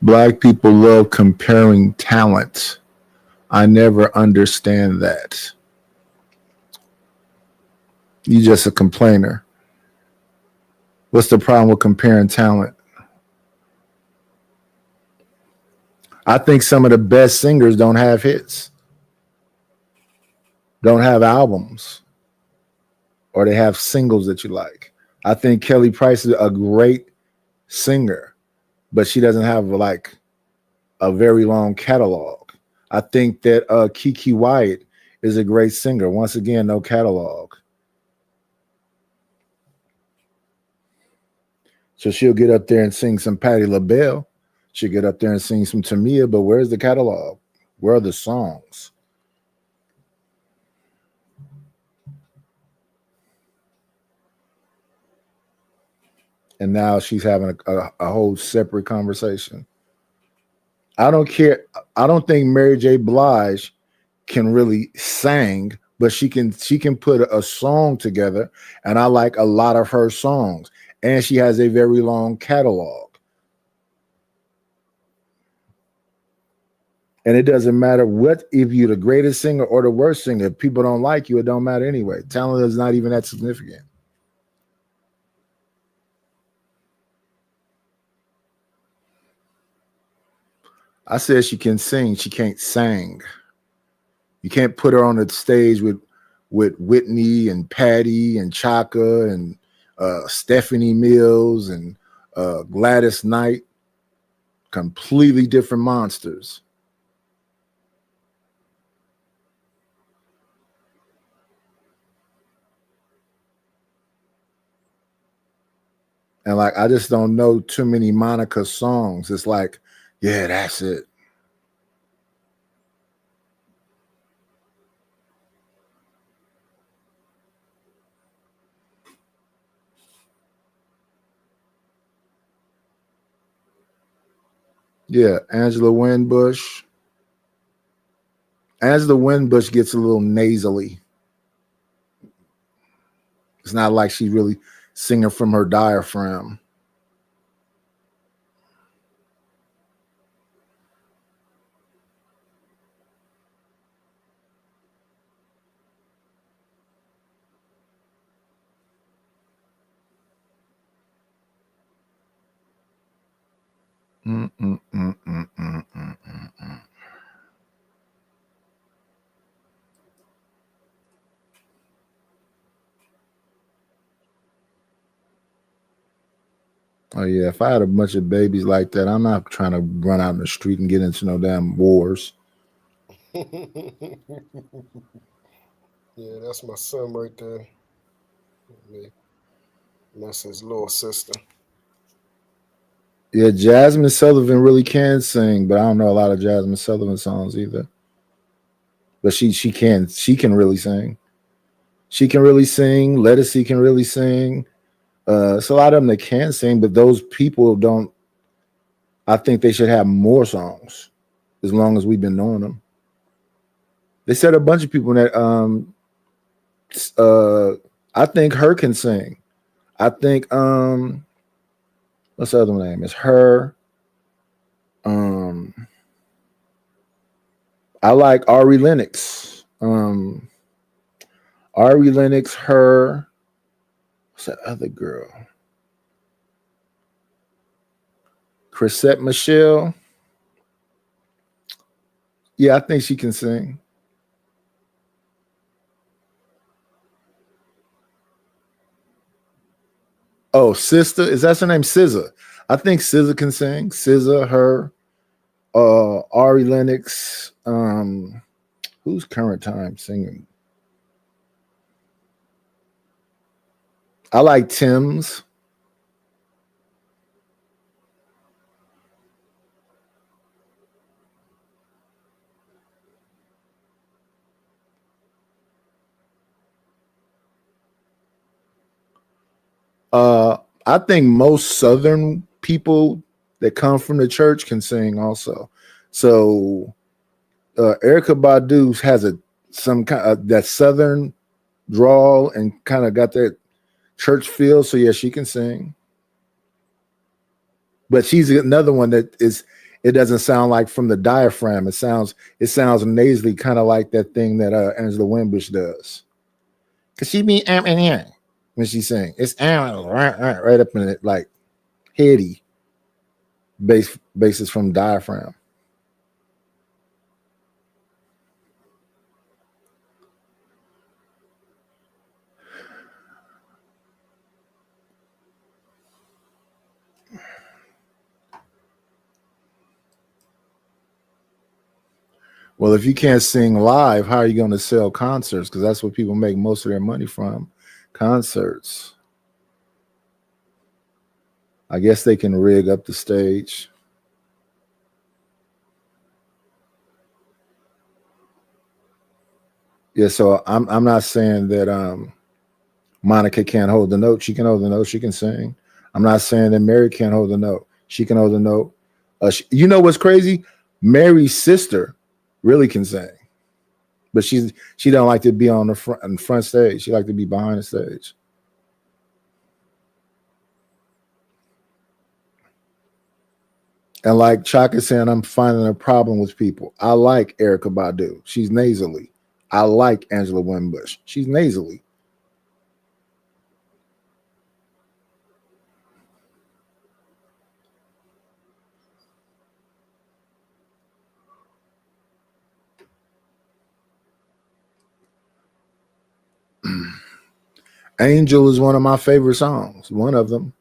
Black people love comparing talent. I never understand that. You just a complainer. What's the problem with comparing talent? I think some of the best singers don't have hits, don't have albums, or they have singles that you like. I think Kelly Price is a great singer, but she doesn't have like a very long catalog. I think that Kiki Wyatt is a great singer. Once again, no catalog. So she'll get up there and sing some Patti LaBelle. She'll get up there and sing some Tamia, but where's the catalog? Where are the songs? And now she's having a whole separate conversation. I don't care. I don't think Mary J. Blige can really sing, but she can put a song together, and I like a lot of her songs. And she has a very long catalog. And it doesn't matter if you're the greatest singer or the worst singer. If people don't like you, it don't matter anyway. Talent is not even that significant. I said she can sing. She can't sing. You can't put her on the stage with Whitney and Patty and Chaka and Stephanie Mills and Gladys Knight, completely different monsters. And like, I just don't know too many Monica songs. It's like, yeah, that's it. Yeah, Angela Winbush. Angela Winbush gets a little nasally. It's not like she's really singing from her diaphragm. Oh yeah, if I had a bunch of babies like that, I'm not trying to run out in the street and get into no damn wars. Yeah, that's my son right there. And that's his little sister. Yeah, Jasmine Sullivan really can sing, but I don't know a lot of Jasmine Sullivan songs either. But she can really sing. She can really sing. Lettucey can really sing. It's a lot of them that can sing, but those people don't. I think they should have more songs, as long as we've been knowing them. They said a bunch of people that I think her can sing. I think what's the other name? It's her. I like Ari Lennox. Ari Lennox, her. What's that other girl? Chrisette Michelle. Yeah, I think she can sing. Oh, Sister. Is that her name? SZA. I think SZA can sing. SZA, her, Ari Lennox. Who's current time singing? I like Tim's. I think most Southern people that come from the church can sing also. So Erykah Badu has some kind of that Southern drawl and kind of got that church feel. So yeah, she can sing. But she's another one that it doesn't sound like from the diaphragm. It sounds nasally, kind of like that thing that Angela Winbush does. Cause she be when she sing. It's right up in it, like heady bases from diaphragm. Well, if you can't sing live, how are you going to sell concerts? Because that's what people make most of their money from, concerts. I guess they can rig up the stage. Yeah, so I'm not saying that Monica can't hold the note. She can hold the note. She can sing. I'm not saying that Mary can't hold the note. She can hold the note. You know what's crazy? Mary's sister really can sing, but she don't like to be on the front stage. She like to be behind the stage. And like Chaka saying, I'm finding a problem with people. I like Erykah Badu. She's nasally. I like Angela Winbush. She's nasally. Angel is one of my favorite songs. One of them.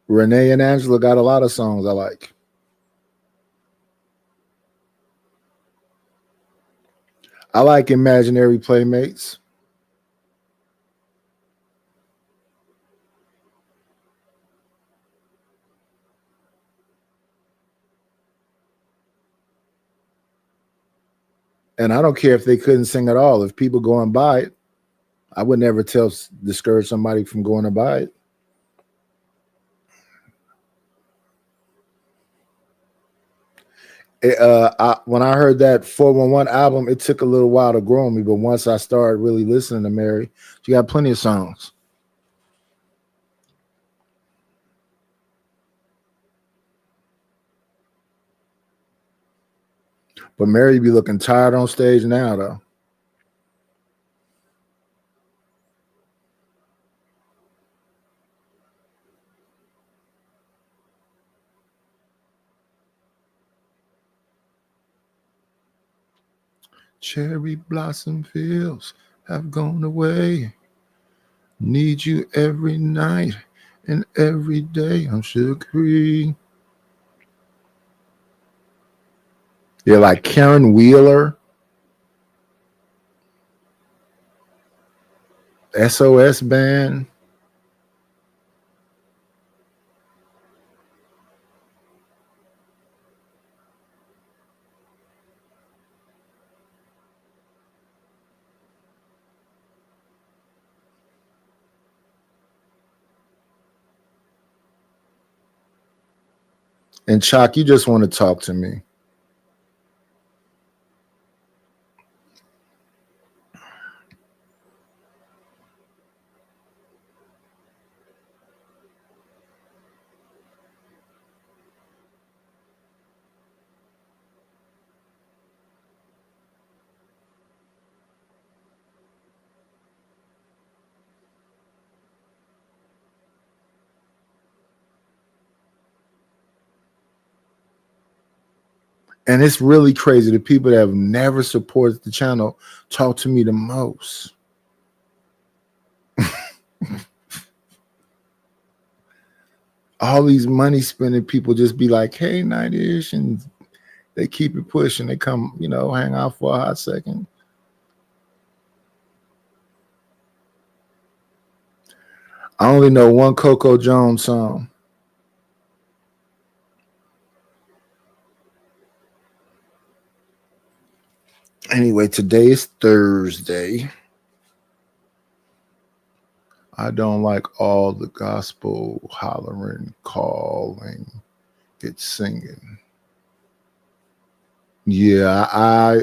Renee and Angela got a lot of songs I like. I like Imaginary Playmates. And I don't care if they couldn't sing at all. If people go and buy it, I would never discourage somebody from going to buy it. When I heard that 411 album, it took a little while to grow on me, but once I started really listening to Mary, she got plenty of songs. But Mary be looking tired on stage now, though. Cherry blossom fields have gone away. Need you every night and every day. I'm sugary. Yeah, like Karen Wheeler, SOS Band. And Chalk, you just want to talk to me. And it's really crazy. The people that have never supported the channel talk to me the most. All these money spending people just be like, hey, Night-ish, and they keep it pushing. They come, hang out for a hot second. I only know one Coco Jones song. Anyway, today is Thursday. I don't like all the gospel hollering, calling, it's singing. Yeah, I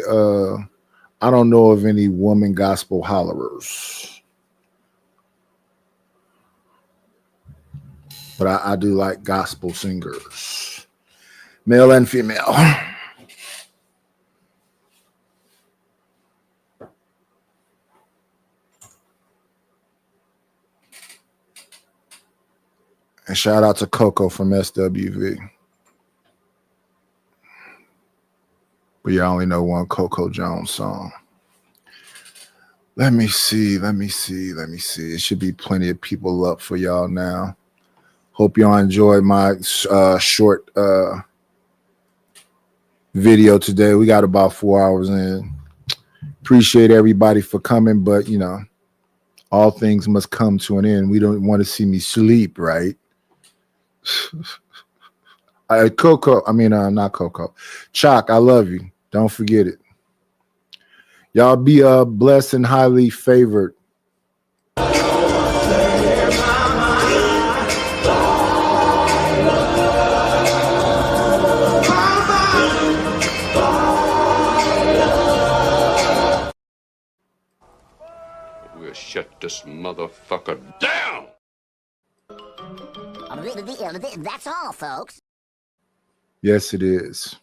don't know of any woman gospel hollerers. But I do like gospel singers, male and female. And shout out to Coco from SWV. But you only know one Coco Jones song. Let me see. It should be plenty of people up for y'all now. Hope y'all enjoyed my short video today. We got about 4 hours in. Appreciate everybody for coming, but all things must come to an end. We don't want to see me sleep, right? Not Coco. Chalk, I love you. Don't forget it. Y'all be blessed and highly favored. We'll shut this motherfucker down. That's all, folks. Yes, it is.